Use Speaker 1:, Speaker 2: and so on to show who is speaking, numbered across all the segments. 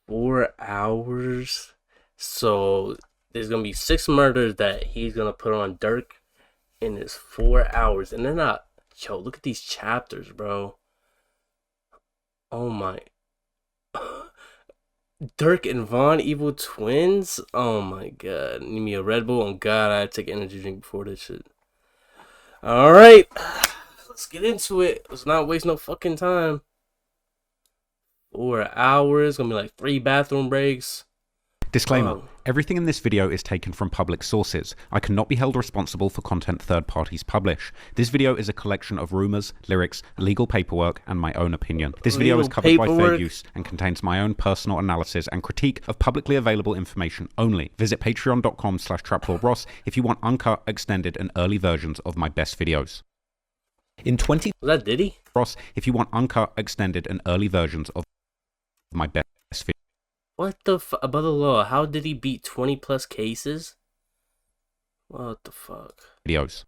Speaker 1: 4 hours. So there's gonna be 6 murders that he's gonna put on Durk in his 4 hours, and they're not. Yo, look at these chapters, bro. Oh my. Durk and Vaughn, evil twins. Oh my god. Need me a Red Bull. Oh god, I had to take an energy drink before this shit. All right, let's get into it. Let's not waste no fucking time. 4 hours. Gonna be like 3 bathroom breaks.
Speaker 2: Disclaimer, everything in this video is taken from public sources. I cannot be held responsible for content third parties publish. This video is a collection of rumors, lyrics, legal paperwork, and my own opinion. This video is covered by fair use and contains my own personal analysis and critique of publicly available information only. Visit patreon.com/Traploreross if you want uncut, extended, and early versions of my best videos.
Speaker 1: Was that Diddy?
Speaker 2: Ross, if you want uncut, extended, and early versions of my best videos.
Speaker 1: What the fuck? Above the law, how did he beat 20 plus cases? What the fuck?
Speaker 2: Videos.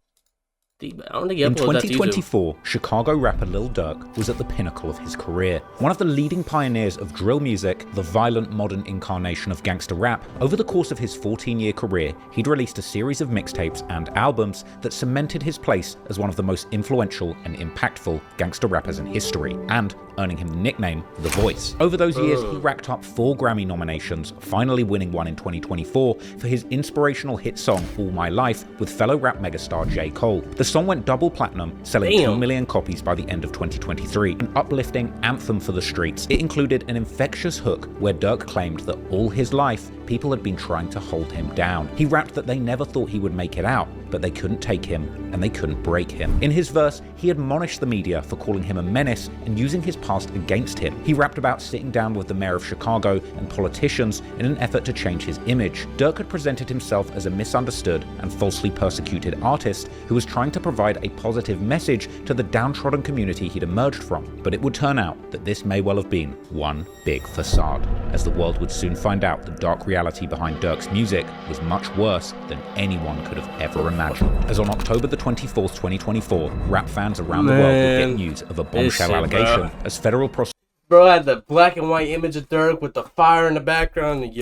Speaker 1: I don't think he
Speaker 2: In
Speaker 1: uploaded that to YouTube.
Speaker 2: 2024, Chicago rapper Lil Durk was at the pinnacle of his career. One of the leading pioneers of drill music, the violent modern incarnation of gangster rap, over the course of his 14-year career, he'd released a series of mixtapes and albums that cemented his place as one of the most influential and impactful gangster rappers in history, and earning him the nickname The Voice. Over those years, he racked up 4 Grammy nominations, finally winning one in 2024 for his inspirational hit song All My Life with fellow rap megastar J. Cole. The song went double platinum, selling 2 million copies by the end of 2023, an uplifting anthem for the streets. It included an infectious hook where Durk claimed that all his life, people had been trying to hold him down. He rapped that they never thought he would make it out, but they couldn't take him and they couldn't break him. In his verse, he admonished the media for calling him a menace and using his past against him. He rapped about sitting down with the mayor of Chicago and politicians in an effort to change his image. Durk had presented himself as a misunderstood and falsely persecuted artist who was trying to provide a positive message to the downtrodden community he'd emerged from. But it would turn out that this may well have been one big facade, as the world would soon find out the dark reality behind Durk's music was much worse than anyone could have ever imagined. As on October the 24th, 2024, rap fans around the world would get news of a bombshell allegation as federal prosecutors
Speaker 1: had the black and white image of Durk with the fire in the background, and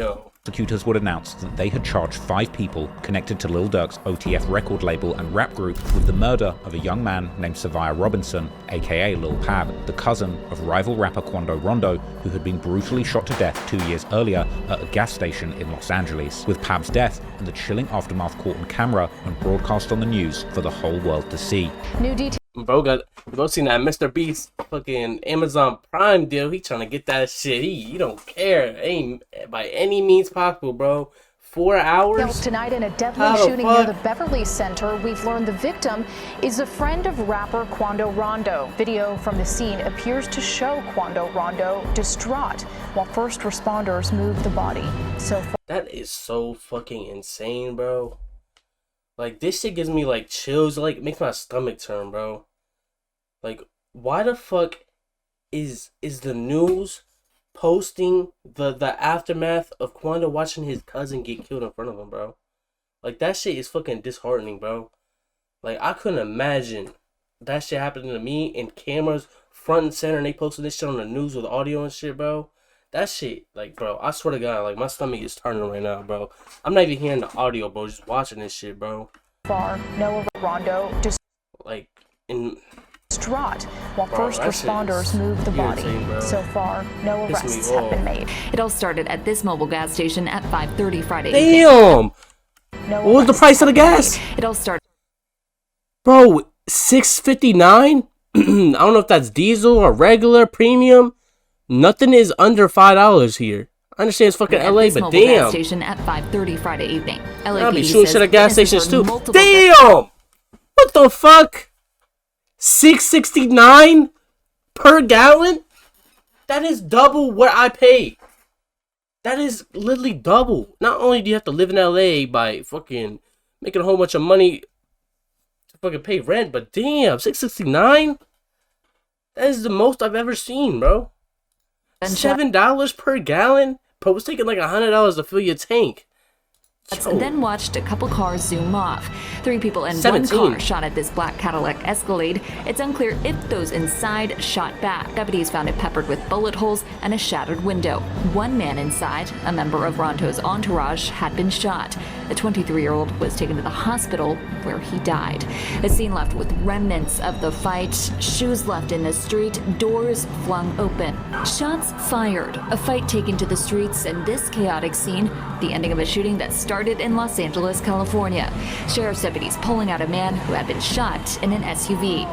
Speaker 2: prosecutors would announce that they had charged 5 people connected to Lil Durk's OTF record label and rap group with the murder of a young man named Savia Robinson, aka Lil Pab, the cousin of rival rapper Quando Rondo, who had been brutally shot to death 2 years earlier at a gas station in Los Angeles. With Pab's death and the chilling aftermath caught on camera and broadcast on the news for the whole world to see.
Speaker 1: New details. Bro seen that Mr. Beast fucking Amazon Prime deal. He trying to get that shit. He don't care. Ain't by any means possible, bro. 4 hours?
Speaker 3: Tonight in a deadly shooting near the Beverly Center, we've learned the victim is a friend of rapper Quando Rondo. Video from the scene appears to show Quando Rondo distraught while first responders move the body. So far,
Speaker 1: that is so fucking insane, bro. Like, this shit gives me like chills. Like, it makes my stomach turn, bro. Like, why the fuck is the news posting the aftermath of Quando watching his cousin get killed in front of him, bro? Like, that shit is fucking disheartening, bro. Like, I couldn't imagine that shit happening to me, and cameras front and center, and they posted this shit on the news with audio and shit, bro. That shit, like, bro, I swear to God, like, my stomach is turning right now, bro. I'm not even hearing the audio, bro, just watching this shit, bro.
Speaker 3: Far, Noah Rondo just
Speaker 1: like in
Speaker 3: distraught while first responders moved the body. So far, no arrests have been made.
Speaker 4: It all started at this mobile gas station at 5:30 Friday
Speaker 1: evening. Damn! What was the price of the gas?
Speaker 4: It all started,
Speaker 1: bro, $6.59. I don't know if that's diesel or regular premium. Nothing is under $5 here. I understand it's fucking LA, but damn.
Speaker 4: Gas station at 5:30 Friday evening.
Speaker 1: I'll be shooting shit at gas stations too. Damn! What the fuck? $6.69 per gallon? That is double what I pay. That is literally double. Not only do you have to live in LA by fucking making a whole bunch of money to fucking pay rent, but damn, $6.69? That is the most I've ever seen, bro. $7 per gallon? Bro, it's taking like $100 to fill your tank.
Speaker 4: Then watched a couple cars zoom off. 3 people in
Speaker 1: 17.
Speaker 4: one car shot at this black Cadillac Escalade. It's unclear if those inside shot back. Deputies found it peppered with bullet holes and a shattered window. One man inside, a member of Rondo's entourage, had been shot. The 23-year-old was taken to the hospital where he died. A scene left with remnants of the fight, shoes left in the street, doors flung open. Shots fired, a fight taken to the streets, and this chaotic scene, the ending of a shooting that started in Los Angeles, California. Sheriff's deputies pulling out a man who had been shot in an SUV.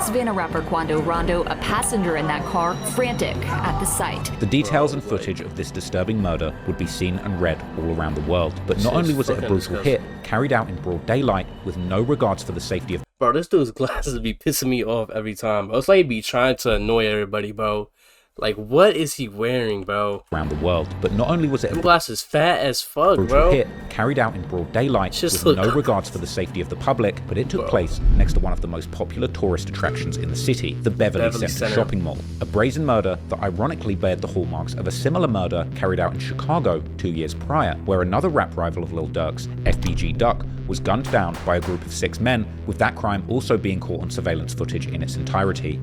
Speaker 4: Savannah rapper Quando Rondo, a passenger in that car, frantic at the sight.
Speaker 2: The details and footage of this disturbing murder would be seen and read all around the world. But not only was it a brutal hit, carried out in broad daylight with no regards for the safety of...
Speaker 1: Bro, this dude's glasses be pissing me off every time. It's like he be trying to annoy everybody, bro. Like, what is he wearing, bro?
Speaker 2: Around the world. But not only was it
Speaker 1: Them glasses fat as fuck,
Speaker 2: brutal
Speaker 1: bro.
Speaker 2: hit carried out in broad daylight with no regards for the safety of the public, but it took place next to one of the most popular tourist attractions in the city, the Beverly Center shopping mall. A brazen murder that ironically bared the hallmarks of a similar murder carried out in Chicago 2 years prior, where another rap rival of Lil Durk's, FBG Duck, was gunned down by a group of 6 men, with that crime also being caught on surveillance footage in its entirety.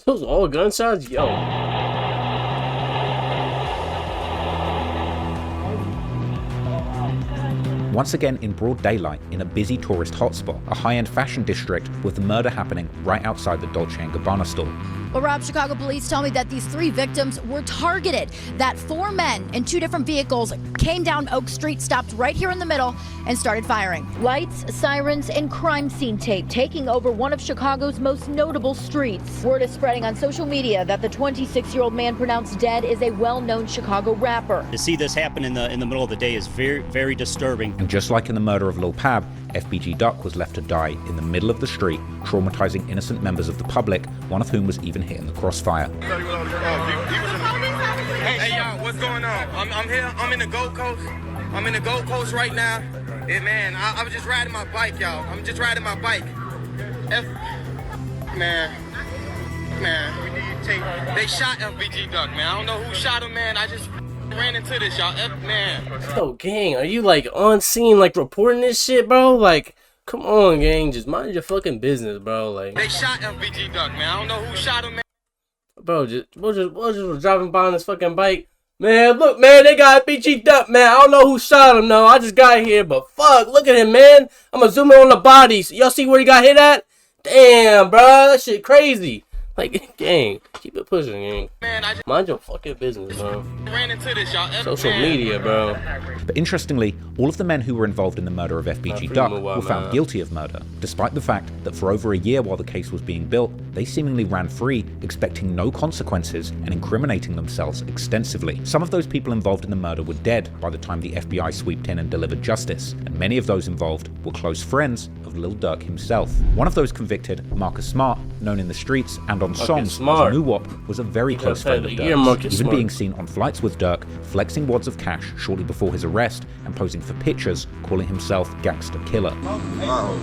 Speaker 1: Those all gunshots? Yo.
Speaker 2: Once again in broad daylight in a busy tourist hotspot, a high-end fashion district, with the murder happening right outside the Dolce & Gabbana store.
Speaker 5: Well, Rob, Chicago police tell me that these 3 victims were targeted, that 4 men in 2 different vehicles came down Oak Street, stopped right here in the middle, and started firing. Lights, sirens, and crime scene tape taking over one of Chicago's most notable streets. Word is spreading on social media that the 26-year-old man pronounced dead is a well-known Chicago rapper.
Speaker 6: To see this happen in the middle of the day is very, very disturbing.
Speaker 2: And just like in the murder of Lil Pab, FBG Duck was left to die in the middle of the street, traumatizing innocent members of the public, one of whom was even hit in the crossfire.
Speaker 7: Hey y'all, what's going on? I'm here. I'm in the Gold Coast. I'm in the Gold Coast right now. Yeah, man, I was just riding my bike, y'all. I'm just riding my bike. Man, they shot FBG Duck, man. I don't know who shot him, man. I just ran into this, y'all. Man.
Speaker 1: Yo, gang, are you like on scene, like reporting this shit, bro? Like, come on, gang, just mind your fucking business, bro. Like,
Speaker 7: they shot FBG Duck, man. I don't know who shot him, man.
Speaker 1: Bro, we're just driving by on this fucking bike. Man, look, man, they got FBG Duck, man. I don't know who shot him, though. I just got here, but fuck, look at him, man. I'm gonna zoom in on the bodies. Y'all see where he got hit at? Damn, bro, that shit crazy. Like, gang, keep it pushing, gang. Man, mind your fucking business, bro.
Speaker 7: Ran into this, y'all.
Speaker 1: Social media, bro.
Speaker 2: But interestingly, all of the men who were involved in the murder of FBG Duck were found guilty of murder, despite the fact that for over a year while the case was being built, they seemingly ran free, expecting no consequences and incriminating themselves extensively. Some of those people involved in the murder were dead by the time the FBI swooped in and delivered justice, and many of those involved were close friends of Lil Durk himself. One of those convicted, Marcus Smart, known in the streets and on songs as Moo-Wop, was a very close friend of Durk's, even being seen on flights with Durk, flexing wads of cash shortly before his arrest and posing for pictures, calling himself Gangsta Killer.
Speaker 8: Hello.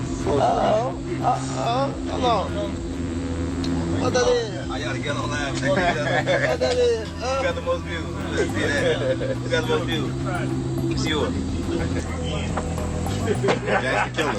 Speaker 8: What that is? I gotta get on live. What that is? You got the most views. Let's see that. You got the most views. It's yours. Gangsta Killer.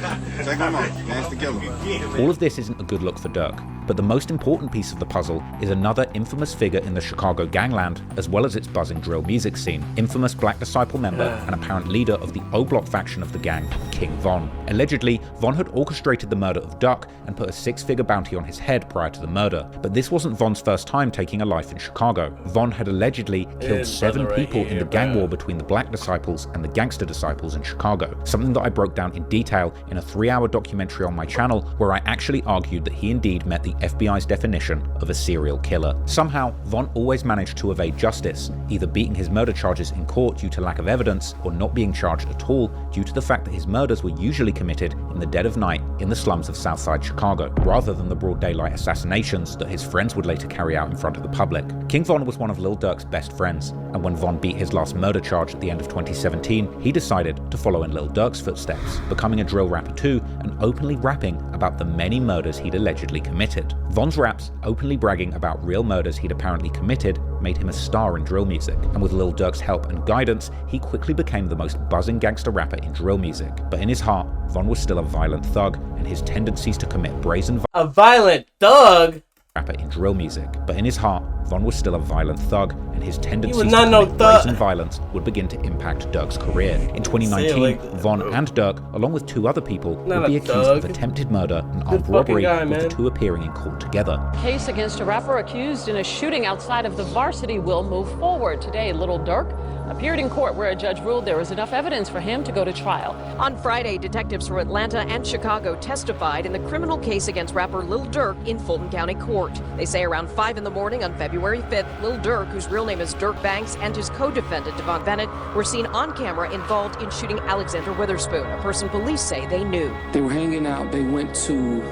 Speaker 8: Check him out. Gangsta Killer.
Speaker 2: All of this isn't a good look for Durk, but the most important piece of the puzzle is another infamous figure in the Chicago gangland, as well as its buzzing drill music scene. Infamous Black Disciple member and apparent leader of the O-Block faction of the gang, King Von. Allegedly, Von had orchestrated the murder of Duck and put a 6-figure bounty on his head prior to the murder. But this wasn't Von's first time taking a life in Chicago. Von had allegedly killed 7 people in the gang war between the Black Disciples and the Gangster Disciples in Chicago, something that I broke down in detail in a 3-hour documentary on my channel where I actually argued that he indeed met the FBI's definition of a serial killer. Somehow, Von always managed to evade justice, either beating his murder charges in court due to lack of evidence or not being charged at all due to the fact that his murders were usually committed in the dead of night in the slums of Southside Chicago, rather than the broad daylight assassinations that his friends would later carry out in front of the public. King Von was one of Lil Durk's best friends, and when Von beat his last murder charge at the end of 2017, he decided to follow in Lil Durk's footsteps, becoming a drill rapper too and openly rapping about the many murders he'd allegedly committed. Von's raps, openly bragging about real murders he'd apparently committed, made him a star in drill music, and with Lil Durk's help and guidance, he quickly became the most buzzing gangster rapper in drill music. But in his heart, Von was still a violent thug, and his tendencies to commit brazen
Speaker 1: A violent thug?
Speaker 2: rapper in drill music. But in his heart, Von was still a violent thug, and his tendencies to
Speaker 1: not
Speaker 2: commit
Speaker 1: no thug.
Speaker 2: brazen violence would begin to impact Durk's career. In 2019,
Speaker 1: like
Speaker 2: Von and Durk, along with 2 other people,
Speaker 1: Not
Speaker 2: would be
Speaker 1: a
Speaker 2: accused
Speaker 1: thug.
Speaker 2: of attempted murder and
Speaker 1: Good
Speaker 2: armed
Speaker 1: fucking
Speaker 2: robbery,
Speaker 1: guy,
Speaker 2: with the
Speaker 1: man.
Speaker 2: 2 appearing in court together.
Speaker 9: Case against a rapper accused in a shooting outside of the Varsity will move forward. Today, Lil Durk appeared in court where a judge ruled there was enough evidence for him to go to trial.
Speaker 10: On Friday, detectives from Atlanta and Chicago testified in the criminal case against rapper Lil Durk in Fulton County Court. They say around 5 in the morning on February 5th, Lil Durk, whose real name is Durk Banks, and his co-defendant Devon Bennett were seen on camera involved in shooting Alexander Witherspoon, a person police say they knew.
Speaker 11: They were hanging out. They went to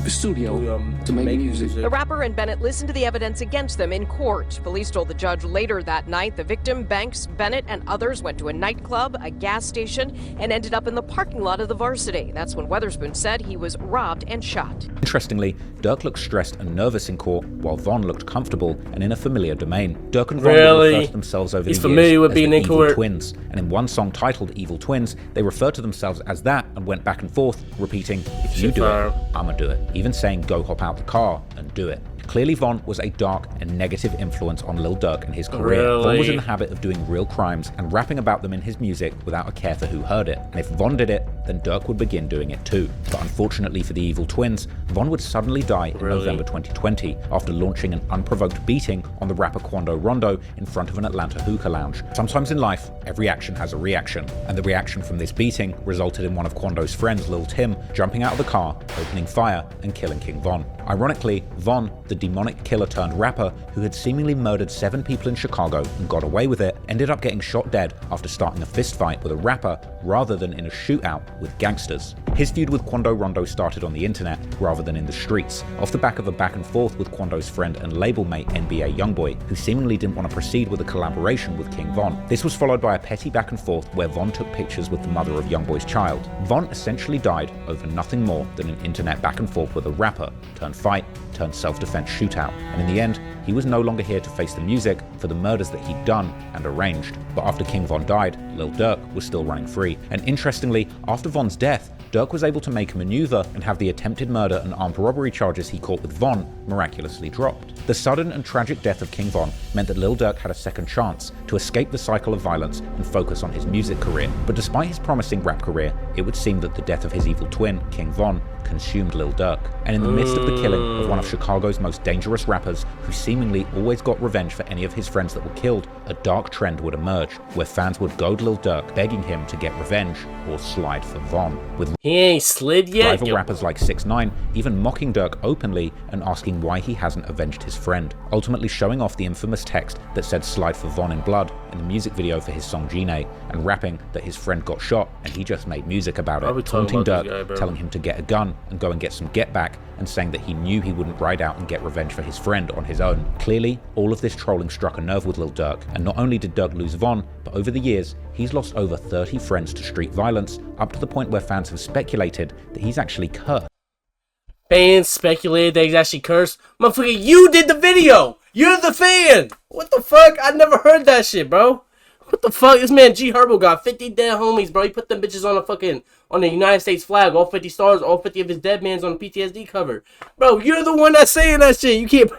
Speaker 11: a studio to make music.
Speaker 10: The rapper and Bennett listened to the evidence against them in court. Police told the judge later that night the victim, Banks, Bennett, and others went to a nightclub, a gas station, and ended up in the parking lot of the Varsity. That's when Witherspoon said he was robbed and shot.
Speaker 2: Interestingly, Durk looked stressed and nervous in court, while Von looked comfortable and in a familiar domain. Durk and Von would refer to themselves over
Speaker 1: He's
Speaker 2: the
Speaker 1: familiar
Speaker 2: years
Speaker 1: with
Speaker 2: as
Speaker 1: being
Speaker 2: the
Speaker 1: in
Speaker 2: Evil
Speaker 1: court.
Speaker 2: Twins, and in one song titled Evil Twins, they referred to themselves as that and went back and forth, repeating, "If you do it, I'ma do it," even saying go hop out the car and do it. Clearly, Von was a dark and negative influence on Lil Durk and his career. Von was in the habit of doing real crimes and rapping about them in his music without a care for who heard it. And if Von did it, then Durk would begin doing it too. But unfortunately for the Evil Twins, Von would suddenly die in November 2020 after launching an unprovoked beating on the rapper Quando Rondo in front of an Atlanta hookah lounge. Sometimes in life, every action has a reaction, and the reaction from this beating resulted in one of Quando's friends, Lil Tim, jumping out of the car, opening fire, and killing King Von. Ironically, Von, the demonic killer turned rapper who had seemingly murdered 7 people in Chicago and got away with it, ended up getting shot dead after starting a fist fight with a rapper rather than in a shootout with gangsters. His feud with Quando Rondo started on the internet rather than in the streets, off the back of a back and forth with Quando's friend and label mate NBA Youngboy, who seemingly didn't want to proceed with a collaboration with King Von. This was followed by a petty back and forth where Von took pictures with the mother of Youngboy's child. Von essentially died over nothing more than an internet back and forth with a rapper, turned fight, turned self-defense shootout, and in the end, he was no longer here to face the music for the murders that he'd done and arranged. But after King Von died, Lil Durk was still running free. And interestingly, after Von's death, Durk was able to make a maneuver and have the attempted murder and armed robbery charges he caught with Von miraculously dropped. The sudden and tragic death of King Von meant that Lil Durk had a second chance to escape the cycle of violence and focus on his music career. But despite his promising rap career, it would seem that the death of his evil twin, King Von, consumed Lil Durk. And in the midst of the killing of one of Chicago's most dangerous rappers, who seemingly always got revenge for any of his friends that were killed, a dark trend would emerge, where fans would goad Lil Durk, begging him to get revenge or slide for Von. With
Speaker 1: he ain't slid yet.
Speaker 2: Rival rappers like 6ix9ine even mocking Durk openly and asking why he hasn't avenged his friend, ultimately showing off the infamous text that said slide for Von in blood in the music video for his song Gine, and rapping that his friend got shot and he just made music about it, taunting Durk, telling him to get a gun and go and get some get back, and saying that he knew he wouldn't ride out and get revenge for his friend on his own. Clearly, all of this trolling struck a nerve with Lil Durk, and not only did Durk lose Von, but over the years, he's lost over 30 friends to street violence, up to the point where fans have speculated that he's actually cursed.
Speaker 1: Fans speculated that he's actually cursed? Motherfucker, you did the video! You're the fan! What the fuck? I never heard that shit, bro. What the fuck? This man G Herbo got 50 dead homies, bro. He put them bitches on a fucking, on the United States flag. All 50 stars, all 50 of his dead mans on the PTSD cover. Bro, you're the one that's saying that shit. You can't...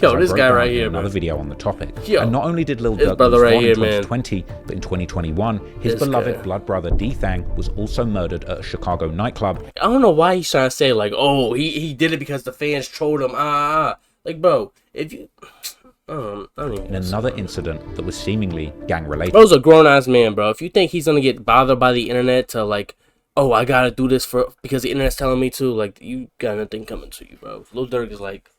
Speaker 1: Yo, this guy right here,
Speaker 2: another
Speaker 1: man.
Speaker 2: video on the topic.
Speaker 1: Yo,
Speaker 2: and not only did Lil Durk
Speaker 1: brother
Speaker 2: lose
Speaker 1: right
Speaker 2: Von
Speaker 1: here,
Speaker 2: in
Speaker 1: man.
Speaker 2: 2020, but in 2021, his beloved blood brother D-Thang was also murdered at a Chicago nightclub.
Speaker 1: I don't know why he's trying to say, like, oh, he did it because the fans trolled him. Like, bro, if you... I don't even
Speaker 2: in another incident that was seemingly gang-related.
Speaker 1: Bro's a grown-ass man, bro. If you think he's gonna get bothered by the internet to, like, oh, I gotta do this because the internet's telling me to, like, you got nothing coming to you, bro. Lil Durk is like,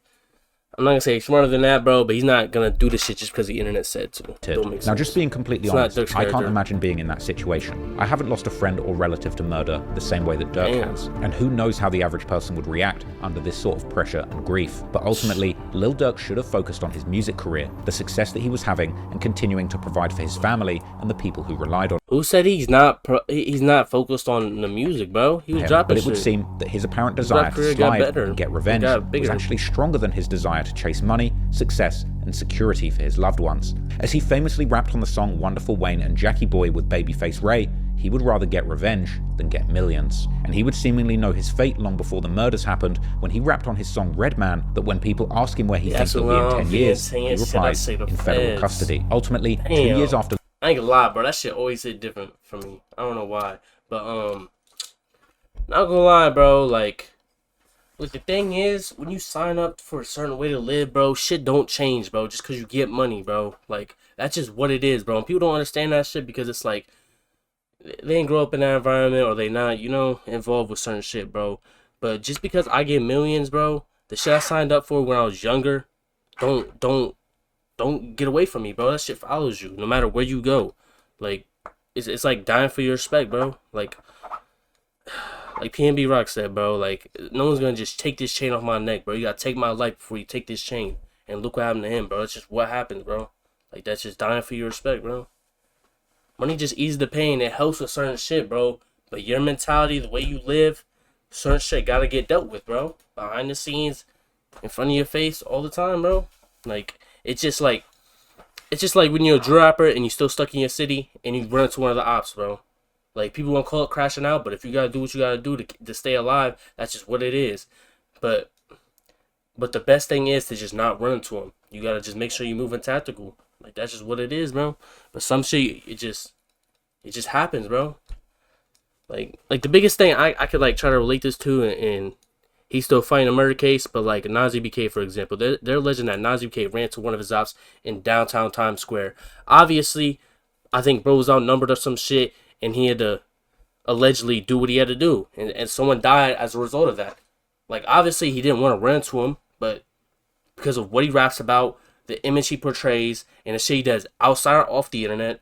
Speaker 1: I'm not gonna say he's smarter than that, bro, but he's not gonna do this shit just because the internet said to. Don't make sense.
Speaker 2: Now, just being completely honest, I can't imagine being in that situation. I haven't lost a friend or relative to murder the same way that Durk has, and who knows how the average person would react under this sort of pressure and grief. But ultimately, Lil Durk should have focused on his music career, the success that he was having, and continuing to provide for his family and the people who relied on him.
Speaker 1: Who said he's not focused on the music, bro? He was dropping
Speaker 2: But it would
Speaker 1: shit.
Speaker 2: seem that his apparent desire to slide and get revenge was
Speaker 1: bigger.
Speaker 2: actually stronger than his desire to chase money, success, and security for his loved ones. As he famously rapped on the song Wonderful Wayne and Jackie Boy with Babyface Ray, he would rather get revenge than get millions. And he would seemingly know his fate long before the murders happened when he rapped on his song Red Man that when people ask him where he thinks he'll be in 10 years, he replies, in federal custody. Ultimately, 2 years after...
Speaker 1: I ain't gonna lie, bro. That shit always hit different for me. I don't know why. But, not gonna lie, bro. Like, look, the thing is, when you sign up for a certain way to live, bro, shit don't change, bro, just because you get money, bro. Like, that's just what it is, bro. And people don't understand that shit because it's like, they didn't grow up in that environment or they not, you know, involved with certain shit, bro. But just because I get millions, bro, the shit I signed up for when I was younger, don't get away from me, bro. That shit follows you no matter where you go. Like, it's like dying for your respect, bro. Like PNB Rock said, bro, like, no one's gonna just take this chain off my neck, bro. You gotta take my life before you take this chain. And look what happened to him, bro. That's just what happens, bro. Like, that's just dying for your respect, bro. Money just eases the pain. It helps with certain shit, bro. But your mentality, the way you live, certain shit gotta get dealt with, bro. Behind the scenes, in front of your face, all the time, bro. Like, it's just like when you're a drill rapper and you're still stuck in your city and you run into one of the ops, bro. Like, people won't call it crashing out, but if you gotta do what you gotta do to stay alive, that's just what it is. But the best thing is to just not run into them. You gotta just make sure you're moving tactical. Like, that's just what it is, bro. But some shit, it just happens, bro. Like the biggest thing I could, like, try to relate this to, and he's still fighting a murder case, but, like, Nazi BK, for example. They're alleging that Nazi BK ran to one of his ops in downtown Times Square. Obviously, I think bro was outnumbered or some shit, and he had to allegedly do what he had to do. And someone died as a result of that. Like, obviously, he didn't want to run into him, but because of what he raps about, the image he portrays, and the shit he does outside or off the internet,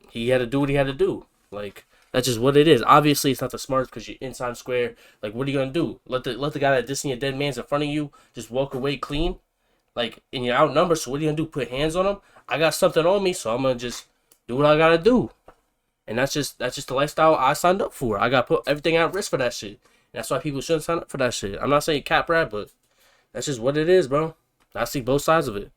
Speaker 1: he had to do what he had to do. Like, that's just what it is. Obviously, it's not the smartest because you're in Times Square. Like, what are you going to do? Let the guy that dissing your dead man's in front of you just walk away clean? Like, and you're outnumbered, so what are you going to do? Put hands on him? I got something on me, so I'm going to just do what I got to do. And that's just the lifestyle I signed up for. I got to put everything at risk for that shit. And that's why people shouldn't sign up for that shit. I'm not saying cap rap, but that's just what it is, bro. I see both sides of it.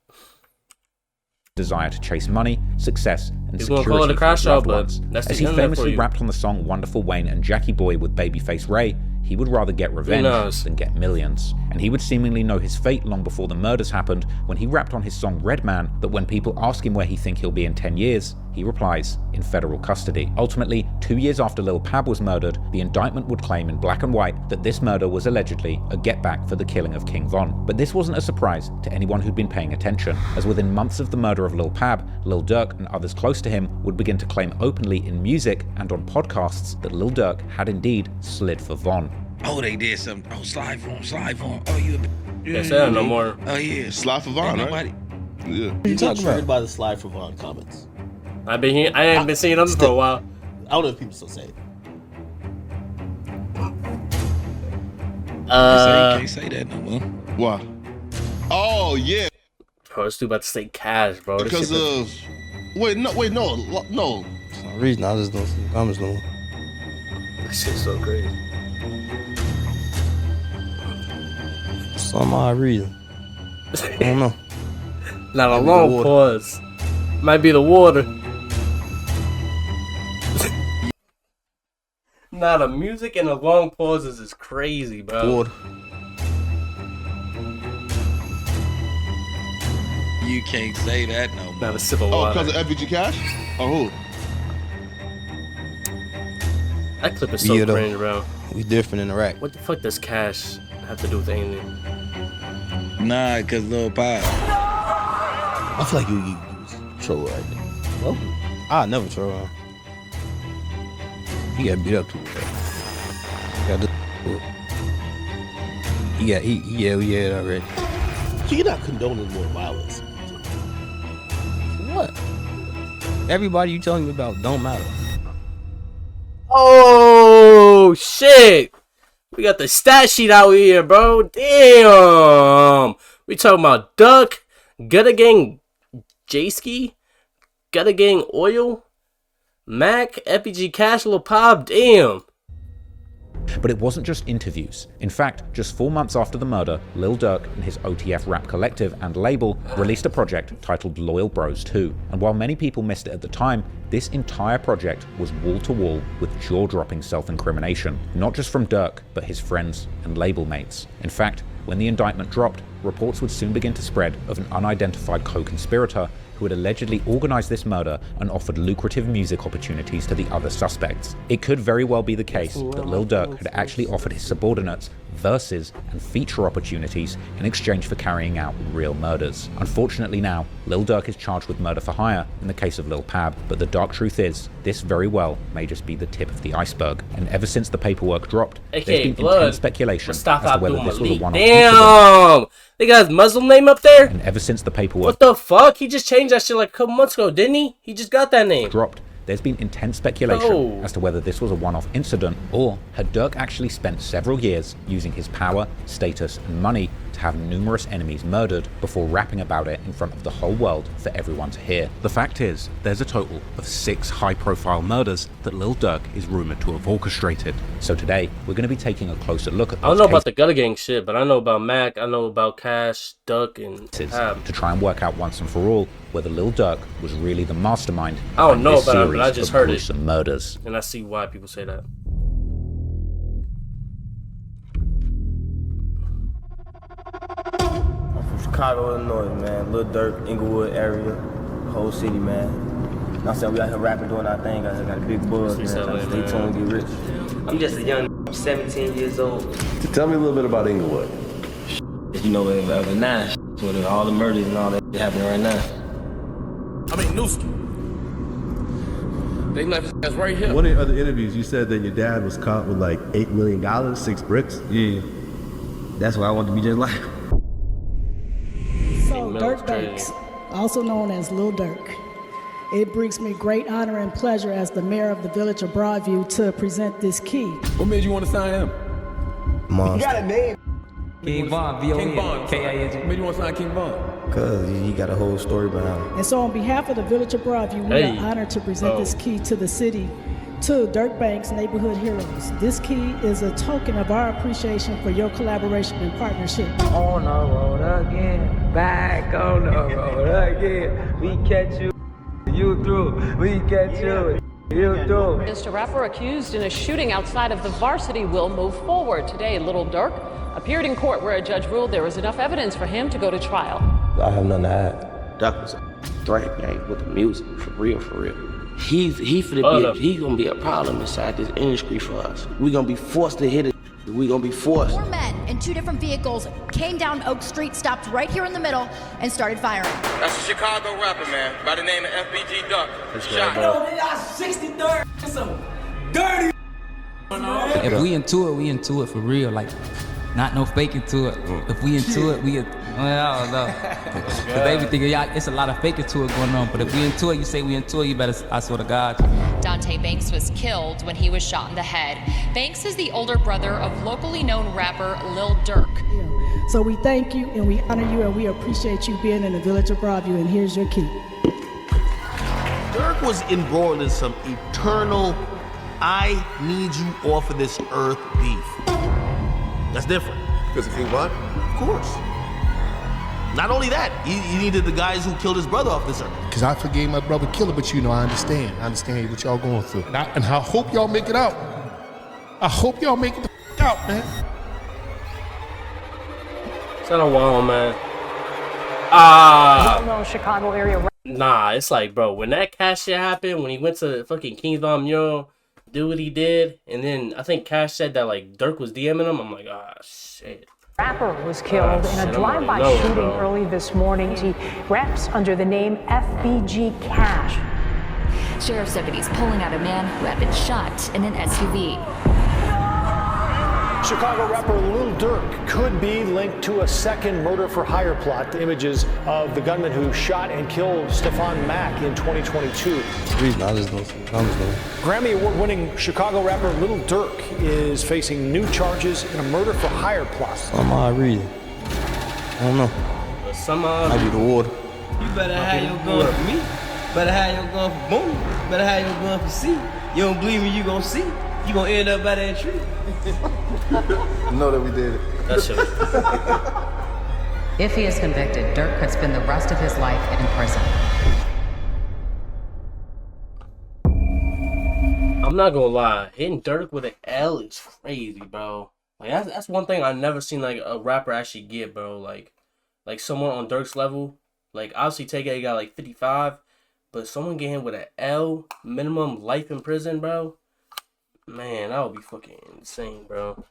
Speaker 2: Desire to chase money, success, and
Speaker 1: He's gonna
Speaker 2: security
Speaker 1: call it a crash
Speaker 2: for his loved
Speaker 1: out, but
Speaker 2: ones.
Speaker 1: that's
Speaker 2: As
Speaker 1: the
Speaker 2: he
Speaker 1: internet for
Speaker 2: famously
Speaker 1: you.
Speaker 2: rapped on the song Wonderful Wayne and Jackie Boy with Babyface Ray, he would rather get revenge than get millions. And he would seemingly know his fate long before the murders happened when he rapped on his song Red Man that when people ask him where he think he'll be in 10 years, he replies, in federal custody. Ultimately, 2 years after Lil Pab was murdered, the indictment would claim in black and white that this murder was allegedly a get-back for the killing of King Von. But this wasn't a surprise to anyone who'd been paying attention, as within months of the murder of Lil Pab, Lil Durk and others close to him would begin to claim openly in music and on podcasts that Lil Durk had indeed slid for Von.
Speaker 12: Oh, they did something. Oh, slide for him. Oh, you a
Speaker 1: Can't say that no more.
Speaker 12: Oh, yeah.
Speaker 13: Slide for Von, right? Yeah.
Speaker 14: What are you talking about? By the slide for Von comments.
Speaker 1: I ain't been seeing them for a while.
Speaker 14: I don't know if people still say it.
Speaker 12: Can't say that no more.
Speaker 13: Why? Oh, yeah.
Speaker 1: Bro, it's too about to say cash, bro.
Speaker 13: Because of... Wait, no.
Speaker 14: For some reason, I just don't see the comments no more.
Speaker 1: That shit's so crazy.
Speaker 14: For some odd reason. I don't know.
Speaker 1: Not a long pause. Might be the water. Nah, the music and the long pauses is crazy, bro.
Speaker 14: Water.
Speaker 12: You can't say that no more.
Speaker 1: Not a sip of
Speaker 13: Oh,
Speaker 1: water.
Speaker 13: because of FBG Cash? Oh, who?
Speaker 1: That clip is so cringe, bro.
Speaker 14: We different in Iraq.
Speaker 1: What the fuck does cash have to do with anything?
Speaker 12: Nah, because Lil Pop.
Speaker 14: I feel like you troll right there. Well, I never troll him. He got beat up too bad. He yelled already. So you're not condoning more violence?
Speaker 15: What? Everybody you telling me about don't matter.
Speaker 1: Oh shit! We got the stat sheet out here, bro. Damn. We talking about Duck, Gutter Gang, J-Ski, Gutter Gang Oil, Mac, FBG Cash, Lil Pop. Damn.
Speaker 2: But it wasn't just interviews. In fact, just 4 months after the murder, Lil Durk and his OTF rap collective and label released a project titled Loyal Bros 2. And while many people missed it at the time, this entire project was wall-to-wall with jaw-dropping self-incrimination, not just from Durk, but his friends and label mates. In fact, when the indictment dropped, reports would soon begin to spread of an unidentified co-conspirator who had allegedly organized this murder and offered lucrative music opportunities to the other suspects. It could very well be the case that Lil Durk had actually offered his subordinates verses and feature opportunities in exchange for carrying out real murders. Unfortunately now, Lil Durk is charged with murder for hire in the case of Lil Pab, but the dark truth is, this very well may just be the tip of the iceberg. And ever since the paperwork dropped, there's been intense speculation as to whether this was a one-off incident.
Speaker 1: Damn! They got his Muslim name up there?
Speaker 2: And ever since the paperwork...
Speaker 1: What the fuck? He just changed that shit like a couple months ago, didn't he? He just got that name.
Speaker 2: Dropped. There's been intense speculation as to whether this was a one-off incident, or had Durk actually spent several years using his power, status, and money to have numerous enemies murdered before rapping about it in front of the whole world for everyone to hear. The fact is, there's a total of 6 high-profile murders that Lil Durk is rumored to have orchestrated. So today, we're going to be taking a closer look at those
Speaker 1: I don't know about the Gutter Gang shit, but I know about Mac, I know about Cash, Duck, and Tab.
Speaker 2: To try and work out once and for all whether Lil Durk was really the mastermind.
Speaker 1: I don't know about it, but I just heard it.
Speaker 2: Murders.
Speaker 1: And I see why people say that.
Speaker 16: I'm from Chicago, Illinois, man. Lil Durk, Inglewood area, whole city, man. I'm saying we out here rapping, doing our thing. I got a big buzz, man. Stay tuned, get rich.
Speaker 17: I'm just a young, I'm 17 years old.
Speaker 18: Tell me a little bit about Inglewood.
Speaker 17: You know, of now, with all the murders and all that happening right now.
Speaker 19: I mean, Newski. They left his ass right here.
Speaker 18: One of the other interviews, you said that your dad was caught with like $8 million, 6 bricks.
Speaker 17: Yeah. That's why I wanted to be just like
Speaker 20: So, Durk Banks, also known as Lil Durk. It brings me great honor and pleasure as the mayor of the village of Broadview to present this key.
Speaker 19: What made you want to sign him?
Speaker 16: Monster.
Speaker 17: You got a name.
Speaker 19: King Von, King Von. K-I-N-G. What made you want to sign King Von?
Speaker 16: Cause he got a whole story behind it.
Speaker 20: And so on behalf of the village of Broadview, we are honored to present this key to the city, to Durk Banks Neighborhood Heroes. This key is a token of our appreciation for your collaboration and partnership.
Speaker 17: On the road again, back on the road again. We catch you, you through. We catch you, you through.
Speaker 9: Against a rapper accused in a shooting outside of the Varsity will move forward. Today, Little Durk appeared in court where a judge ruled there was enough evidence for him to go to trial.
Speaker 17: I have nothing to hide. Duck was a threat, gang, with the music, for real, for real. He gonna be a problem inside this industry for us. We gonna be forced to hit it. We gonna be forced.
Speaker 5: 4 men in 2 different vehicles came down Oak Street, stopped right here in the middle, and started firing.
Speaker 7: That's a Chicago rapper, man, by the name of FBG Duck. Shot.
Speaker 17: Yo, they got 63rd. Some dirty.
Speaker 15: If we into it for real, like. Not no faking to it. If we into it, well, I don't know. Cause they be thinking, yeah, it's a lot of faking to it going on. But if we into it, you say we into it, you better, I swear to God.
Speaker 21: Dante Banks was killed when he was shot in the head. Banks is the older brother of locally known rapper Lil Durk.
Speaker 20: Yeah. So we thank you and we honor you and we appreciate you being in the village of Broadview, and here's your key.
Speaker 14: Durk was embroiled in some eternal, I need you off of this earth beef. That's different.
Speaker 18: Because of King Von?
Speaker 14: Of course. Not only that, he needed the guys who killed his brother off this earth.
Speaker 22: Because I forgave my brother killer, but you know, I understand. I understand what y'all going through. And I hope y'all make it out. I hope y'all make it the out, man.
Speaker 1: It's not a wall, man.
Speaker 9: Well-known Chicago area.
Speaker 1: Nah, it's like, bro, when that Cash shit happened, when he went to fucking King's Von mural, do what he did, and then I think Cash said that like Durk was DMing him. I'm like, ah, shit.
Speaker 9: Rapper was killed in a drive-by shooting early this morning. He raps under the name FBG Cash.
Speaker 4: Sheriff's deputies pulling out a man who had been shot in an SUV.
Speaker 3: Chicago rapper Lil Durk could be linked to a second murder-for-hire plot. The images of the gunman who shot and killed Stefan Mack in 2022. Grammy Award-winning Chicago rapper Lil Durk is facing new charges in a murder-for-hire plot.
Speaker 17: Somehow reason. I don't know.
Speaker 1: Somehow.
Speaker 17: I do the water.
Speaker 8: You better have your gun for me. Better have your gun for Boone. Better have your gun for C. You don't believe me, you gonna see. You gonna end up by that tree.
Speaker 13: Know that we did it.
Speaker 1: That shit was
Speaker 6: If he is convicted, Durk could spend the rest of his life in prison.
Speaker 1: I'm not gonna lie, hitting Durk with an L is crazy, bro. Like that's one thing I've never seen like a rapper actually get, bro. Like someone on Durk's level, like obviously TK got like 55, but someone get him with an L, minimum life in prison, bro. Man, that would be fucking insane, bro.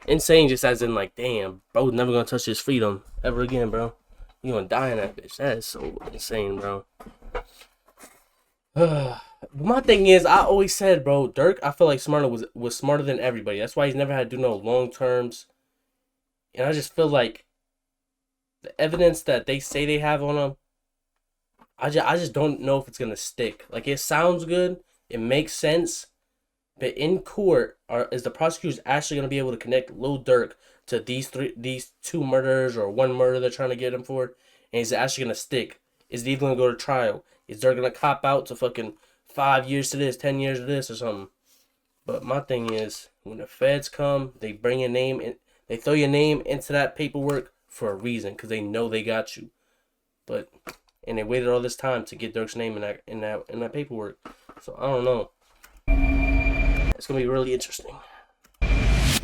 Speaker 1: Insane just as in like, damn, bro, never gonna touch his freedom ever again, bro. You gonna die in that bitch. That is so insane, bro. My thing is, I always said, bro, Durk, I feel like was smarter than everybody. That's why he's never had to do no long terms. And I just feel like the evidence that they say they have on him, I just don't know if it's gonna stick. Like, it sounds good, it makes sense, but in court, is the prosecutors actually gonna be able to connect Lil Durk to these two murders or one murder they're trying to get him for? And is it actually gonna stick? Is it even gonna go to trial? Is Durk gonna cop out to fucking 5 years to this, 10 years to this, or something? But my thing is, when the feds come, they bring your name in, they throw your name into that paperwork for a reason, because they know they got you. And they waited all this time to get Durk's name in that paperwork. So I don't know. It's gonna be really interesting.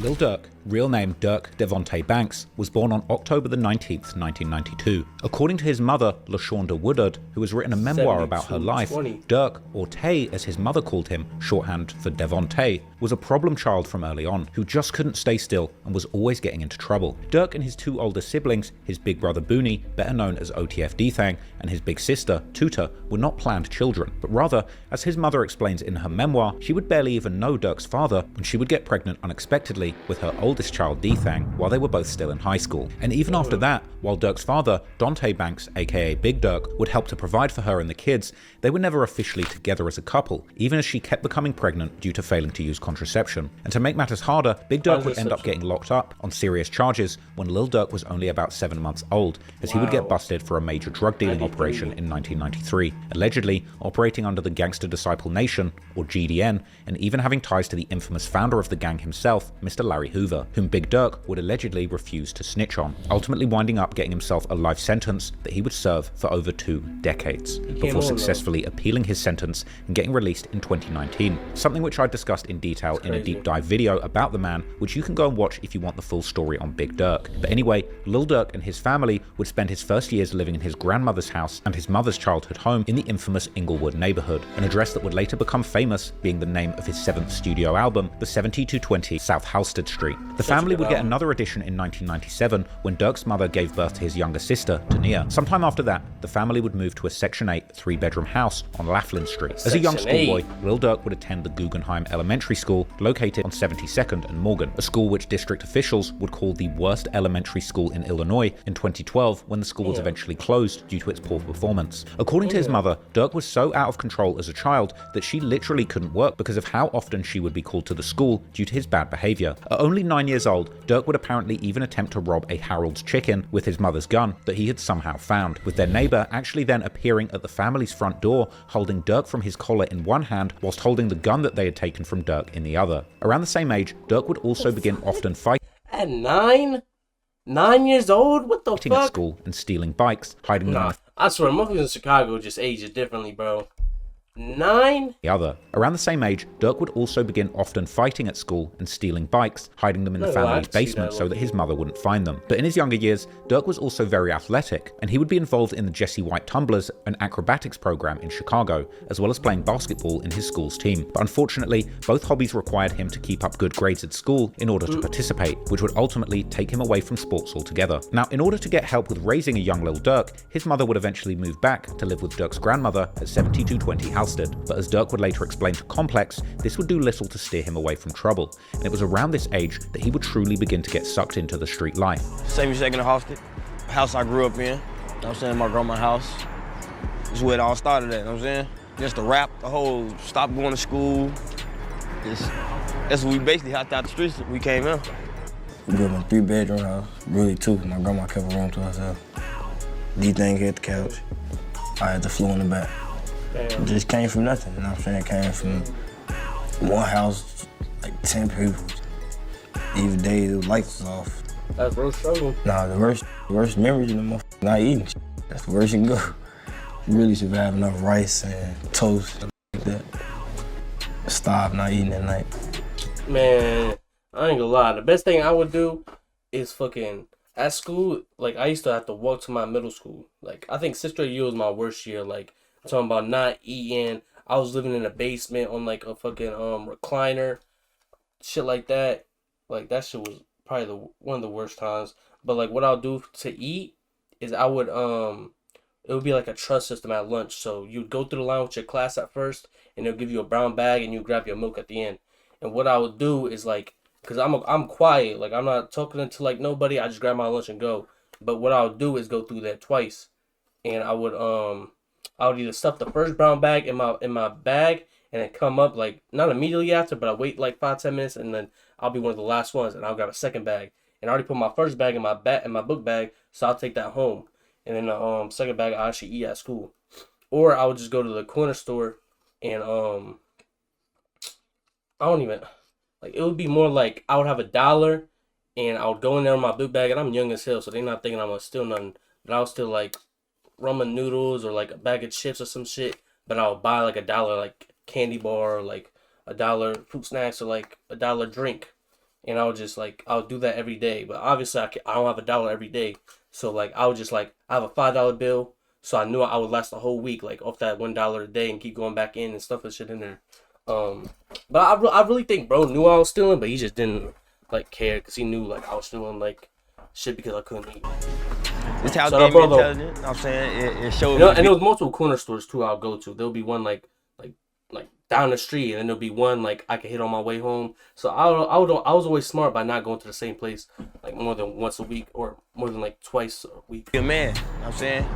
Speaker 2: Lil Durk, real name Durk Devontae Banks, was born on October the 19th, 1992. According to his mother, LaShonda Woodard, who has written a memoir about her life, Durk, or Tay as his mother called him, shorthand for Devontae, was a problem child from early on, who just couldn't stay still and was always getting into trouble. Durk and his two older siblings, his big brother Booney, better known as OTF D-Thang, and his big sister, Tuta, were not planned children, but rather, as his mother explains in her memoir, she would barely even know Durk's father when she would get pregnant unexpectedly with her oldest child D-Thang while they were both still in high school. And even after that, while Durk's father, Dante Banks, aka Big Durk, would help to provide for her and the kids, they were never officially together as a couple, even as she kept becoming pregnant due to failing to use contraception. And to make matters harder, Big Durk would end up getting locked up on serious charges when Lil Durk was only about 7 months old, as he would get busted for a major drug dealing operation in 1993, allegedly operating under the Gangster Disciple Nation, or GDN, and even having ties to the infamous founder of the gang himself, Mr. Larry Hoover, whom Big Durk would allegedly refuse to snitch on, ultimately winding up getting himself a life sentence that he would serve for over 2 decades, before successfully appealing his sentence and getting released in 2019, something which I discussed in detail in a deep dive video about the man, which you can go and watch if you want the full story on Big Durk. But anyway, Lil Durk and his family would spend his first years living in his grandmother's house and his mother's childhood home in the infamous Inglewood neighborhood, an address that would later become famous, being the name of his 7th studio album, the 7220 South Halsted Street. The family would get another addition in 1997 when Durk's mother gave birth to his younger sister, Tania. Sometime after that, the family would move to a Section 8 3-bedroom house on Laughlin Street. As a young schoolboy, Lil Durk would attend the Guggenheim Elementary School, located on 72nd and Morgan, a school which district officials would call the worst elementary school in Illinois in 2012 when the school was eventually closed due to its poor performance. According to his mother, Durk was so out of control as a child that she literally couldn't work because of how often she would be called to the school due to his bad behavior. At only 9 years old, Durk would apparently even attempt to rob a Harold's Chicken with his mother's gun that he had somehow found, with their neighbor actually then appearing at the family's front door holding Durk from his collar in one hand whilst holding the gun that they had taken from Durk in the other. Around the same age, Durk would also begin often fighting
Speaker 1: at 9 years old? What the fuck?
Speaker 2: At school and stealing bikes, hiding them.
Speaker 1: I swear, motherfuckers in Chicago just age it differently, bro. 9?
Speaker 2: The other. Around the same age, Durk would also begin often fighting at school and stealing bikes, hiding them in the family's basement so that his mother wouldn't find them. But in his younger years, Durk was also very athletic, and he would be involved in the Jesse White Tumblers, an acrobatics program in Chicago, as well as playing basketball in his school's team. But unfortunately, both hobbies required him to keep up good grades at school in order to participate, which would ultimately take him away from sports altogether. Now, in order to get help with raising a young Lil Durk, his mother would eventually move back to live with Durk's grandmother at 7220 ousted, but as Durk would later explain to Complex, this would do little to steer him away from trouble, and it was around this age that he would truly begin to get sucked into the street life.
Speaker 16: 72nd and Hosted, house I grew up in. You know what I'm saying? My grandma's house. This is where it all started at, you know what I'm saying? Just the rap, the whole stop going to school. That's what we basically hopped out the streets when we came in. We grew up in a 3-bedroom house, really 2. My grandma kept a room to herself. D-thing hit the couch. I had the floor in the back. It just came from nothing, you know what I'm saying? It came from one house, like 10 people. Even days, the lights was off.
Speaker 1: That's real struggle.
Speaker 16: Nah, the worst memories in the motherfucker, not eating. That's the worst you can go. You really should have enough rice and toast and like that. Stop not eating at night.
Speaker 1: Man, I ain't gonna lie. The best thing I would do is fucking at school. Like I used to have to walk to my middle school. Like I think 6th grade year was my worst year. Like I'm talking about not eating. I was living in a basement on like a fucking recliner, shit like that. Like that shit was probably one of the worst times. But like what I'll do to eat is I would it would be like a trust system at lunch. So you'd go through the line with your class at first, and they'll give you a brown bag, and you grab your milk at the end. And what I would do is like, cause I'm quiet, like I'm not talking to like nobody. I just grab my lunch and go. But what I would do is go through that twice, and I would either stuff the first brown bag in my bag, and then come up like not immediately after, but I wait like 5-10 minutes, and then I'll be one of the last ones, and I'll grab a second bag. And I already put my first bag in my book bag, so I'll take that home. And then the second bag I actually eat at school. Or I would just go to the corner store and I don't even, like it would be more like I would have $1 and I would go in there with my book bag, and I'm young as hell, so they're not thinking I'm gonna steal nothing. But I would still like ramen noodles or like a bag of chips or some shit. But I would buy like $1 like candy bar or like $1 fruit snacks or like $1 drink. And I would just like, I would do that every day. But obviously I don't have $1 every day. So like I would just like, I have a $5 bill. So I knew I would last the whole week, like off that $1 a day, and keep going back in and stuff and shit in there. But I really think bro knew I was stealing, but he just didn't like care, because he knew like I was stealing like shit because I couldn't eat.
Speaker 16: This how game intelligent, you know what I'm saying? It showed me.
Speaker 1: And there was multiple corner stores too I'll go to. There'll be one like down the street, and then there'll be one like I could hit on my way home. So I was always smart by not going to the same place like more than once a week, or more than like twice a week.
Speaker 16: You're a man, you know what I'm saying?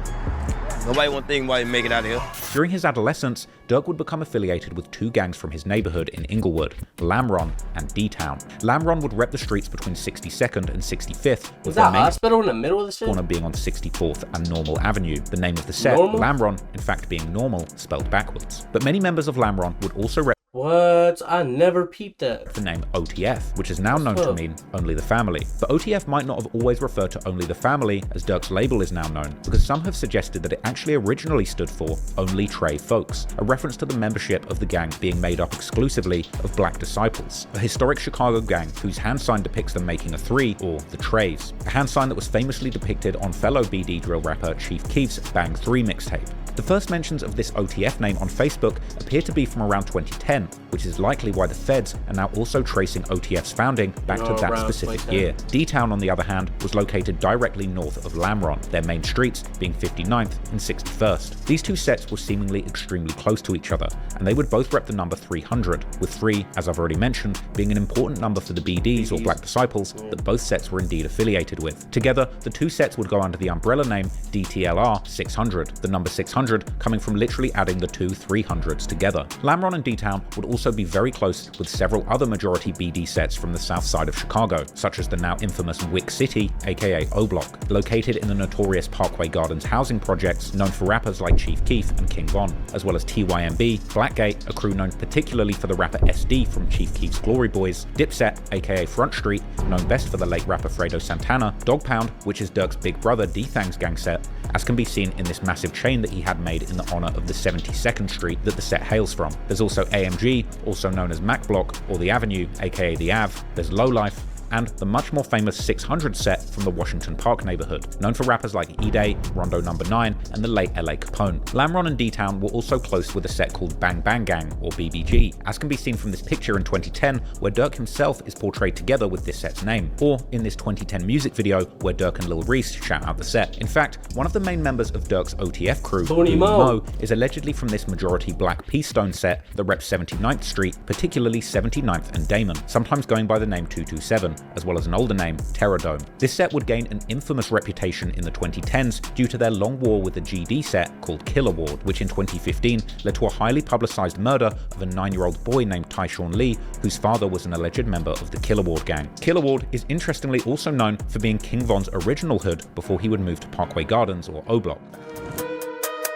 Speaker 16: Nobody won't think about make it out of here.
Speaker 2: During his adolescence, Durk would become affiliated with 2 gangs from his neighborhood in Inglewood, Lamron and D-Town. Lamron would rep the streets between 62nd and 65th.
Speaker 1: Was that hospital in the middle of the shit?
Speaker 2: Corner being on 64th and Normal Avenue. The name of the set,
Speaker 1: Normal?
Speaker 2: Lamron, in fact being normal, spelled backwards. But many members of Lamron would also rep
Speaker 1: What? I never peeped that.
Speaker 2: the name OTF, which is now known to mean Only the Family. But OTF might not have always referred to Only the Family, as Durk's label is now known, because some have suggested that it actually originally stood for Only Trey Folks, a reference to the membership of the gang being made up exclusively of black disciples, a historic Chicago gang whose hand sign depicts them making a 3, or the Treys, a hand sign that was famously depicted on fellow BD drill rapper Chief Keef's Bang 3 mixtape. The first mentions of this OTF name on Facebook appear to be from around 2010, which is likely why the feds are now also tracing OTF's founding back to that specific year. D-Town, on the other hand, was located directly north of Lamron, their main streets being 59th and 61st. These 2 sets were seemingly extremely close to each other, and they would both rep the number 300, with 3, as I've already mentioned, being an important number for the BDs or Black Disciples that both sets were indeed affiliated with. Together, the 2 sets would go under the umbrella name DTLR 600, the number 600 coming from literally adding the 2 300s together. Lamron and D-Town would also be very close with several other majority BD sets from the south side of Chicago, such as the now infamous Wick City, aka O-Block, located in the notorious Parkway Gardens housing projects known for rappers like Chief Keef and King Von, as well as TYMB, Blackgate, a crew known particularly for the rapper SD from Chief Keef's Glory Boys, Dipset, aka Front Street, known best for the late rapper Fredo Santana, Dog Pound, which is Durk's big brother D-Thang's gang set, as can be seen in this massive chain that he had made in the honor of the 72nd Street that the set hails from. There's also AMG, also known as Mac Block, or the Avenue, aka the Ave. There's Lowlife, and the much more famous 600 set from the Washington Park neighborhood, known for rappers like E-Day, Rondo No. 9, and the late LA Capone. Lamron and D-Town were also close with a set called Bang Bang Gang, or BBG, as can be seen from this picture in 2010, where Durk himself is portrayed together with this set's name, or in this 2010 music video where Durk and Lil Reese shout out the set. In fact, one of the main members of Durk's OTF crew, Tony Mo, is allegedly from this majority black P-Stone set that reps 79th Street, particularly 79th and Damon, sometimes going by the name 227, as well as an older name, Terradome. This set would gain an infamous reputation in the 2010s due to their long war with the GD set called Killer Ward, which in 2015 led to a highly publicized murder of a 9-year-old boy named Tyshawn Lee, whose father was an alleged member of the Killer Ward gang. Killer Ward is interestingly also known for being King Von's original hood before he would move to Parkway Gardens, or O Block.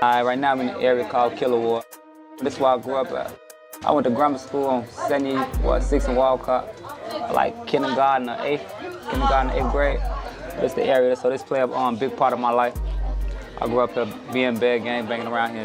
Speaker 15: Right now I'm in an area called Killer Ward. This is where I grew up at. I went to grammar school on 6th and Walcott, like kindergarten or 8th grade. This is the area, so this played a big part of my life. I grew up here being bad, gang banging around here.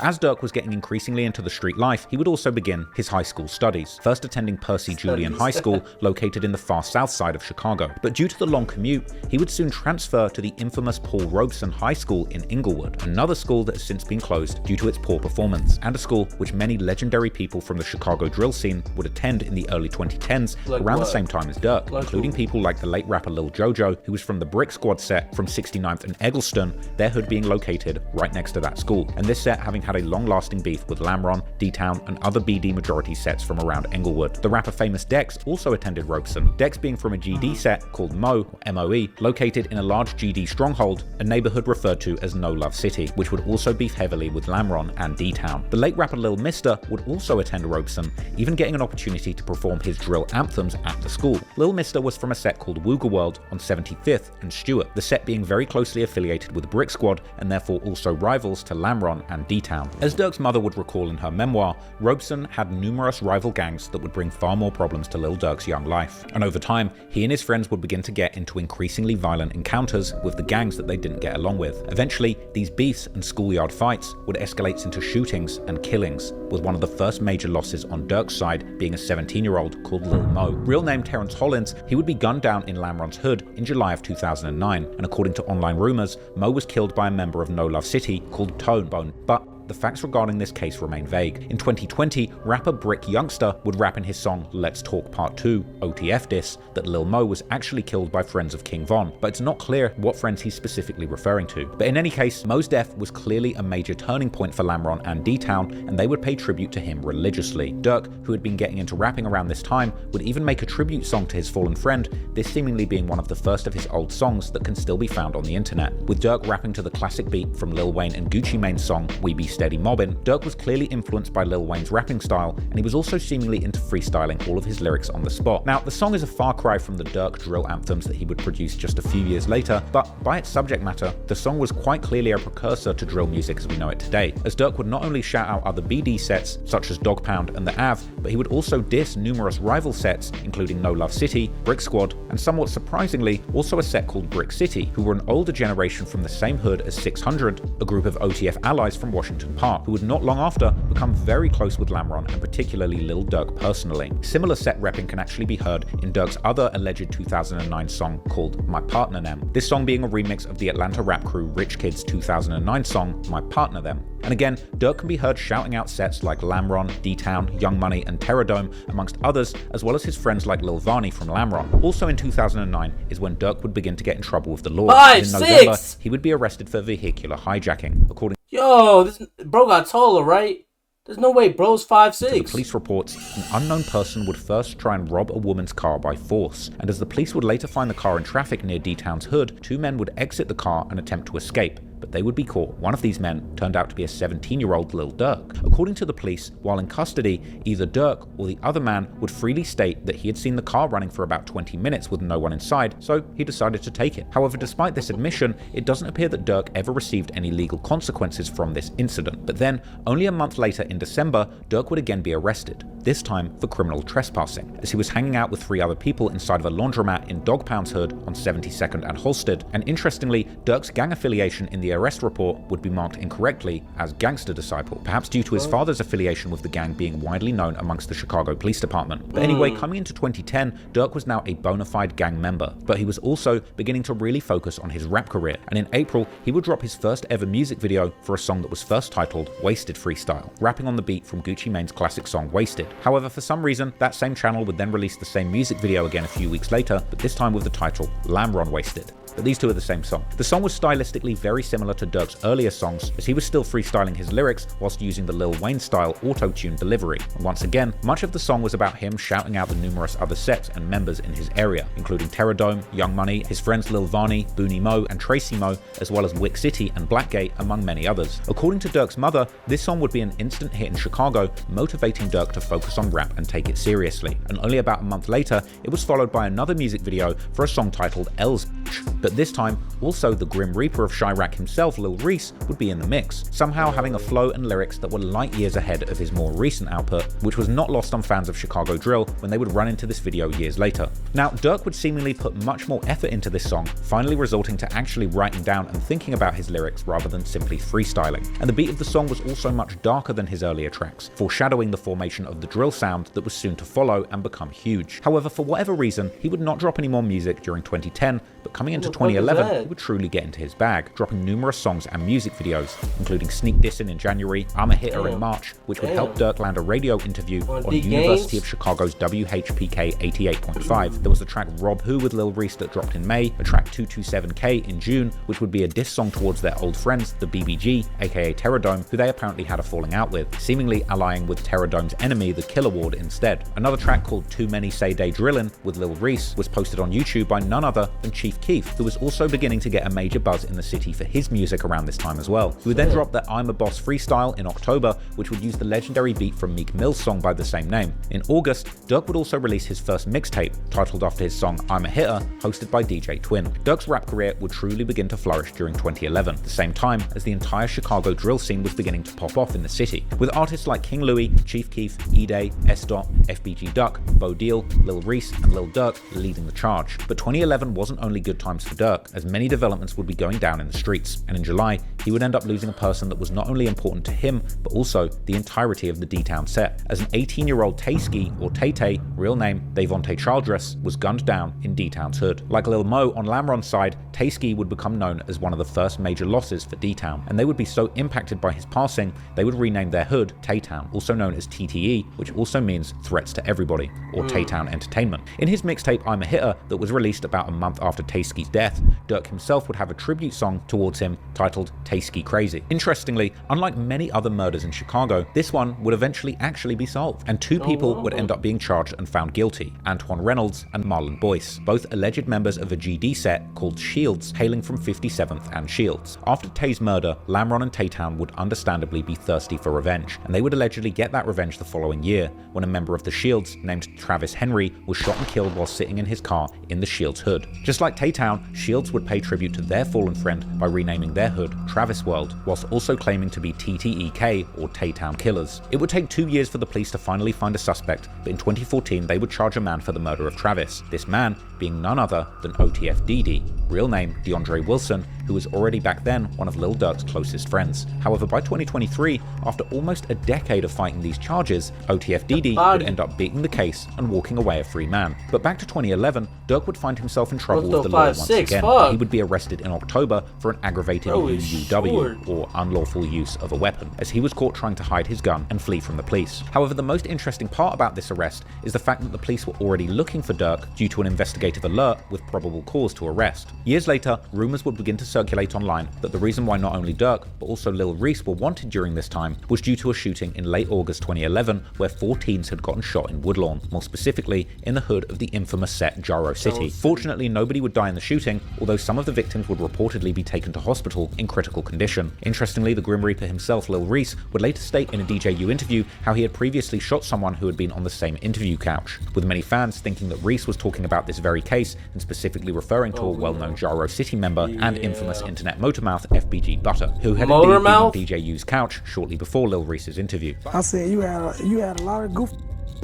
Speaker 2: As Durk was getting increasingly into the street life, he would also begin his high school studies, first attending Percy Julian High School, located in the far south side of Chicago. But due to the long commute, he would soon transfer to the infamous Paul Robeson High School in Inglewood, another school that has since been closed due to its poor performance, and a school which many legendary people from the Chicago drill scene would attend in the early 2010s, around the same time as Durk, including people like the late rapper Lil Jojo, who was from the Brick Squad set from 69th and Eggleston, their hood being located right next to that school, and this set having had a long-lasting beef with Lamron, D-Town, and other BD majority sets from around Englewood. The rapper Famous Dex also attended Robeson, Dex being from a GD set called Mo, or MOE, located in a large GD stronghold, a neighborhood referred to as No Love City, which would also beef heavily with Lamron and D-Town. The late rapper Lil Mister would also attend Robeson, even getting an opportunity to perform his drill anthems at the school. Lil Mister was from a set called Wooga World on 75th and Stewart, the set being very closely affiliated with Brick Squad and therefore also rivals to Lamron and D-Town. As Durk's mother would recall in her memoir, Robeson had numerous rival gangs that would bring far more problems to Lil Durk's young life. And over time, he and his friends would begin to get into increasingly violent encounters with the gangs that they didn't get along with. Eventually, these beefs and schoolyard fights would escalate into shootings and killings, with one of the first major losses on Durk's side being a 17-year-old called Lil Mo. Real name Terrence Hollins, he would be gunned down in Lamron's hood in July of 2009, and according to online rumors, Mo was killed by a member of No Love City called Tone Bone, but the facts regarding this case remain vague. In 2020, rapper Brick Youngster would rap in his song Let's Talk Part 2, OTF diss, that Lil Mo was actually killed by friends of King Von, but it's not clear what friends he's specifically referring to. But in any case, Mo's death was clearly a major turning point for Lamron and D-Town, and they would pay tribute to him religiously. Durk, who had been getting into rapping around this time, would even make a tribute song to his fallen friend, this seemingly being one of the first of his old songs that can still be found on the internet. With Durk rapping to the classic beat from Lil Wayne and Gucci Mane's song We Be Steady Mobbin', Durk was clearly influenced by Lil Wayne's rapping style, and he was also seemingly into freestyling all of his lyrics on the spot. Now, the song is a far cry from the Durk drill anthems that he would produce just a few years later, but by its subject matter, the song was quite clearly a precursor to drill music as we know it today, as Durk would not only shout out other BD sets, such as Dog Pound and the Av, but he would also diss numerous rival sets, including No Love City, Brick Squad, and somewhat surprisingly, also a set called Brick City, who were an older generation from the same hood as 600, a group of OTF allies from Washington Park, who would not long after become very close with Lamron and particularly Lil Durk personally. Similar set repping can actually be heard in Durk's other alleged 2009 song called My Partner Them, this song being a remix of the Atlanta rap crew Rich Kid's 2009 song My Partner Them. And again, Durk can be heard shouting out sets like Lamron, D-Town, Young Money, and Terradome, amongst others, as well as his friends like Lil Varney from Lamron. Also in 2009 is when Durk would begin to get in trouble with the law. In November, he would be arrested for vehicular hijacking, according
Speaker 1: Yo, this bro got taller, right? There's no way bro's 5'6".
Speaker 2: To the police reports, an unknown person would first try and rob a woman's car by force, and as the police would later find the car in traffic near D-Town's hood, two men would exit the car and attempt to escape, but they would be caught. One of these men turned out to be a 17-year-old Lil Durk. According to the police, while in custody, either Durk or the other man would freely state that he had seen the car running for about 20 minutes with no one inside, so he decided to take it. However, despite this admission, it doesn't appear that Durk ever received any legal consequences from this incident. But then, only a month later in December, Durk would again be arrested, this time for criminal trespassing, as he was hanging out with 3 other people inside of a laundromat in Dog Pound's hood on 72nd and Halsted. And interestingly, Durk's gang affiliation in the the arrest report would be marked incorrectly as Gangster Disciple, perhaps due to his father's affiliation with the gang being widely known amongst the Chicago Police Department. But anyway, coming into 2010, Durk was now a bona fide gang member, but he was also beginning to really focus on his rap career, and in April, he would drop his first ever music video for a song that was first titled Wasted Freestyle, rapping on the beat from Gucci Mane's classic song Wasted. However, for some reason, that same channel would then release the same music video again a few weeks later, but this time with the title Lamron Wasted. But these two are the same song. The song was stylistically very similar to Durk's earlier songs, as he was still freestyling his lyrics whilst using the Lil Wayne style auto-tune delivery. And once again, much of the song was about him shouting out the numerous other sets and members in his area, including Terradome, Young Money, his friends Lil Vani, Booney Mo, and Tracy Mo, as well as Wick City and Blackgate, among many others. According to Durk's mother, this song would be an instant hit in Chicago, motivating Durk to focus on rap and take it seriously. And only about a month later, it was followed by another music video for a song titled L's Bitch. But this time, also the Grim Reaper of Chirac himself, Lil Reese, would be in the mix, somehow having a flow and lyrics that were light years ahead of his more recent output, which was not lost on fans of Chicago drill when they would run into this video years later. Now, Durk would seemingly put much more effort into this song, finally resulting to actually writing down and thinking about his lyrics rather than simply freestyling. And the beat of the song was also much darker than his earlier tracks, foreshadowing the formation of the drill sound that was soon to follow and become huge. However, for whatever reason, he would not drop any more music during 2010, but coming into 2011, he would truly get into his bag, dropping numerous songs and music videos, including Sneak Dissin' in January, I'm a Hitter in March, which would help Durk land a radio interview on University of Chicago's WHPK 88.5. There was the track Rob Who with Lil Reese that dropped in May, a track 227K in June, which would be a diss song towards their old friends, the BBG, aka Terradome, who they apparently had a falling out with, seemingly allying with Terradome's enemy, the Killer Ward, instead. Another track called Too Many Say Day Drillin' with Lil Reese was posted on YouTube by none other than Chief Keef, who was also beginning to get a major buzz in the city for his music around this time as well. He would then drop the I'm a Boss freestyle in October, which would use the legendary beat from Meek Mill's song by the same name. In August, Durk would also release his first mixtape, titled after his song I'm a Hitter, hosted by DJ Twin. Durk's rap career would truly begin to flourish during 2011, the same time as the entire Chicago drill scene was beginning to pop off in the city, with artists like King Louie, Chief Keef, E-Day, S-Dot, FBG Duck, Bo Deal, Lil Reese, and Lil Durk leading the charge. But 2011 wasn't only good times for Durk, as many developments would be going down in the streets, and in July, he would end up losing a person that was not only important to him, but also the entirety of the D-Town set, as an 18-year-old Tay-Ski, or Tay-Tay, real name Davonte Childress, was gunned down in D-Town's hood. Like Lil Mo on Lamron's side, Tay-Ski would become known as one of the first major losses for D-Town, and they would be so impacted by his passing, they would rename their hood Tay-Town, also known as TTE, which also means Threats to Everybody, or Tay-Town Entertainment. In his mixtape I'm a Hitter, that was released about a month after Tay-Ski's death, Durk himself would have a tribute song towards him titled Tay-Ski Crazy. Interestingly, unlike many other murders in Chicago, this one would eventually actually be solved, and two people would end up being charged and found guilty, Antoine Reynolds and Marlon Boyce, both alleged members of a GD set called Shields, hailing from 57th and Shields. After Tay's murder, Lamron and Tay-Town would understandably be thirsty for revenge, and they would allegedly get that revenge the following year, when a member of the Shields named Travis Henry was shot and killed while sitting in his car in the Shields hood. Just like Tay-Town, Shields would pay tribute to their fallen friend by renaming their hood Travis World, whilst also claiming to be TTEK, or Tay-Town Killers. It would take 2 years for the police to finally find a suspect, but in 2014 they would charge a man for the murder of Travis, this man being none other than OTF DD, real name DeAndre Wilson, who was already back then one of Lil Durk's closest friends. However, by 2023, after almost a decade of fighting these charges, OTF DD would end up beating the case and walking away a free man. But back to 2011, Durk would find himself in trouble with the law once again. He would be arrested in October for an aggravated UUW, or unlawful use of a weapon, as he was caught trying to hide his gun and flee from the police. However, the most interesting part about this arrest is the fact that the police were already looking for Durk due to an investigative alert with probable cause to arrest. Years later, rumors would begin to circulate online that the reason why not only Durk, but also Lil Reese were wanted during this time was due to a shooting in late August 2011 where 4 teens had gotten shot in Woodlawn, more specifically in the hood of the infamous set Jaro City. Fortunately, nobody would die in the shooting, although some of the victims would reportedly be taken to hospital in critical condition. Interestingly, the Grim Reaper himself, Lil Reese, would later state in a DJU interview how he had previously shot someone who had been on the same interview couch, with many fans thinking that Reese was talking about this very case and specifically referring to a well-known Jaro City member and infamous internet motormouth FBG Butter, who had indeed been on DJU's couch shortly before Lil Reese's interview.
Speaker 10: I said you had a lot of goof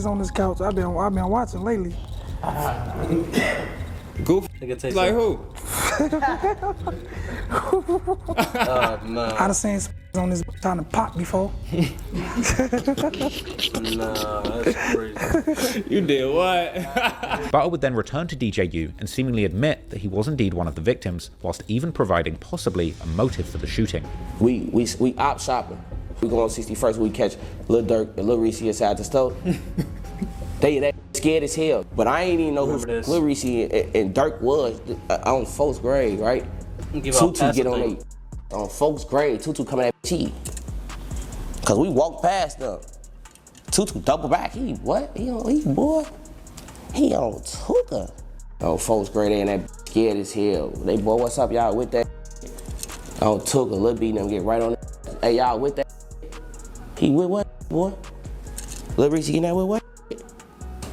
Speaker 10: on this couch. I've been watching lately.
Speaker 12: Goof? Like who?
Speaker 1: Oh, no.
Speaker 10: I'd have seen some on this trying to pop before.
Speaker 1: Nah, that's crazy.
Speaker 11: You did what?
Speaker 2: Butter would then return to DJU and seemingly admit that he was indeed one of the victims, whilst even providing possibly a motive for the shooting.
Speaker 17: We op shopping. We go on 61st, we catch Lil Durk and Lil Reese inside the store. They scared as hell. But I ain't even know who Lil Reese and Durk was on folks' grade, right? Tutu get on folks' grade. Tutu coming at T. Cause we walked past them. Tutu double back. He on Tuka. On folks' grade, they and that scared as hell. They, boy, what's up, y'all with that? On Tuka, Lil B them get right on it. Hey, y'all with that? He with what, boy? Lil Reese getting that with what?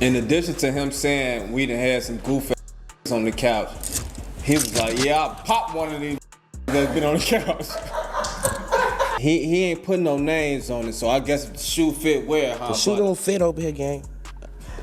Speaker 11: In addition to him saying we done had some goof ass on the couch, he was like, yeah, I popped one of these that's been on the couch. He ain't putting no names on it, so I guess if the shoe fit where, huh?
Speaker 17: The shoe don't fit over here, gang.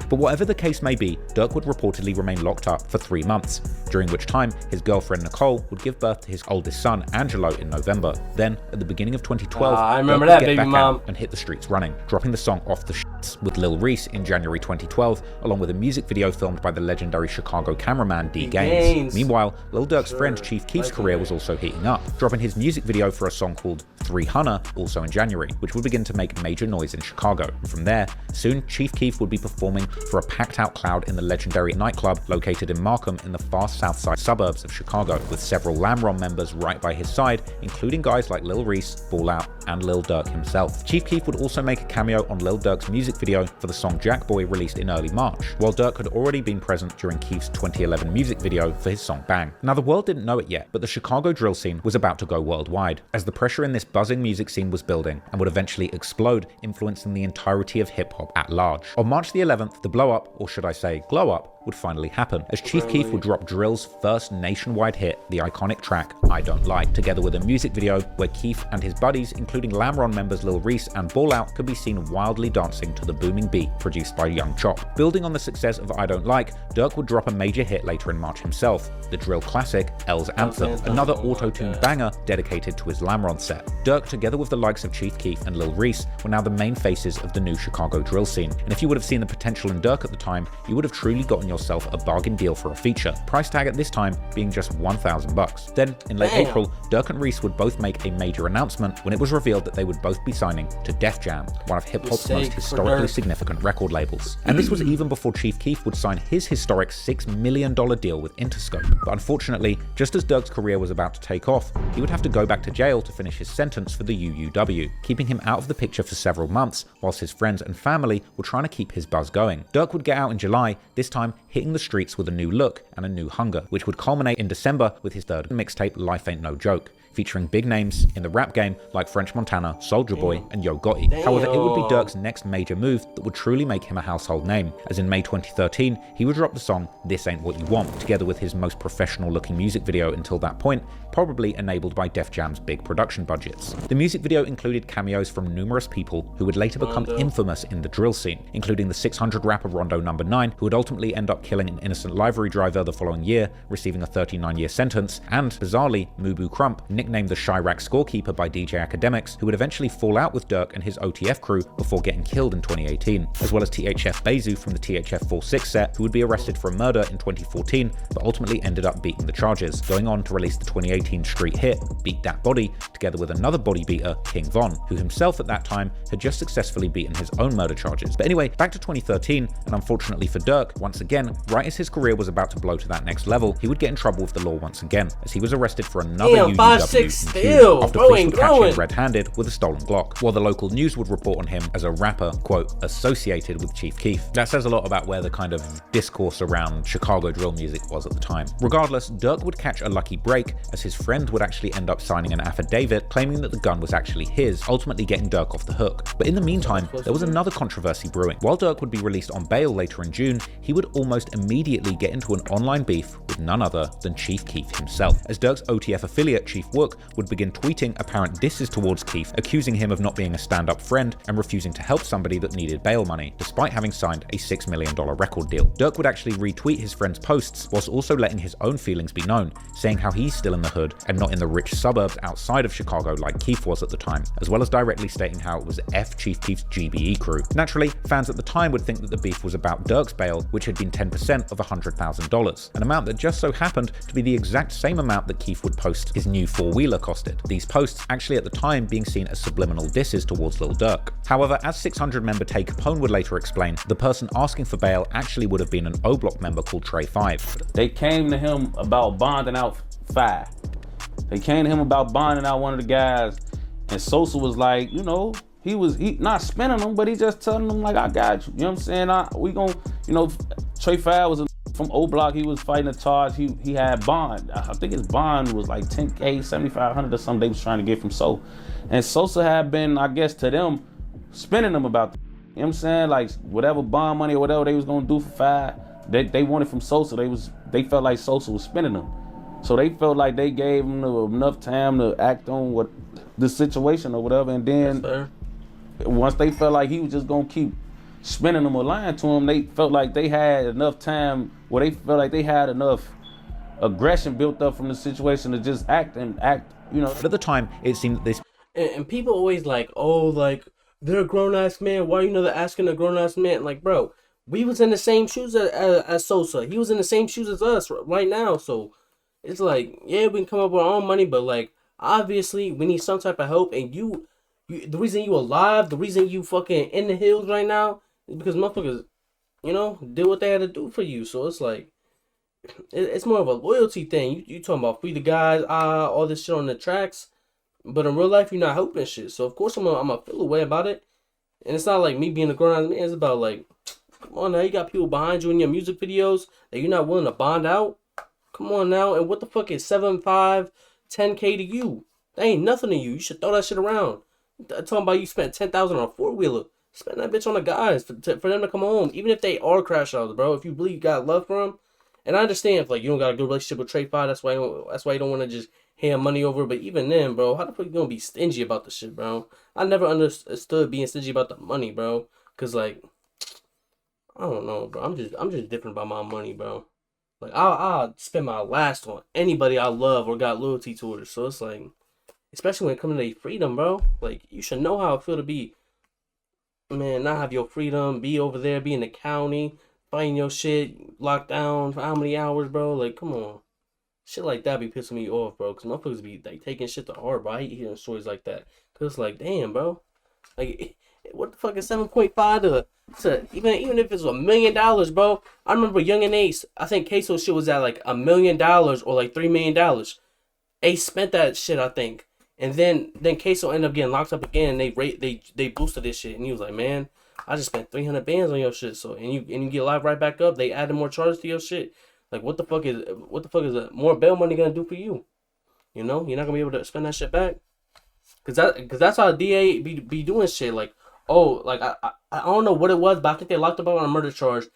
Speaker 2: But whatever the case may be, Durk would reportedly remain locked up for 3 months, during which time his girlfriend Nicole would give birth to his oldest son, Angelo, in November. Then, at the beginning of 2012,
Speaker 1: I remember
Speaker 2: Durk
Speaker 1: that,
Speaker 2: would get
Speaker 1: baby
Speaker 2: back
Speaker 1: mom.
Speaker 2: out and hit the streets running, dropping the song Off the Shits with Lil Reese in January 2012, along with a music video filmed by the legendary Chicago cameraman D. Gaines. Meanwhile, Lil Durk's friend Chief Keef's career was also heating up, dropping his music video for a song called 300 also in January, which would begin to make major noise in Chicago. And from there, soon Chief Keef would be performing for a packed-out crowd in the legendary nightclub located in Markham in the far south side suburbs of Chicago, with several Lamron members right by his side, including guys like Lil Reese, Ball Out, and Lil Durk himself. Chief Keef would also make a cameo on Lil Durk's music video for the song Jack Boy, released in early March, while Durk had already been present during Keef's 2011 music video for his song Bang. Now, the world didn't know it yet, but the Chicago drill scene was about to go worldwide, as the pressure in this buzzing music scene was building and would eventually explode, influencing the entirety of hip-hop at large. On March the 11th, the blow-up, or should I say glow-up, would finally happen, as Chief Keef would drop Drill's first nationwide hit, the iconic track I Don't Like, together with a music video where Keef and his buddies, including Lamron members Lil Reese and Ball Out, could be seen wildly dancing to the booming beat produced by Young Chop. Building on the success of I Don't Like, Durk would drop a major hit later in March himself, the drill classic L's Anthem, another auto-tuned banger dedicated to his Lamron set. Durk, together with the likes of Chief Keef and Lil Reese, were now the main faces of the new Chicago drill scene, and if you would have seen the potential in Durk at the time, you would have truly gotten yourself a bargain deal for a feature, price tag at this time being just $1,000. Then, in late April, Durk and Reese would both make a major announcement when it was revealed that they would both be signing to Def Jam, one of hip-hop's most historically significant record labels. And this was even before Chief Keef would sign his historic $6 million deal with Interscope. But unfortunately, just as Durk's career was about to take off, he would have to go back to jail to finish his sentence for the UUW, keeping him out of the picture for several months, whilst his friends and family were trying to keep his buzz going. Durk would get out in July, this time hitting the streets with a new look and a new hunger, which would culminate in December with his third mixtape Life Ain't No Joke, featuring big names in the rap game like French Montana, Soulja Boy, and Yo Gotti. However, it would be Durk's next major move that would truly make him a household name, as in May 2013, he would drop the song This Ain't What You Want, together with his most professional-looking music video until that point, probably enabled by Def Jam's big production budgets. The music video included cameos from numerous people who would later become infamous in the drill scene, including the 600 rapper Rondo No. 9, who would ultimately end up killing an innocent livery driver the following year, receiving a 39-year sentence, and, bizarrely, Mubu Crump, nicknamed the Chirac Scorekeeper by DJ Academics, who would eventually fall out with Durk and his OTF crew before getting killed in 2018, as well as THF Bezu from the THF 46 set, who would be arrested for a murder in 2014, but ultimately ended up beating the charges, going on to release the 2018 street hit Beat That Body, together with another body beater, King Von, who himself at that time had just successfully beaten his own murder charges. But anyway, back to 2013, and unfortunately for Durk, once again, right as his career was about to blow to that next level, he would get in trouble with the law once again, as he was arrested for another UUW
Speaker 1: still,
Speaker 2: after police would catch him red-handed with a stolen Glock, while the local news would report on him as a rapper, quote, associated with Chief Keef. That says a lot about where the kind of discourse around Chicago drill music was at the time. Regardless, Durk would catch a lucky break, as his friend would actually end up signing an affidavit claiming that the gun was actually his, ultimately getting Durk off the hook. But in the meantime, there was another controversy brewing. While Durk would be released on bail later in June, he would almost immediately get into an online beef with none other than Chief Keef himself, as Durk's OTF affiliate Chief Wook would begin tweeting apparent disses towards Keef, accusing him of not being a stand-up friend and refusing to help somebody that needed bail money, despite having signed a $6 million record deal. Durk would actually retweet his friend's posts, whilst also letting his own feelings be known, saying how he's still in the hood and not in the rich suburbs outside of Chicago like Keef was at the time, as well as directly stating how it was F Chief Keef's GBE crew. Naturally, fans at the time would think that the beef was about Durk's bail, which had been 10% of $100,000, an amount that just so happened to be the exact same amount that Keef would post his new four-wheeler costed. These posts actually at the time being seen as subliminal disses towards Lil Durk. However, as 600 member Tay Capone would later explain, the person asking for bail actually would have been an O-Block member called Trey 5.
Speaker 5: They came to him about bonding out 5. They came to him about bonding out one of the guys, and Sosa was like, you know, he not spinning them, but he just telling them like, I got you. You know what I'm saying? Trey 5 was from O-Block. He was fighting a charge. He had bond. I think his bond was like 10K, 7,500 or something they was trying to get from So. And Sosa had been, I guess, to them, spinning them about, you know what I'm saying? Like whatever bond money or whatever they was gonna do for 5, they wanted from Sosa. They felt like Sosa was spinning them. So they felt like they gave him enough time to act on what the situation or whatever, and then once they felt like he was just gonna keep spinning them or lying to him, they felt like they had enough time, where they felt like they had enough aggression built up from the situation to just act, you know.
Speaker 2: But at the time, it seemed that this...
Speaker 1: And people always like, oh, like, they're a grown-ass man. Why they're asking a grown-ass man? Like, bro, we was in the same shoes as Sosa. He was in the same shoes as us right now, so... It's like, yeah, we can come up with our own money, but like, obviously, we need some type of help. And you the reason you alive, the reason you fucking in the hills right now, is because motherfuckers, you know, did what they had to do for you. So it's like, it's more of a loyalty thing. You talking about free the guys, all this shit on the tracks, but in real life, you're not helping shit. So of course, I'm gonna feel a way about it. And it's not like me being a grown-ass man. It's about like, come on now, you got people behind you in your music videos that you're not willing to bond out. Come on now, and what the fuck is 7.5, 10K to you? That ain't nothing to you. You should throw that shit around. I'm talking about you spent 10,000 on a four-wheeler. Spend that bitch on the guys for them to come home, even if they are crash outs, bro. If you believe you got love for them, and I understand if like you don't got a good relationship with Trey 5, that's why you don't want to just hand money over. But even then, bro, how the fuck you gonna be stingy about the shit, bro? I never understood being stingy about the money, bro. Cause like, I don't know, bro. I'm just different about my money, bro. Like, I'll spend my last on anybody I love or got loyalty towards. So it's like, especially when it comes to their freedom, bro. Like, you should know how it feel to be, man, not have your freedom, be over there, be in the county, fighting your shit, locked down for how many hours, bro? Like, come on. Shit like that be pissing me off, bro. Because motherfuckers be, like, taking shit to heart, bro. I hate hearing stories like that. Because it's like, damn, bro. Like, what the fuck is 7.5 to even if it's $1 million, bro? I remember Young and Ace. I think Queso shit was at like $1 million or like $3 million. Ace spent that shit, I think, and then Queso ended up getting locked up again. And they boosted this shit, and he was like, man, I just spent 300 bands on your shit. So and you get live right back up. They added more charges to your shit. Like what the fuck is more bail money gonna do for you? You know, you're not gonna be able to spend that shit back. Cause that's how DA be doing shit. Like, oh, like I don't know what it was, but I think they locked up on a murder charge.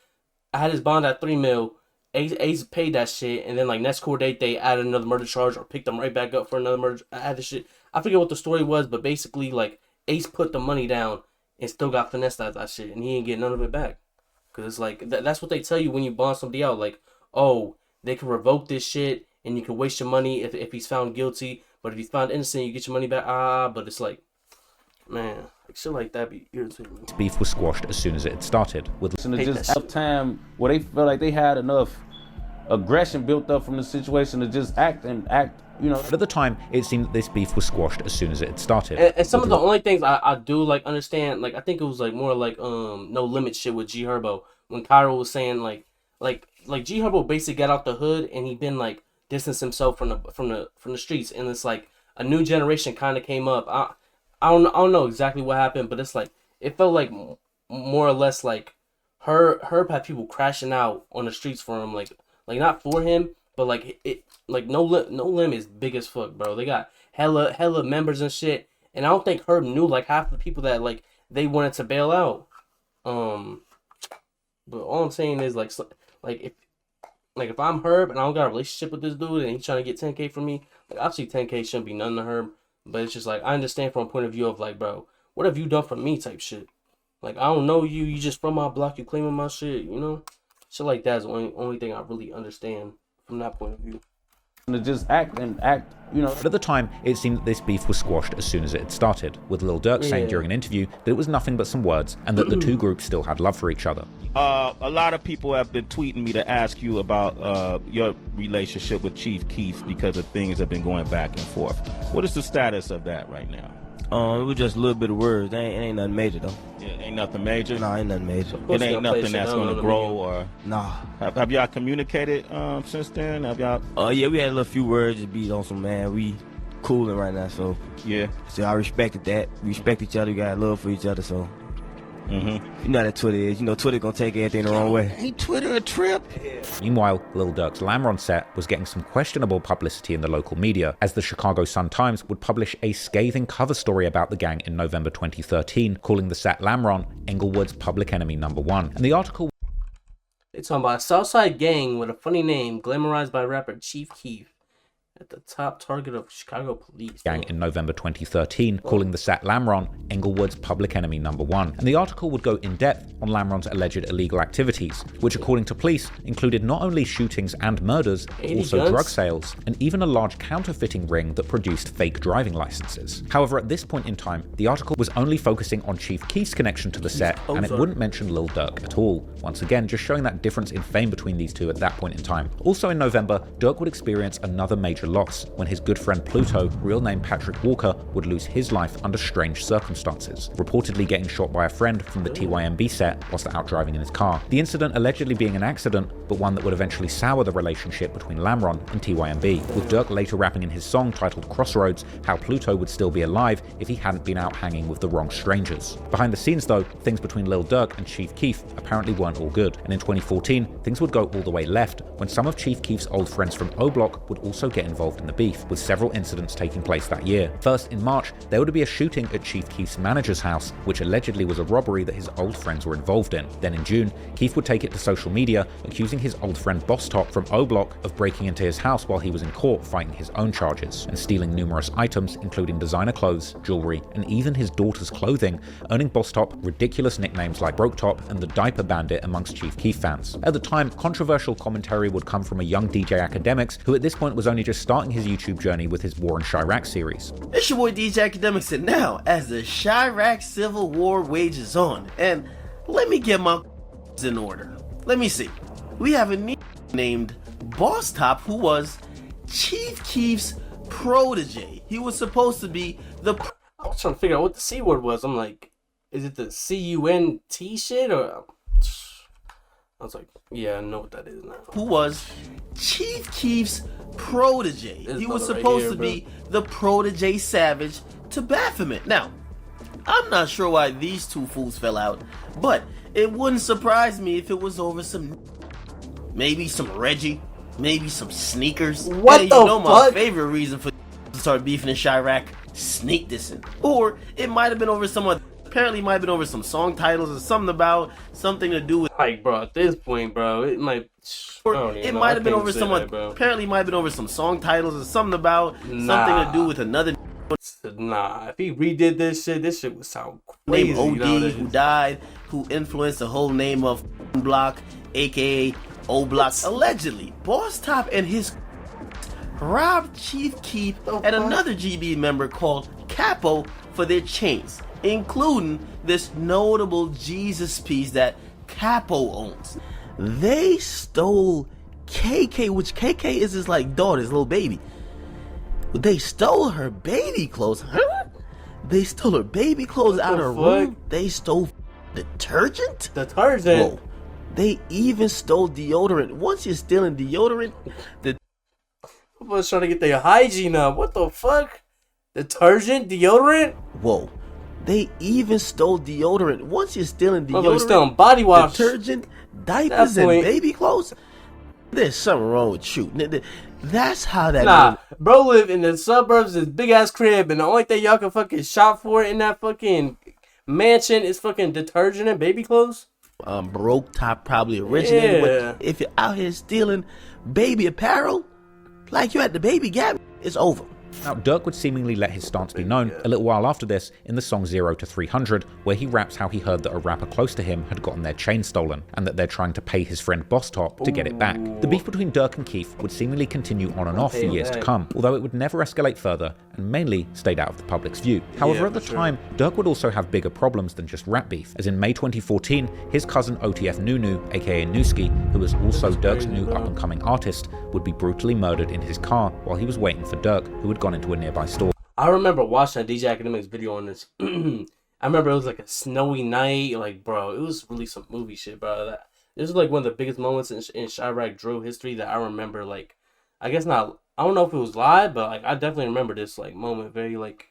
Speaker 1: I had his bond at $3 million. Ace paid that shit, and then like next court date they added another murder charge or picked them right back up for another murder. I had the shit. I forget what the story was, but basically like Ace put the money down and still got finessed out that shit, and he ain't get none of it back. Cause it's like that's what they tell you when you bond somebody out. Like, oh, they can revoke this shit and you can waste your money if he's found guilty. But if he's found innocent, you get your money back. But it's like, man, like shit like that be irritating.
Speaker 2: This beef was squashed as soon as it had started. With
Speaker 5: just enough time where they felt like they had enough aggression built up from the situation to just act, you know.
Speaker 2: But at the time, it seemed that this beef was squashed as soon as it had started.
Speaker 1: And some of the only things I do like understand, like I think it was like more like No Limit shit with G Herbo when Cairo was saying like G Herbo basically got out the hood and he been like distance himself from the streets, and it's like a new generation kind of came up. I don't know exactly what happened, but it's like it felt like more or less like Herb had people crashing out on the streets for him, like not for him, but like it like No Lim is big as fuck, bro. They got hella members and shit, and I don't think Herb knew like half the people that like they wanted to bail out. But all I'm saying is like if Like, if I'm Herb and I don't got a relationship with this dude and he's trying to get 10K from me, like, obviously 10K shouldn't be nothing to Herb. But it's just like, I understand from a point of view of like, bro, what have you done for me type shit? Like, I don't know you. You just from my block. You claiming my shit, you know? Shit like that is the only thing I really understand from that point of view.
Speaker 5: To just act, you know.
Speaker 2: But at the time, it seemed that this beef was squashed as soon as it had started, with Lil Durk saying during an interview that it was nothing but some words and that the two groups still had love for each other.
Speaker 7: A lot of people have been tweeting me to ask you about your relationship with Chief Keef because of things that have been going back and forth. What is the status of that right now?
Speaker 16: It was just a little bit of words. It ain't nothing major though.
Speaker 7: Yeah, ain't nothing major?
Speaker 16: Nah, ain't nothing major.
Speaker 7: It ain't nothing that's gonna grow or...
Speaker 16: Nah.
Speaker 7: Have y'all communicated since then? Have y'all...
Speaker 16: Yeah, we had a little few words to beat on some, man. We cooling right now, so...
Speaker 7: Yeah.
Speaker 16: So I respected that. We respect each other. We got love for each other, so...
Speaker 7: Mm-hmm.
Speaker 16: You know how Twitter is. You know Twitter gonna take everything the wrong way.
Speaker 7: Ain't Twitter a trip?
Speaker 2: Meanwhile, Lil Durk's Lamron set was getting some questionable publicity in the local media, as the Chicago Sun-Times would publish a scathing cover story about the gang in November 2013, calling the Sat Lamron Englewood's public enemy #1. And the article...
Speaker 1: It's talking about a Southside gang with a funny name, glamorized by rapper Chief Keef, at the top target of Chicago police.
Speaker 2: Gang in November 2013, calling the Sat Lamron Englewood's public enemy #1. And the article would go in depth on Lamron's alleged illegal activities, which according to police included not only shootings and murders, but also
Speaker 1: guns?
Speaker 2: drug sales, and even a large counterfeiting ring that produced fake driving licenses. However, at this point in time, the article was only focusing on Chief Keef's connection to the set, and it wouldn't mention Lil Durk at all. Once again, just showing that difference in fame between these two at that point in time. Also in November, Durk would experience another major loss when his good friend Pluto, real name Patrick Walker, would lose his life under strange circumstances, reportedly getting shot by a friend from the TYMB set whilst out driving in his car. The incident allegedly being an accident, but one that would eventually sour the relationship between Lamron and TYMB, with Durk later rapping in his song titled Crossroads how Pluto would still be alive if he hadn't been out hanging with the wrong strangers. Behind the scenes though, things between Lil Durk and Chief Keef apparently weren't all good, and in 2014, things would go all the way left when some of Chief Keef's old friends from O Block would also get involved in the beef, with several incidents taking place that year. First, in March, there would be a shooting at Chief Keef's manager's house, which allegedly was a robbery that his old friends were involved in. Then in June, Keef would take it to social media, accusing his old friend Boss Top from O Block of breaking into his house while he was in court fighting his own charges, and stealing numerous items, including designer clothes, jewelry, and even his daughter's clothing, earning Boss Top ridiculous nicknames like Broke Top and the Diaper Bandit amongst Chief Keef fans. At the time, controversial commentary would come from a young DJ Academics, who at this point was only just starting his YouTube journey with his War in Chirac series.
Speaker 19: It's your boy DJ Academics, and now, as the Chirac Civil War wages on, and let me get my in order. Let me see. We have a named Boss Top who was Chief Keef's protege. He was supposed to be the...
Speaker 1: I was trying to figure out what the C word was. I'm like, is it the CUNT shit or... I was like, yeah, I know what that is now.
Speaker 19: Who was Chief Keef's protege. He was supposed to be the protege savage to Baphomet. Now, I'm not sure why these two fools fell out, but it wouldn't surprise me if it was over some... maybe some Reggie, maybe some sneakers.
Speaker 1: What
Speaker 19: and
Speaker 1: the
Speaker 19: you know my
Speaker 1: fuck?
Speaker 19: favorite reason for to start beefing in Chirac? Sneak dissing. Or it might have been over some other... apparently it might have been over some song titles or something about something to do with...
Speaker 1: like, bro, at this point, bro, it might...
Speaker 19: It might have been over someone. Apparently, it might have been over some song titles or something about something to do with another.
Speaker 1: Nah, if he redid this shit would sound crazy.
Speaker 19: Named OD, who died, who influenced the whole name of Block, aka O Block. Allegedly, Boss Top and his robbed Chief Keef and another GB member called Capo for their chains, including this notable Jesus piece that Capo owns. They stole KK, which KK is his like daughter's little baby. They stole her baby clothes, huh? They stole her baby clothes out of her room. They stole detergent. Whoa. They even stole deodorant. Once you're stealing deodorant,
Speaker 1: people are trying to get their hygiene up. What the fuck? Detergent, deodorant?
Speaker 19: Whoa. They even stole deodorant. Once you're stealing deodorant,
Speaker 1: stealing body wash,
Speaker 19: detergent, diapers, and baby clothes, there's something wrong with you. That's how that.
Speaker 1: Nah, bro live in the suburbs, this big ass crib, and the only thing y'all can fucking shop for in that fucking mansion is fucking detergent and baby clothes.
Speaker 19: broke top probably originated.
Speaker 1: Yeah.
Speaker 19: With, if you're out here stealing baby apparel, like you at the Baby Gap, it's over.
Speaker 2: Now, Durk would seemingly let his stance be known a little while after this in the song 0 to 300, where he raps how he heard that a rapper close to him had gotten their chain stolen, and that they're trying to pay his friend Boss Top to get it back. The beef between Durk and Keith would seemingly continue on and off for years to come, although it would never escalate further, and mainly stayed out of the public's view. However, at the time, Durk would also have bigger problems than just rap beef, as in May 2014, his cousin OTF Nunu, aka Newski, who was also Durk's new up-and-coming artist, would be brutally murdered in his car while he was waiting for Durk, who had gone into a nearby store.
Speaker 1: I remember watching a DJ Academics video on this. I remember it was like a snowy night, like, bro, it was really some movie shit, bro. This was like one of the biggest moments in Chirac drill history that I remember. Like, I guess not. I don't know if it was live, but like I definitely remember this like moment very like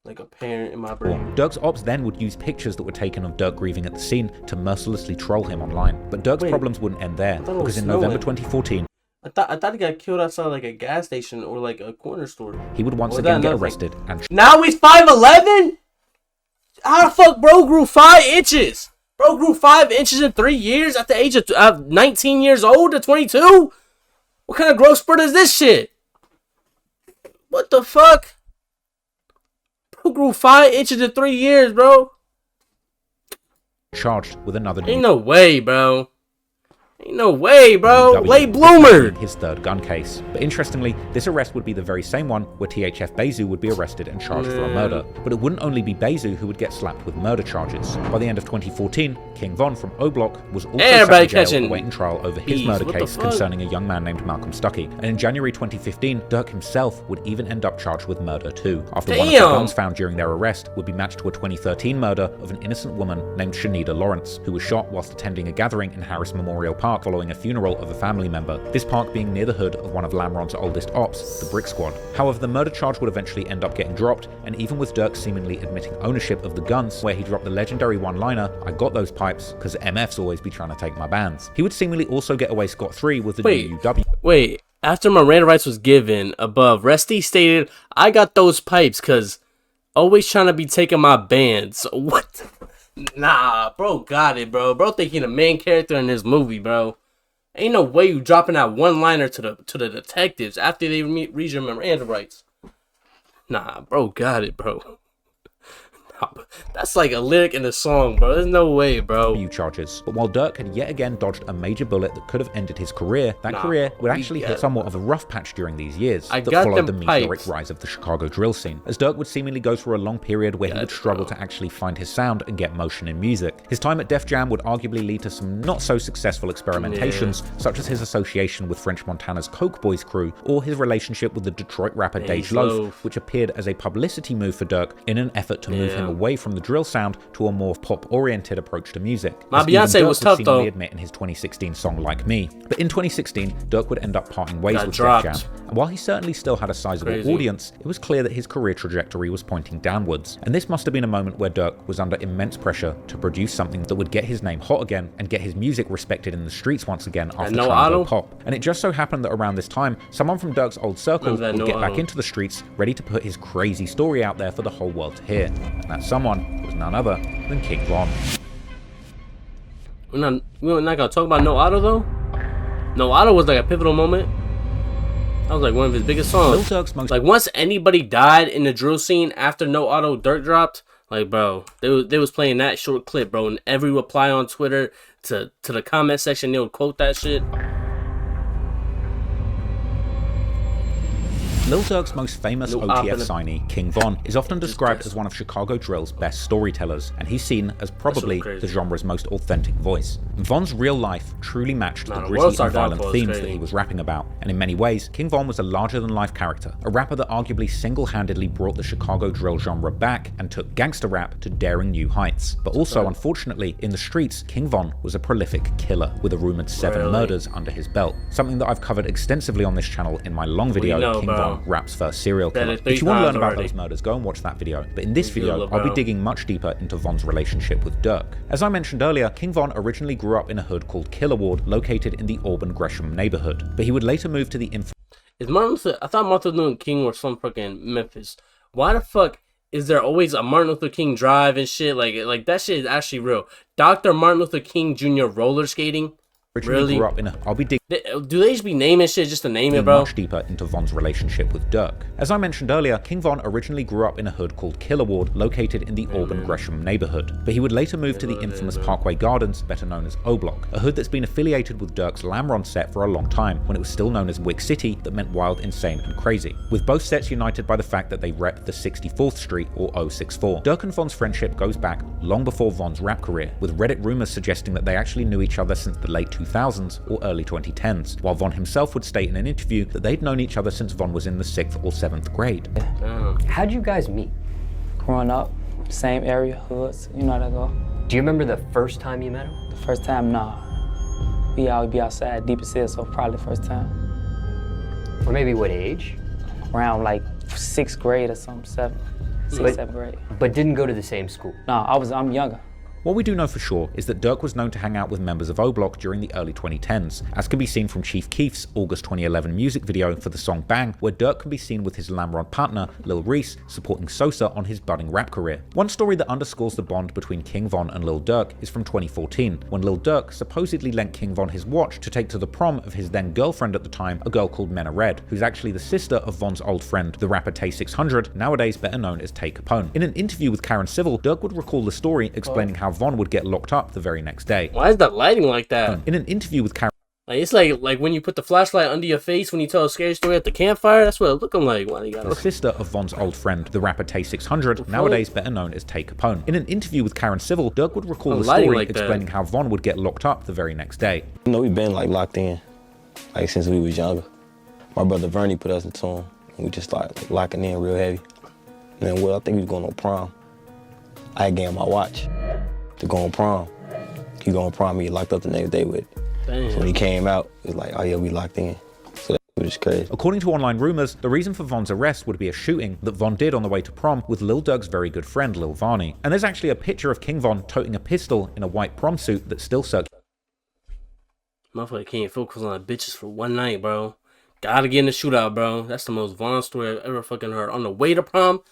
Speaker 1: apparent in my brain.
Speaker 2: Durk's ops then would use pictures that were taken of Durk grieving at the scene to mercilessly troll him online. But Durk's problems wouldn't end there, because in November 2014,
Speaker 1: I thought he got killed outside like a gas station or like a corner store.
Speaker 2: he would once again get arrested and
Speaker 1: Now he's 5'11"? How the fuck bro grew 5 inches? Bro grew 5 inches in 3 years at the age of 19 years old to 22? What kind of growth spurt is this shit? What the fuck? Bro grew 5 inches in 3 years, bro.
Speaker 2: charged with another.
Speaker 1: Ain't no way, bro. Ain't no way, bro. Late bloomer.
Speaker 2: His third gun case. But interestingly, this arrest would be the very same one where THF Bezu would be arrested and charged for a murder. But it wouldn't only be Bezu who would get slapped with murder charges. By the end of 2014, King Von from O-Block was also sat in jail awaiting trial over his murder case concerning a young man named Malcolm Stuckey. And in January 2015, Durk himself would even end up charged with murder too, after one of the guns found during their arrest would be matched to a 2013 murder of an innocent woman named Shanida Lawrence, who was shot whilst attending a gathering in Harris Memorial Park following a funeral of a family member, this park being near the hood of one of Lamron's oldest ops, the Brick Squad. However, the murder charge would eventually end up getting dropped, and even with Durk seemingly admitting ownership of the guns, where he dropped the legendary one-liner, "I got those pipes, cause MFs always be trying to take my bands," he would seemingly also get away scot-free with the new UW.
Speaker 1: Wait, after Miranda rights was given above, Resty stated, "I got those pipes cause always trying to be taking my bands." What? Nah, bro got it, bro. Bro think he the main character in this movie, bro. Ain't no way you dropping that one-liner to the detectives after they read your Miranda rights. Nah, bro got it, bro. That's like a lyric in the song, bro. There's no way, bro.
Speaker 2: Charges. But while Durk had yet again dodged a major bullet that could have ended his career, that career would actually hit somewhat of a rough patch during these years that followed the meteoric rise of the Chicago drill scene, as Durk would seemingly go through a long period where he would struggle to actually find his sound and get motion in music. His time at Def Jam would arguably lead to some not so successful experimentations, such as his association with French Montana's Coke Boys crew, or his relationship with the Detroit rapper Dej Loaf, which appeared as a publicity move for Durk in an effort to move him away from the drill sound to a more pop-oriented approach to music.
Speaker 1: My Beyonce was tough though.
Speaker 2: Admit in his 2016 song Like Me. But in 2016, Durk would end up parting ways with Def Jam. And while he certainly still had a sizable audience, it was clear that his career trajectory was pointing downwards. And this must have been a moment where Durk was under immense pressure to produce something that would get his name hot again and get his music respected in the streets once again after trying to go pop. And it just so happened that around this time, someone from Durk's old circle would get back into the streets, ready to put his crazy story out there for the whole world to hear. And that someone was none other than King Von.
Speaker 1: We're not gonna talk about No Auto though. No Auto was like a pivotal moment. That was like one of his biggest songs. Like once anybody died in the drill scene after No Auto Durk dropped, like bro, they was playing that short clip, bro, and every reply on Twitter to the comment section, they would quote that shit.
Speaker 2: Lil Durk's most famous OTF signee, King Von, is often described as one of Chicago drill's best storytellers, and he's seen as probably the genre's most authentic voice. And Von's real life truly matched the gritty and violent themes that he was rapping about, and in many ways, King Von was a larger-than-life character, a rapper that arguably single-handedly brought the Chicago drill genre back and took gangster rap to daring new heights. But also, unfortunately, in the streets, King Von was a prolific killer, with a rumored 7 murders under his belt, something that I've covered extensively on this channel in my long video, King Von Rap's First Serial Killer. If you want to learn about those murders, go and watch that video. But in this video, I'll be digging much deeper into Von's relationship with Durk. As I mentioned earlier, King Von originally grew up in a hood called Killer Ward, located in the Auburn Gresham neighborhood. But he would later move to the
Speaker 1: I thought Martin Luther King was from fucking Memphis. Why the fuck is there always a Martin Luther King Drive and shit? Like that shit is actually real. Dr. Martin Luther King Jr. roller skating.
Speaker 2: Originally grew up in I'll be digging.
Speaker 1: Do they just be naming shit just to name it, bro?
Speaker 2: Much deeper into Von's relationship with Durk. As I mentioned earlier, King Von originally grew up in a hood called Killer Ward, located in the Auburn Gresham neighborhood. But he would later move to the infamous Parkway Gardens, better known as O Block, a hood that's been affiliated with Durk's Lamron set for a long time, when it was still known as Wick City, that meant wild, insane, and crazy. With both sets united by the fact that they rep the 64th Street or 064. Durk and Von's friendship goes back long before Von's rap career, with Reddit rumors suggesting that they actually knew each other since the late 2000s or early 2010s, while Von himself would state in an interview that they'd known each other since Von was in the 6th or 7th grade.
Speaker 20: How'd you guys meet? Growing up, same area, hoods, you know how that go.
Speaker 21: Do you remember the first time you met him?
Speaker 20: The first time, nah. We always be outside, deep as hell, so probably the first time.
Speaker 21: Or maybe what age?
Speaker 20: Around like 6th grade or something, 7th grade.
Speaker 21: But didn't go to the same school?
Speaker 20: Nah, I'm younger.
Speaker 2: What we do know for sure is that Durk was known to hang out with members of O Block during the early 2010s, as can be seen from Chief Keef's August 2011 music video for the song Bang, where Durk can be seen with his Lamron partner, Lil Reese, supporting Sosa on his budding rap career. One story that underscores the bond between King Von and Lil Durk is from 2014, when Lil Durk supposedly lent King Von his watch to take to the prom of his then girlfriend at the time, a girl called Mena Red, who's actually the sister of Von's old friend, the rapper Tay 600, nowadays better known as Tay Capone. In an interview with Karen Civil, Durk would recall the story, explaining how Von would get locked up the very next day.
Speaker 1: Why is that lighting like that?
Speaker 2: In an interview with Karen,
Speaker 1: it's like when you put the flashlight under your face when you tell a scary story at the campfire. That's what it's looking like. Why you got
Speaker 2: the sister of Von's old friend, the rapper Tay 600, nowadays better known as Tay Capone. In an interview with Karen Civil, Durk would recall the story, like explaining how Von would get locked up the very next day.
Speaker 16: You know, we've been like locked in, like since we was younger. My brother Vernie put us into him, and we just started like locking in real heavy. And then, well, I think we was going on prom. I had gave him my watch to go on prom. He go on prom, he get locked up the next day with it. So when he came out, it was like, oh yeah, we locked in. So that was just crazy.
Speaker 2: According to online rumors, the reason for Von's arrest would be a shooting that Von did on the way to prom with Lil Durk's very good friend, Lil Varney. And there's actually a picture of King Von toting a pistol in a white prom suit that still circulates.
Speaker 1: Motherfucker can't focus on bitches for one night, bro. Gotta get in the shootout, bro. That's the most Von story I've ever fucking heard. On the way to prom,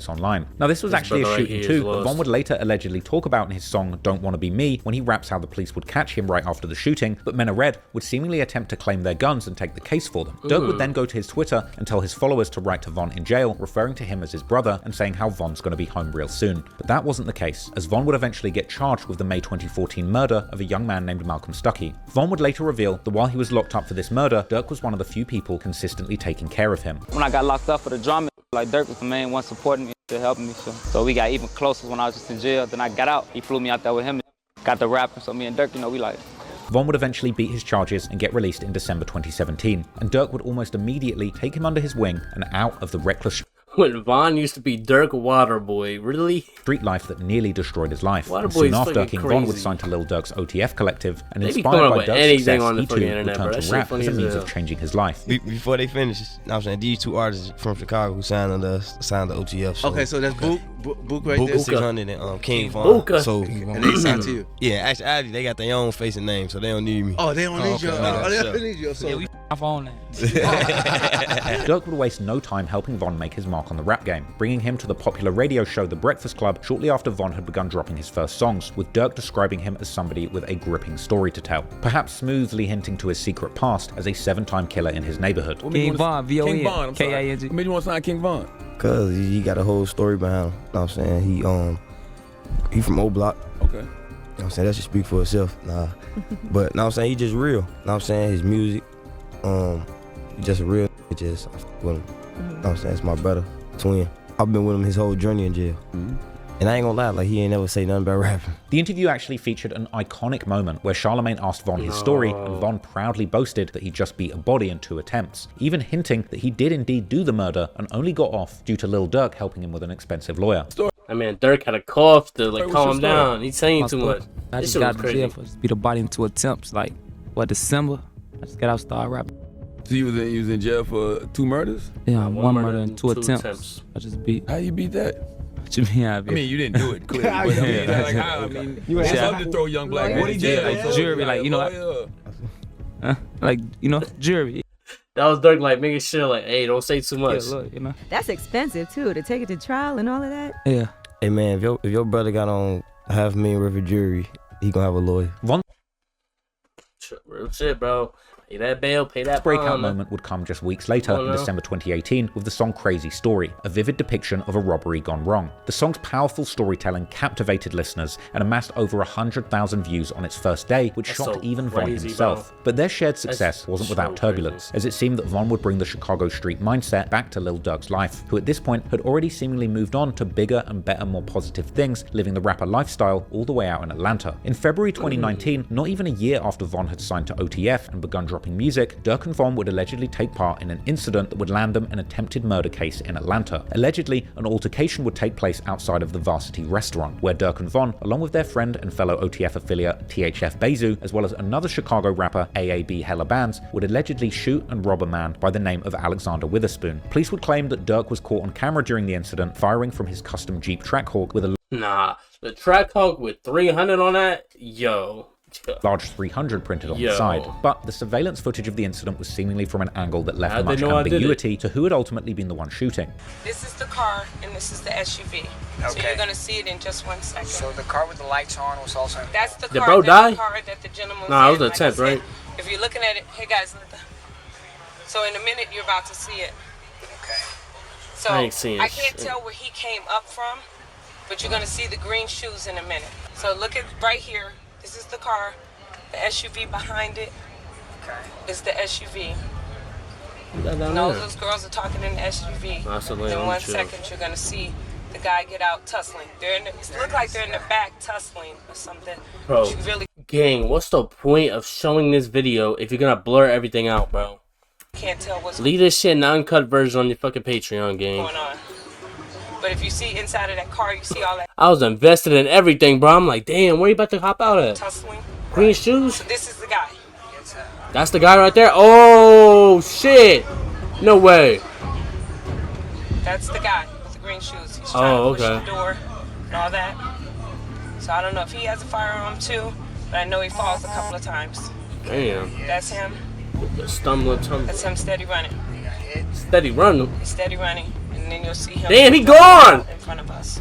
Speaker 2: online. Now this was actually a shooting too, but Von would later allegedly talk about in his song Don't Wanna Be Me when he raps how the police would catch him right after the shooting, but Mena Red would seemingly attempt to claim their guns and take the case for them. Durk would then go to his Twitter and tell his followers to write to Von in jail, referring to him as his brother and saying how Von's gonna be home real soon. But that wasn't the case, as Von would eventually get charged with the May 2014 murder of a young man named Malcolm Stuckey. Von would later reveal that while he was locked up for this murder, Durk was one of the few people consistently taking care of him.
Speaker 20: When I got locked up for the drama, like Durk was the main one supporting me and helping me. So we got even closer when I was just in jail. Then I got out. He flew me out there with him. Got the rapping. So me and Durk, you know, we like.
Speaker 2: Von would eventually beat his charges and get released in December 2017. And Durk would almost immediately take him under his wing and out of the reckless
Speaker 1: when Von used to be Durk Waterboy, really?
Speaker 2: Street life that nearly destroyed his life.
Speaker 1: Soon
Speaker 2: after, King Von would sign to Lil Durk's OTF collective, and inspired by Durk's success, he too would turn to rap as a means of changing his life.
Speaker 16: Before they finish, I'm saying these two artists from Chicago who signed the OTF. So
Speaker 23: okay, so that's Book right there.
Speaker 16: 600 and King Von. So
Speaker 23: and they signed to you.
Speaker 16: Yeah, actually they got their own face and name, so they don't need me.
Speaker 23: Oh, they don't need you. Oh, they don't need you. So
Speaker 20: yeah, we off on that.
Speaker 2: Durk would waste no time helping Von make his mark on the rap game, bringing him to the popular radio show The Breakfast Club shortly after Von had begun dropping his first songs, with Durk describing him as somebody with a gripping story to tell, perhaps smoothly hinting to his secret past as a 7-time killer in his neighborhood.
Speaker 20: King Von, V-O-N,
Speaker 23: King Von,
Speaker 20: K-I-N-G.
Speaker 23: What made you want to sign King Von?
Speaker 16: Cause he got a whole story behind him. You know what I'm saying? He from O Block.
Speaker 23: Okay.
Speaker 16: You know what I'm saying? That should speak for itself. Nah. But you know what I'm saying? He just real. You know what I'm saying? His music, he just a real just I fuck with him. You know what I'm saying? It's my brother, twin. I've been with him his whole journey in jail. And I ain't gonna lie, like he ain't never say nothing about rapping.
Speaker 2: The interview actually featured an iconic moment where Charlemagne asked Von his story, and Von proudly boasted that he just beat a body in 2 attempts, even hinting that he did indeed do the murder and only got off due to Lil Durk helping him with an expensive lawyer.
Speaker 1: I mean, Durk had a cough to like calm him down. He's saying too much.
Speaker 15: I just got to jail for just beat a body in 2 attempts. Like, December? I just got out, started rapping.
Speaker 23: So you was in jail for 2 murders?
Speaker 15: Yeah, one murder and 2 attempts. I just beat.
Speaker 23: How you beat that?
Speaker 15: What you mean? I
Speaker 23: mean, you didn't do it clearly, but I mean, it's something to throw young black men in jail.
Speaker 15: Like jury, like, you know, like, you know, jury.
Speaker 1: That was Durk like making sure like, hey, don't say too much.
Speaker 15: Yeah, look, you know.
Speaker 14: That's expensive too, to take it to trial and all of that.
Speaker 15: Yeah.
Speaker 17: Hey man, if your brother got on $500,000 worth of jury, he gonna have a lawyer.
Speaker 2: Von
Speaker 1: Real shit, bro. Pay that bail, pay that
Speaker 2: breakout
Speaker 1: bond.
Speaker 2: moment would come just weeks later in December 2018 with the song Crazy Story, a vivid depiction of a robbery gone wrong. The song's powerful storytelling captivated listeners and amassed over 100,000 views on its first day, which
Speaker 1: That's
Speaker 2: shocked
Speaker 1: so
Speaker 2: even Von
Speaker 1: crazy,
Speaker 2: himself.
Speaker 1: bro.
Speaker 2: But their shared success wasn't without turbulence, as it seemed that Von would bring the Chicago street mindset back to Lil Durk's life, who at this point had already seemingly moved on to bigger and better, more positive things, living the rapper lifestyle all the way out in Atlanta. In February 2019, not even a year after Von had signed to OTF and begun dropping music, Durk and Von would allegedly take part in an incident that would land them an attempted murder case in Atlanta. Allegedly, an altercation would take place outside of the Varsity restaurant, where Durk and Von, along with their friend and fellow OTF affiliate THF Bezu, as well as another Chicago rapper AAB Hella Bands, would allegedly shoot and rob a man by the name of Alexander Witherspoon. Police would claim that Durk was caught on camera during the incident firing from his custom Jeep Trackhawk with a
Speaker 1: Nah, the Trackhawk with 300 on that, yo.
Speaker 2: large 300 printed on the side, but the surveillance footage of the incident was seemingly from an angle that left much ambiguity to who had ultimately been the one shooting.
Speaker 18: This is the car and this is the SUV.
Speaker 22: Okay.
Speaker 18: So you're gonna see it in just 1 second.
Speaker 22: So the car with the lights on was also.
Speaker 18: That's the
Speaker 1: Did
Speaker 18: car.
Speaker 1: bro die?
Speaker 18: The car that the gentleman was
Speaker 1: Nah, it
Speaker 18: in.
Speaker 1: was a
Speaker 18: Like I
Speaker 1: tent,
Speaker 18: said,
Speaker 1: right?
Speaker 18: If you're looking at it, hey guys, so in a minute you're about to see it.
Speaker 22: Okay.
Speaker 18: So
Speaker 1: I ain't seeing
Speaker 18: I can't
Speaker 1: shit.
Speaker 18: tell where he came up from, but you're gonna see the green shoes in a minute. So look at right here. This is the car. The SUV behind it is the SUV. No, those girls are talking in the SUV. In 1 second, you're gonna see the guy get out tussling. They're in the, it look like they're in the back tussling or something.
Speaker 1: Bro,
Speaker 18: You really
Speaker 1: gang, what's the point of showing this video if you're gonna blur everything out, bro?
Speaker 18: can't tell what's
Speaker 1: Leave this shit in the uncut version on your fucking Patreon, gang.
Speaker 18: going on. But if you see inside of that car, you see all that
Speaker 1: I was invested in everything, bro. I'm like, damn, where you about to hop out at?
Speaker 18: tussling.
Speaker 1: Green shoes?
Speaker 18: So this is the guy.
Speaker 1: That's the guy right there? Oh, shit. No way.
Speaker 18: That's the guy with the green shoes. He's trying to push
Speaker 1: okay.
Speaker 18: the door and all that. So I don't know if he has a firearm too, but I know he falls a couple of times.
Speaker 1: Damn.
Speaker 18: That's him.
Speaker 1: Stumbling, tumbling.
Speaker 18: That's him steady running.
Speaker 1: Steady running.
Speaker 18: He's steady running. And then you'll see him.
Speaker 1: Damn, he gone!
Speaker 18: In front of us.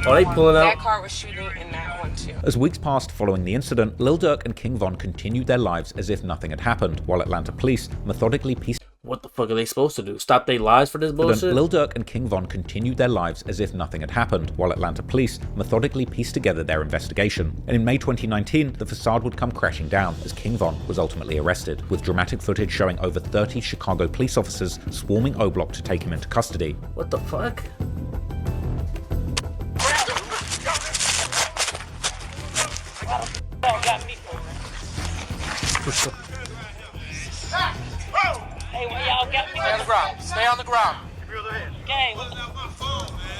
Speaker 1: Oh, they pulling out?
Speaker 18: That car was shooting in that one too.
Speaker 2: As weeks passed following the incident, Lil Durk and King Von continued their lives as if nothing had happened, while Atlanta police methodically pieced.
Speaker 1: What the fuck are they supposed to do? Stop their lives for this bullshit?
Speaker 2: Lil Durk and King Von continued their lives as if nothing had happened, while Atlanta police methodically pieced together their investigation. And in May 2019, the facade would come crashing down as King Von was ultimately arrested, with dramatic footage showing over 30 Chicago police officers swarming O-Block to take him into custody.
Speaker 1: What the fuck?
Speaker 18: Hey, why y'all got me?
Speaker 24: Stay on the ground. Stay on the ground.
Speaker 18: Gang,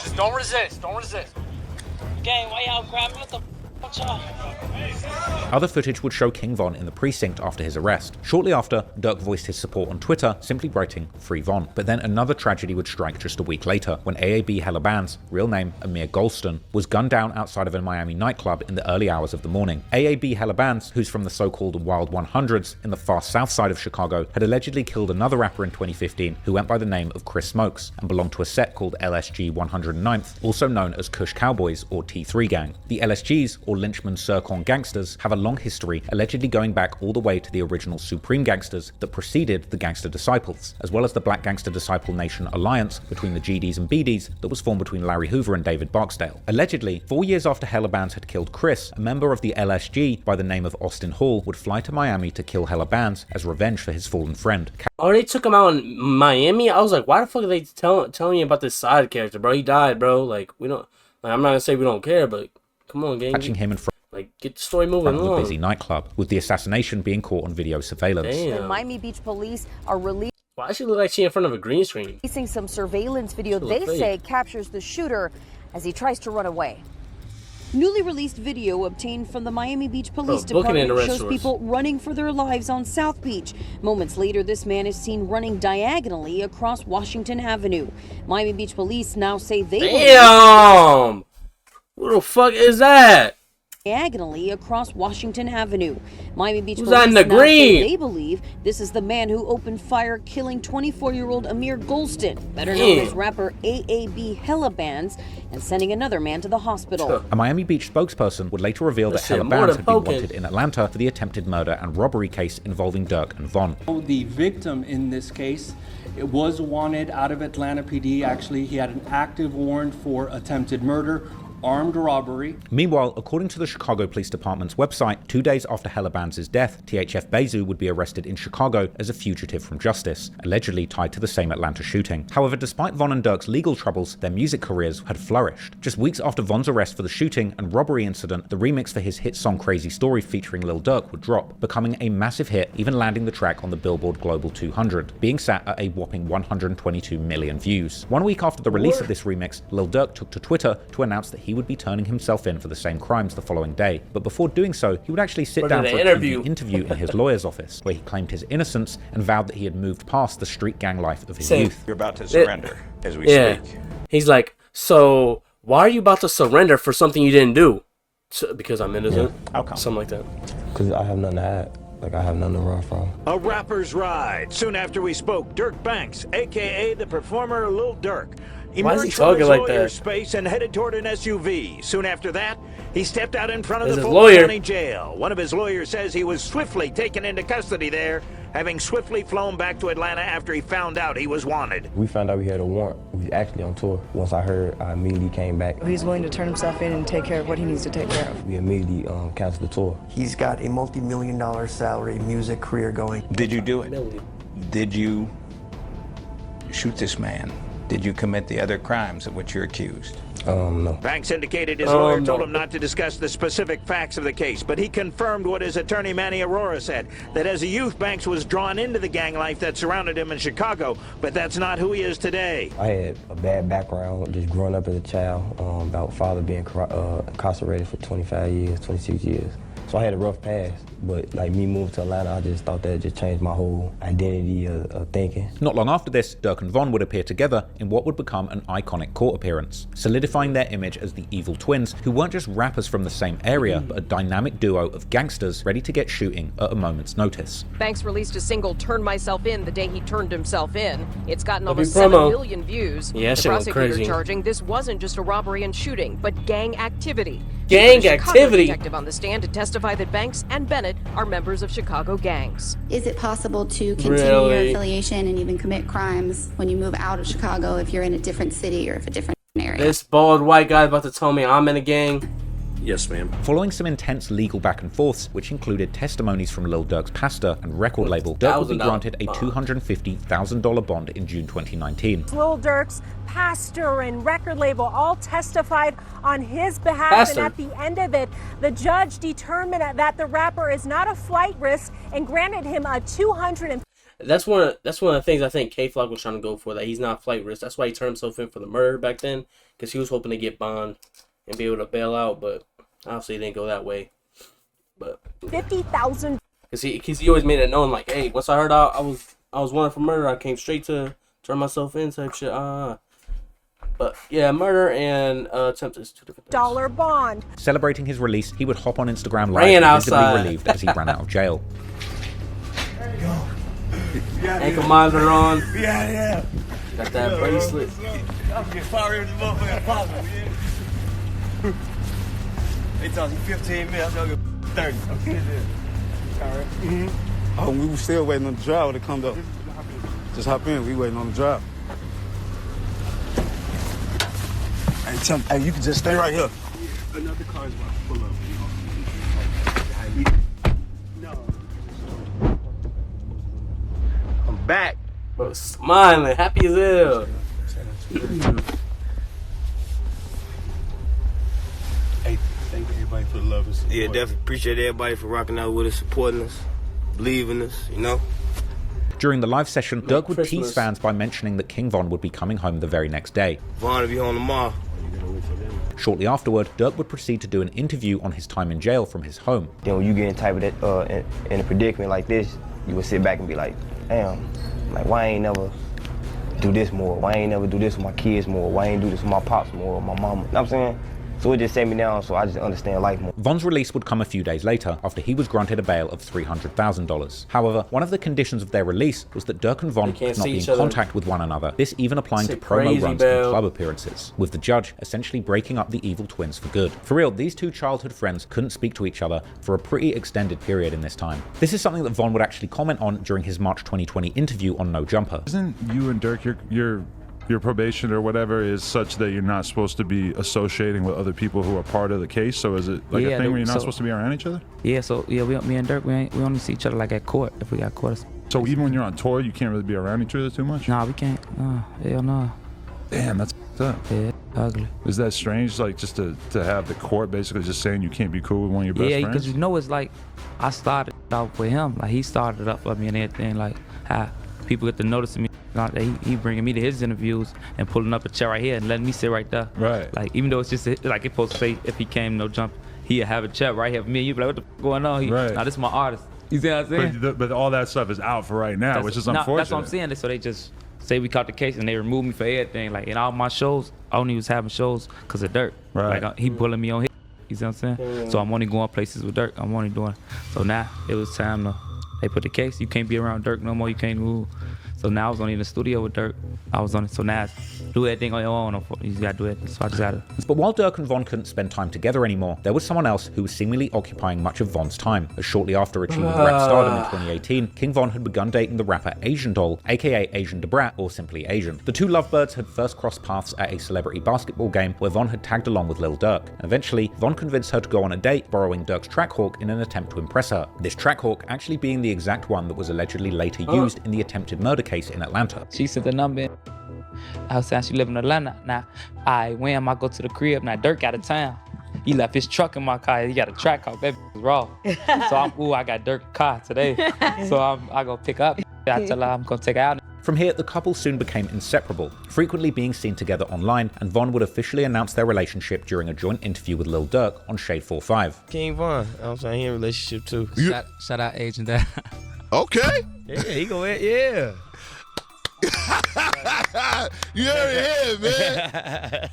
Speaker 24: Just don't resist. Don't resist.
Speaker 18: gang, why y'all grab me? What the f y'all?
Speaker 2: Other footage would show King Von in the precinct after his arrest. Shortly after, Durk voiced his support on Twitter, simply writing, "Free Von." But then another tragedy would strike just a week later, when AAB Hella Bands, real name Amir Golston, was gunned down outside of a Miami nightclub in the early hours of the morning. AAB Hella Bands, who's from the so-called Wild 100s in the far south side of Chicago, had allegedly killed another rapper in 2015 who went by the name of Chris Smokes and belonged to a set called LSG 109th, also known as Kush Cowboys or T3 Gang. The LSGs, or Lynchman Circon Gangsters, have a long history, allegedly going back all the way to the original Supreme Gangsters that preceded the Gangster Disciples, as well as the Black Gangster Disciple Nation alliance between the GDs and BDs that was formed between Larry Hoover and David Barksdale. Allegedly, 4 years after Hella Bands had killed Chris, a member of the LSG by the name of Austin Hall would fly to Miami to kill Hella Bands as revenge for his fallen friend.
Speaker 1: Oh, they took him out in Miami? I was like, why the fuck are they telling me about this side character, bro? He died, bro. Like, we don't... Like, I'm not gonna say we don't care, but... Come on, gang.
Speaker 2: Catching him in front
Speaker 1: Like, get the story moving
Speaker 2: of a
Speaker 1: along.
Speaker 2: busy nightclub, with the assassination being caught on video surveillance.
Speaker 1: Damn.
Speaker 25: The Miami Beach police are releasing
Speaker 1: Why does she look like she in front of a green screen?
Speaker 25: some surveillance video
Speaker 1: She
Speaker 25: they
Speaker 1: look fake.
Speaker 25: say captures the shooter as he tries to run away. Newly released video obtained from the Miami Beach Police
Speaker 1: booking in the
Speaker 25: Department shows
Speaker 1: restaurants.
Speaker 25: people running for their lives on South Beach. Moments later, this man is seen running diagonally across Washington Avenue. Miami Beach Police now say they
Speaker 1: Damn! Who the fuck is that?
Speaker 25: diagonally across Washington Avenue. Miami Beach
Speaker 1: Who's
Speaker 25: police
Speaker 1: on the
Speaker 25: now say
Speaker 1: green?
Speaker 25: they believe this is the man who opened fire, killing 24-year-old Amir Golston, better known as rapper AAB Hella Bands, and sending another man to the hospital.
Speaker 2: A Miami Beach spokesperson would later reveal that Hella Bands had been wanted in Atlanta for the attempted murder and robbery case involving Durk and Von.
Speaker 3: The victim in this case was wanted out of Atlanta PD. Actually, he had an active warrant for attempted murder, armed robbery.
Speaker 2: Meanwhile, according to the Chicago Police Department's website, 2 days after Hella Bands' death, THF Bezu would be arrested in Chicago as a fugitive from justice, allegedly tied to the same Atlanta shooting. However, despite Von and Durk's legal troubles, their music careers had flourished. Just weeks after Von's arrest for the shooting and robbery incident, the remix for his hit song Crazy Story featuring Lil Durk would drop, becoming a massive hit, even landing the track on the Billboard Global 200, being sat at a whopping 122 million views. 1 week after the release of this remix, Lil Durk took to Twitter to announce that he would be turning himself in for the same crimes the following day. But before doing so, he would actually sit down for a TV interview in his lawyer's office, where he claimed his innocence and vowed that he had moved past the street gang life of his youth.
Speaker 12: You're about to surrender as we
Speaker 1: speak. He's like, so why are you about to surrender for something you didn't do? Because I'm innocent? How come? Something like that.
Speaker 4: Because I have nothing to hide. Like, I have nothing to run from.
Speaker 8: A rapper's ride. Soon after we spoke, Durk Banks, a.k.a. the performer Lil Durk,
Speaker 1: why is he
Speaker 8: emerged from
Speaker 1: talking
Speaker 8: his
Speaker 1: like
Speaker 8: lawyer
Speaker 1: that?
Speaker 8: space and headed toward an SUV. Soon after that, he stepped out in front of
Speaker 1: This
Speaker 8: the
Speaker 1: is
Speaker 8: Fulton
Speaker 1: lawyer.
Speaker 8: County Jail. One of his lawyers says he was swiftly taken into custody there, having swiftly flown back to Atlanta after he found out he was wanted.
Speaker 4: We found out we had a warrant. We was actually on tour. Once I heard, I immediately came back.
Speaker 9: He's willing to turn himself in and take care of what he needs to take care of.
Speaker 4: We immediately canceled the tour.
Speaker 13: He's got a multi-million-dollar salary music career going.
Speaker 12: Did you do it? Did you shoot this man? Did you commit the other crimes of which you're accused?
Speaker 4: No.
Speaker 8: Banks indicated his lawyer told him not to discuss the specific facts of the case, but he confirmed what his attorney Manny Aurora said, that as a youth, Banks was drawn into the gang life that surrounded him in Chicago, but that's not who he is today.
Speaker 4: I had a bad background, just growing up as a child, about father being incarcerated for 25 years, 26 years. So I had a rough past, but like me moving to Atlanta, I just thought that just changed my whole identity of thinking.
Speaker 2: Not long after this, Durk and Von would appear together in what would become an iconic court appearance, solidifying their image as the evil twins who weren't just rappers from the same area, but a dynamic duo of gangsters ready to get shooting at a moment's notice.
Speaker 26: Banks released a single, Turn Myself In, the day he turned himself in. It's gotten
Speaker 1: That'd be
Speaker 26: almost 7
Speaker 1: promo.
Speaker 26: million views.
Speaker 1: Yeah,
Speaker 26: the
Speaker 1: shit went
Speaker 26: prosecutor
Speaker 1: crazy.
Speaker 26: charging this wasn't just a robbery and shooting, but gang activity.
Speaker 1: Gang
Speaker 26: He put a Chicago
Speaker 1: activity?
Speaker 26: detective on the stand to testify that Banks and Bennett are members of Chicago gangs.
Speaker 27: Is it possible to continue
Speaker 1: Really?
Speaker 27: your affiliation and even commit crimes when you move out of Chicago if you're in a different city or if a different area?
Speaker 1: This bald white guy about to tell me I'm in a gang.
Speaker 2: Yes, ma'am. Following some intense legal back and forths, which included testimonies from Lil Durk's pastor and record label, Durk would be granted a $250,000 bond in June 2019.
Speaker 28: Lil Durk's pastor and record label all testified on his behalf,
Speaker 1: Pastor.
Speaker 28: and at the end of it, the judge determined that the rapper is not a flight risk and granted him a
Speaker 1: That's one of the things I think K-Flock was trying to go for, that he's not flight risk. That's why he turned himself in for the murder back then, because he was hoping to get bond and be able to bail out, but obviously it didn't go that way. But
Speaker 28: $50,000.
Speaker 1: Because he always made it known, like, hey, once I heard I was wanted for murder, I came straight to turn myself in type shit. But yeah, murder and attempt is two different things.
Speaker 28: Bond.
Speaker 2: Celebrating his release, he would hop on Instagram
Speaker 1: Rain
Speaker 2: Live, visibly
Speaker 1: outside.
Speaker 2: relieved as he ran out of jail.
Speaker 1: Ankle monitor on.
Speaker 29: Yeah.
Speaker 1: Got that bracelet.
Speaker 29: I'm getting fired in the motherfucking apartment. They talking 15 minutes, I'm gonna get 30. Okay, alright.
Speaker 30: Oh, we were still waiting on the driver to come up. Just hop in, we waiting on the driver.
Speaker 29: Hey, tell me, hey, you can just stay right here.
Speaker 30: Another car is about to pull up.
Speaker 1: I'm back. Bro, smiling, happy as hell.
Speaker 29: Hey, thank everybody for the love and support.
Speaker 17: Yeah, definitely appreciate everybody for rocking out with us, supporting us, believing us, you know?
Speaker 2: During the live session, Durk would tease fans by mentioning that King Von would be coming home the very next day.
Speaker 17: Von will be home tomorrow.
Speaker 2: Shortly afterward, Durk would proceed to do an interview on his time in jail from his home.
Speaker 16: Then when you get in type of that, in a predicament like this, you would sit back and be like, damn, like why I ain't never do this more? Why I ain't never do this with my kids more? Why I ain't do this with my pops more or my mama? You know what I'm saying?
Speaker 4: So it just set me down, so I just understand life more.
Speaker 2: Von's release would come a few days later after he was granted a bail of $300,000. However, one of the conditions of their release was that Durk and Von could not be in contact with one another, this even applying to promo runs and club appearances, with the judge essentially breaking up the evil twins for good. For real, these two childhood friends couldn't speak to each other for a pretty extended period in this time. This is something that Von would actually comment on during his March 2020 interview on No Jumper.
Speaker 5: Isn't you and Durk, your probation or whatever is such that you're not supposed to be associating with other people who are part of the case? So is it like a thing where you're not supposed to be around each other?
Speaker 15: Yeah, so yeah, me and Durk, we only see each other like at court, if we got court.
Speaker 5: So even when you're on tour, you can't really be around each other too much?
Speaker 15: Nah, we can't. Hell no.
Speaker 5: Damn, that's f***ed up.
Speaker 15: Yeah, ugly.
Speaker 5: Is that strange, like just to have the court basically just saying you can't be cool with one of your best friends?
Speaker 15: Yeah, because you know it's like, I started off with him. Like he started it up for me and everything, like how people get to notice me. He bringing me to his interviews and pulling up a chair right here and letting me sit right there.
Speaker 5: Right.
Speaker 15: Like even though it's just like it's supposed to say if he came No Jump, he'd have a chair right here for me. You'd be like, what the f going on?
Speaker 5: Right.
Speaker 15: Nah, this is my artist. You see what I'm saying?
Speaker 5: But all that stuff is out for right now, which is unfortunate.
Speaker 15: That's what I'm saying. So they just say we caught the case and they removed me for everything. Like in all my shows, I only was having shows because of Durk.
Speaker 5: Right.
Speaker 15: Like he pulling me on his. You see what I'm saying? So I'm only going places with Durk. I'm only doing. So now it was time to. They put the case. You can't be around Durk no more. You can't move. So now I was only in the studio with Durk. I was on it. So now do everything on your own. You just gotta do it. So I just gotta.
Speaker 2: But while Durk and Von couldn't spend time together anymore, there was someone else who was seemingly occupying much of Von's time. As shortly after achieving rap stardom in 2018, King Von had begun dating the rapper Asian Doll, aka Asian Debrat, or simply Asian. The two lovebirds had first crossed paths at a celebrity basketball game where Von had tagged along with Lil Durk. Eventually, Von convinced her to go on a date, borrowing Durk's Trackhawk in an attempt to impress her. This Trackhawk actually being the exact one that was allegedly later used in the attempted murder case in Atlanta.
Speaker 15: She sent the number in. I was saying she live in Atlanta. Now, when I go to the crib, now Durk out of town. He left his truck in my car. He got a Trackhawk. That was raw. So I got Durk's car today. So I go pick up. I tell her I'm gonna take her out.
Speaker 2: From here, the couple soon became inseparable, frequently being seen together online, and Von would officially announce their relationship during a joint interview with Lil Durk on Shade 4-5.
Speaker 16: King Von, I'm saying he in a relationship too.
Speaker 15: Shout out Agent Dad.
Speaker 6: Okay.
Speaker 16: Yeah, he go ahead, yeah.
Speaker 6: You heard it here, man.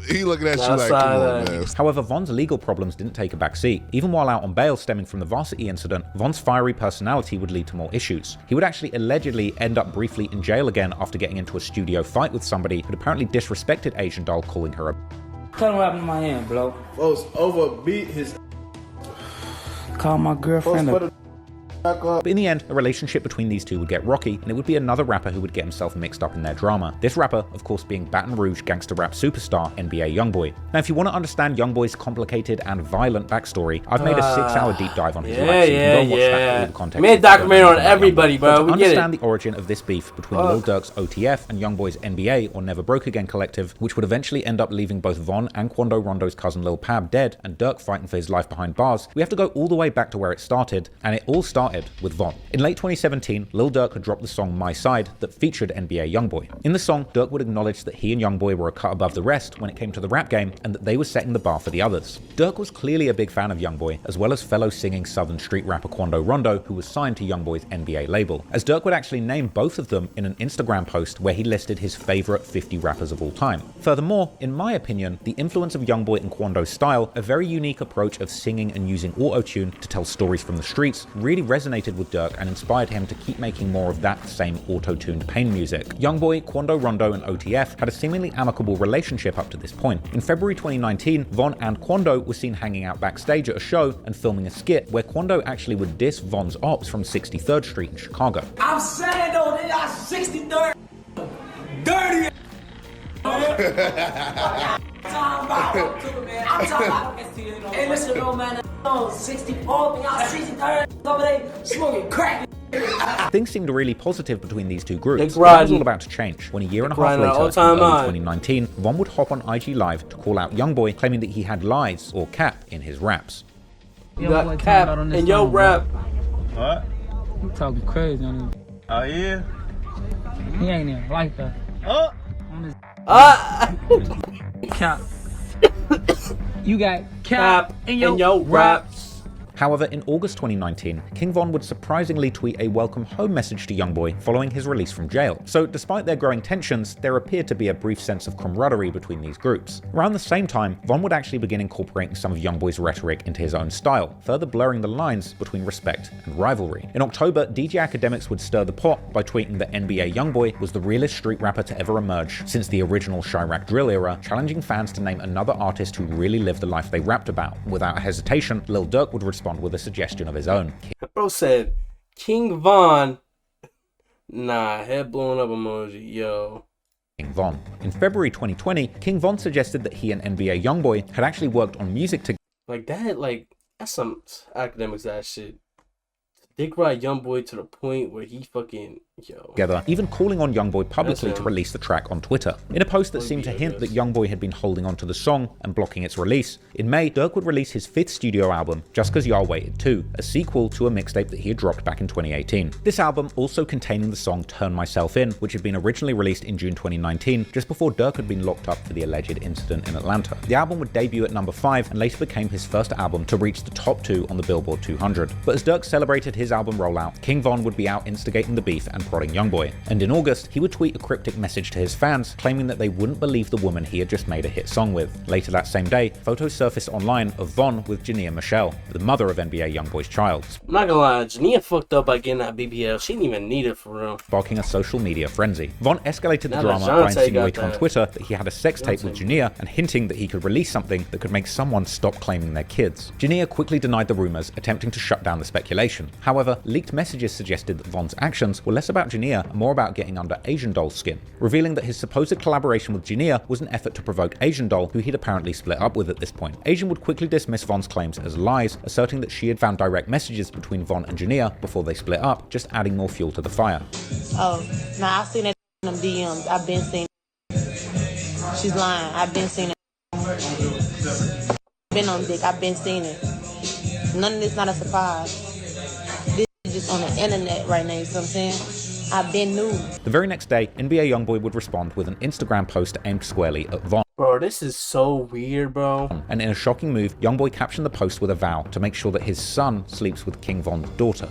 Speaker 6: He looking at you like, come on, man.
Speaker 2: However, Von's legal problems didn't take a back seat. Even while out on bail stemming from the Varsity incident, Von's fiery personality would lead to more issues. He would actually allegedly end up briefly in jail again after getting into a studio fight with somebody who'd apparently disrespected Asian Doll, calling her a
Speaker 15: Tell him what happened to my hand, bro.
Speaker 29: Folks overbeat his.
Speaker 15: Call my girlfriend.
Speaker 2: But in the end, a relationship between these two would get rocky, and it would be another rapper who would get himself mixed up in their drama. This rapper, of course, being Baton Rouge gangster rap superstar NBA Youngboy. Now, if you want to understand Youngboy's complicated and violent backstory, I've made a 6-hour deep dive on his life, so you can go watch that for all the context.
Speaker 1: Made a documentary on everybody, bro.
Speaker 2: But to understand the origin of this beef between Lil Durk's OTF and Youngboy's NBA, or Never Broke Again collective, which would eventually end up leaving both Von and Quando Rondo's cousin Lil Pab dead, and Durk fighting for his life behind bars, we have to go all the way back to where it started, and it all started with Von. In late 2017, Lil Durk had dropped the song My Side that featured NBA Youngboy. In the song, Durk would acknowledge that he and Youngboy were a cut above the rest when it came to the rap game, and that they were setting the bar for the others. Durk was clearly a big fan of Youngboy, as well as fellow singing southern street rapper Quando Rondo, who was signed to Youngboy's NBA label, as Durk would actually name both of them in an Instagram post where he listed his favorite 50 rappers of all time. Furthermore, in my opinion, the influence of Youngboy and Quando's style, a very unique approach of singing and using auto-tune to tell stories from the streets, really resonated with Durk and inspired him to keep making more of that same auto-tuned pain music. Youngboy, Quando Rondo, and OTF had a seemingly amicable relationship up to this point. In February 2019, Von and Quando were seen hanging out backstage at a show and filming a skit where Quando actually would diss Von's ops from 63rd Street in Chicago.
Speaker 7: I'm saying though, they got 63rd dirty. I'm talking about hey, listen, no man, 64, y'all 63rd over there smoking crack.
Speaker 2: Things seemed really positive between these two groups, but that was all about to change when a year and a half later, in early 2019, Von would hop on IG Live to call out Youngboy, claiming that he had lies or cap in his raps.
Speaker 1: You got cap in your rap.
Speaker 7: What?
Speaker 15: You talking crazy on him.
Speaker 29: Oh yeah?
Speaker 15: He ain't even like that.
Speaker 7: Cap. You got
Speaker 1: Cap in your raps.
Speaker 2: However, in August 2019, King Von would surprisingly tweet a welcome home message to Youngboy following his release from jail. So despite their growing tensions, there appeared to be a brief sense of camaraderie between these groups. Around the same time, Von would actually begin incorporating some of Youngboy's rhetoric into his own style, further blurring the lines between respect and rivalry. In October, DJ Academics would stir the pot by tweeting that NBA Youngboy was the realest street rapper to ever emerge since the original Chirac drill era, challenging fans to name another artist who really lived the life they rapped about. Without hesitation, Lil Durk would respond with a suggestion of his own.
Speaker 1: Bro said, King Von. Nah, head blown up emoji, yo.
Speaker 2: King Von. In February 2020, King Von suggested that he and NBA Youngboy had actually worked on music together.
Speaker 1: Like that, that's some Academics ass shit. Dick ride Youngboy to the point where he fucking,
Speaker 2: together, even calling on Youngboy publicly to release the track on Twitter. In a post that seemed to hint that Youngboy had been holding on to the song and blocking its release, in May, Durk would release his 5th studio album, Just Cause Y'all Waited 2, a sequel to a mixtape that he had dropped back in 2018. This album also containing the song Turn Myself In, which had been originally released in June 2019, just before Durk had been locked up for the alleged incident in Atlanta. The album would debut at number 5 and later became his first album to reach the top 2 on the Billboard 200. But as Durk celebrated his album rollout, King Von would be out instigating the beef and prodding Youngboy. And in August, he would tweet a cryptic message to his fans, claiming that they wouldn't believe the woman he had just made a hit song with. Later that same day, photos surfaced online of Von with Jania Michelle, the mother of NBA Youngboy's child.
Speaker 1: I'm not gonna lie, Jania fucked up by getting that BBL. She didn't even need it for real.
Speaker 2: Sparking a social media frenzy. Von escalated the drama by insinuating on Twitter that he had a sex tape with Jania and hinting that he could release something that could make someone stop claiming their kids. Jania quickly denied the rumors, attempting to shut down the speculation. However, leaked messages suggested that Von's actions were less about Jania and more about getting under Asian Doll's skin, revealing that his supposed collaboration with Jania was an effort to provoke Asian Doll, who he'd apparently split up with at this point. Asian would quickly dismiss Von's claims as lies, asserting that she had found direct messages between Von and Jania before they split up, just adding more fuel to the fire.
Speaker 10: Oh, nah, I've seen that in them DMs. I've been seeing it. She's lying. I've been seeing it. Been on dick. I've been seeing it. None of this not a surprise. This is just on the internet right now, you know what I'm saying? I've been new.
Speaker 2: The very next day, NBA Youngboy would respond with an Instagram post aimed squarely at Von.
Speaker 1: Bro, this is so weird, bro.
Speaker 2: And in a shocking move, Youngboy captioned the post with a vow to make sure that his son sleeps with King Von's daughter.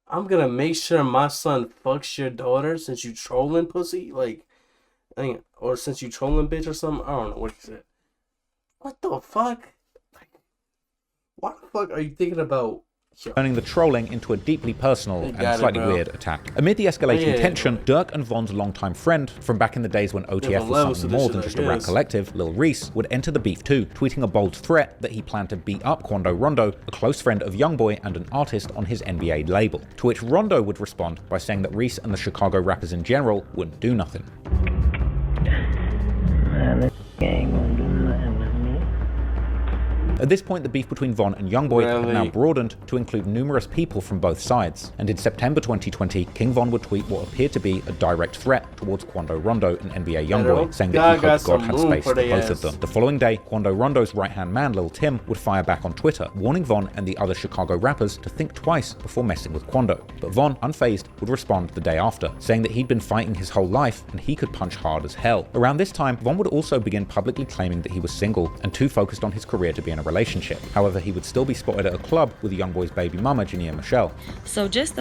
Speaker 1: I'm gonna make sure my son fucks your daughter since you trolling pussy, or since you trolling bitch or something. I don't know what he said. What the fuck? What the fuck are you thinking about?
Speaker 2: Turning the trolling into a deeply personal and slightly weird attack. Amid the escalating tension, Durk and Von's longtime friend from back in the days when OTF was something more than just a rap collective, Lil Reese, would enter the beef too, tweeting a bold threat that he planned to beat up Quando Rondo, a close friend of Youngboy and an artist on his NBA label. To which Rondo would respond by saying that Reese and the Chicago rappers in general wouldn't do nothing.
Speaker 11: Man, this gang won't do nothing to me.
Speaker 2: At this point, the beef between Von and Youngboy had now broadened to include numerous people from both sides, and in September 2020, King Von would tweet what appeared to be a direct threat towards Quando Rondo and NBA Youngboy, saying that he hoped God had space for both of them. The following day, Quando Rondo's right-hand man, Lil Tim, would fire back on Twitter, warning Von and the other Chicago rappers to think twice before messing with Quando. But Von, unfazed, would respond the day after, saying that he'd been fighting his whole life and he could punch hard as hell. Around this time, Von would also begin publicly claiming that he was single and too focused on his career to be in a relationship. However, he would still be spotted at a club with Youngboy's baby mama, Jania Michelle.
Speaker 14: So just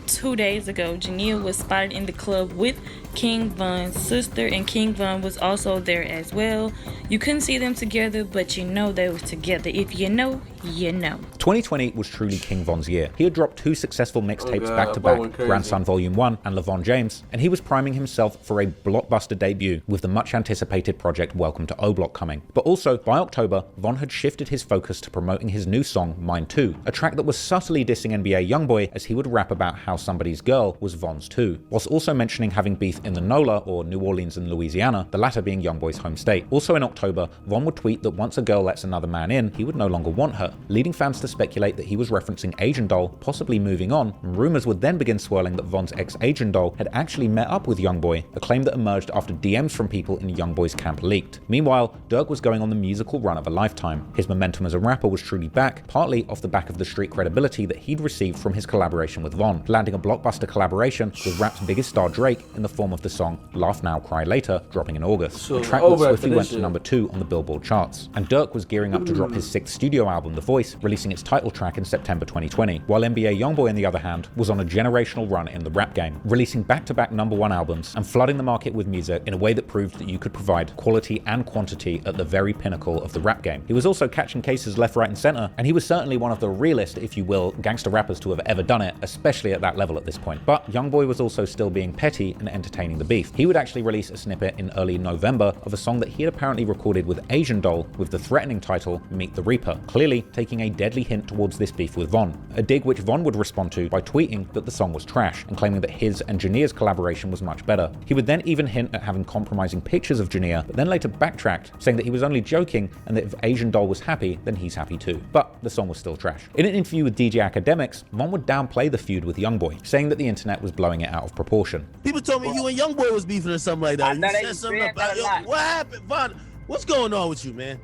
Speaker 14: 2 days ago, Jania was spotted in the club with King Von's sister, and King Von was also there as well. You couldn't see them together, but you know they was together. If you know, you know.
Speaker 2: 2020 was truly King Von's year. He had dropped 2 successful mixtapes back-to-back, Grandson Volume 1 and LeVon James, and he was priming himself for a blockbuster debut with the much-anticipated project Welcome to O-Block coming. But also, by October, Von had shifted his focus to promoting his new song, Mine Too, a track that was subtly dissing NBA Youngboy as he would rap about how somebody's girl was Von's too, whilst also mentioning having beef in the NOLA, or New Orleans and Louisiana, the latter being Youngboy's home state. Also in October, Von would tweet that once a girl lets another man in, he would no longer want her, leading fans to speculate that he was referencing Asian Doll, possibly moving on, and rumors would then begin swirling that Von's ex-Asian Doll had actually met up with Youngboy, a claim that emerged after DMs from people in Youngboy's camp leaked. Meanwhile, Durk was going on the musical run of a lifetime. His momentum as a rapper was truly back, partly off the back of the street credibility that he'd received from his collaboration with Von, landing a blockbuster collaboration with rap's biggest star Drake in the form of the song Laugh Now, Cry Later, dropping in August. The track that swiftly went to number 2 on the Billboard charts. And Durk was gearing up to drop his 6th studio album, The The Voice, releasing its title track in September 2020, while NBA Youngboy, on the other hand, was on a generational run in the rap game, releasing back-to-back #1 albums and flooding the market with music in a way that proved that you could provide quality and quantity at the very pinnacle of the rap game. He was also catching cases left, right, and center, and he was certainly one of the realest, if you will, gangster rappers to have ever done it, especially at that level at this point. But Youngboy was also still being petty and entertaining the beef. He would actually release a snippet in early November of a song that he had apparently recorded with Asian Doll with the threatening title Meet the Reaper, clearly taking a deadly hint towards this beef with Von, a dig which Von would respond to by tweeting that the song was trash and claiming that his and Janeer's collaboration was much better. He would then even hint at having compromising pictures of Janeer, but then later backtracked, saying that he was only joking and that if Asian Doll was happy, then he's happy too. But the song was still trash. In an interview with DJ Academics, Von would downplay the feud with Youngboy, saying that the internet was blowing it out of proportion.
Speaker 3: People told me you and Youngboy was beefing or something like that. You said something about what happened, Von? What's going on with you, man?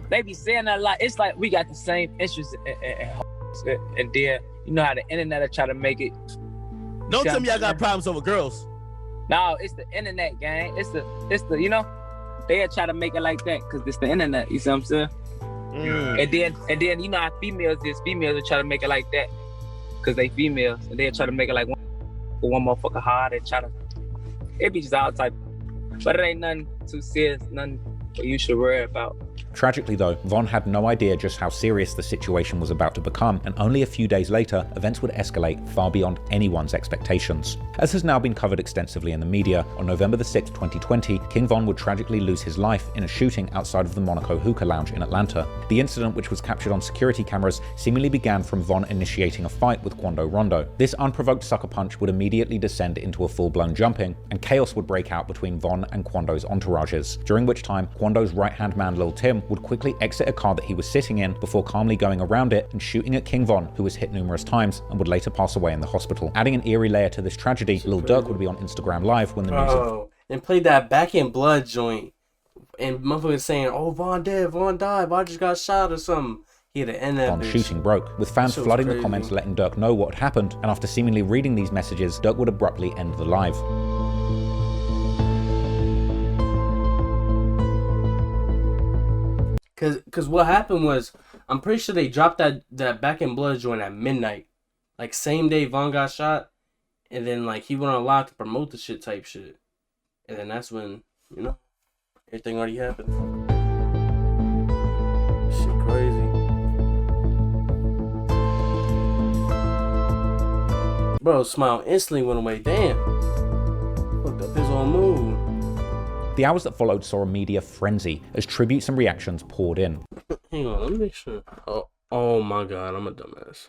Speaker 9: They be saying that a lot. It's like we got the same interests and then you know how the internet will try to make it.
Speaker 3: Don't tell me I got problems over girls.
Speaker 9: No, it's the internet, gang. It's the you know, they'll try to make it like that because it's the internet. You see what I'm saying? And then you know how females will try to make it like that because they females and they'll try to make it like one motherfucker hard and try to. It be just all type, but it ain't nothing too serious, nothing that you should worry about.
Speaker 2: Tragically though, Von had no idea just how serious the situation was about to become, and only a few days later, events would escalate far beyond anyone's expectations. As has now been covered extensively in the media, on November the 6th, 2020, King Von would tragically lose his life in a shooting outside of the Monaco Hookah Lounge in Atlanta. The incident, which was captured on security cameras, seemingly began from Von initiating a fight with Quando Rondo. This unprovoked sucker punch would immediately descend into a full-blown jumping, and chaos would break out between Von and Quando's entourages, during which time Quando's right-hand man Lil Tim would quickly exit a car that he was sitting in before calmly going around it and shooting at King Von, who was hit numerous times and would later pass away in the hospital. Adding an eerie layer to this tragedy, Lil Durk would be on Instagram Live when the music...
Speaker 1: and played that Back in Blood joint, and motherfuckers saying, "Oh, Von dead, Von died, Von just got shot or something." He had to end that
Speaker 2: Von
Speaker 1: bitch.
Speaker 2: shooting broke, with fans flooding the comments letting Durk know what had happened, and after seemingly reading these messages, Durk would abruptly end the live.
Speaker 1: Cause what happened was, I'm pretty sure they dropped that Back in Blood joint at midnight, like same day Von got shot, and then like he went on live to promote the shit type shit, and then that's when, you know, everything already happened. Shit crazy. Bro, smile instantly went away. Damn, fucked up his own mood.
Speaker 2: The hours that followed saw a media frenzy as tributes and reactions poured in.
Speaker 1: Hang on, let me make sure. Oh my god, I'm a dumbass.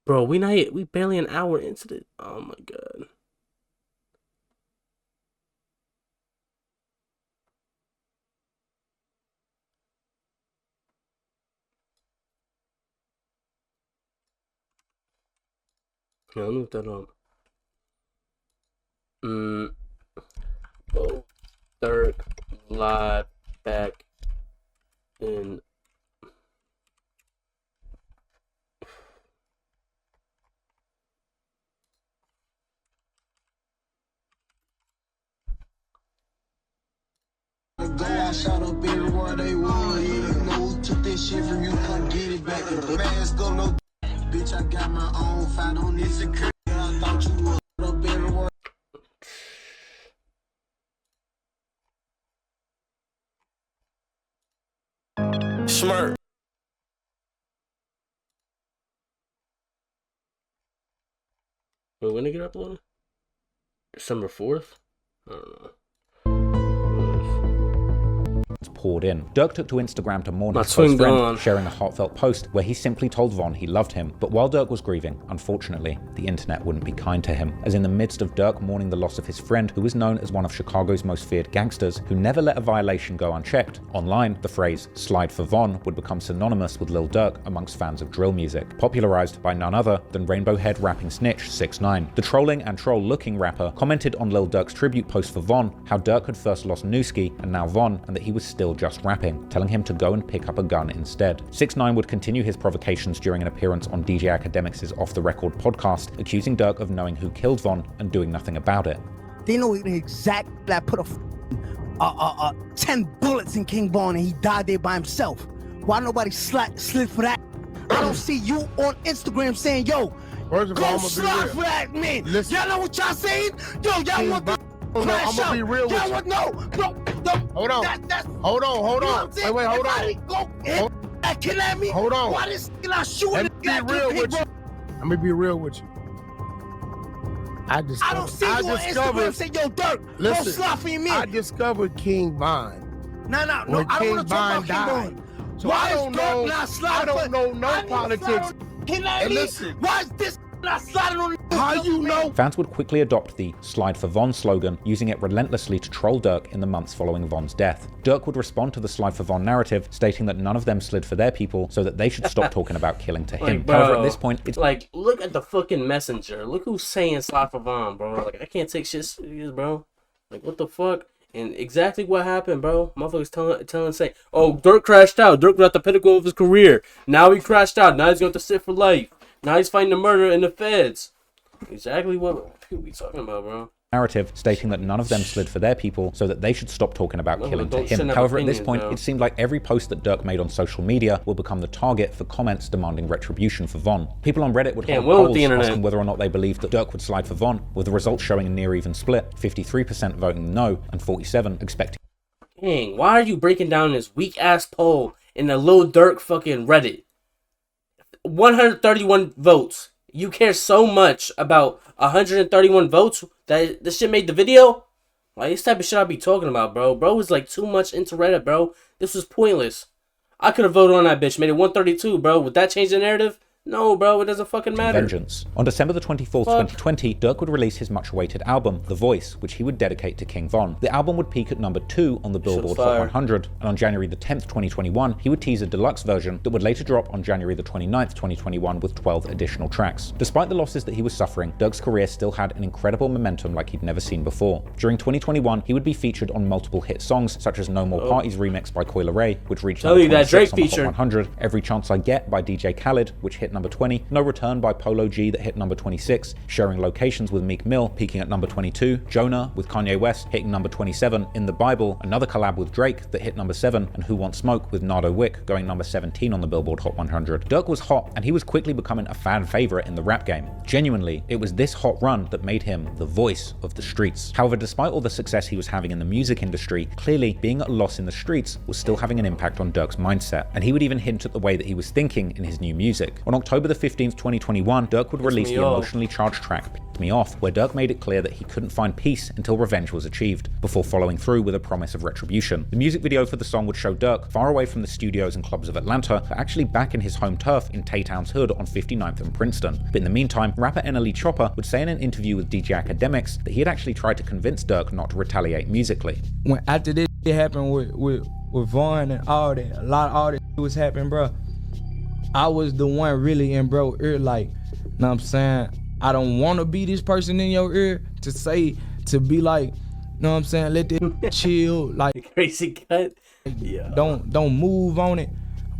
Speaker 1: Bro, we barely an hour into it. Oh my god. Yeah, let me look that up. Durk live back in
Speaker 18: Go, I shot up everywhere they want. You know who took this shit from you, come get it back. The mask go no bitch, I got my own fight on this security. I thought you was up everywhere.
Speaker 1: Smart. Wait, when did it get uploaded? December 4th? I don't know.
Speaker 2: Poured in. Durk took to Instagram to mourn his close friend, sharing a heartfelt post where he simply told Von he loved him. But while Durk was grieving, unfortunately, the internet wouldn't be kind to him, as in the midst of Durk mourning the loss of his friend, who was known as one of Chicago's most feared gangsters, who never let a violation go unchecked, online, the phrase "slide for Von" would become synonymous with Lil Durk amongst fans of drill music, popularized by none other than rainbow head rapping snitch 6ix9ine. The trolling and troll-looking rapper commented on Lil Durk's tribute post for Von how Durk had first lost Newski and now Von, and that he was still just rapping, telling him to go and pick up a gun instead. 6ix9ine would continue his provocations during an appearance on DJ Academics' Off the Record podcast, accusing Durk of knowing who killed Von and doing nothing about it.
Speaker 19: They know exactly. I put a
Speaker 8: 10 bullets in King Von and he died there by himself. Why nobody slid for that? I don't see you on Instagram saying, yo, go slide for that, man. Y'all know what y'all saying? Yo, y'all want this crash out.
Speaker 6: Be real
Speaker 8: y'all want, no, bro.
Speaker 6: Hold on. Hold on. Wait, hold on.
Speaker 8: Go hit that kid at me.
Speaker 6: Hold on.
Speaker 8: Why this not shooting?
Speaker 6: Let me be real with you. Let me be real with you. I
Speaker 8: don't see you on Instagram say, yo, Durk, go slide for your man.
Speaker 6: I discovered King Von.
Speaker 8: No, I don't want to talk about King Von.
Speaker 6: So I don't know no politics.
Speaker 8: And listen, why is this not sliding on the
Speaker 6: how you know?
Speaker 2: Fans would quickly adopt the Slide for Von slogan, using it relentlessly to troll Durk in the months following Von's death. Durk would respond to the Slide for Von narrative, stating that none of them slid for their people, so that they should stop talking about killing to him.
Speaker 1: Like, bro,
Speaker 2: however, at this point, it's
Speaker 1: like, look at the fucking messenger. Look who's saying Slide for Von, bro. Like, I can't take shit serious, bro. Like, what the fuck? And exactly what happened, bro. Motherfuckers telling, saying, oh, Durk crashed out. Durk was at the pinnacle of his career. Now he crashed out. Now he's going to sit for life. Now he's fighting the murder in the feds. Exactly what we talking about, bro.
Speaker 2: Narrative stating that none of them slid for their people, so that they should stop talking about killing to him. However, at this point, it seemed like every post that Durk made on social media will become the target for comments demanding retribution for Von. People on Reddit would hold polls asking whether or not they believed that Durk would slide for Von, with the results showing a near even split, 53% voting no and 47% expecting.
Speaker 1: Dang, why are you breaking down this weak ass poll in the Lil Durk fucking Reddit? 131 votes. You care so much about 131 votes that this shit made the video? Like, this type of shit I be talking about, bro. Bro was like too much into Reddit, bro. This was pointless. I could have voted on that bitch, made it 132, bro. Would that change the narrative? No, bro, it doesn't fucking matter.
Speaker 2: Vengeance. On December the 24th, 2020, Durk would release his much-awaited album, The Voice, which he would dedicate to King Von. The album would peak at number 2 on the Billboard Hot 100, and on January the 10th, 2021, he would tease a deluxe version that would later drop on January the 29th, 2021 with 12 additional tracks. Despite the losses that he was suffering, Durk's career still had an incredible momentum like he'd never seen before. During 2021, he would be featured on multiple hit songs, such as No More Parties remix by Coi Leray, which reached number 26 on the Hot 100, Every Chance I Get by DJ Khaled, which hit number 20, No Return by Polo G that hit number 26, Sharing Locations with Meek Mill peaking at number 22, Jonah with Kanye West hitting number 27, In the Bible, another collab with Drake that hit number 7, and Who Wants Smoke with Nardo Wick going number 17 on the Billboard Hot 100. Durk was hot, and he was quickly becoming a fan favorite in the rap game. Genuinely, it was this hot run that made him the voice of the streets. However, despite all the success he was having in the music industry, clearly being at a loss in the streets was still having an impact on Durk's mindset, and he would even hint at the way that he was thinking in his new music. On October the 15th, 2021, Durk would release the emotionally charged track Piss Me Off, where Durk made it clear that he couldn't find peace until revenge was achieved, before following through with a promise of retribution. The music video for the song would show Durk far away from the studios and clubs of Atlanta, but actually back in his home turf in Taytown's Hood on 59th and Princeton. But in the meantime, rapper NLE Chopper would say in an interview with DJ Academics that he had actually tried to convince Durk not to retaliate musically.
Speaker 12: When after this shit happened with Von and all that, a lot of all that was happening, bro, I was the one really in bro ear, like, know what I'm saying? I don't want to be this person in your ear to say, to be like, know what I'm saying? Let this chill, like
Speaker 1: crazy cut. Yeah.
Speaker 12: Don't move on it.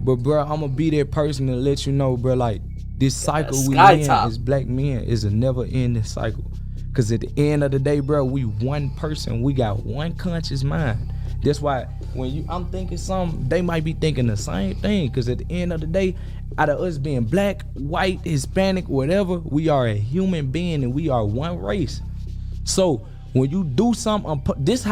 Speaker 12: But bro, I'm gonna be that person to let you know, bro, like this cycle we in as black men is a never ending cycle. Cause at the end of the day, bro, we one person, we got one conscious mind. That's why when I'm thinking something, they might be thinking the same thing. Cause at the end of the day, out of us being black, white, Hispanic, whatever, we are a human being and we are one race. So when you do something, this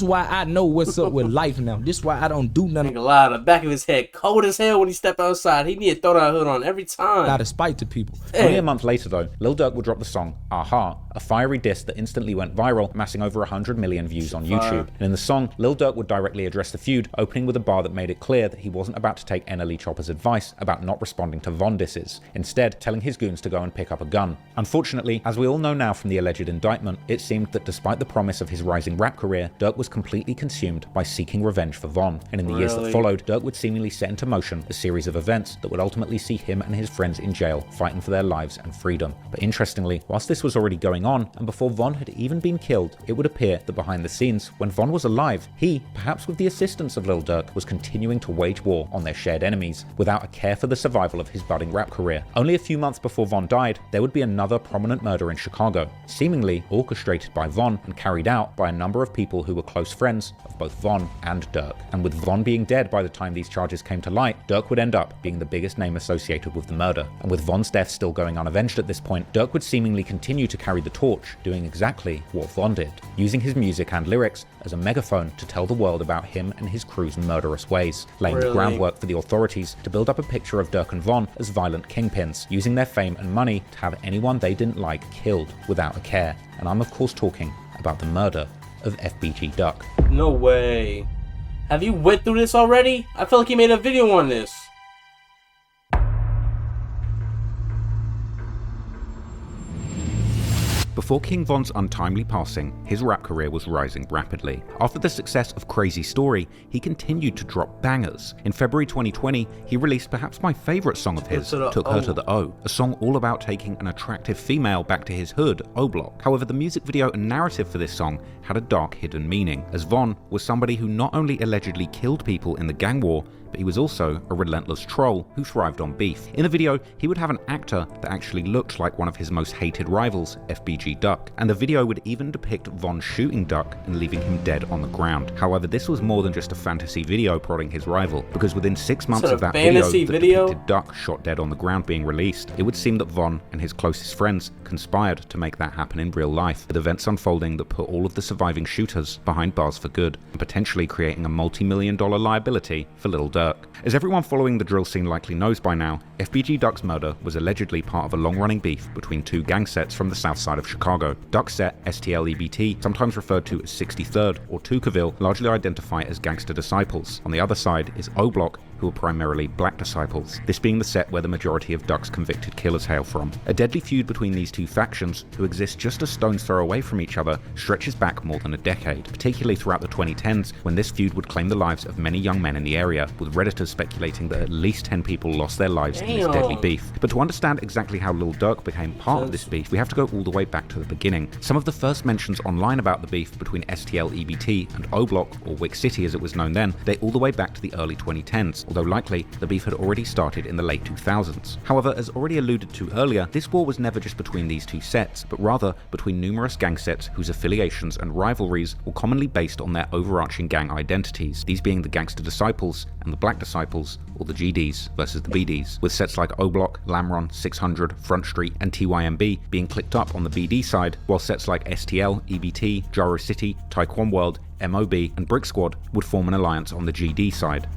Speaker 12: why I know what's up with life now. This why I don't do nothing.
Speaker 1: A lot of the back of his head cold as hell when he step outside. He need to throw that hood on every time.
Speaker 12: Out of spite to people.
Speaker 2: Only a month later though, Lil Durk would drop the song Aha, a fiery diss that instantly went viral, amassing over 100 million views on YouTube. And in the song, Lil Durk would directly address the feud, opening with a bar that made it clear that he wasn't about to take NLE Chopper's advice about not responding to Von disses, instead telling his goons to go and pick up a gun. Unfortunately, as we all know now from the alleged indictment, it seemed that despite the promise of his rising rap career, Durk was completely consumed by seeking revenge for Von. And in the years that followed, Durk would seemingly set into motion a series of events that would ultimately see him and his friends in jail, fighting for their lives and freedom. But interestingly, whilst this was already going on, and before Von had even been killed, it would appear that behind the scenes, when Von was alive, he, perhaps with the assistance of Lil Durk, was continuing to wage war on their shared enemies, without a care for the survival of his budding rap career. Only a few months before Von died, there would be another prominent murder in Chicago, seemingly orchestrated by Von, Von and carried out by a number of people who were close friends of both Von and Durk. And with Von being dead by the time these charges came to light, Durk would end up being the biggest name associated with the murder. And with Von's death still going unavenged at this point, Durk would seemingly continue to carry the torch, doing exactly what Von did, using his music and lyrics as a megaphone to tell the world about him and his crew's murderous ways, laying the groundwork for the authorities to build up a picture of Durk and Von as violent kingpins, using their fame and money to have anyone they didn't like killed without a care. And I'm of course talking about the murder of FBG Duck.
Speaker 1: No way. Have you went through this already? I feel like you made a video on this.
Speaker 2: Before King Von's untimely passing, his rap career was rising rapidly. After the success of Crazy Story, he continued to drop bangers. In February 2020, he released perhaps my favourite song of his, Took Her to the O, a song all about taking an attractive female back to his hood, O Block. However, the music video and narrative for this song had a dark hidden meaning, as Von was somebody who not only allegedly killed people in the gang war, but he was also a relentless troll who thrived on beef. In the video, he would have an actor that actually looked like one of his most hated rivals, FBG Duck, and the video would even depict Von shooting Duck and leaving him dead on the ground. However, this was more than just a fantasy video prodding his rival, because within 6 months of that video that depicted Duck shot dead on the ground being released, it would seem that Von and his closest friends conspired to make that happen in real life, with events unfolding that put all of the surviving shooters behind bars for good, and potentially creating a multi-million-dollar liability for Lil Durk. As everyone following the drill scene likely knows by now, FBG Duck's murder was allegedly part of a long-running beef between two gang sets from the south side of Chicago. Duck's set, STL-EBT, sometimes referred to as 63rd or Tuckerville, largely identify as gangster disciples. On the other side is O-Block, who are primarily black disciples, this being the set where the majority of Duck's convicted killers hail from. A deadly feud between these two factions, who exist just a stone's throw away from each other, stretches back more than a decade, particularly throughout the 2010s, when this feud would claim the lives of many young men in the area, with Redditors speculating that at least 10 people lost their lives in this deadly beef. But to understand exactly how Lil Durk became part of this beef, we have to go all the way back to the beginning. Some of the first mentions online about the beef between STL-EBT and O-Block, or Wick City as it was known then, date all the way back to the early 2010s, although likely the beef had already started in the late 2000s. However, as already alluded to earlier, this war was never just between these two sets, but rather between numerous gang sets whose affiliations and rivalries were commonly based on their overarching gang identities, these being the Gangster Disciples and the Black Disciples, or the GDs versus the BDs, with sets like O-Block, Lamron, 600, Front Street, and TYMB being clicked up on the BD side, while sets like STL, EBT, Gyro City, Taekwon World, MOB, and Brick Squad would form an alliance on the GD side.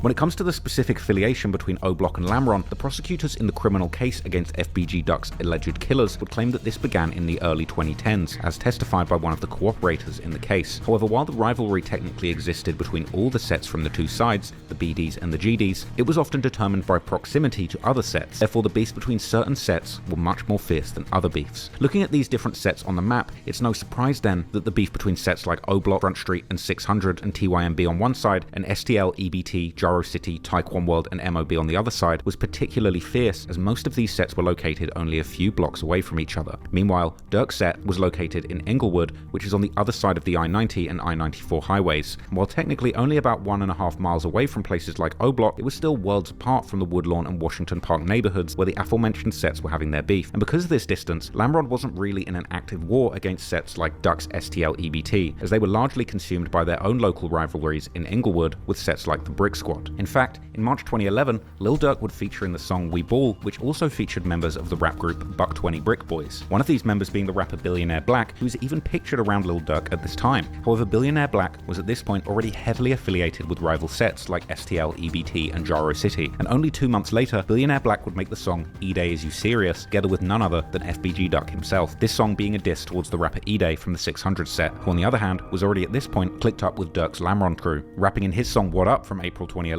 Speaker 2: When it comes to the specific affiliation between O-Block and Lamron, the prosecutors in the criminal case against FBG Duck's alleged killers would claim that this began in the early 2010s, as testified by one of the cooperators in the case. However, while the rivalry technically existed between all the sets from the two sides, the BDs and the GDs, it was often determined by proximity to other sets. Therefore, the beefs between certain sets were much more fierce than other beefs. Looking at these different sets on the map, it's no surprise then that the beef between sets like O-Block, Front Street, and 600 and TYMB on one side, and STL, EBT, Gyro City, Taekwon World, and MOB on the other side was particularly fierce, as most of these sets were located only a few blocks away from each other. Meanwhile, Durk's set was located in Englewood, which is on the other side of the I-90 and I-94 highways. And while technically only about 1.5 miles away from places like O-Block, it was still worlds apart from the Woodlawn and Washington Park neighborhoods where the aforementioned sets were having their beef. And because of this distance, Lamron wasn't really in an active war against sets like Duck's STL EBT, as they were largely consumed by their own local rivalries in Englewood with sets like the Brick Squad. In fact, in March 2011, Lil Durk would feature in the song We Ball, which also featured members of the rap group Buck 20 Brick Boys, one of these members being the rapper Billionaire Black, who was even pictured around Lil Durk at this time. However, Billionaire Black was at this point already heavily affiliated with rival sets like STL, EBT, and Gyro City, and only 2 months later, Billionaire Black would make the song E-Day Is You Serious, together with none other than FBG Duck himself, this song being a diss towards the rapper E-Day from the 600 set, who on the other hand was already at this point clicked up with Durk's Lamron crew, rapping in his song What Up from April 2011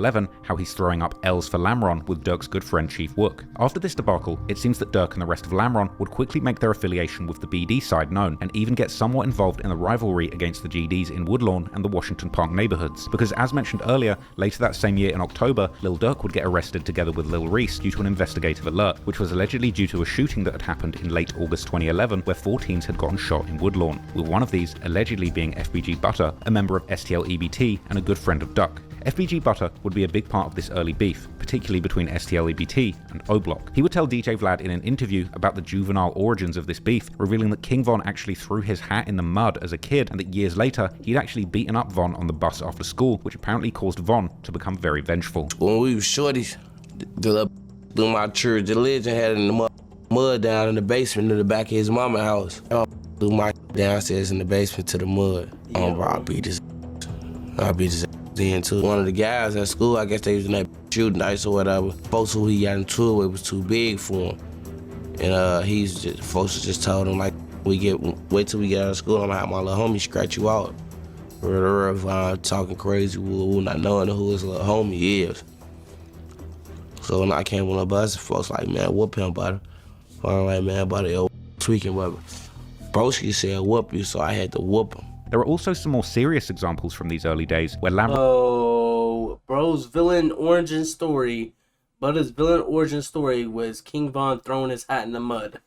Speaker 2: how he's throwing up L's for Lamron with Durk's good friend Chief Wook. After this debacle, it seems that Durk and the rest of Lamron would quickly make their affiliation with the BD side known, and even get somewhat involved in the rivalry against the GDs in Woodlawn and the Washington Park neighborhoods, because as mentioned earlier, later that same year in October, Lil Durk would get arrested together with Lil Reese due to an investigative alert, which was allegedly due to a shooting that had happened in late August 2011 where 4 teens had gotten shot in Woodlawn, with one of these allegedly being FBG Butter, a member of STL EBT and a good friend of Duck. FBG Butter would be a big part of this early beef, particularly between STLEBT and O-Block. He would tell DJ Vlad in an interview about the juvenile origins of this beef, revealing that King Von actually threw his hat in the mud as a kid, and that years later he'd actually beaten up Von on the bus after school, which apparently caused Von to become very vengeful.
Speaker 17: When we was shorties, through my church, the legend had in the mud down in the basement in the back of his mama's house. Threw my downstairs in the basement to the mud. I beat his then too. One of the guys at school, I guess they was in that shooting nights or whatever. Folks who he got into it with was too big for him. And folks just told him like, wait till we get out of school, I'm gonna have my little homie scratch you out. Talking crazy, not knowing who his little homie is. So when I came on the bus, folks like, man, whoop him, buddy. I'm like, man, buddy, tweaking, whatever. Broski said whoop you, so I had to whoop him.
Speaker 2: There are also some more serious examples from these early days where Lamb...
Speaker 1: Oh, bro's villain origin story. Butter's villain origin story was King Von throwing his hat in the mud.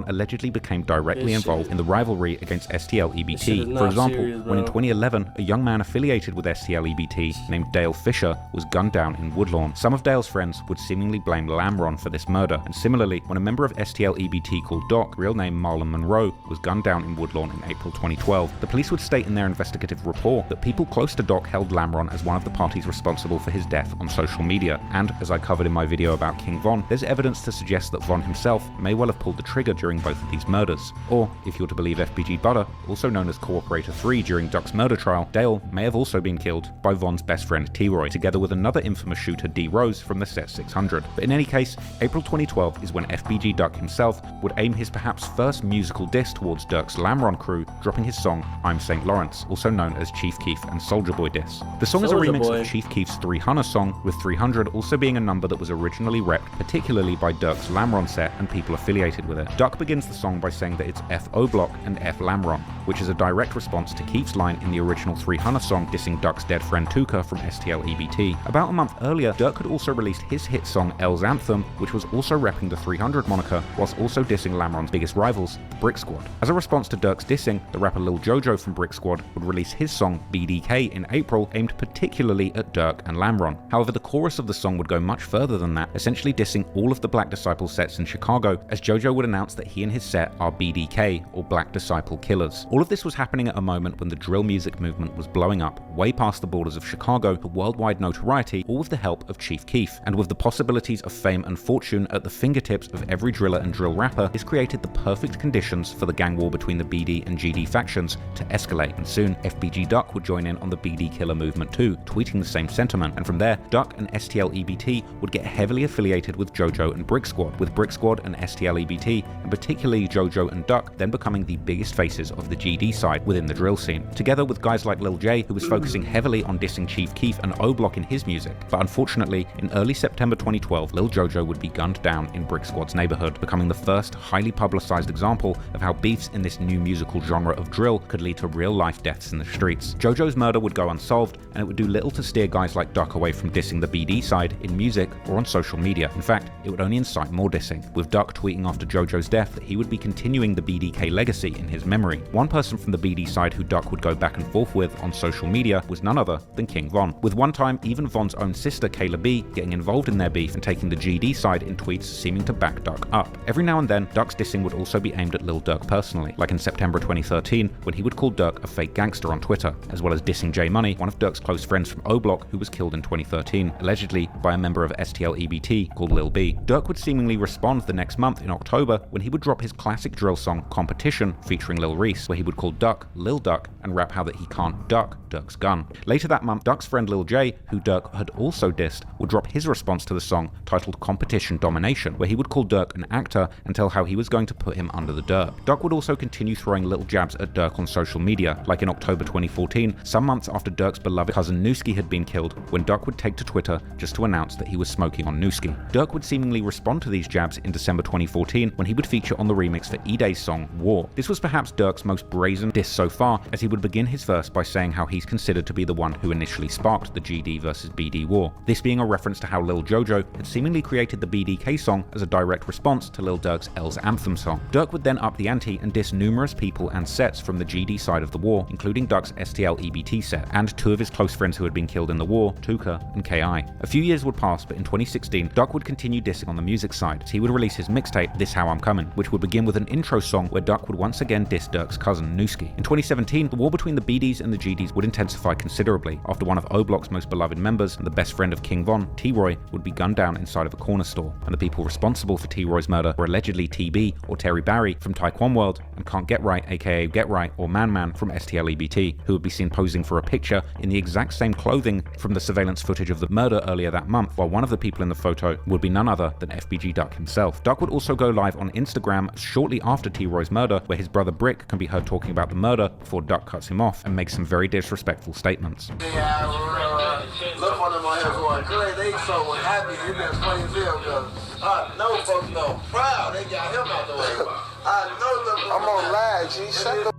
Speaker 2: Allegedly became directly involved in the rivalry against STLEBT. For example, when in 2011, a young man affiliated with STLEBT named Dale Fisher was gunned down in Woodlawn. Some of Dale's friends would seemingly blame Lamron for this murder, and similarly, when a member of STLEBT called Doc, real name Marlon Monroe, was gunned down in Woodlawn in April 2012, the police would state in their investigative report that people close to Doc held Lamron as one of the parties responsible for his death on social media, and as I covered in my video about King Von, there's evidence to suggest that Von himself may well have pulled the trigger during both of these murders. Or, if you're to believe FBG Butter, also known as Cooperator 3 during Duck's murder trial, Dale may have also been killed by Von's best friend T-Roy, together with another infamous shooter D. Rose from the set 600. But in any case, April 2012 is when FBG Duck himself would aim his perhaps first musical diss towards Durk's Lamron crew, dropping his song I'm St. Lawrence, also known as Chief Keef and Soulja Boy diss. The song is a remix of Chief Keef's 300 song, with 300 also being a number that was originally repped, particularly by Durk's Lamron set and people affiliated with it. Duck begins the song by saying that it's F O-Block and F Lamron, which is a direct response to Keef's line in the original 300 song dissing Duck's dead friend Tuka from STLEBT. About a month earlier, Durk had also released his hit song L's Anthem, which was also repping the 300 moniker, whilst also dissing Lamron's biggest rivals, Brick Squad. As a response to Durk's dissing, the rapper Lil Jojo from Brick Squad would release his song BDK in April, aimed particularly at Durk and Lamron. However, the chorus of the song would go much further than that, essentially dissing all of the Black Disciple sets in Chicago, as Jojo would announce that he and his set are BDK, or Black Disciple Killers. All of this was happening at a moment when the drill music movement was blowing up way past the borders of Chicago to worldwide notoriety, all with the help of Chief Keef. And with the possibilities of fame and fortune at the fingertips of every driller and drill rapper, this created the perfect conditions for the gang war between the BD and GD factions to escalate, and soon FBG Duck would join in on the BD killer movement too, tweeting the same sentiment, and from there, Duck and STLEBT would get heavily affiliated with Jojo and Brick Squad, with Brick Squad and STLEBT, and particularly Jojo and Duck, then becoming the biggest faces of the GD side within the drill scene, together with guys like Lil J, who was focusing heavily on dissing Chief Keef and O-Block in his music. But unfortunately, in early September 2012, Lil Jojo would be gunned down in Brick Squad's neighborhood, becoming the first highly publicized example of how beefs in this new musical genre of drill could lead to real-life deaths in the streets. Jojo's murder would go unsolved, and it would do little to steer guys like Duck away from dissing the BD side in music or on social media. In fact, it would only incite more dissing, with Duck tweeting after Jojo's death that he would be continuing the BDK legacy in his memory. One person from the BD side who Duck would go back and forth with on social media was none other than King Von, with one time even Von's own sister Kayla B getting involved in their beef and taking the GD side in tweets seeming to back Duck up. Every now and then, Duck's dissing would also be aimed at Lil Durk personally, like in September 2013 when he would call Durk a fake gangster on Twitter, as well as dissing J Money, one of Durk's close friends from O-Block who was killed in 2013, allegedly by a member of STLEBT called Lil B. Durk would seemingly respond the next month in October when he would drop his classic drill song Competition featuring Lil Reese, where he would call Duck Lil Duck and rap how that he can't duck Durk's gun. Later that month, Duck's friend Lil J, who Durk had also dissed, would drop his response to the song titled Competition Domination, where he would call Durk an actor and tell how he was going to put him under the dirt. Duck would also continue throwing little jabs at Durk on social media, like in October 2014, some months after Durk's beloved cousin Newski had been killed, when Duck would take to Twitter just to announce that he was smoking on Newski. Durk would seemingly respond to these jabs in December 2014 when he would feature on the remix for E-Day's song War. This was perhaps Durk's most brazen diss so far, as he would begin his verse by saying how he's considered to be the one who initially sparked the GD versus BD war. This being a reference to how Lil Jojo had seemingly created the BDK song as a direct response to Lil Durk's L's Anthem song. Durk would then up the ante and diss numerous people and sets from the GD side of the war, including Duck's STL EBT set, and two of his close friends who had been killed in the war, Tuka and KI. A few years would pass, but in 2016, Duck would continue dissing on the music side, as he would release his mixtape, This How I'm Comin', which would begin with an intro song where Duck would once again diss Durk's cousin, Newski. In 2017, the war between the BDs and the GDs would intensify considerably, after one of O Block's most beloved members, and the best friend of King Von, T-Roy, would be gunned down inside of a corner store, and the people responsible for T-Roy's murder were allegedly TB or Terry Barry from Taekwon World, and Can't Get Right, aka Get Right, or Man Man from STL EBT, who would be seen posing for a picture in the exact same clothing from the surveillance footage of the murder earlier that month, while one of the people in the photo would be none other than FBG Duck himself. Duck would also go live on Instagram shortly after T-Roy's murder, where his brother Brick can be heard talking about the murder before Duck cuts him off and makes some very disrespectful statements.
Speaker 18: Look on them on here going crazy. They so happy. You been funny as hell because I know folks know proud. They got him out the way. I know. I'm on live, G. Shut the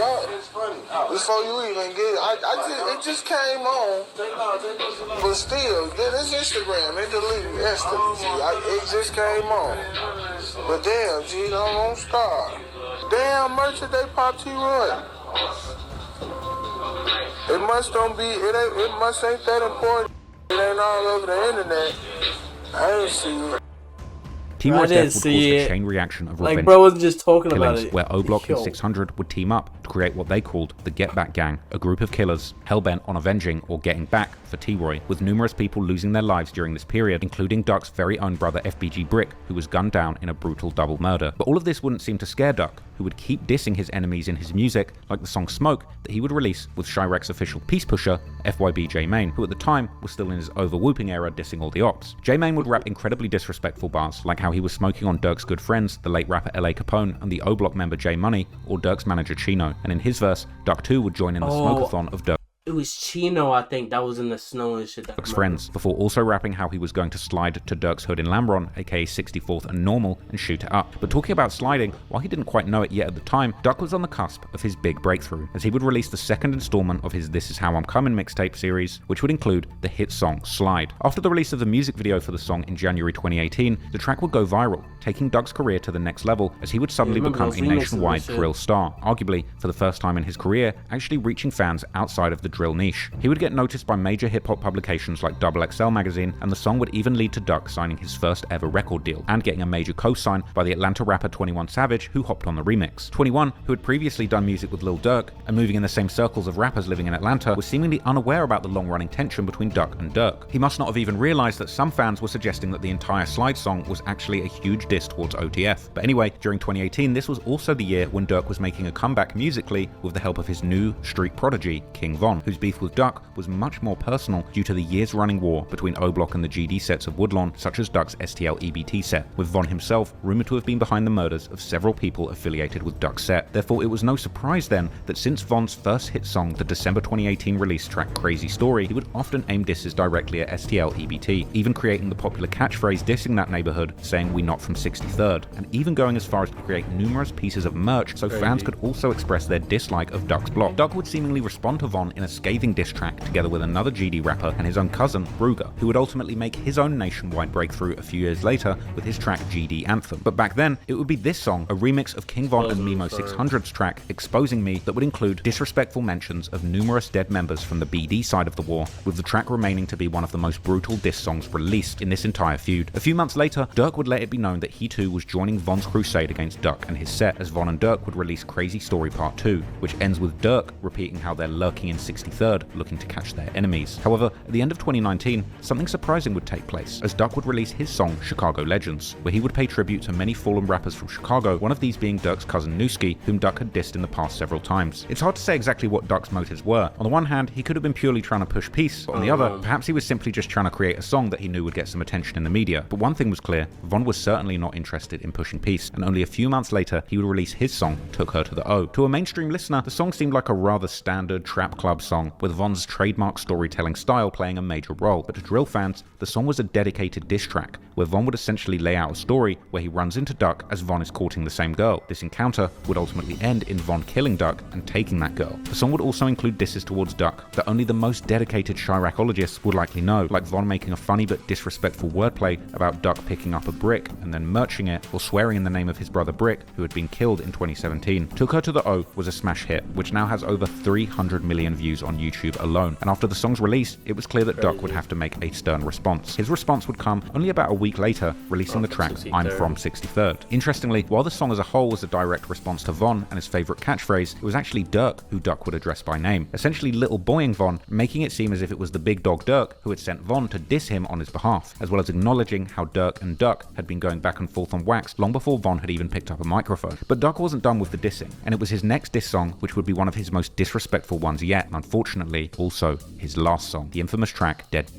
Speaker 18: up. It's funny. Before you even get it, it just came on. But still, this Instagram, it deleted instantly. It just came on. But damn, G, don't stop. Damn, merchant, they popped T-Roy. It must don't be, it must ain't that important. It ain't all over the internet. I ain't see it.
Speaker 2: T-Roy's death would cause a chain reaction of revenge
Speaker 1: bro wasn't just talking
Speaker 2: killings,
Speaker 1: about it.
Speaker 2: where O-Block and 600 would team up to create what they called the Get Back Gang, a group of killers hell-bent on avenging or getting back for T-Roy, with numerous people losing their lives during this period, including Duck's very own brother FBG Brick, who was gunned down in a brutal double murder. But all of this wouldn't seem to scare Duck, who would keep dissing his enemies in his music, like the song Smoke that he would release with Chirac's official peace pusher, FYB J-Mane, who at the time was still in his over-whooping era dissing all the ops. J-Mane would rap incredibly disrespectful bars, like how he was smoking on Durk's good friends, the late rapper LA Capone and the O-Block member J Money, or Durk's manager Chino, and in his verse, Duck 2 would join in the smoke-a-thon of Durk.
Speaker 1: It was Chino, I think, that was in the snow and shit.
Speaker 2: Durk's friends, before also rapping how he was going to slide to Durk's hood in Lambron, aka 64th and Normal, and shoot it up. But talking about sliding, while he didn't quite know it yet at the time, Duck was on the cusp of his big breakthrough, as he would release the second installment of his This Is How I'm Comin' mixtape series, which would include the hit song Slide. After the release of the music video for the song in January 2018, the track would go viral, taking Duck's career to the next level, as he would suddenly become a nationwide drill star, arguably for the first time in his career, actually reaching fans outside of the drill niche. He would get noticed by major hip-hop publications like XXL magazine, and the song would even lead to Duck signing his first ever record deal, and getting a major co-sign by the Atlanta rapper 21 Savage, who hopped on the remix. 21, who had previously done music with Lil Durk, and moving in the same circles of rappers living in Atlanta, was seemingly unaware about the long-running tension between Duck and Durk. He must not have even realized that some fans were suggesting that the entire Slide song was actually a huge diss towards OTF. But anyway, during 2018, this was also the year when Durk was making a comeback musically with the help of his new street prodigy, King Von, whose beef with Duck was much more personal due to the years-running war between O-Block and the GD sets of Woodlawn, such as Duck's STL EBT set, with Von himself rumored to have been behind the murders of several people affiliated with Duck's set. Therefore, it was no surprise then that since Von's first hit song, the December 2018 release track Crazy Story, he would often aim disses directly at STL EBT, even creating the popular catchphrase dissing that neighborhood, saying "We not from 63rd," and even going as far as to create numerous pieces of merch so fans could also express their dislike of Duck's block. Duck would seemingly respond to Von in a scathing diss track together with another GD rapper and his own cousin, Brugger, who would ultimately make his own nationwide breakthrough a few years later with his track GD Anthem. But back then, it would be this song, a remix of King Von and Mimo 600's track Exposing Me, that would include disrespectful mentions of numerous dead members from the BD side of the war, with the track remaining to be one of the most brutal diss songs released in this entire feud. A few months later, Durk would let it be known that he too was joining Von's crusade against Duck and his set, as Von and Durk would release Crazy Story Part 2, which ends with Durk repeating how they're lurking in 63rd, looking to catch their enemies. However, at the end of 2019, something surprising would take place, as Duck would release his song Chicago Legends, where he would pay tribute to many fallen rappers from Chicago, one of these being Durk's cousin Newski, whom Duck had dissed in the past several times. It's hard to say exactly what Duck's motives were. On the one hand, he could have been purely trying to push peace, but on the other, perhaps he was simply just trying to create a song that he knew would get some attention in the media. But one thing was clear, Von was certainly not interested in pushing peace, and only a few months later, he would release his song Took Her to the O. To a mainstream listener, the song seemed like a rather standard trap club song, with Von's trademark storytelling style playing a major role, but to drill fans, the song was a dedicated diss track, where Von would essentially lay out a story where he runs into Durk as Von is courting the same girl. This encounter would ultimately end in Von killing Durk and taking that girl. The song would also include disses towards Durk that only the most dedicated Chiracologists would likely know, like Von making a funny but disrespectful wordplay about Durk picking up a brick and then murching it, or swearing in the name of his brother Brick, who had been killed in 2017. Took Her to the O was a smash hit, which now has over 300 million views on YouTube alone, and after the song's release, it was clear that Durk would have to make a stern response. His response would come only about a week later, releasing the track I'm From 63rd. Interestingly, while the song as a whole was a direct response to Von and his favourite catchphrase, it was actually Durk who Durk would address by name, essentially little boying Von, making it seem as if it was the big dog Durk who had sent Von to diss him on his behalf, as well as acknowledging how Durk and Durk had been going back and forth on wax long before Von had even picked up a microphone. But Durk wasn't done with the dissing, and it was his next diss song which would be one of his most disrespectful ones yet, and unfortunately also his last song, the infamous track Dead.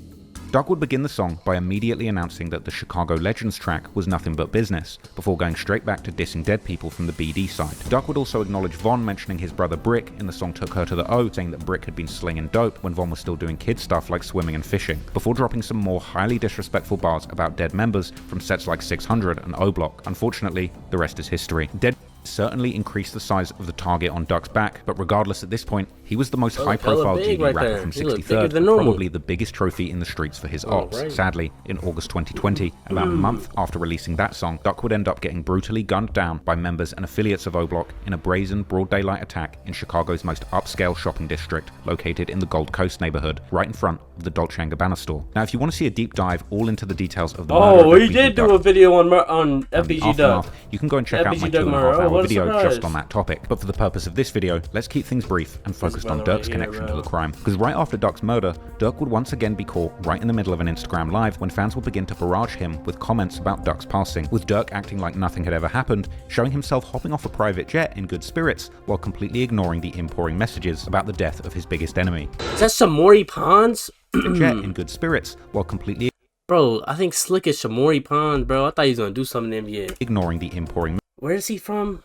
Speaker 2: Durk would begin the song by immediately announcing that the Chicago Legends track was nothing but business, before going straight back to dissing dead people from the BD side. Durk would also acknowledge Von mentioning his brother Brick in the song Took Her to the O, saying that Brick had been slinging dope when Von was still doing kid stuff like swimming and fishing, before dropping some more highly disrespectful bars about dead members from sets like 600 and O Block. Unfortunately, the rest is history. Dead certainly increased the size of the target on Durk's back, but regardless at this point, he was the most high-profile GD rapper from 63rd, probably the biggest trophy in the streets for his ops. Sadly, in August 2020, about a month after releasing that song, Durk would end up getting brutally gunned down by members and affiliates of O-Block in a brazen, broad daylight attack in Chicago's most upscale shopping district, located in the Gold Coast neighborhood, right in front of the Dolce & Gabbana store. Now, if you want to see a deep dive all into the details of the murder of
Speaker 1: we did do a video on FBG Durk.
Speaker 2: You can go and check out my 2.5-hour video just on that topic. But for the purpose of this video, let's keep things brief and focused on Durk's connection to the crime. Because right after Durk's murder, Durk would once again be caught right in the middle of an Instagram live when fans would begin to barrage him with comments about Durk's passing, with Durk acting like nothing had ever happened, showing himself hopping off a private jet in good spirits while completely ignoring the imploring messages about the death of his biggest enemy.
Speaker 1: Is that Shamori Pons?
Speaker 2: Jet in good spirits while completely...
Speaker 1: Bro, I think Slick is Shamori Pons, bro. I thought he was gonna do something in the NBA.
Speaker 2: Ignoring the imploring...
Speaker 1: Where is he from?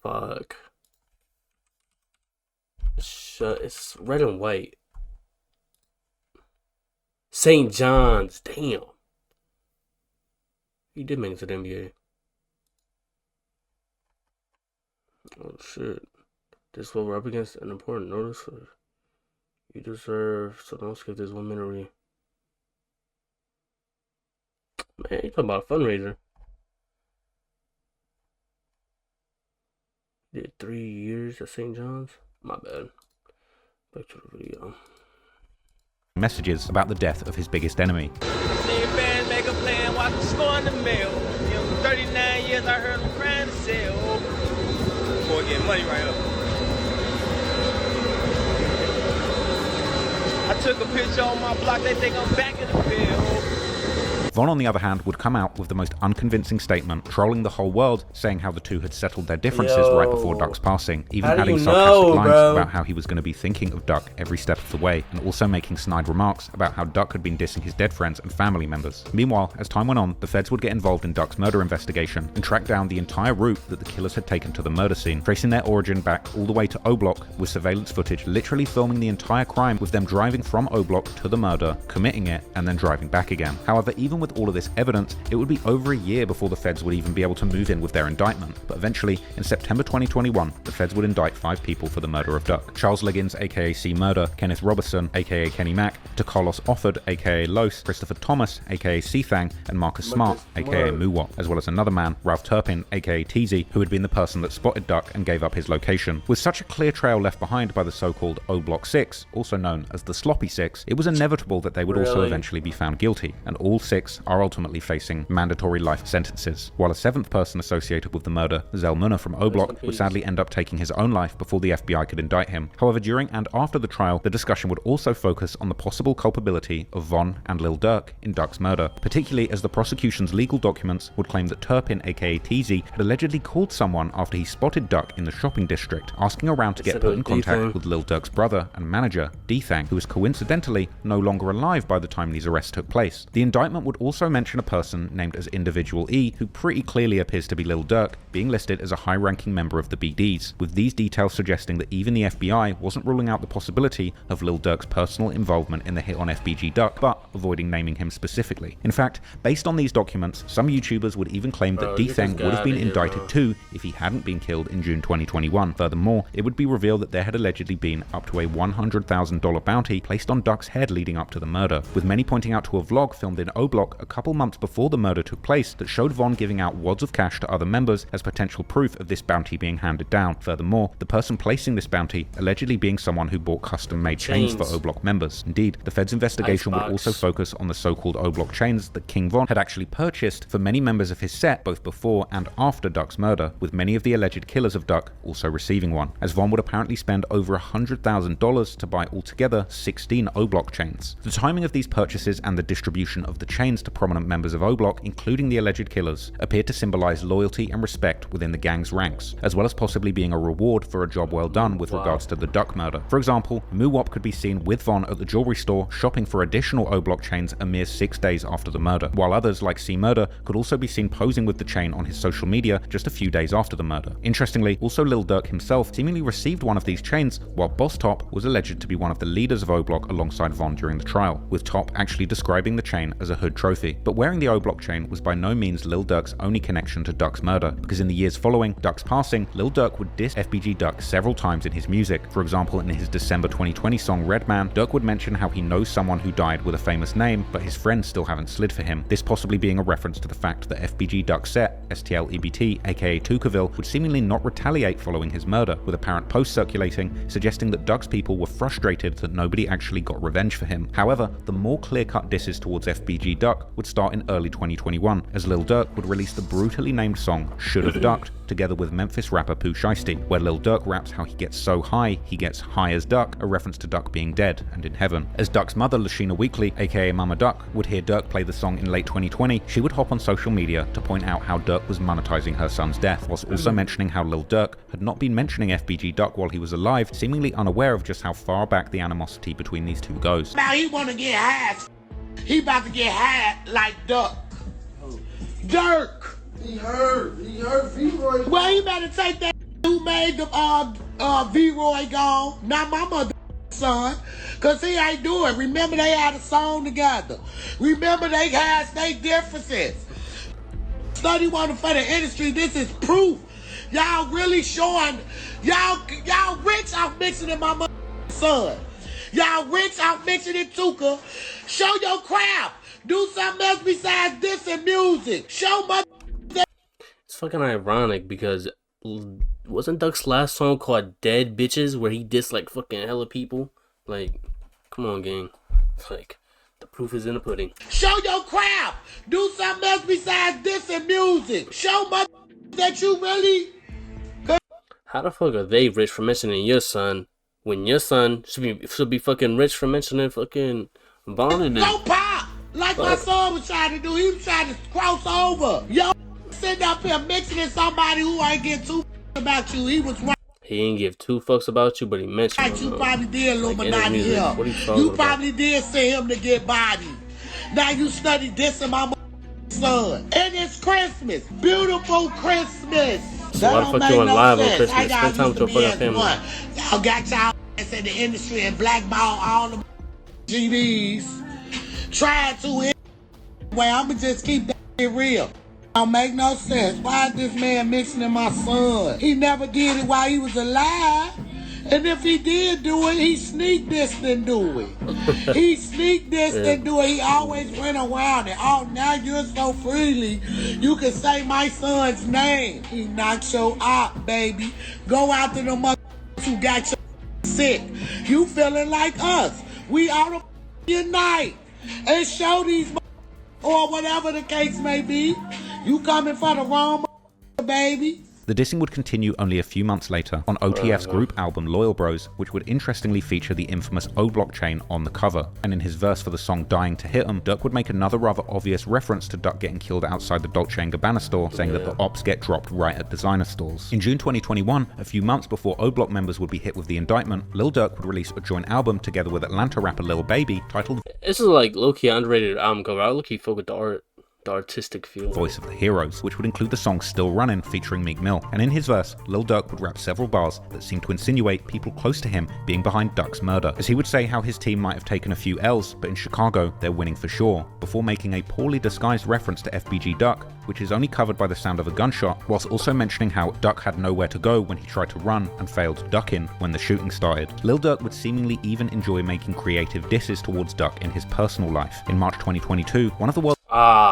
Speaker 1: Fuck. It's red and white. St. John's. Damn. He did make it to the NBA. Oh shit. This will we're up against an important notice. You deserve, so don't skip this 1 minute read. Man, you talking about a fundraiser. Did 3 years at St. John's? My bad. Back to the video.
Speaker 2: Messages about the death of his biggest enemy.
Speaker 13: See your fans make a plan, watch the score in the mail. You know, 39 years I heard them crying to sell. Boy, getting money right up. I took a picture on my block, they think I'm back in the field.
Speaker 2: Von, on the other hand, would come out with the most unconvincing statement, trolling the whole world, saying how the two had settled their differences right before Durk's passing, even adding sarcastic lines about how he was going to be thinking of Durk every step of the way, and also making snide remarks about how Durk had been dissing his dead friends and family members. Meanwhile, as time went on, the feds would get involved in Durk's murder investigation and track down the entire route that the killers had taken to the murder scene, tracing their origin back all the way to O-Block, with surveillance footage literally filming the entire crime, with them driving from O-Block to the murder, committing it, and then driving back again. However, even with all of this evidence, it would be over a year before the feds would even be able to move in with their indictment. But eventually, in September 2021, the feds would indict 5 people for the murder of Durk. Charles Liggins, aka C Murder, Kenneth Robertson, aka Kenny Mack, DeCarlos Offord, aka Los, Christopher Thomas, aka C-Thang, and Marcus Smart, aka Muwop, as well as another man, Ralph Turpin, aka Teasy, who had been the person that spotted Durk and gave up his location. With such a clear trail left behind by the so-called O-Block 6, also known as the Sloppy 6, it was inevitable that they would also eventually be found guilty, and all 6 are ultimately facing mandatory life sentences, while a 7th person associated with the murder, Zell Munner from O-Block, would sadly end up taking his own life before the FBI could indict him. However, during and after the trial, the discussion would also focus on the possible culpability of Von and Lil Durk in Durk's murder, particularly as the prosecution's legal documents would claim that Turpin, aka Teasy, had allegedly called someone after he spotted Durk in the shopping district, asking around to get put in contact with Lil Durk's brother and manager, D-Thang, who was coincidentally no longer alive by the time these arrests took place. The indictment would also mention a person named as Individual E, who pretty clearly appears to be Lil Durk, being listed as a high-ranking member of the BDs, with these details suggesting that even the FBI wasn't ruling out the possibility of Lil Durk's personal involvement in the hit on FBG Duck, but avoiding naming him specifically. In fact, based on these documents, some YouTubers would even claim that D-Thang would have been indicted too if he hadn't been killed in June 2021. Furthermore, it would be revealed that there had allegedly been up to a $100,000 bounty placed on Duck's head leading up to the murder, with many pointing out to a vlog filmed in O-Block a couple months before the murder took place that showed Von giving out wads of cash to other members as potential proof of this bounty being handed down. Furthermore, the person placing this bounty allegedly being someone who bought custom-made chains for O-Block members. Indeed, the Fed's investigation would also focus on the so-called O-Block chains that King Von had actually purchased for many members of his set both before and after Duck's murder, with many of the alleged killers of Duck also receiving one, as Von would apparently spend over $100,000 to buy altogether 16 O-Block chains. The timing of these purchases and the distribution of the chains to prominent members of O-Block, including the alleged killers, appeared to symbolize loyalty and respect within the gang's ranks, as well as possibly being a reward for a job well done with regards to the Duck murder. For example, Muwop could be seen with Von at the jewelry store shopping for additional O-Block chains a mere 6 days after the murder, while others like C-Murder could also be seen posing with the chain on his social media just a few days after the murder. Interestingly, also Lil Durk himself seemingly received one of these chains, while Boss Top was alleged to be one of the leaders of O-Block alongside Von during the trial, with Top actually describing the chain as a hood trophy. But wearing the O-Block chain was by no means Lil Durk's only connection to Duck's murder, because in the years following Duck's passing, Lil Durk would diss FBG Duck several times in his music. For example, in his December 2020 song Redman, Durk would mention how he knows someone who died with a famous name, but his friends still haven't slid for him. This possibly being a reference to the fact that FBG Duck's set, STL-EBT, aka Tucaville, would seemingly not retaliate following his murder, with apparent posts circulating suggesting that Duck's people were frustrated that nobody actually got revenge for him. However, the more clear-cut disses towards FBG Duck would start in early 2021, as Lil Durk would release the brutally named song Should've Ducked, together with Memphis rapper Pooh Shiesty, where Lil Durk raps how he gets so high, he gets high as Duck, a reference to Duck being dead and in heaven. As Duck's mother, Lashina Weekly, aka Mama Duck, would hear Durk play the song in late 2020, she would hop on social media to point out how Durk was monetizing her son's death, whilst also mentioning how Lil Durk had not been mentioning FBG Duck while he was alive, seemingly unaware of just how far back the animosity between these two goes.
Speaker 18: Now he wanna get high. He about to get high like Duck. Durk. He hurt V-Roy. Well, he better take that who made the V-Roy gone, not my mother son, cause he ain't do it. Remember they had a song together. Remember they had their differences. Study one for the industry. This is proof. Y'all really showing. Y'all rich out mixing in my mother son. Y'all rich out mixing in Tuka. Show your craft. Do something else besides this and music. Show my.
Speaker 1: It's fucking ironic because wasn't Duck's last song called Dead Bitches where he dissed like fucking hella people? Like, come on, gang. Like, the proof is in the pudding.
Speaker 18: Show your craft. Do something else besides this and music. Show my that you really.
Speaker 1: How the fuck are they rich for mentioning your son when your son should be fucking rich for mentioning fucking Von?
Speaker 18: Go pop like my son was trying to do. He was trying to cross over. Yo. Sitting up here mixing in somebody who ain't get too about you. He was right.
Speaker 1: He didn't give two fucks about you, but he mentioned
Speaker 18: right, you probably did Illuminati here. You probably did send him to get bodied. Now you study this and my son. And it's Christmas. Beautiful Christmas.
Speaker 1: So why the fuck you on live on Christmas? Spend time with your fucking family.
Speaker 18: Y'all got y'all ass in the industry and blackball all the GDs. Trying to well, I'ma just keep that real. Don't make no sense. Why is this man mixing in my son? He never did it while he was alive. And if he did do it, he sneak dissed and do it. He sneak dissed and do it. He always went around it. Oh, now you're so freely. You can say my son's name. He knocked your op, baby. Go out to the motherfuckers who got your sick. You feeling like us. We ought to unite and show these or whatever the case may be. You coming for the wrong baby.
Speaker 2: The dissing would continue only a few months later on OTF's group album Loyal Bros, which would interestingly feature the infamous O Block chain on the cover. And in his verse for the song Dying to Hit 'Em, Durk would make another rather obvious reference to Duck getting killed outside the Dolce & Gabbana store, saying that the ops get dropped right at designer stores. In June 2021, a few months before O Block members would be hit with the indictment, Lil Durk would release a joint album together with Atlanta rapper Lil Baby titled
Speaker 1: This is like low-key underrated album cover. I low-key fuck with the artistic feel.
Speaker 2: Voice of the Heroes, which would include the song Still Runnin' featuring Meek Mill. And in his verse, Lil Durk would rap several bars that seemed to insinuate people close to him being behind Duck's murder, as he would say how his team might have taken a few L's, but in Chicago, they're winning for sure, before making a poorly disguised reference to FBG Duck, which is only covered by the sound of a gunshot, whilst also mentioning how Duck had nowhere to go when he tried to run and failed ducking when the shooting started. Lil Durk would seemingly even enjoy making creative disses towards Duck in his personal life. In March 2022, one of the world's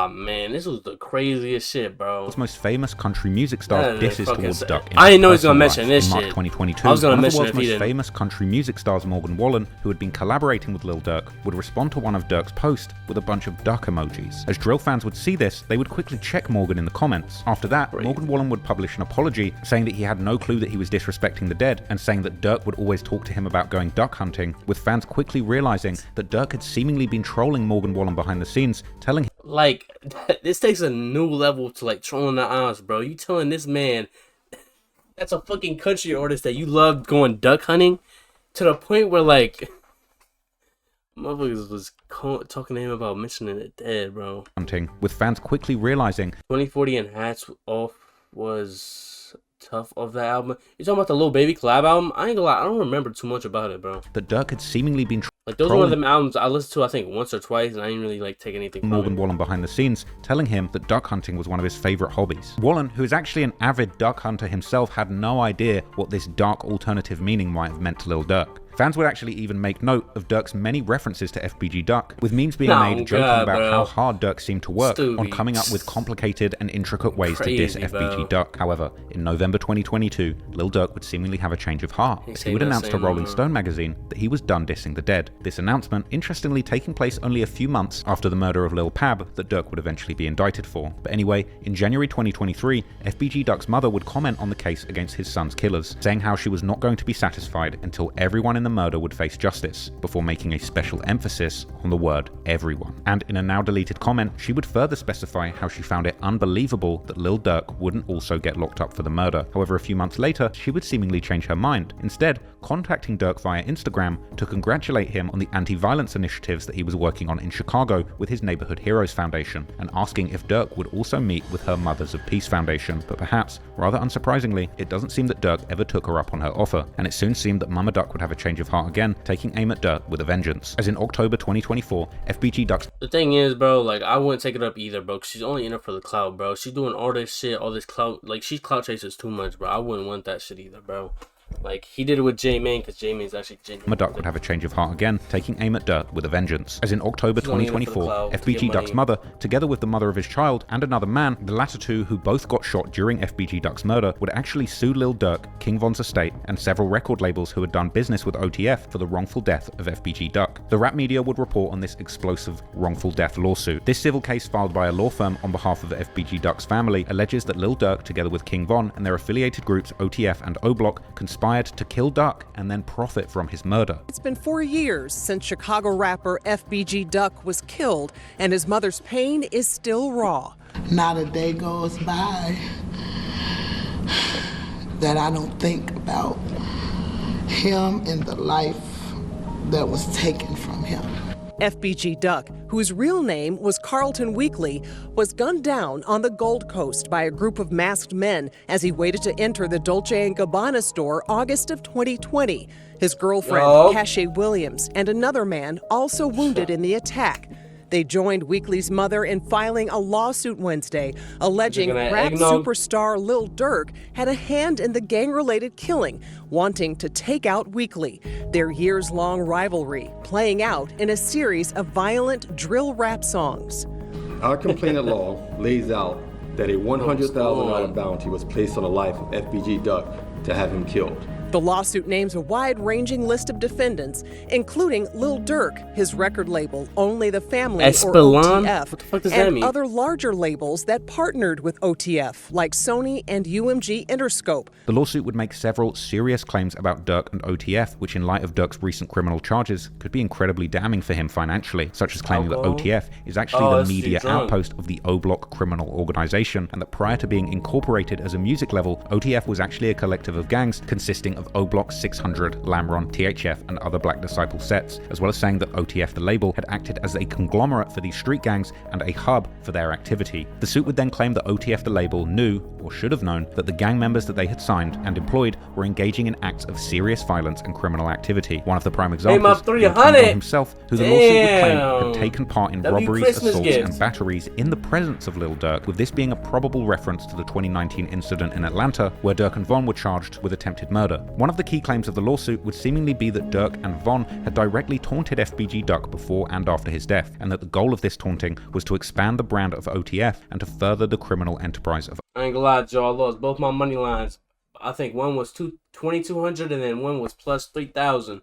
Speaker 1: man, this was the craziest shit, bro.
Speaker 2: most famous country music stars disses towards Duck.
Speaker 1: I didn't know he was gonna mention this
Speaker 2: in March
Speaker 1: shit.
Speaker 2: 2022,
Speaker 1: I was gonna
Speaker 2: one of
Speaker 1: mention
Speaker 2: the world's
Speaker 1: it if he
Speaker 2: most
Speaker 1: didn't.
Speaker 2: famous country music stars, Morgan Wallen, who had been collaborating with Lil Durk, would respond to one of Durk's posts with a bunch of duck emojis. As drill fans would see this, they would quickly check Morgan in the comments. After that, Morgan Wallen would publish an apology, saying that he had no clue that he was disrespecting the dead, and saying that Durk would always talk to him about going duck hunting, with fans quickly realizing that Durk had seemingly been trolling Morgan Wallen behind the scenes, telling him
Speaker 1: like, this takes a new level to like trolling the eyes, bro. You telling this man that's a fucking country artist that you love going duck hunting to the point where like motherfuckers was talking to him about mentioning the dead, bro.
Speaker 2: Hunting, with fans quickly realizing
Speaker 1: 2040 and Hats Off was tough of that album. You talking about the Lil Baby collab album? I ain't gonna lie, I don't remember too much about it, bro.
Speaker 2: that Durk had seemingly been
Speaker 1: Like those are one of them albums I listened to I think once or twice, and I didn't really like take anything from
Speaker 2: Morgan
Speaker 1: it.
Speaker 2: Wallen behind the scenes, telling him that duck hunting was one of his favorite hobbies. Wallen, who is actually an avid duck hunter himself, had no idea what this dark alternative meaning might have meant to Lil Durk. Fans would actually even make note of Durk's many references to FBG Duck, with memes being made joking about how hard Durk seemed to work on coming up with complicated and intricate ways to diss FBG Duck. However, in November 2022, Lil Durk would seemingly have a change of heart, as he would announce to Rolling Stone magazine that he was done dissing the dead. This announcement, interestingly, taking place only a few months after the murder of Lil Pab that Durk would eventually be indicted for. But anyway, in January 2023, FBG Duck's mother would comment on the case against his son's killers, saying how she was not going to be satisfied until everyone in the murder would face justice, before making a special emphasis on the word everyone. And in a now deleted comment, she would further specify how she found it unbelievable that Lil Durk wouldn't also get locked up for the murder. However, a few months later, she would seemingly change her mind, instead contacting Durk via Instagram to congratulate him on the anti-violence initiatives that he was working on in Chicago with his Neighborhood Heroes Foundation, and asking if Durk would also meet with her Mothers of Peace Foundation. But perhaps, rather unsurprisingly, it doesn't seem that Durk ever took her up on her offer, and it soon seemed that Mama Duck would have a change of heart again, taking aim at Durk with a vengeance. As in October 2024, FBG Duck's...
Speaker 1: The thing is, bro, like, I wouldn't take it up either, bro, because she's only in it for the clout, bro. She's doing all this shit, all this clout, like, she's clout chases too much, bro. I wouldn't want that shit either, bro. Like, he did it with J-Mane, because J-Mane's actually genuine.
Speaker 2: Mama Duck would have a change of heart again, taking aim at Durk with a vengeance. As in October 2024, FBG Duck's mother, together with the mother of his child and another man, the latter two who both got shot during FBG Duck's murder, would actually sue Lil Durk, King Von's estate, and several record labels who had done business with OTF for the wrongful death of FBG Duck. The rap media would report on this explosive wrongful death lawsuit. This civil case filed by a law firm on behalf of FBG Duck's family alleges that Lil Durk, together with King Von and their affiliated groups OTF and O Block, conspired to kill Duck and then profit from his murder.
Speaker 19: It's been 4 years since Chicago rapper FBG Duck was killed, and his mother's pain is still raw.
Speaker 20: Not a day goes by that I don't think about him and the life that was taken from him.
Speaker 19: FBG Duck, whose real name was Carlton Weekly, was gunned down on the Gold Coast by a group of masked men as he waited to enter the Dolce & Gabbana store August of 2020. His girlfriend, Cache Williams, and another man also wounded in the attack. They joined Weekly's mother in filing a lawsuit Wednesday, alleging rap superstar Lil Durk had a hand in the gang-related killing, wanting to take out Weekly. Their years-long rivalry playing out in a series of violent drill rap songs.
Speaker 21: Our complainant law lays out that a $100,000 bounty was placed on the life of FBG Duck to have him killed.
Speaker 19: The lawsuit names a wide-ranging list of defendants, including Lil Durk, his record label, Only the Family,
Speaker 1: Espelon?
Speaker 19: or OTF,
Speaker 1: What the fuck does that
Speaker 19: and
Speaker 1: mean?
Speaker 19: other larger labels that partnered with OTF, like Sony and UMG Interscope.
Speaker 2: The lawsuit would make several serious claims about Durk and OTF, which in light of Durk's recent criminal charges could be incredibly damning for him financially, such as claiming that OTF is actually the media outpost of the O-Block criminal organization, and that prior to being incorporated as a music level, OTF was actually a collective of gangs consisting of O-Block 600, Lamron, THF, and other Black Disciple sets, as well as saying that OTF, the label, had acted as a conglomerate for these street gangs and a hub for their activity. The suit would then claim that OTF, the label, knew, or should have known, that the gang members that they had signed and employed were engaging in acts of serious violence and criminal activity. One of the prime examples was King Von himself, who the lawsuit would claim had taken part in robberies, assaults, and batteries in the presence of Lil Durk, with this being a probable reference to the 2019 incident in Atlanta, where Durk and Von were charged with attempted murder. One of the key claims of the lawsuit would seemingly be that Durk and Von had directly taunted FBG Duck before and after his death, and that the goal of this taunting was to expand the brand of OTF and to further the criminal enterprise of.
Speaker 1: I ain't gonna lie, Joe, I lost both my money lines. I think one was 2,200 and then one was plus 3,000.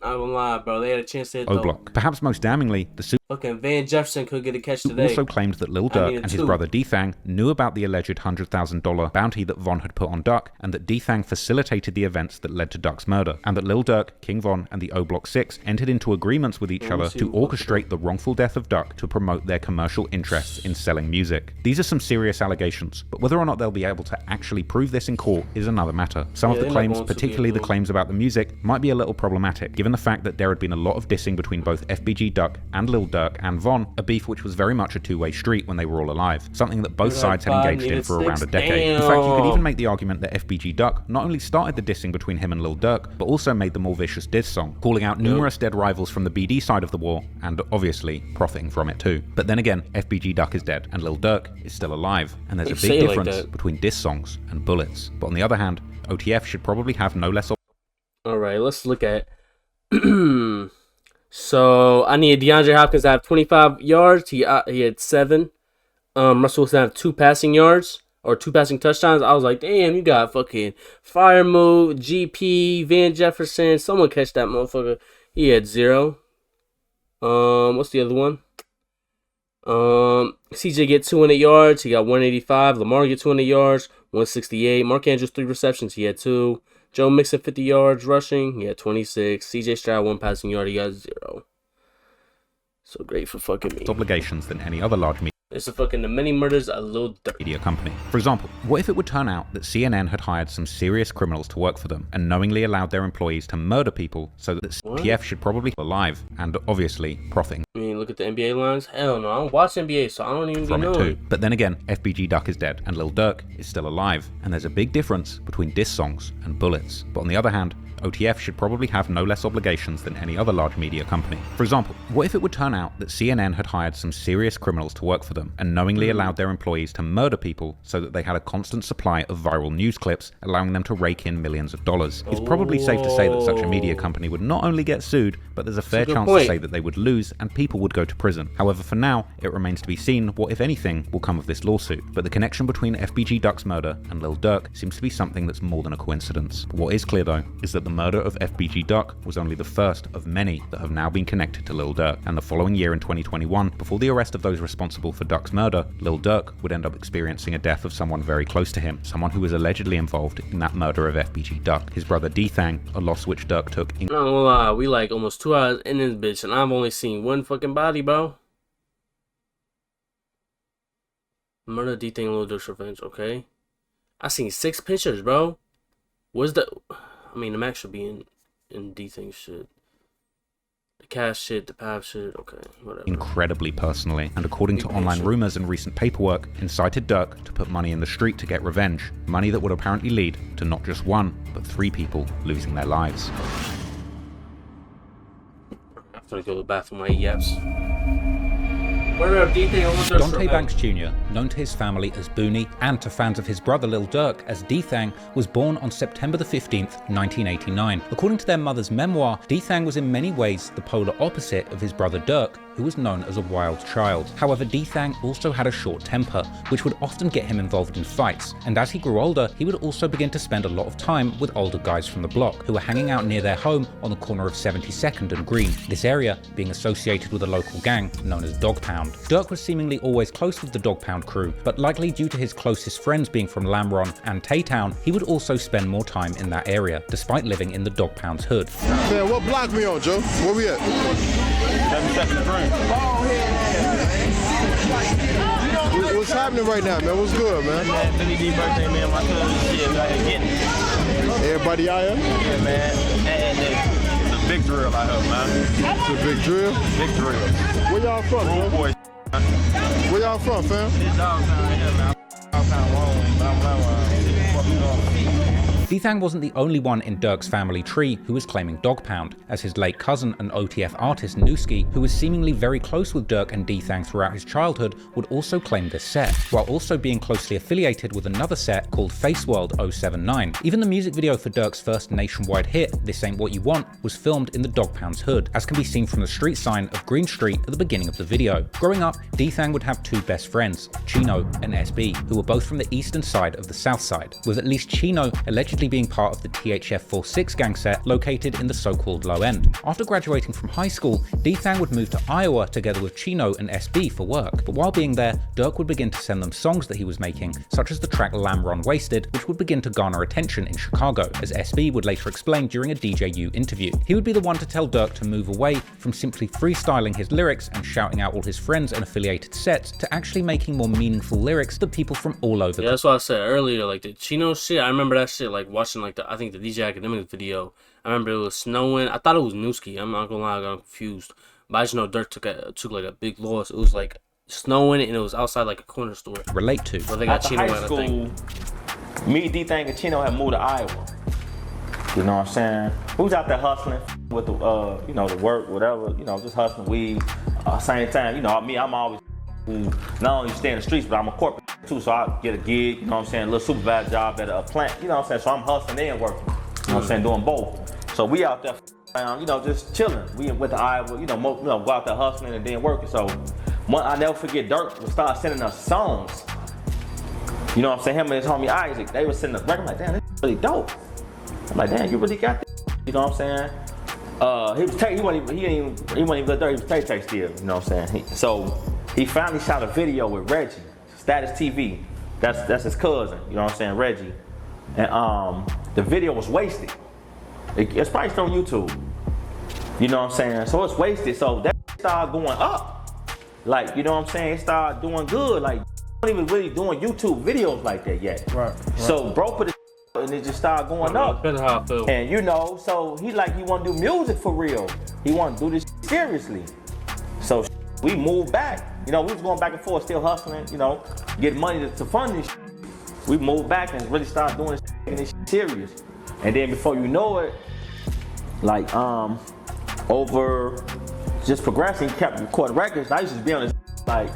Speaker 1: I ain't gonna lie, bro. They had a chance to hit
Speaker 2: O-Block. Perhaps most damningly, the suit
Speaker 1: fucking Van Jefferson could get a catch today.
Speaker 2: also claimed that Lil Durk and his brother D-Thang knew about the alleged $100,000 bounty that Von had put on Duck, and that D-Thang facilitated the events that led to Duck's murder, and that Lil Durk, King Von, and the O-Block 6 entered into agreements with each other to orchestrate the wrongful death of Duck to promote their commercial interests in selling music. These are some serious allegations, but whether or not they'll be able to actually prove this in court is another matter. Some of the claims, particularly the claims about the music, might be a little problematic, given the fact that there had been a lot of dissing between both FBG Duck and Lil Durk and Von, a beef which was very much a two-way street when they were all alive, something that both sides had engaged in for around a decade. In fact, you could even make the argument that FBG Duck not only started the dissing between him and Lil Durk, but also made the more vicious diss song, calling out numerous dead rivals from the BD side of the war, and obviously profiting from it too. But then again, FBG Duck is dead, and Lil Durk is still alive, and there's a big difference between diss songs and bullets. But on the other hand, OTF should probably have no less.
Speaker 1: Alright, let's look at So I need DeAndre Hopkins to have 25 yards. He had 7. Russell Wilson have 2 passing yards or 2 passing touchdowns. I was like, damn, you got fucking Fire Mode, GP, Van Jefferson. Someone catch that motherfucker. He had 0. What's the other one? CJ get 200 yards. He got 185. Lamar get 200 yards, 168. Mark Andrews 3 receptions. He had 2. Joe Mixon 50 yards rushing. He had 26. CJ Stroud 1 passing yard. He got 0. So great for fucking me.
Speaker 2: Obligations than any other large media.
Speaker 1: It's a fucking the many murders a little
Speaker 2: media company. For example, what if it would turn out that CNN had hired some serious criminals to work for them and knowingly allowed their employees to murder people so that CPF should probably be alive and obviously profiting?
Speaker 1: I mean, look at the NBA lines. Hell no, I don't watch NBA, so I don't even
Speaker 2: from
Speaker 1: know
Speaker 2: it too. But then again, FBG Duck is dead and Lil Durk is still alive, and there's a big difference between diss songs and bullets. But on the other hand, OTF should probably have no less obligations than any other large media company. For example, what if it would turn out that CNN had hired some serious criminals to work for them and knowingly allowed their employees to murder people so that they had a constant supply of viral news clips, allowing them to rake in millions of dollars? It's probably safe to say that such a media company would not only get sued, but there's a fair chance to say that they would lose and people would go to prison. However, for now, it remains to be seen what, if anything, will come of this lawsuit. But the connection between FBG Duck's murder and Lil Durk seems to be something that's more than a coincidence. But what is clear though, is that the murder of FBG Duck was only the first of many that have now been connected to Lil Durk, and the following year in 2021, before the arrest of those responsible for Duck's murder, Lil Durk would end up experiencing a death of someone very close to him, someone who was allegedly involved in that murder of FBG Duck, his brother D-Thang, a loss which Durk took in.
Speaker 1: I'm not gonna lie, we like almost 2 hours in this bitch, and I've only seen one fucking body, bro. Murder D-Thang, Lil Durk's revenge, okay? I seen 6 pictures, bro. Where's the... I mean, the max should be in D-Thang shit. The cash shit, the pap shit, okay, whatever.
Speaker 2: Incredibly personally, and according to online rumors and recent paperwork, incited Durk to put money in the street to get revenge. Money that would apparently lead to not just 1, but 3 people losing their lives.
Speaker 1: I have to go to the bathroom, my yaps.
Speaker 2: Dante Banks Jr., known to his family as Booney and to fans of his brother Lil Durk as D-Thang, was born on September the 15th, 1989. According to their mother's memoir, D-Thang was in many ways the polar opposite of his brother Durk, who was known as a wild child. However, D-Thang also had a short temper, which would often get him involved in fights, and as he grew older, he would also begin to spend a lot of time with older guys from the block, who were hanging out near their home on the corner of 72nd and Green, this area being associated with a local gang known as Dog Pound. Durk was seemingly always close with the Dog Pound crew, but likely due to his closest friends being from Lamron and Taytown, he would also spend more time in that area, despite living in the Dog Pound's hood.
Speaker 6: Man, what block we on, Joe? Where we at?
Speaker 29: 72nd Green.
Speaker 6: What's happening right now, man? What's good, man?
Speaker 29: Man, Billy D birthday, man. My cousin, shit, out here getting it.
Speaker 6: Everybody out here?
Speaker 29: Yeah, man. And the big drill out here, man.
Speaker 6: It's a big drill?
Speaker 29: Big drill.
Speaker 6: Where y'all from, man?
Speaker 29: Boy,
Speaker 6: where y'all from, fam?
Speaker 29: This dog town here, man. I'm kind of wrong, but I'm what we doing?
Speaker 2: D-Thang wasn't the only one in Durk's family tree who was claiming Dog Pound, as his late cousin and OTF artist Newski, who was seemingly very close with Durk and D-Thang throughout his childhood, would also claim this set, while also being closely affiliated with another set called Face World 079. Even the music video for Durk's first nationwide hit, This Ain't What You Want, was filmed in the Dog Pound's hood, as can be seen from the street sign of Green Street at the beginning of the video. Growing up, D-Thang would have two best friends, Chino and SB, who were both from the eastern side of the south side, with at least Chino allegedly being part of the THF 46 gang set located in the so-called low end. After graduating from high school, D-Thang would move to Iowa together with Chino and SB for work, but while being there, Durk would begin to send them songs that he was making, such as the track Lamron Wasted, which would begin to garner attention in Chicago, as SB would later explain during a DJU interview. He would be the one to tell Durk to move away from simply freestyling his lyrics and shouting out all his friends and affiliated sets to actually making more meaningful lyrics that people from all over.
Speaker 1: Yeah, that's what I said earlier, like the Chino shit, I remember that shit, like watching like I think the DJ Academics video. I remember it was snowing. I thought it was Newski. I'm not gonna lie, I got confused. But I just know Durk took like a big loss. It was like snowing and it was outside like a corner store.
Speaker 2: Relate to.
Speaker 1: Well, they got Chino
Speaker 4: high school, me, D-Thang, and Chino had moved to Iowa. You know what I'm saying? We was out there hustling with the, you know, the work, whatever. You know, just hustling weed. Same time, you know, me, I'm always not only stay in the streets, but I'm a corporate too, so I get a gig, you know what I'm saying, a little supervisor job at a plant, you know what I'm saying, so I'm hustling and working, you know what I'm saying, doing both. So we out there, you know, just chilling. We went to Iowa, you know, go out there hustling and then working. So I never forget, Durk would start sending us songs. You know what I'm saying, him and his homie Isaac, they would send us record. I'm like, damn, this is really dope. I'm like, damn, you really got this, you know what I'm saying? He wasn't even good Durk, he was Tay still, you know what I'm saying? So he finally shot a video with Reggie, Status TV. That's his cousin, you know what I'm saying, Reggie. And the video was wasted. It's probably still on YouTube. You know what I'm saying? So it's wasted. So that started going up. Like, you know what I'm saying? It started doing good. Like, not even really doing YouTube videos like that yet. Right. So bro put it and it just started going up.
Speaker 1: That's how I feel.
Speaker 4: And you know, so he want to do music for real. He want to do this seriously. So we moved back. You know, we was going back and forth, still hustling, you know, getting money to fund this. We moved back and really started doing this serious. And then before you know it, like over just progressing, he kept recording records. I used to be on this, like,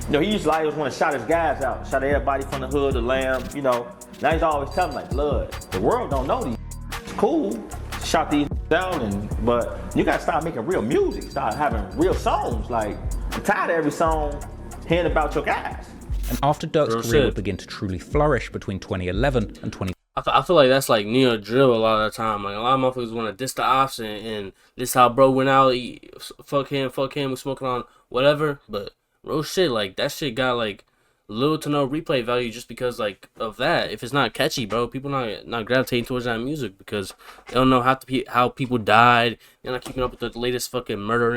Speaker 4: you know, he used to always want to shout his guys out, shout everybody from the hood, the Lamb, you know. Now he's always telling like, blood, the world don't know these. It's cool, shout these out, but you gotta start making real music, start having real songs. Like, I'm tired of every song hearing about your guys.
Speaker 2: And after Durk's career would begin to truly flourish between 2011 and 2020.
Speaker 1: I feel like that's like neo drill a lot of the time. Like a lot of motherfuckers want to diss the ops and this how bro went out, fuck him, we smoking on whatever. But real shit, like that shit got like little to no replay value just because like of that. If it's not catchy, bro, people not gravitating towards that music because they don't know how people died. They're not keeping up with the latest fucking murder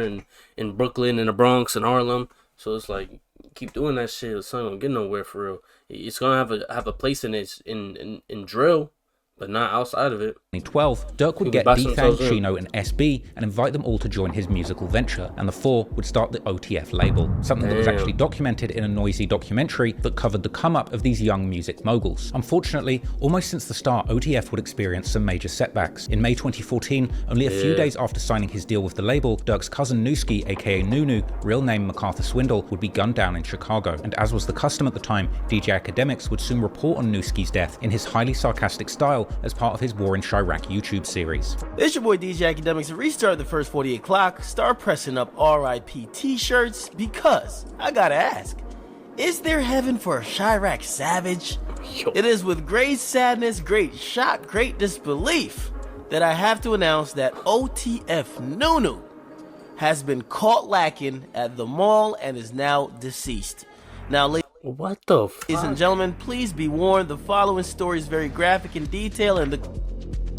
Speaker 1: in Brooklyn and the Bronx and Harlem. So it's like keep doing that shit. It's not gonna get nowhere for real. It's gonna have a place in it in drill, but not outside of it.
Speaker 2: In 2012, Durk would get D-Thang, Chino, and SB and invite them all to join his musical venture, and the four would start the OTF label, something that was actually documented in a noisy documentary that covered the come-up of these young music moguls. Unfortunately, almost since the start, OTF would experience some major setbacks. In May 2014, only a few days after signing his deal with the label, Durk's cousin Newski, aka Nunu, real name MacArthur Swindle, would be gunned down in Chicago, and as was the custom at the time, DJ Academics would soon report on Newski's death in his highly sarcastic style as part of his War in Chirac Iraq YouTube series.
Speaker 3: It's your boy DJ Academics. Restart the first 48 clock. Start pressing up RIP t-shirts because I gotta ask, is there heaven for a Chirac Savage? It is with great sadness, great shock, great disbelief that I have to announce that OTF Nunu has been caught lacking at the mall and is now deceased. Now,
Speaker 1: what the fuck?
Speaker 3: Ladies and gentlemen, please be warned, the following story is very graphic in detail and the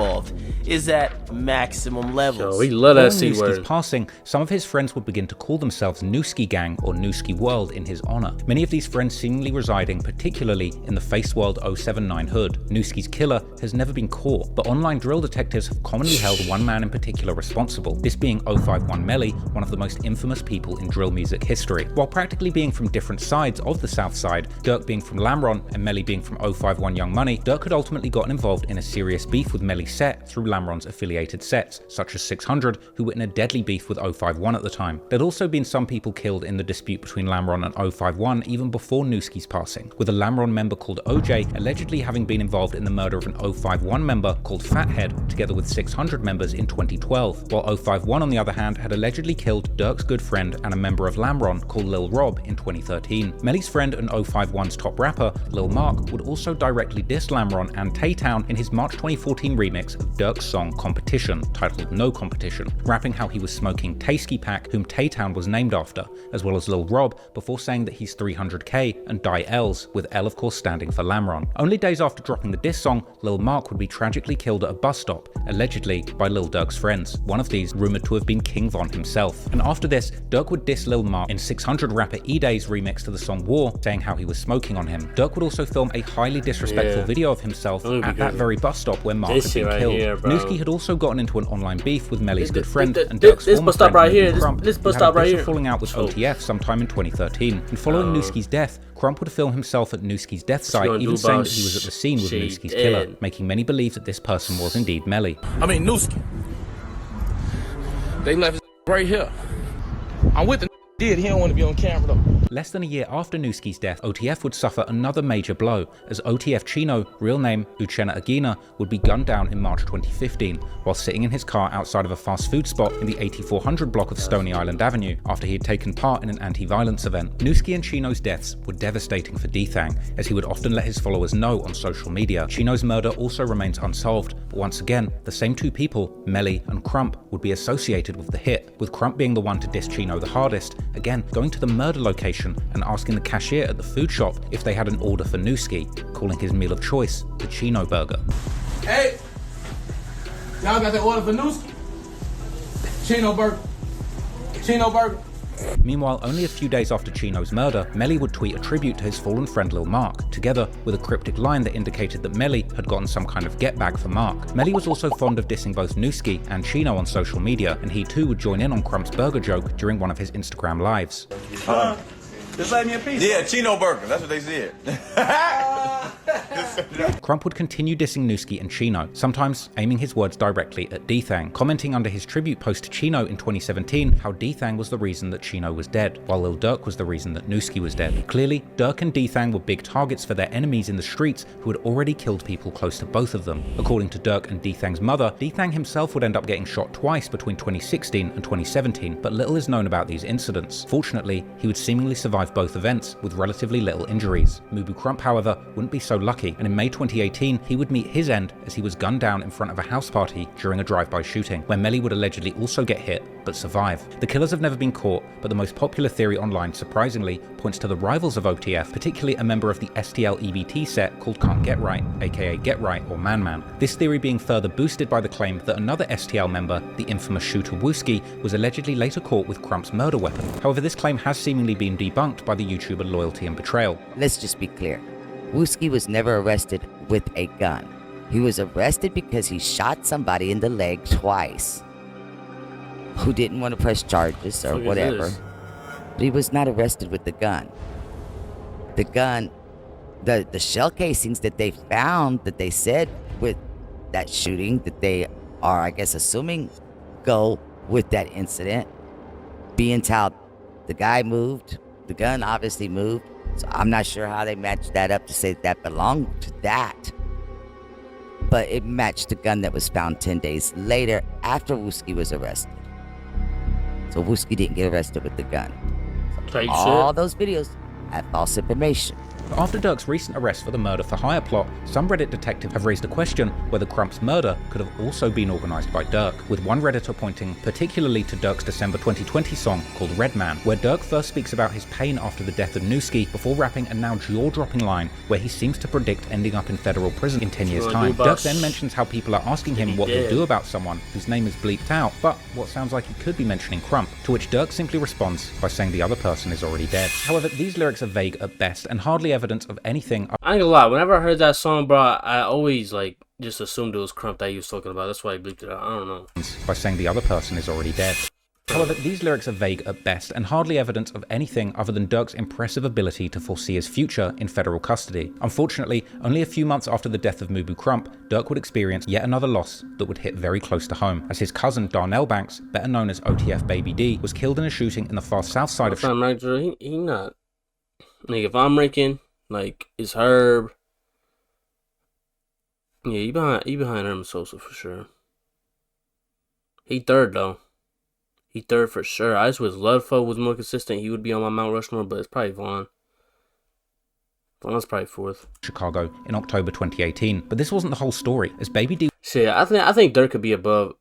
Speaker 3: involved is at maximum levels.
Speaker 1: Yo, we love that C
Speaker 2: Following Newski's
Speaker 1: word.
Speaker 2: passing, some of his friends would begin to call themselves Newski Gang or Newski World in his honor. Many of these friends seemingly residing particularly in the Face World 079 hood. Newski's killer has never been caught, but online drill detectives have commonly held one man in particular responsible, this being 051 Melly, one of the most infamous people in drill music history. While practically being from different sides of the South Side, Durk being from Lamron and Melly being from 051 Young Money, Durk had ultimately gotten involved in a serious beef with Melly's set through Lamron's affiliated sets, such as 600, who were in a deadly beef with 051 at the time. There'd also been some people killed in the dispute between Lamron and 051 even before Newski's passing, with a Lamron member called OJ allegedly having been involved in the murder of an 051 member called Fathead, together with 600 members in 2012, while 051 on the other hand had allegedly killed Durk's good friend and a member of Lamron called Lil Rob in 2013. Melly's friend and 051's top rapper, Lil Mark, would also directly diss Lamron and Tay-Town in his March 2014 remix of Durk's song Competition, titled No Competition, rapping how he was smoking Taysky Pack, whom Tay-Town was named after, as well as Lil Rob, before saying that he's 300k and die L's, with L of course standing for Lamron. Only days after dropping the diss song, Lil Mark would be tragically killed at a bus stop, allegedly by Lil Durk's friends, one of these rumoured to have been King Von himself. And after this, Durk would diss Lil Mark in 600 rapper E-Day's remix to the song War, saying how he was smoking on him. Durk would also film a highly disrespectful video of himself at that very bus stop where Mark had been killed. Newski had also gotten into an online beef with Melly's good friend and Durk's former friend, Crump, who had a bitter falling out with OTF sometime in 2013. And following Newski's death, Crump would film himself at Newski's death site, even saying that he was at the scene with Newski's killer, making many believe that this person was indeed Melly.
Speaker 5: I mean, Newski. They left his right here. I'm with the did. He don't want to be on camera though.
Speaker 2: Less than a year after Newski's death, OTF would suffer another major blow, as OTF Chino, real name Uchenna Agina, would be gunned down in March 2015, while sitting in his car outside of a fast food spot in the 8400 block of Stony Island Avenue, after he had taken part in an anti-violence event. Newski and Chino's deaths were devastating for D-Thang, as he would often let his followers know on social media. Chino's murder also remains unsolved, but once again, the same two people, Melly and Crump, would be associated with the hit, with Crump being the one to diss Chino the hardest, again going to the murder location and asking the cashier at the food shop if they had an order for Newski, calling his meal of choice the Chino Burger.
Speaker 5: Hey, y'all got that order for Newski? Chino Burger. Chino Burger.
Speaker 2: Meanwhile, only a few days after Chino's murder, Melly would tweet a tribute to his fallen friend Lil Mark, together with a cryptic line that indicated that Melly had gotten some kind of get back for Mark. Melly was also fond of dissing both Newski and Chino on social media, and he too would join in on Crump's burger joke during one of his Instagram lives.
Speaker 5: Just let me a piece. Yeah, Chino Burger. That's what they said.
Speaker 2: Crump would continue dissing Newski and Chino, sometimes aiming his words directly at D-Thang, commenting under his tribute post to Chino in 2017 how D-Thang was the reason that Chino was dead, while Lil Durk was the reason that Newski was dead. Clearly, Durk and D-Thang were big targets for their enemies in the streets who had already killed people close to both of them. According to Durk and D-Thang's mother, D-Thang himself would end up getting shot twice between 2016 and 2017, but little is known about these incidents. Fortunately, he would seemingly survive both events with relatively little injuries. Mubu Crump, however, wouldn't be so lucky, and in May 2018, he would meet his end as he was gunned down in front of a house party during a drive-by shooting, where Melly would allegedly also get hit, but survive. The killers have never been caught, but the most popular theory online, surprisingly, points to the rivals of OTF, particularly a member of the STL EBT set called Can't Get Right, aka Get Right or Man Man. This theory being further boosted by the claim that another STL member, the infamous shooter Wooski, was allegedly later caught with Crump's murder weapon. However, this claim has seemingly been debunked by the YouTuber Loyalty and Betrayal.
Speaker 16: Let's just be clear. Wooski was never arrested with a gun. He was arrested because he shot somebody in the leg twice who didn't want to press charges or whatever. But he was not arrested with the gun. The gun, the shell casings that they found, that they said with that shooting, that they are, I guess, assuming go with that incident, being how the guy moved, the gun obviously moved. So I'm not sure how they matched that up to say that belonged to that. but it matched the gun that was found 10 days later after Wooski was arrested. So Wooski didn't get arrested with the gun. So all those videos have false information.
Speaker 2: After Durk's recent arrest for the murder for hire plot, some Reddit detectives have raised a question whether Crump's murder could have also been organised by Durk, with one Redditor pointing particularly to Durk's December 2020 song called Red Man, where Durk first speaks about his pain after the death of Newski before rapping a now jaw-dropping line where he seems to predict ending up in federal prison in 10 years' time. Durk then mentions how people are asking him what he'll do about someone whose name is bleeped out, but what sounds like he could be mentioning Crump, to which Durk simply responds by saying the other person is already dead. However, these lyrics are vague at best and hardly evidence of anything.
Speaker 1: I ain't gonna lie, whenever I heard that song, bro, I always just assumed it was Crump that he was talking about. That's why I bleeped it out. I don't know.
Speaker 2: By saying the other person is already dead. However, these lyrics are vague at best and hardly evidence of anything other than Durk's impressive ability to foresee his future in federal custody. Unfortunately, only a few months after the death of Mubu Crump, Durk would experience yet another loss that would hit very close to home, as his cousin Darnell Banks, better known as OTF Baby D, was killed in a shooting in the far south side of Chicago.
Speaker 1: He not. Like, if I'm ranking, it's Herb. Yeah, he behind Herman Sosa for sure. He third though. He third for sure. I just wish Ludfo was more consistent. He would be on my Mount Rushmore, but it's probably Vaughn. Vaughn's probably fourth.
Speaker 2: Chicago in October 2018, but this wasn't the whole story, as Baby D.
Speaker 1: Shit, I think Durk could be above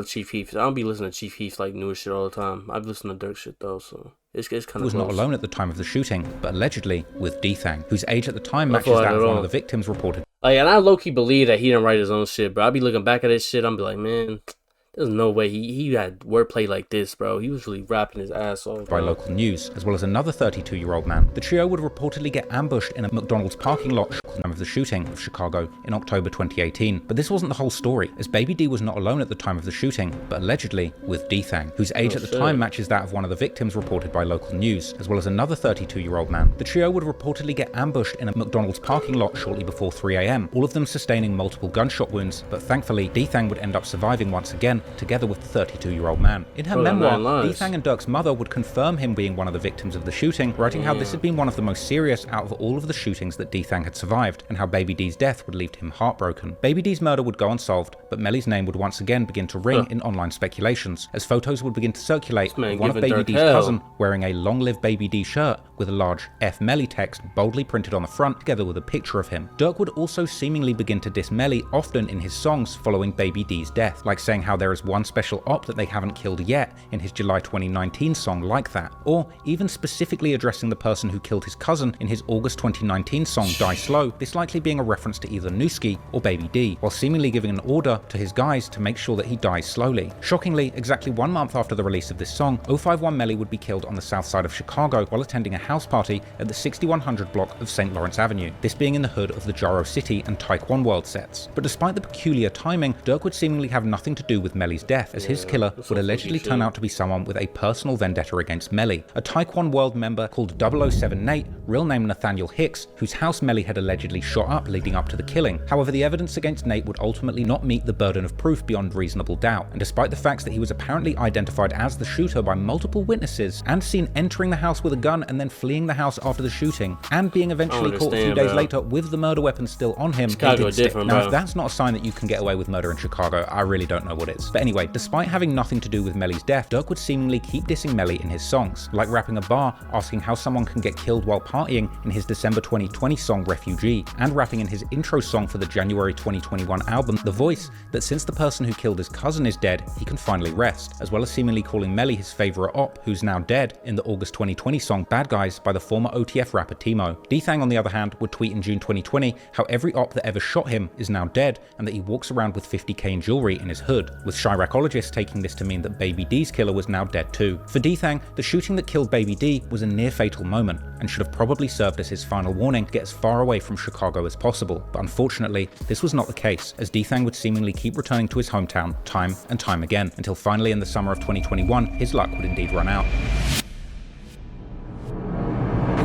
Speaker 1: Chief Keef. I don't be listening to Chief Keef's newer shit all the time. I've listened to Durk shit though, so it's kind of.
Speaker 2: Was not alone at the time of the shooting, but allegedly with D-Thang, whose age at the time matches that of one of the victims reported.
Speaker 1: And I low-key believe that he didn't write his own shit, bro. I'll be looking back at this shit, I'm be like, man, there's no way he had wordplay like this, bro. He was really rapping his ass off, bro.
Speaker 2: By local news, as well as another 32-year-old man. The trio would reportedly get ambushed in a McDonald's parking lot at the time of the shooting of Chicago in October 2018. But this wasn't the whole story, as Baby D was not alone at the time of the shooting, but allegedly with D-Thang, whose age at the time matches that of one of the victims reported by local news, as well as another 32-year-old man. The trio would reportedly get ambushed in a McDonald's parking lot shortly before 3 a.m., all of them sustaining multiple gunshot wounds, but thankfully D-Thang would end up surviving once again, together with the 32-year-old man. In her memoir, D-Thang and Durk's mother would confirm him being one of the victims of the shooting, writing how this had been one of the most serious out of all of the shootings that D-Thang had survived, and how Baby D's death would leave him heartbroken. Baby D's murder would go unsolved, but Melly's name would once again begin to ring in online speculations, as photos would begin to circulate of one of Baby D's cousin wearing a Long Live Baby D shirt with a large F Melly text boldly printed on the front, together with a picture of him. Durk would also seemingly begin to diss Melly often in his songs following Baby D's death, like saying how there is one special op that they haven't killed yet in his July 2019 song Like That, or even specifically addressing the person who killed his cousin in his August 2019 song Die Slow, this likely being a reference to either Newski or Baby D, while seemingly giving an order to his guys to make sure that he dies slowly. Shockingly, exactly 1 month after the release of this song, 051 Melly would be killed on the south side of Chicago while attending a house party at the 6100 block of St. Lawrence Avenue, this being in the hood of the Jaro City and Taekwon World sets. But despite the peculiar timing, Durk would seemingly have nothing to do with Melly's death, as his killer would allegedly turn out to be someone with a personal vendetta against Melly, a Taekwon World member called 007 Nate, real name Nathaniel Hicks, whose house Melly had allegedly shot up leading up to the killing. However, the evidence against Nate would ultimately not meet the burden of proof beyond reasonable doubt, and despite the facts that he was apparently identified as the shooter by multiple witnesses, and seen entering the house with a gun and then fleeing the house after the shooting, and being eventually caught a few days later with the murder weapon still on him,
Speaker 1: Chicago
Speaker 2: he did stick. Now,
Speaker 1: bro.
Speaker 2: if that's not a sign that you can get away with murder in Chicago, I really don't know what is. But anyway, despite having nothing to do with Melly's death, Durk would seemingly keep dissing Melly in his songs, like rapping a bar asking how someone can get killed while partying in his December 2020 song Refugee, and rapping in his intro song for the January 2021 album The Voice that since the person who killed his cousin is dead, he can finally rest, as well as seemingly calling Melly his favourite op, who's now dead, in the August 2020 song Bad Guys by the former OTF rapper Timo. D-Thang, on the other hand, would tweet in June 2020 how every op that ever shot him is now dead, and that he walks around with 50k in jewelry in his hood, with Chiracologists taking this to mean that Baby D's killer was now dead too. For D-Thang, the shooting that killed Baby D was a near fatal moment, and should have probably served as his final warning to get as far away from Chicago as possible, but unfortunately, this was not the case, as D-Thang would seemingly keep returning to his hometown time and time again, until finally in the summer of 2021, his luck would indeed run out.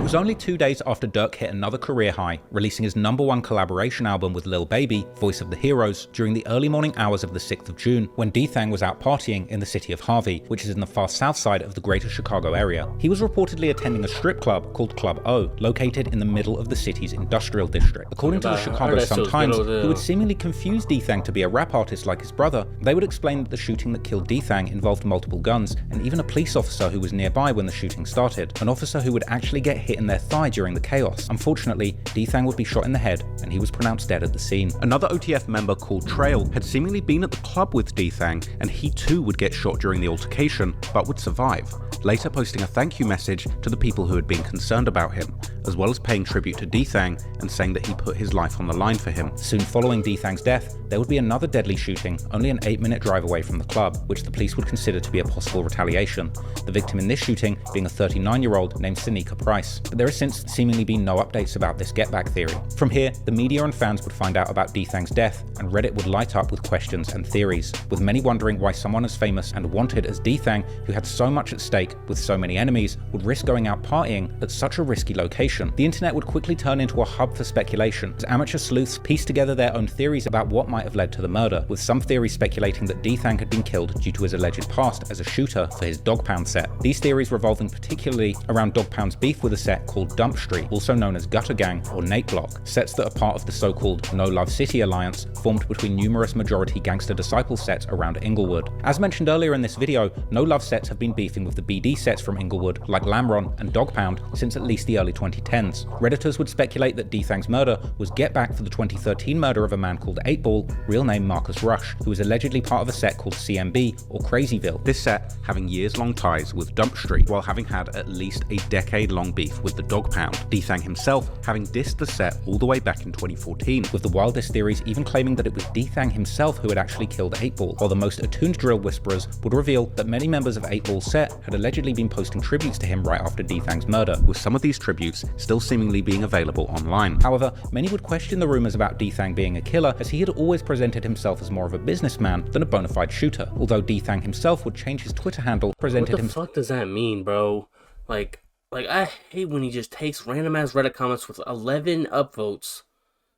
Speaker 2: was only 2 days after Durk hit another career high, releasing his #1 collaboration album with Lil Baby, Voice of the Heroes, during the early morning hours of the 6th of June, when D-Thang was out partying in the city of Harvey, which is in the far south side of the greater Chicago area. He was reportedly attending a strip club called Club O, located in the middle of the city's industrial district. According to the Chicago Sun-Times, who would seemingly confuse D-Thang to be a rap artist like his brother, they would explain that the shooting that killed D-Thang involved multiple guns, and even a police officer who was nearby when the shooting started, an officer who would actually get hit in their thigh during the chaos. Unfortunately, D-Thang would be shot in the head, and he was pronounced dead at the scene. Another OTF member called Trail had seemingly been at the club with D-Thang, and he too would get shot during the altercation, but would survive, later posting a thank you message to the people who had been concerned about him, as well as paying tribute to D-Thang and saying that he put his life on the line for him. Soon following D-Thang's death, there would be another deadly shooting, only an 8-minute drive away from the club, which the police would consider to be a possible retaliation, the victim in this shooting being a 39-year-old named Seneca Price. But there has since seemingly been no updates about this get-back theory. From here, the media and fans would find out about D-Thang's death, and Reddit would light up with questions and theories, with many wondering why someone as famous and wanted as D-Thang, who had so much at stake with so many enemies, would risk going out partying at such a risky location. The internet would quickly turn into a hub for speculation, as amateur sleuths pieced together their own theories about what might have led to the murder, with some theories speculating that D-Thang had been killed due to his alleged past as a shooter for his Dog Pound set. These theories revolving particularly around Dog Pound's beef with a set called Dump Street, also known as Gutter Gang or Nate Block, sets that are part of the so-called No Love City alliance formed between numerous majority gangster disciple sets around Inglewood. As mentioned earlier in this video, No Love sets have been beefing with the BD sets from Inglewood, like Lamron and Dog Pound, since at least the early 2010s. Redditors would speculate that D-Thang's murder was get back for the 2013 murder of a man called 8-Ball, real name Marcus Rush, who was allegedly part of a set called CMB or Crazyville. This set having years-long ties with Dump Street, while having had at least a decade-long beef with the Dog Pound. D-Thang himself having dissed the set all the way back in 2014, with the wildest theories even claiming that it was D-Thang himself who had actually killed 8-Ball, while the most attuned drill whisperers would reveal that many members of 8-Ball's set had allegedly been posting tributes to him right after D-Thang's murder, with some of these tributes still seemingly being available online. However, many would question the rumors about D-Thang being a killer, as he had always presented himself as more of a businessman than a bona fide shooter, although D-Thang himself would change his Twitter handle, presented himself.
Speaker 1: What the fuck does that mean, bro? Like I hate when he just takes random ass Reddit comments with 11 upvotes.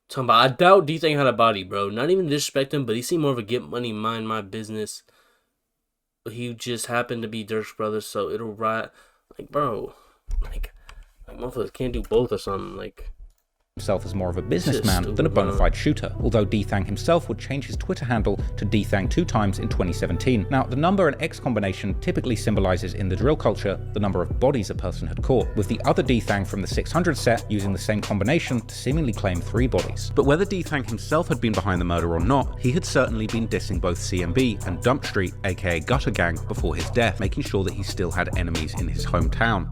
Speaker 1: Talking about, I doubt D-Thang had a body, bro. Not even disrespect him, but he seemed more of a get money, mind my business. He just happened to be Durk's brother, so it'll ride. Like, bro, like motherfuckers can't do both or something. Like,
Speaker 2: himself as more of a businessman than a bona fide shooter, although D-Thang himself would change his Twitter handle to D-Thang 2 times in 2017. Now, the number and X combination typically symbolizes in the drill culture the number of bodies a person had caught, with the other D-Thang from the 600 set using the same combination to seemingly claim 3 bodies. But whether D-Thang himself had been behind the murder or not, he had certainly been dissing both CMB and Dump Street, aka Gutter Gang, before his death, making sure that he still had enemies in his hometown.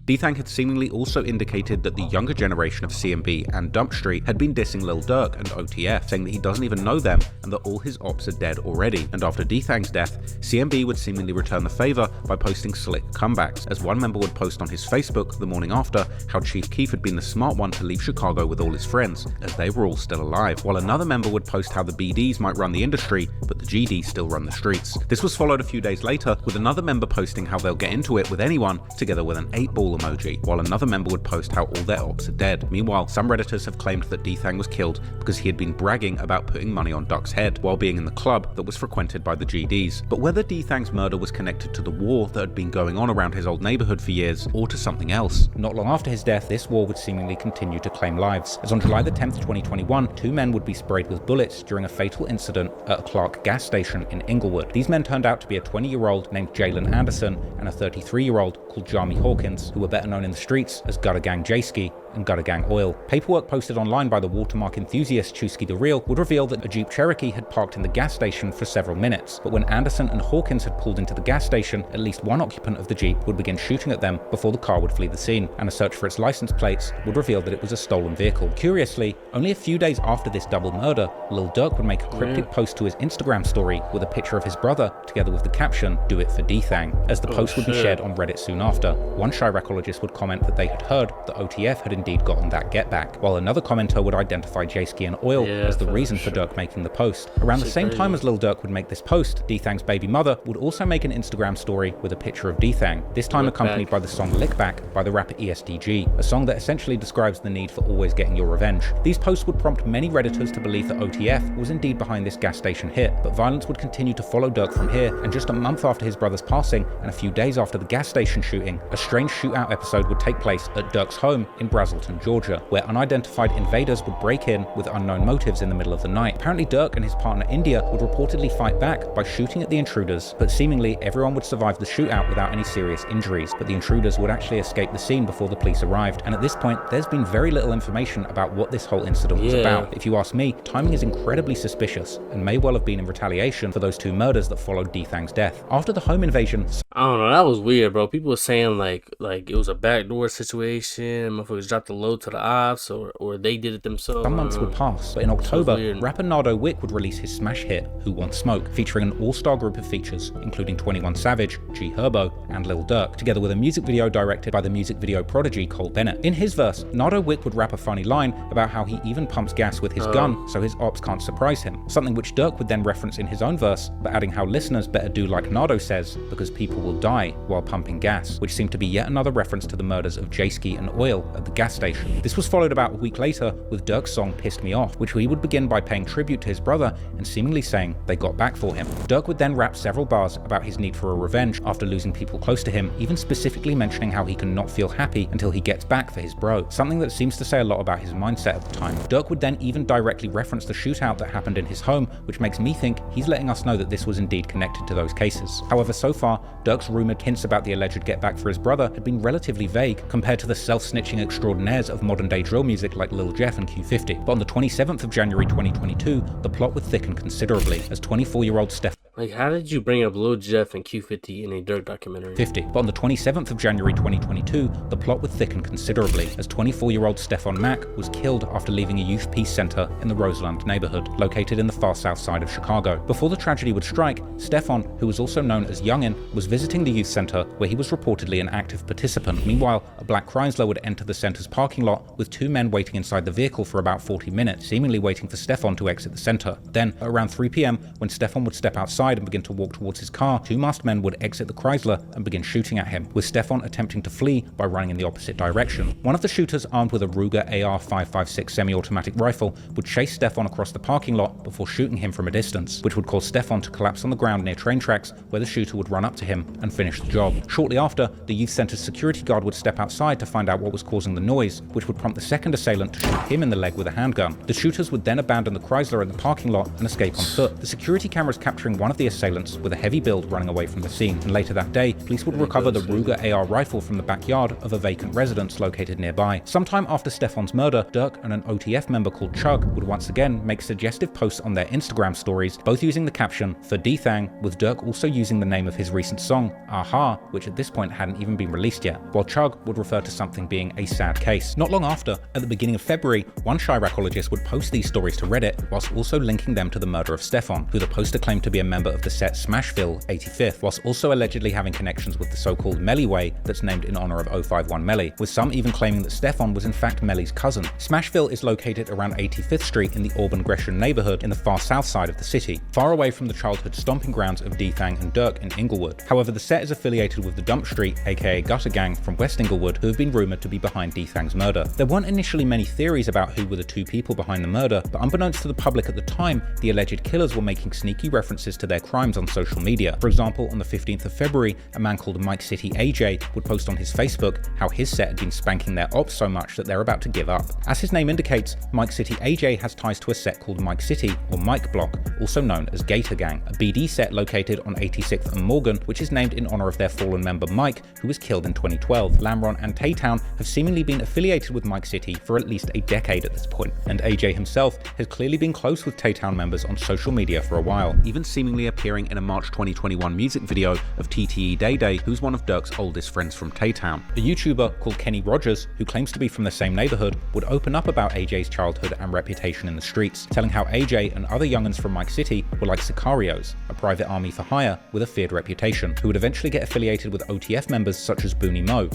Speaker 2: D-Thang had seemingly also indicated that the younger generation of CMB and Dump Street had been dissing Lil Durk and OTF, saying that he doesn't even know them and that all his ops are dead already. And after D-Thang's death, CMB would seemingly return the favor by posting slick comebacks, as one member would post on his Facebook the morning after how Chief Keef had been the smart one to leave Chicago with all his friends, as they were all still alive, while another member would post how the BDs might run the industry, but the GDs still run the streets. This was followed a few days later with another member posting how they'll get into it with anyone, together with an 8-ball emoji, while another member would post how all their ops are dead. Meanwhile, some Redditors have claimed that D-Thang was killed because he had been bragging about putting money on Duck's head while being in the club that was frequented by the GDs. But whether D-Thang's murder was connected to the war that had been going on around his old neighborhood for years, or to something else. Not long after his death, this war would seemingly continue to claim lives, as on July the 10th, 2021, 2 men would be sprayed with bullets during a fatal incident at a Clark gas station in Inglewood. These men turned out to be a 20-year-old named Jalen Anderson and a 33-year-old called Jamie Hawkins, who were better known in the streets as Gutter Gang J-Ski and Gutter Gang Oil. Paperwork posted online by the watermark enthusiast Chusky the Real would reveal that a Jeep Cherokee had parked in the gas station for several minutes, but when Anderson and Hawkins had pulled into the gas station, at least one occupant of the Jeep would begin shooting at them before the car would flee the scene, and a search for its license plates would reveal that it was a stolen vehicle. Curiously, only a few days after this double murder, Lil Durk would make a cryptic post to his Instagram story with a picture of his brother, together with the caption, "Do it for D-Thang," as the post would be shared on Reddit soon after. One Chiracologist would comment that they had heard that OTF had indeed indeed gotten that get back, while another commenter would identify J-Ski and Oil as the reason for Durk making the post. Around the same time as Lil Durk would make this post, D-Thang's baby mother would also make an Instagram story with a picture of D-Thang, this time accompanied by the song Lick Back by the rapper ESDG, a song that essentially describes the need for always getting your revenge. These posts would prompt many Redditors to believe that OTF was indeed behind this gas station hit, but violence would continue to follow Durk from here, and just a month after his brother's passing and a few days after the gas station shooting, a strange shootout episode would take place at Durk's home in Brazelton, Georgia, where unidentified invaders would break in with unknown motives in the middle of the night. Apparently Durk and his partner India would reportedly fight back by shooting at the intruders, but seemingly everyone would survive the shootout without any serious injuries, but the intruders would actually escape the scene before the police arrived, and at this point there's been very little information about what this whole incident was about. If you ask me, timing is incredibly suspicious and may well have been in retaliation for those two murders that followed D-Thang's death. After the home invasion,
Speaker 1: I don't know, that was weird, bro. People were saying like it was a backdoor situation, motherfuckers dropped the load to the ops, or they did it themselves.
Speaker 2: some months would pass, but in October, rapper Nardo Wick would release his smash hit, Who Wants Smoke, featuring an all-star group of features, including 21 Savage, G Herbo, and Lil Durk, together with a music video directed by the music video prodigy Cole Bennett. In his verse, Nardo Wick would rap a funny line about how he even pumps gas with his gun so his ops can't surprise him, something which Durk would then reference in his own verse, but adding how listeners better do like Nardo says, because people will die while pumping gas, which seemed to be yet another reference to the murders of J-Ski and Oil at the gas station. This was followed about a week later with Durk's song Pissed Me Off, which he would begin by paying tribute to his brother and seemingly saying they got back for him. Durk would then rap several bars about his need for a revenge after losing people close to him, even specifically mentioning how he can not feel happy until he gets back for his bro, something that seems to say a lot about his mindset at the time. Durk would then even directly reference the shootout that happened in his home, which makes me think he's letting us know that this was indeed connected to those cases. However, so far, Durk's rumoured hints about the alleged get back for his brother had been relatively vague compared to the self-snitching extraordinaires of modern day drill music like Lil Jeff and Q50. But on the 27th of January 2022, the plot would thicken considerably as 24-year-old Steph
Speaker 1: Like, how did you bring up Lil Jeff and Q50 in a Durk documentary?
Speaker 2: 50. But on the 27th of January 2022, the plot would thicken considerably as 24-year-old Stefan Mack was killed after leaving a youth peace center in the Roseland neighborhood, located in the far south side of Chicago. Before the tragedy would strike, Stefan, who was also known as Youngin, was visiting the youth center where he was reportedly an active participant. Meanwhile, a black Chrysler would enter the center's parking lot with two men waiting inside the vehicle for about 40 minutes, seemingly waiting for Stefan to exit the center. Then, at around 3 p.m, when Stefan would step outside and begin to walk towards his car, two masked men would exit the Chrysler and begin shooting at him, with Stefan attempting to flee by running in the opposite direction. One of the shooters, armed with a Ruger AR-556 semi-automatic rifle, would chase Stefan across the parking lot before shooting him from a distance, which would cause Stefan to collapse on the ground near train tracks, where the shooter would run up to him and finish the job. Shortly after, the youth center's security guard would step outside to find out what was causing the noise, which would prompt the second assailant to shoot him in the leg with a handgun. The shooters would then abandon the Chrysler in the parking lot and escape on foot, the security cameras capturing one of the assailants with a heavy build running away from the scene. And later that day, police would recover the Ruger AR rifle from the backyard of a vacant residence located nearby. Sometime after Stefan's murder, Durk and an OTF member called Chug would once again make suggestive posts on their Instagram stories, both using the caption "For D-Thang," with Durk also using the name of his recent song, Aha, which at this point hadn't even been released yet, while Chug would refer to something being a sad case. Not long after, at the beginning of February, one Chiracologist would post these stories to Reddit, whilst also linking them to the murder of Stefan, who the poster claimed to be a member of the set Smashville 85th, whilst also allegedly having connections with the so-called Melly Way that's named in honor of 051 Melly, with some even claiming that Stefan was in fact Melly's cousin. Smashville is located around 85th Street in the Auburn Gresham neighborhood in the far south side of the city, far away from the childhood stomping grounds of D-Thang and Durk in Inglewood. However, the set is affiliated with the Dump Street, aka Gutter Gang, from West Inglewood, who have been rumored to be behind D-Thang's murder. There weren't initially many theories about who were the two people behind the murder, but unbeknownst to the public at the time, the alleged killers were making sneaky references to their crimes on social media. For example, on the 15th of February, a man called Mike City AJ would post on his Facebook how his set had been spanking their ops so much that they're about to give up. As his name indicates, Mike City AJ has ties to a set called Mike City, or Mike Block, also known as Gator Gang, a BD set located on 86th and Morgan, which is named in honor of their fallen member Mike, who was killed in 2012. Lamron and Taytown have seemingly been affiliated with Mike City for at least a decade at this point, and AJ himself has clearly been close with Taytown members on social media for a while, even seemingly appearing in a March 2021 music video of TTE Day Day, who's one of Durk's oldest friends from Taytown. A YouTuber called Kenny Rogers, who claims to be from the same neighborhood, would open up about AJ's childhood and reputation in the streets, telling how AJ and other young'uns from Mike City were like sicarios, a private army for hire with a feared reputation, who would eventually get affiliated with OTF members such as Booney Mo.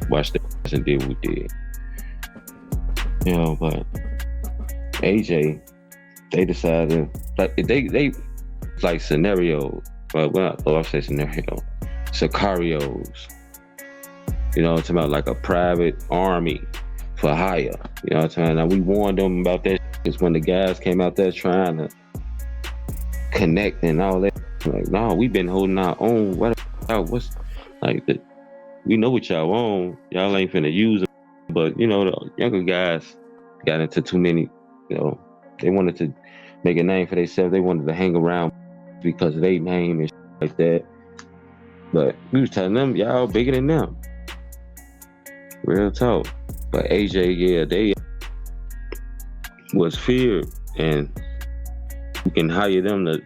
Speaker 7: Watch the and did what we did. You know, but AJ, they decided, like, they like scenarios, well, I say scenario, sicarios. You know what I'm talking about? Like a private army for hire. You know what I'm saying? Now, we warned them about that because when the guys came out there trying to connect and all that, like, no, we've been holding our own. What's like the, we know what y'all own. Y'all ain't finna use them. But, you know, the younger guys got into too many, you know, they wanted to make a name for themselves. They wanted to hang around because of their name and like that. But we was telling them, y'all bigger than them. Real talk. But AJ, yeah, they was feared, and you can hire them to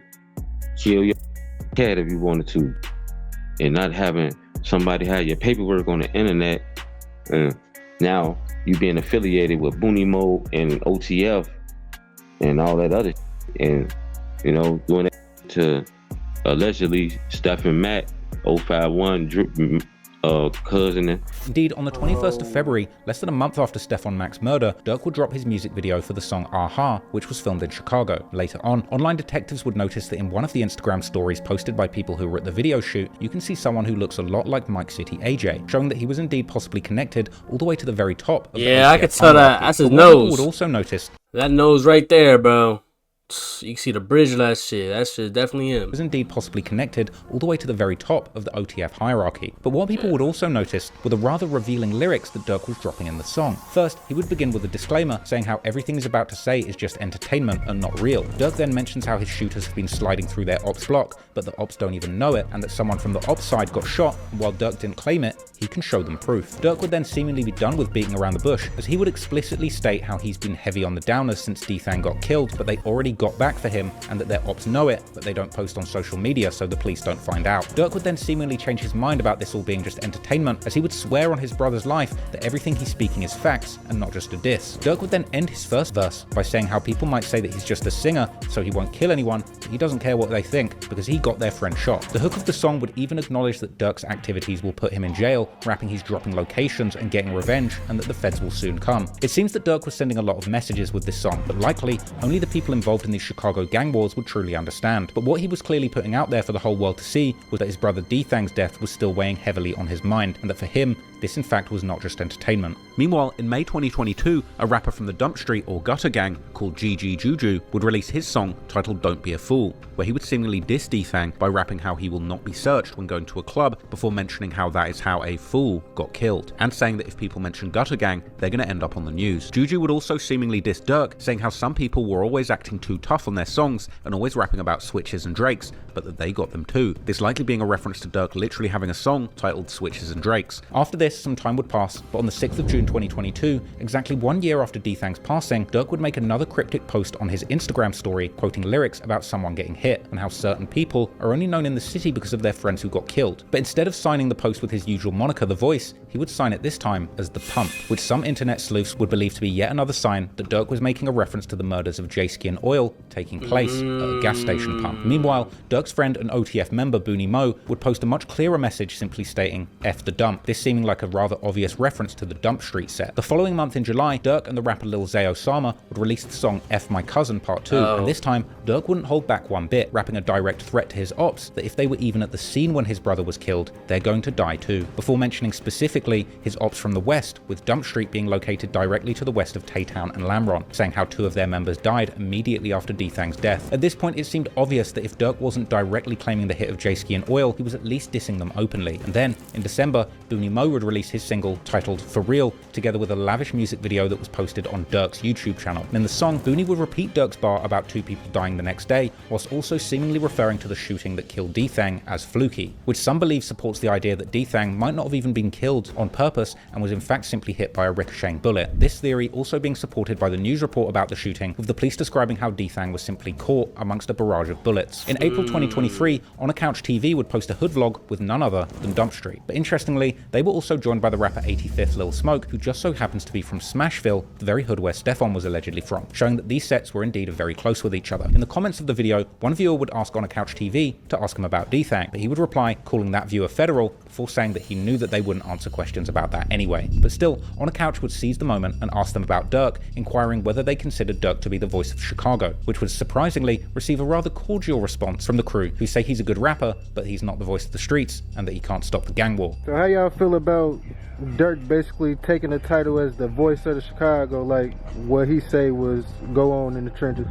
Speaker 7: kill your cat if you wanted to, and not having somebody have your paperwork on the internet. Now you being affiliated with Booney Mo and OTF and all that other, and you know, doing it to allegedly Steph and Matt 051 cousin.
Speaker 2: Indeed, on the 21st of February, less than a month after Stefan Mack's murder, Durk would drop his music video for the song Aha, which was filmed in Chicago. Later on, online detectives would notice that in one of the Instagram stories posted by people who were at the video shoot, you can see someone who looks a lot like Mike City AJ, showing that he was indeed possibly connected all the way to the very top of the OTF
Speaker 1: I could tell that. That's his nose.
Speaker 2: Would also notice
Speaker 1: that nose right there, bro. You can see the bridge of that shit. That shit definitely him.
Speaker 2: Was indeed possibly connected all the way to the very top of the OTF hierarchy. But what people would also notice were the rather revealing lyrics that Durk was dropping in the song. First, he would begin with a disclaimer saying how everything he's about to say is just entertainment and not real. Durk then mentions how his shooters have been sliding through their ops block, but the ops don't even know it, and that someone from the ops side got shot, and while Durk didn't claim it, he can show them proof. Durk would then seemingly be done with beating around the bush, as he would explicitly state how he's been heavy on the downers since D-Thang got killed, but they already got back for him, and that their ops know it, but they don't post on social media so the police don't find out. Durk would then seemingly change his mind about this all being just entertainment, as he would swear on his brother's life that everything he's speaking is facts and not just a diss. Durk would then end his first verse by saying how people might say that he's just a singer, so he won't kill anyone, but he doesn't care what they think because he got their friend shot. The hook of the song would even acknowledge that Durk's activities will put him in jail, rapping he's dropping locations and getting revenge, and that the feds will soon come. It seems that Durk was sending a lot of messages with this song, but likely only the people involved in these Chicago gang wars would truly understand. But what he was clearly putting out there for the whole world to see was that his brother D-Thang's death was still weighing heavily on his mind, and that for him, this in fact was not just entertainment. Meanwhile, in May 2022, a rapper from the Dump Street or Gutter Gang called GG Juju would release his song titled Don't Be a Fool, where he would seemingly diss D-Thang by rapping how he will not be searched when going to a club, before mentioning how that is how a fool got killed, and saying that if people mention Gutter Gang, they're going to end up on the news. Juju would also seemingly diss Durk, saying how some people were always acting too tough on their songs and always rapping about Switches and Drakes, but that they got them too. This likely being a reference to Durk literally having a song titled Switches and Drakes. After this, some time would pass, but on the 6th of June 2022, exactly 1 year after D-Thang's passing, Durk would make another cryptic post on his Instagram story quoting lyrics about someone getting hit and how certain people are only known in the city because of their friends who got killed. But instead of signing the post with his usual moniker, The Voice, he would sign it this time as The Pump, which some internet sleuths would believe to be yet another sign that Durk was making a reference to the murders of J-Ski and Oil taking place at a gas station pump. Meanwhile, Durk's friend and OTF member Booney Mo would post a much clearer message simply stating F the dump, this seeming like a rather obvious reference to the Dump Street set. The following month in July, Durk and the rapper Lil Zay Osama would release the song F My Cousin Part 2, and this time, Durk wouldn't hold back one bit, rapping a direct threat to his ops that if they were even at the scene when his brother was killed, they're going to die too, before mentioning specifically his ops from the west, with Dump Street being located directly to the west of Taytown and Lamron, saying how 2 of their members died immediately after D-Thang's death. At this point, it seemed obvious that if Durk wasn't directly claiming the hit of J-Ski and Oil, he was at least dissing them openly. And then, in December, Booney Mo would release his single titled For Real, together with a lavish music video that was posted on Durk's YouTube channel. And in the song, Booney would repeat Durk's bar about 2 people dying the next day, whilst also seemingly referring to the shooting that killed D-Thang as fluky, which some believe supports the idea that D-Thang might not have even been killed on purpose and was in fact simply hit by a ricocheting bullet. This theory also being supported by the news report about the shooting, with the police describing how D-Thang was simply caught amongst a barrage of bullets. In April 2023, On A Couch TV would post a hood vlog with none other than Dump Street. But interestingly, they were also joined by the rapper 85th Lil Smoke, who just so happens to be from Smashville, the very hood where Stefan was allegedly from, showing that these sets were indeed very close with each other. In the comments of the video, one viewer would ask On A Couch TV to ask him about D-Thang, but he would reply calling that viewer federal before saying that he knew that they wouldn't answer questions about that anyway. But still, On a Couch would seize the moment and ask them about Durk, inquiring whether they considered Durk to be the voice of Chicago, which would surprisingly receive a rather cordial response from the crew, who say he's a good rapper, but he's not the voice of the streets, and that he can't stop the gang war.
Speaker 10: So how y'all feel about Durk basically taking the title as the voice of the Chicago, like what he say was go on in the trenches?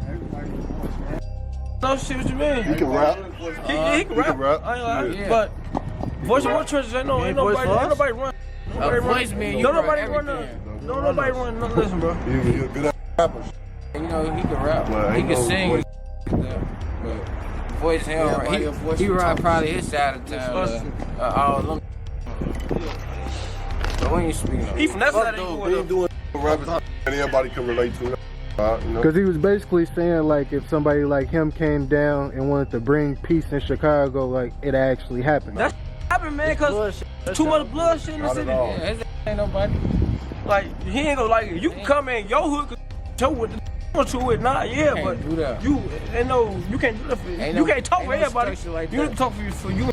Speaker 3: No shit, what you mean?
Speaker 6: He can rap.
Speaker 3: He can rap. I ain't lying. But voice of what trenches? Ain't nobody run. Nobody run. No, listen, bro.
Speaker 6: You're a good rapper.
Speaker 5: You know, he can rap.
Speaker 6: Well,
Speaker 5: he can sing. But voice, he run probably his side of town. All them. But we ain't speaking.
Speaker 3: He from that side
Speaker 6: He ain't doing rapping and everybody can relate to it.
Speaker 10: Because he was basically saying, like, if somebody like him came down and wanted to bring peace in Chicago, like, it actually happened.
Speaker 3: That's happened, man, because too much blood shit in the city.
Speaker 5: Yeah, ain't nobody.
Speaker 3: Like, he ain't gonna like it. You can come in your hood, show with the want to it, nah, yeah, but you ain't no, you can't do that for you. Can't talk for everybody. Like you can talk for you.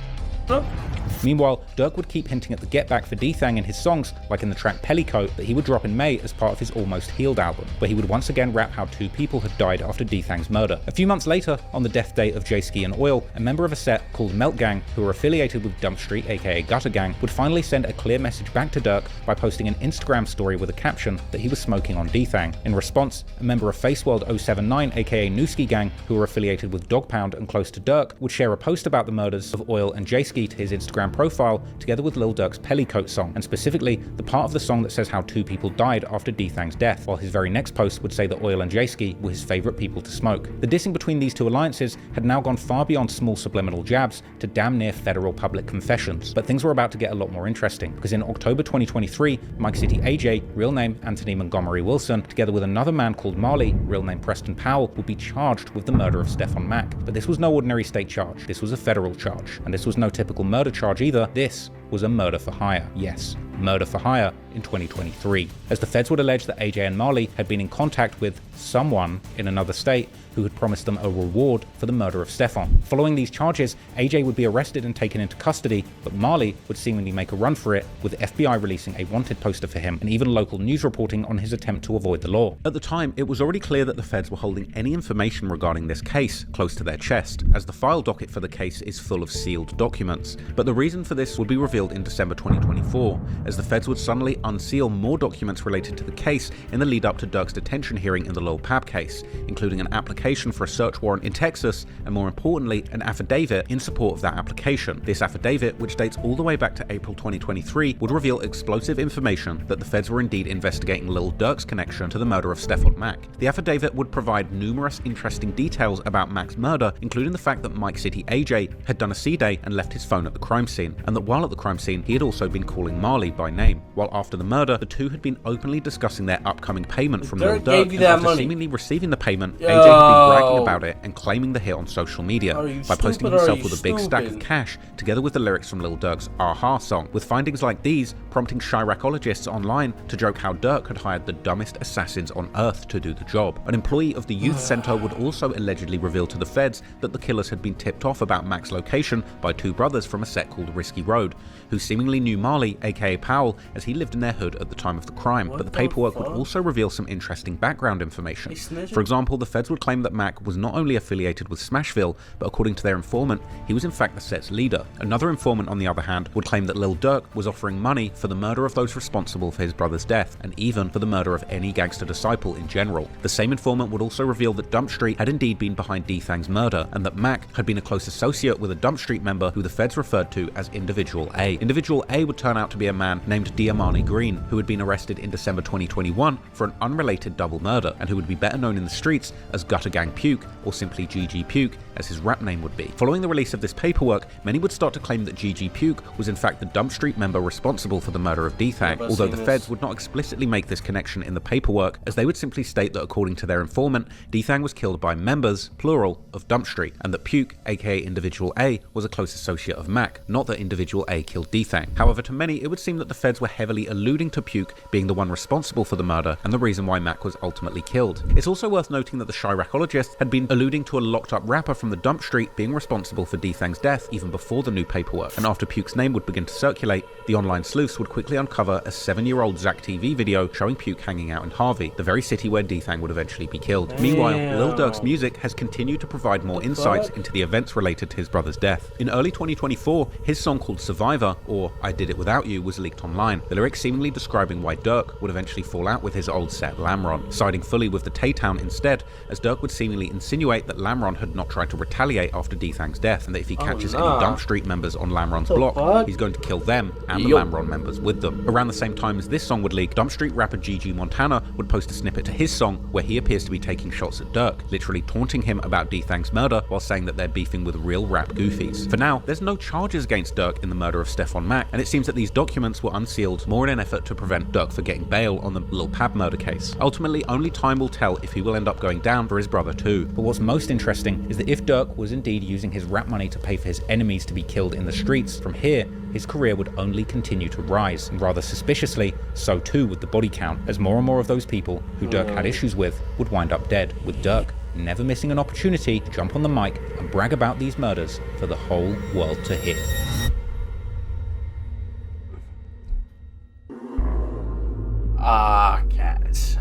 Speaker 2: Meanwhile, Durk would keep hinting at the get back for D-Thang in his songs, like in the track Pellicoat that he would drop in May as part of his Almost Healed album, where he would once again rap how 2 people had died after D-Thang's murder. A few months later, on the death day of J-Ski and Oil, a member of a set called Melt Gang, who were affiliated with Dump Street aka Gutter Gang, would finally send a clear message back to Durk by posting an Instagram story with a caption that he was smoking on D-Thang. In response, a member of Faceworld 079 aka Newski Gang, who were affiliated with Dog Pound and close to Durk, would share a post about the murders of Oil and J-Ski to his Instagram profile, together with Lil Durk's Pellicoat song, and specifically the part of the song that says how 2 people died after D-Thang's death, while his very next post would say that Oil and J-Ski were his favourite people to smoke. The dissing between these 2 alliances had now gone far beyond small subliminal jabs to damn near federal public confessions. But things were about to get a lot more interesting, because in October 2023, Mike City AJ, real name Anthony Montgomery Wilson, together with another man called Marley, real name Preston Powell, would be charged with the murder of Stefan Mack. But this was no ordinary state charge, this was a federal charge. And this was no typical murder charge either, this was a murder for hire. Yes, murder for hire in 2023, as the feds would allege that AJ and Marley had been in contact with someone in another state who had promised them a reward for the murder of Stefan. Following these charges, AJ would be arrested and taken into custody, but Marley would seemingly make a run for it, with the FBI releasing a wanted poster for him and even local news reporting on his attempt to avoid the law. At the time, it was already clear that the feds were holding any information regarding this case close to their chest, as the file docket for the case is full of sealed documents. But the reason for this would be revealed in December 2024, as the feds would suddenly unseal more documents related to the case in the lead up to Durk's detention hearing in the Lil Pab case, including an application for a search warrant in Texas, and more importantly, an affidavit in support of that application. This affidavit, which dates all the way back to April 2023, would reveal explosive information that the feds were indeed investigating Lil Durk's connection to the murder of Stefan Mack. The affidavit would provide numerous interesting details about Mack's murder, including the fact that Mike City AJ had done a C-Day and left his phone at the crime scene, and that while at the crime scene, he had also been calling Marley by name. While after the murder, the 2 had been openly discussing their upcoming payment from Lil Durk, and after seemingly receiving the payment, AJ had been bragging about it and claiming the hit on social media by posting himself with a big stack of cash together with the lyrics from Lil Durk's Aha song, with findings like these prompting Chiracologists online to joke how Durk had hired the dumbest assassins on earth to do the job. An employee of the youth center would also allegedly reveal to the feds that the killers had been tipped off about Mack's location by 2 brothers from a set called Risky Road, who seemingly knew Marley, aka Powell, as he lived in their hood at the time of the crime. But the paperwork would also reveal some interesting background information. For example, the feds would claim that Mack was not only affiliated with Smashville, but according to their informant, he was in fact the set's leader. Another informant, on the other hand, would claim that Lil Durk was offering money for the murder of those responsible for his brother's death, and even for the murder of any gangster disciple in general. The same informant would also reveal that Dump Street had indeed been behind D-Thang's murder, and that Mack had been a close associate with a Dump Street member who the feds referred to as Individual A. Individual A would turn out to be a man named Diamani Green, who had been arrested in December 2021 for an unrelated double murder, and who would be better known in the streets as Gutter Gang Puke, or simply GG Puke, as his rap name would be. Following the release of this paperwork, many would start to claim that GG Puke was in fact the Dump Street member responsible for the murder of D-Thang, although the feds would not explicitly make this connection in the paperwork, as they would simply state that according to their informant, D-Thang was killed by members, plural, of Dump Street, and that Puke, aka Individual A, was a close associate of Mack, not that Individual A killed killed D-Thang. However, to many, it would seem that the feds were heavily alluding to Puke being the one responsible for the murder and the reason why Mac was ultimately killed. It's also worth noting that the Chiracologist had been alluding to a locked-up rapper from the dump street being responsible for D-Thang's death even before the new paperwork, and after Puke's name would begin to circulate, the online sleuths would quickly uncover a 7-year-old Zach TV video showing Puke hanging out in Harvey, the very city where D-Thang would eventually be killed.
Speaker 1: Damn.
Speaker 2: Meanwhile, Lil Durk's music has continued to provide more insights into the events related to his brother's death. In early 2024, his song called Survivor, or I Did It Without You, was leaked online, the lyrics seemingly describing why Durk would eventually fall out with his old set Lamron, siding fully with the Tay-Town instead, as Durk would seemingly insinuate that Lamron had not tried to retaliate after D-Thang's death, and that if he catches any Dump Street members on Lamron's block, he's going to kill them and the Lamron members with them. Around the same time as this song would leak, Dump Street rapper Gigi Montana would post a snippet to his song where he appears to be taking shots at Durk, literally taunting him about D-Thang's murder while saying that they're beefing with real rap goofies. For now, there's no charges against Durk in the murder of Stephon Mack, and it seems that these documents were unsealed more in an effort to prevent Durk from getting bail on the Lil Pab murder case. Ultimately, only time will tell if he will end up going down for his brother too. But what's most interesting is that if Durk was indeed using his rap money to pay for his enemies to be killed in the streets, from here, his career would only continue to rise, and rather suspiciously, so too would the body count, as more and more of those people who Durk had issues with would wind up dead, with Durk never missing an opportunity to jump on the mic and brag about these murders for the whole world to hear.
Speaker 1: Cats.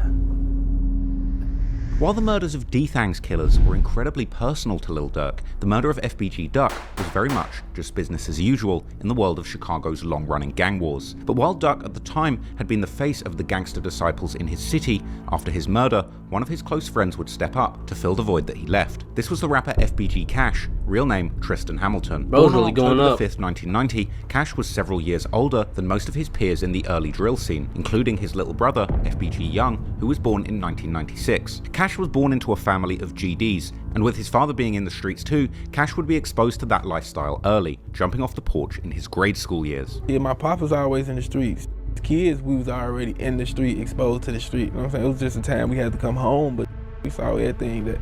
Speaker 2: While the murders of D-Thang's killers were incredibly personal to Lil Durk, the murder of FBG Duck was very much just business as usual in the world of Chicago's long-running gang wars. But while Duck at the time had been the face of the gangster disciples in his city, after his murder, one of his close friends would step up to fill the void that he left. This was the rapper FBG Cash, real name Tristan Hamilton. Born on October 5th, 1990, Cash was several years older than most of his peers in the early drill scene, including his little brother, FBG Young, who was born in 1996. Cash was born into a family of GDs, and with his father being in the streets too, Cash would be exposed to that lifestyle early, jumping off the porch in his grade school years.
Speaker 11: Yeah, my pop was always in the streets. As kids, we was already in the street, exposed to the street. You know what I'm saying? It was just a time we had to come home, but we saw everything that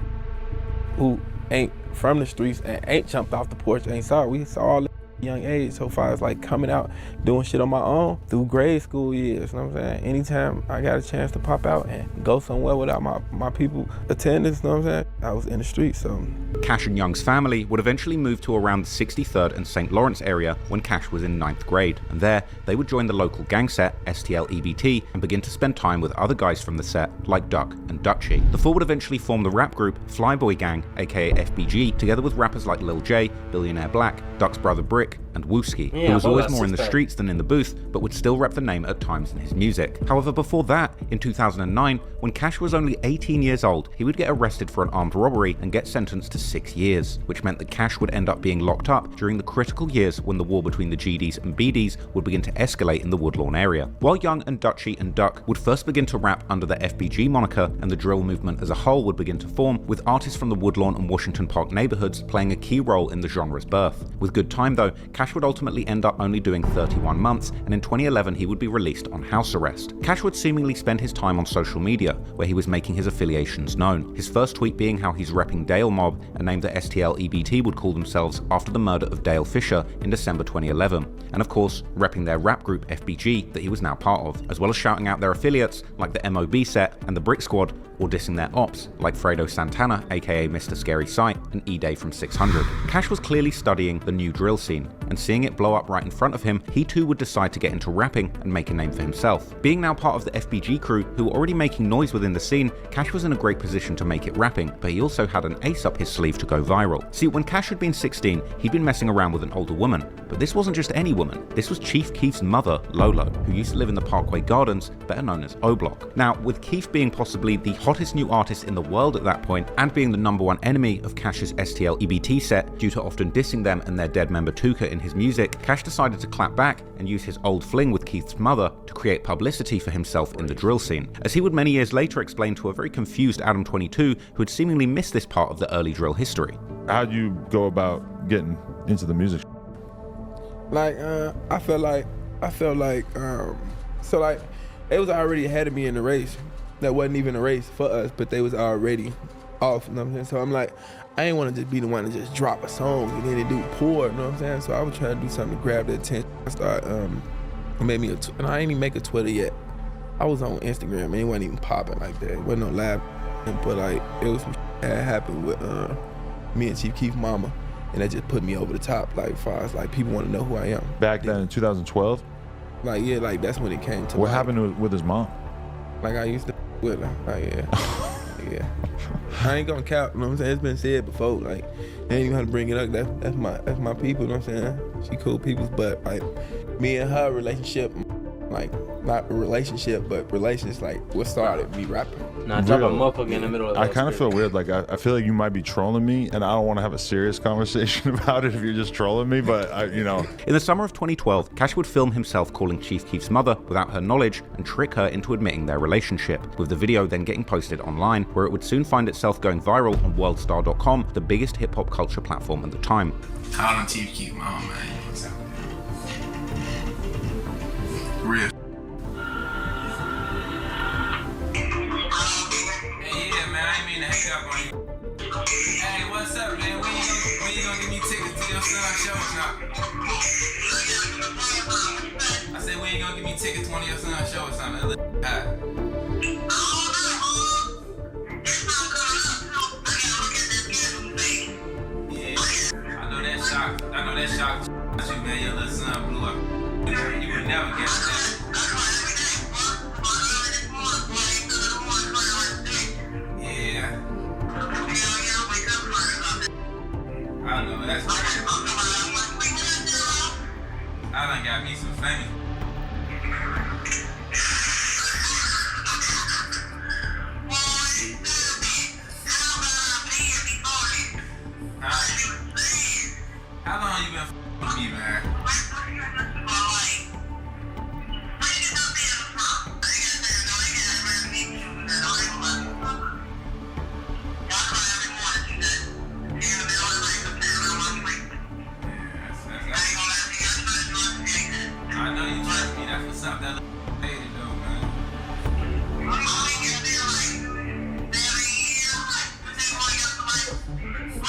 Speaker 11: who ain't from the streets and ain't jumped off the porch ain't saw. We saw all young age so far as like coming out doing shit on my own through grade school years, you know what I'm saying? Anytime I got a chance to pop out and go somewhere without my people attendance, you know what I'm saying? I was in the streets, so.
Speaker 2: Cash and Young's family would eventually move to around the 63rd and St. Lawrence area when Cash was in 9th grade, and there they would join the local gang set, STL EBT, and begin to spend time with other guys from the set like Duck and Dutchie. The four would eventually form the rap group Flyboy Gang, aka FBG, together with rappers like Lil J, Billionaire Black, Duck's brother Brick, and Wooski, who was always more in the streets than in the booth, but would still rep the name at times in his music. However, before that, in 2009, when Cash was only 18 years old, he would get arrested for an armed robbery and get sentenced to 6 years, which meant that Cash would end up being locked up during the critical years when the war between the GDs and BDs would begin to escalate in the Woodlawn area. While Young and Dutchie and Duck would first begin to rap under the FBG moniker, and the drill movement as a whole would begin to form, with artists from the Woodlawn and Washington Park neighborhoods playing a key role in the genre's birth. With good time though, Cash would ultimately end up only doing 31 months, and in 2011 he would be released on house arrest. Cash would seemingly spend his time on social media, where he was making his affiliations known. His first tweet being how he's repping Dale Mob, a name that STL EBT would call themselves after the murder of Dale Fisher in December 2011, and of course repping their rap group FBG that he was now part of, as well as shouting out their affiliates like the MOB set and the Brick Squad, or dissing their ops like Fredo Santana aka Mr. Scary Sight and E-Day from 600. Cash was clearly studying the new drill scene, and seeing it blow up right in front of him, he too would decide to get into rapping and make a name for himself. Being now part of the FBG crew, who were already making noise within the scene, Cash was in a great position to make it rapping, but he also had an ace up his sleeve to go viral. See, when Cash had been 16, he'd been messing around with an older woman, but this wasn't just any woman, this was Chief Keef's mother, Lolo, who used to live in the Parkway Gardens, better known as O-Block. Now, with Keef being possibly the hottest new artist in the world at that point, and being the #1 enemy of Cash's STL EBT set due to often dissing them and their dead member Tuka in his music, Cash decided to clap back and use his old fling with Keith's mother to create publicity for himself in the drill scene, as he would many years later explain to a very confused Adam22 who had seemingly missed this part of the early drill history.
Speaker 15: How do you go about getting into the music?
Speaker 11: Like, I felt like, so like, it was already ahead of me in the race. That wasn't even a race for us, but they was already off, you know what I'm saying? So I'm like, I ain't want to just be the one to just drop a song and then it do poor, you know what I'm saying? So I was trying to do something to grab the attention. I started, made me and I ain't even make a Twitter yet. I was on Instagram and it wasn't even popping like that. It wasn't no live, but like it was some that happened with me and Chief Keef mama, and that just put me over the top. Like, far as like people want to know who I am.
Speaker 15: Back then in 2012.
Speaker 11: Like yeah, like that's when it came to.
Speaker 15: What happened with his mom?
Speaker 11: Like I used to with her. Like yeah, yeah. I ain't gonna cap. You know what I'm saying? It's been said before. Like I ain't even have to bring it up. That's my people. You know what I'm saying? She cool people, but like me and her relationship. Like not a relationship, but relations like what started me rapping.
Speaker 1: Nah, drop a motherfucker in the middle of that.
Speaker 15: I kind of feel weird. Like I feel like you might be trolling me, and I don't want to have a serious conversation about it if you're just trolling me. But you know.
Speaker 2: In the summer of 2012, Cash would film himself calling Chief Keef's mother without her knowledge and trick her into admitting their relationship, with the video then getting posted online, where it would soon find itself going viral on worldstar.com, the biggest hip hop culture platform at the time.
Speaker 9: Calling Chief Keef mom, man. You know what's happening? Real. Hey, yeah, man, I ain't mean to hang up on you. Hey, what's up, man? When you gonna give me tickets to your son's shows now? I said, when you gonna give me tickets to one of your son's shows or something? Yeah, I know that shocked you, man. Your little son blew up. You would never guess that. Yeah. I know, that's crazy. I done got me some famous. How long you been with me, man? I know you trust me. That's what's up. That little lady, though, man.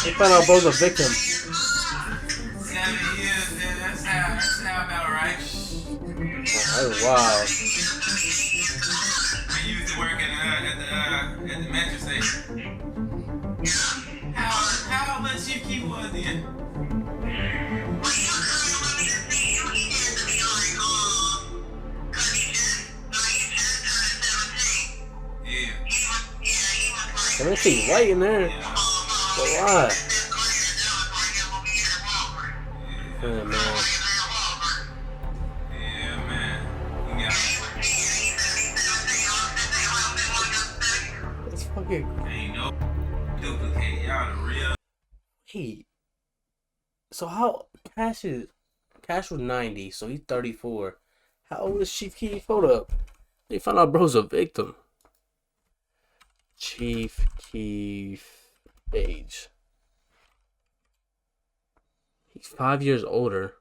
Speaker 1: They found out both a victim.
Speaker 9: 7 years, yeah, that's how about right.
Speaker 1: Oh, wow.
Speaker 9: I used to work at the metro station. How much Chief Keef was then?
Speaker 1: Let me see white in there. But why? Yeah, man.
Speaker 9: Yeah, man. You got
Speaker 1: It's fucking.
Speaker 9: ain't no duplicate. Y'all the real.
Speaker 1: Hey. So how Cash was 90, so he's 34. How old is Chief Keef? Hold up. They found out bro's a victim. Chief Keef age. He's 5 years older.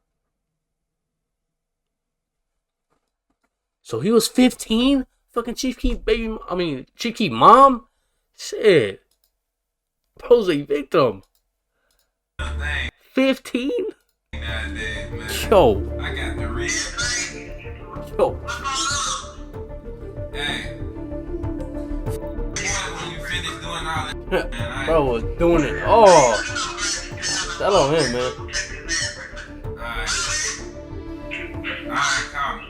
Speaker 1: So he was 15? Fucking Chief Keef baby, Chief Keef mom? Shit. Bro's a victim. 15? Yo.
Speaker 9: I got the real.
Speaker 1: Yo.
Speaker 9: Hey. When you finish doing all that, man,
Speaker 1: Bro was doing it all. Shout out him, man.
Speaker 9: Alright, call me.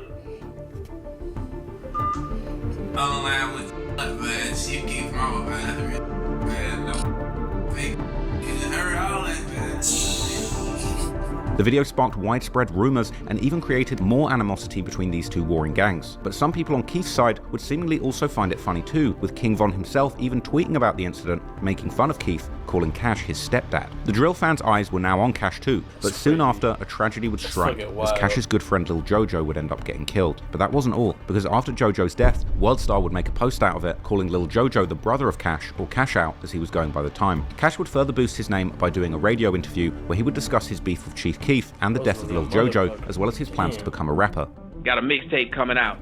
Speaker 9: Online with man, Chief Keef mama, man. That's the real, man. No fake. You heard all that, man.
Speaker 2: The video sparked widespread rumors and even created more animosity between these two warring gangs. But some people on Keef's side would seemingly also find it funny too, with King Von himself even tweeting about the incident, making fun of Keef, calling Cash his stepdad. The drill fans' eyes were now on Cash too, but soon after, a tragedy would strike, as Cash's good friend Lil Jojo would end up getting killed. But that wasn't all, because after Jojo's death, Worldstar would make a post out of it, calling Lil Jojo the brother of Cash, or Cash Out as he was going by the time. Cash would further boost his name by doing a radio interview where he would discuss his beef with Chief Keef and the death of Lil Jojo, as well as his plans to become a rapper.
Speaker 14: Got a mixtape coming out,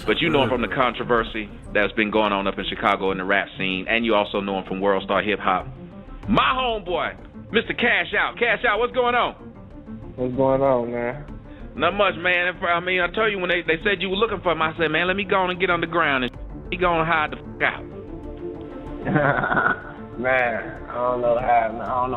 Speaker 14: but you know him from the controversy that's been going on up in Chicago in the rap scene, and you also know him from Worldstar Hip Hop. My homeboy, Mr. Cash Out. Cash Out, what's going on?
Speaker 10: What's going on, man?
Speaker 14: Not much, man. I mean, I told you when they said you were looking for him, I said, man, let me go on and get underground and he go and hide the fuck out.
Speaker 8: Man, I don't know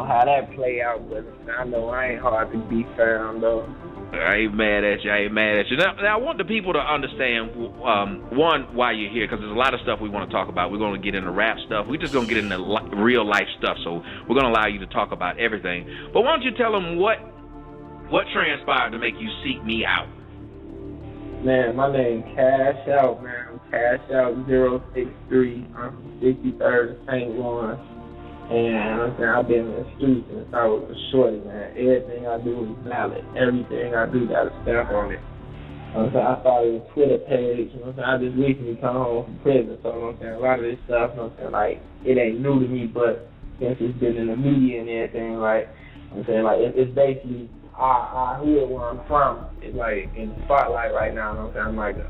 Speaker 8: how that play out, but I know I ain't hard to be found though.
Speaker 14: I ain't mad at you. Now, I want the people to understand, one, why you're here, because there's a lot of stuff we want to talk about. We're going to get into rap stuff. We're just going to get into real life stuff, so we're going to allow you to talk about everything. But why don't you tell them what transpired to make you seek me out?
Speaker 8: Man, my name Cash Out, man. Cash Out 063. I'm from 63rd St. Lawrence. And I've been in the streets since I was a shorty, man. Everything I do is valid. Everything I do got a stamp on it. I started a Twitter page. I just recently come home from prison, so a lot of this stuff, like, it ain't new to me, but since it's been in the media and everything, like, it's basically our hood where I'm from. It's like in the spotlight right now. I'm like a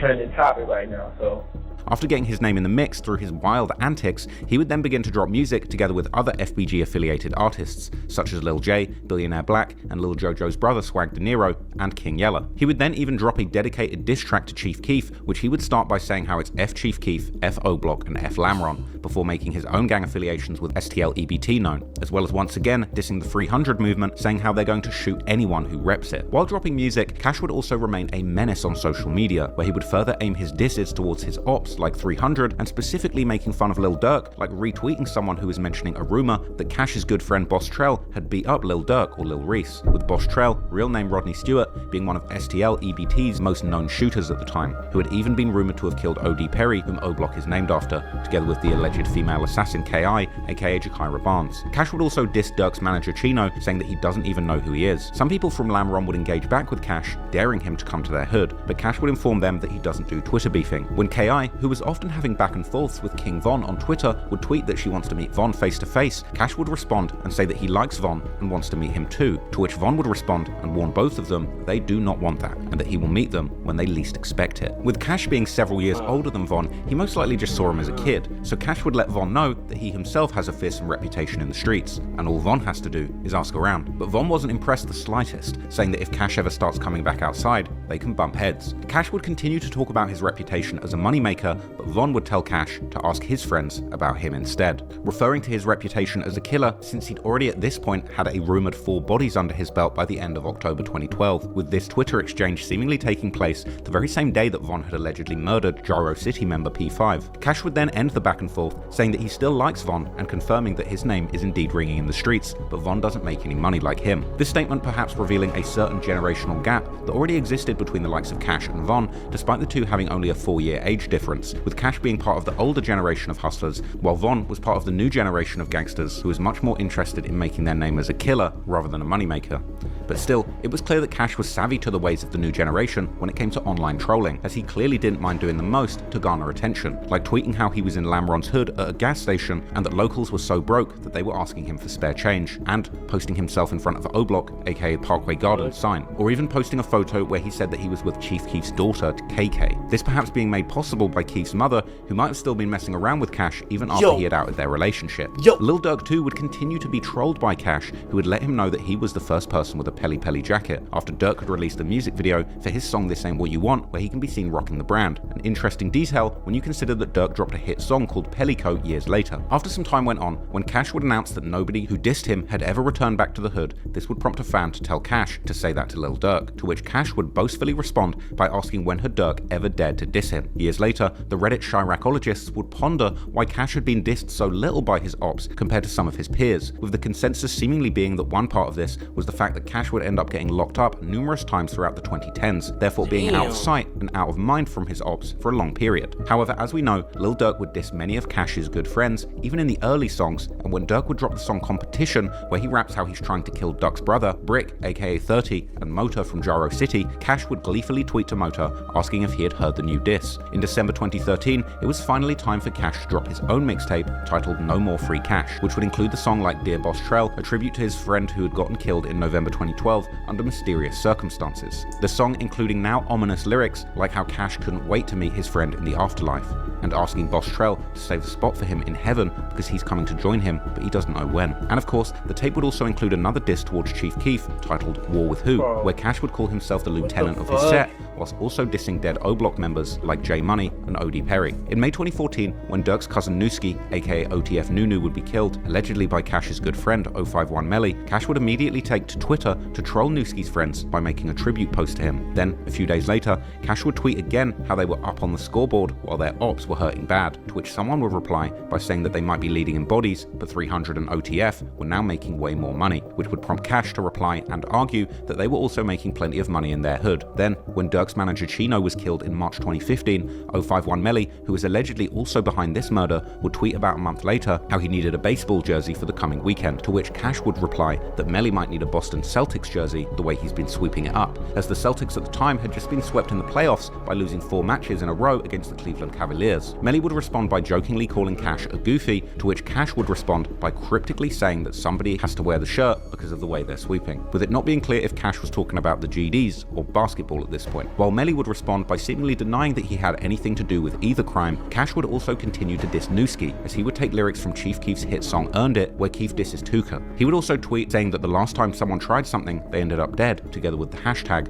Speaker 8: trending topic right now, so.
Speaker 2: After getting his name in the mix through his wild antics, he would then begin to drop music together with other FBG-affiliated artists, such as Lil J, Billionaire Black, and Lil Jojo's brother Swag De Niro, and King Yella. He would then even drop a dedicated diss track to Chief Keef, which he would start by saying how it's F Chief Keef, F O Block, and F Lamron, before making his own gang affiliations with STL EBT known, as well as once again dissing the 300 movement, saying how they're going to shoot anyone who reps it. While dropping music, Cash would also remain a menace on social media, where he would further aim his disses towards his ops like 300, and specifically making fun of Lil Durk, like retweeting someone who was mentioning a rumor that Cash's good friend Boss Trell had beat up Lil Durk or Lil Reese, with Boss Trell, real name Rodney Stewart, being one of STL EBT's most known shooters at the time, who had even been rumored to have killed O.D. Perry, whom O-Block is named after, together with the alleged female assassin K.I., aka Jakira Barnes. Cash would also diss Durk's manager Chino, saying that he doesn't even know who he is. Some people from Lamron would engage back with Cash, daring him to come to their hood, but Cash would inform them that he doesn't do Twitter beefing. When K.I., who was often having back and forths with King Von on Twitter, would tweet that she wants to meet Von face to face, Cash would respond and say that he likes Von and wants to meet him too, to which Von would respond and warn both of them that they do not want that, and that he will meet them when they least expect it. With Cash being several years older than Von, he most likely just saw him as a kid, so Cash would let Von know that he himself has a fearsome reputation in the streets, and all Von has to do is ask around. But Von wasn't impressed the slightest, saying that if Cash ever starts coming back outside, they can bump heads. Cash would continue to talk about his reputation as a moneymaker, but Von would tell Cash to ask his friends about him instead, referring to his reputation as a killer since he'd already at this point had a rumored 4 bodies under his belt by the end of October 2012, with this Twitter exchange seemingly taking place the very same day that Von had allegedly murdered Gyro City member P5. Cash would then end the back and forth, saying that he still likes Von and confirming that his name is indeed ringing in the streets, but Von doesn't make any money like him. This statement perhaps revealing a certain generational gap that already existed between the likes of Cash and Von, despite the two having only a 4-year age difference, with Cash being part of the older generation of hustlers, while Von was part of the new generation of gangsters who was much more interested in making their name as a killer rather than a moneymaker. But still, it was clear that Cash was savvy to the ways of the new generation when it came to online trolling, as he clearly didn't mind doing the most to garner attention, like tweeting how he was in Lamron's hood at a gas station and that locals were so broke that they were asking him for spare change, and posting himself in front of O-Block, aka Parkway Gardens sign, or even posting a photo where he said that he was with Chief Keef's daughter, KK. This perhaps being made possible by Keef's mother, who might have still been messing around with Cash even after he had outed their relationship. Lil Durk too would continue to be trolled by Cash, who would let him know that he was the first person with a Pelly Pelly jacket, after Durk had released a music video for his song This Ain't What You Want, where he can be seen rocking the brand. An interesting detail when you consider that Durk dropped a hit song called Pellicoat years later. After some time went on, when Cash would announce that nobody who dissed him had ever returned back to the hood, this would prompt a fan to tell Cash to say that to Lil Durk, to which Cash would boastfully respond by asking when had Durk ever dared to diss him. Years later, the Reddit Chiracologists would ponder why Cash had been dissed so little by his ops compared to some of his peers, with the consensus seemingly being that one part of this was the fact that Cash would end up getting locked up numerous times throughout the 2010s, therefore being out of sight and out of mind from his ops for a long period. However, as we know, Lil Durk would diss many of Cash's good friends, even in the early songs, and when Durk would drop the song Competition, where he raps how he's trying to kill Duck's brother, Brick, aka 30, and Motor from Gyro City, Cash would gleefully tweet to Motor asking if he had heard the new diss. In December 2013, it was finally time for Cash to drop his own mixtape titled No More Free Cash, which would include the song like Dear Boss Trell, a tribute to his friend who had gotten killed in November 2012 under mysterious circumstances. The song including now ominous lyrics like how Cash couldn't wait to meet his friend in the afterlife. and asking Boss Trell to save a spot for him in heaven because he's coming to join him, but he doesn't know when. And of course, the tape would also include another diss towards Chief Keef titled War with Who, where Cash would call himself the lieutenant of his set, whilst also dissing dead O-Block members like J Money and OD Perry. In May 2014, when Durk's cousin Nooski, aka OTF Nunu, would be killed, allegedly by Cash's good friend 051 Melly, Cash would immediately take to Twitter to troll Nooski's friends by making a tribute post to him. Then, a few days later, Cash would tweet again how they were up on the scoreboard while their ops were hurting bad, to which someone would reply by saying that they might be leading in bodies, but 300 and OTF were now making way more money, which would prompt Cash to reply and argue that they were also making plenty of money in their hood. Then, when Durk's manager Chino was killed in March 2015, 051 Melly, who was allegedly also behind this murder, would tweet about a month later how he needed a baseball jersey for the coming weekend, to which Cash would reply that Melly might need a Boston Celtics jersey the way he's been sweeping it up, as the Celtics at the time had just been swept in the playoffs by losing 4 matches in a row against the Cleveland Cavaliers. Melly would respond by jokingly calling Cash a goofy, to which Cash would respond by cryptically saying that somebody has to wear the shirt because of the way they're sweeping, with it not being clear if Cash was talking about the GDs or basketball at this point. While Melly would respond by seemingly denying that he had anything to do with either crime, Cash would also continue to diss Nooski, as he would take lyrics from Chief Keef's hit song Earned It, where Keef disses Tuka. He would also tweet saying that the last time someone tried something, they ended up dead, together with the hashtag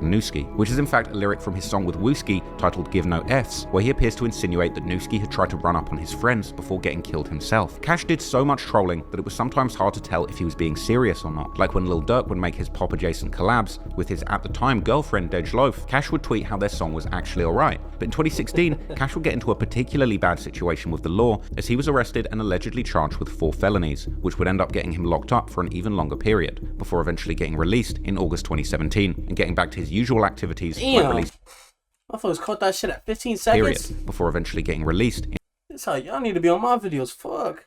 Speaker 2: Nooski, which is in fact a lyric from his song with Wooski titled Give No Fs, where he appears to insinuate that Nooski had tried to run up on his friends before getting killed himself. Cash did so much trolling that it was sometimes hard to tell if he was being serious or not, like when Lil Durk would make his pop adjacent collabs with his at the time girlfriend Dej Loaf. Cash would tweet how their song was actually alright, but in 2016, Cash would get into a particularly bad situation with the law, as he was arrested and allegedly charged with 4 felonies, which would end up getting him locked up for an even longer period, before eventually getting released in August 2017 and getting back to his usual activities.
Speaker 1: My folks caught that shit at 15 seconds.
Speaker 2: Before eventually getting released.
Speaker 1: That's how y'all need to be on my videos. Fuck.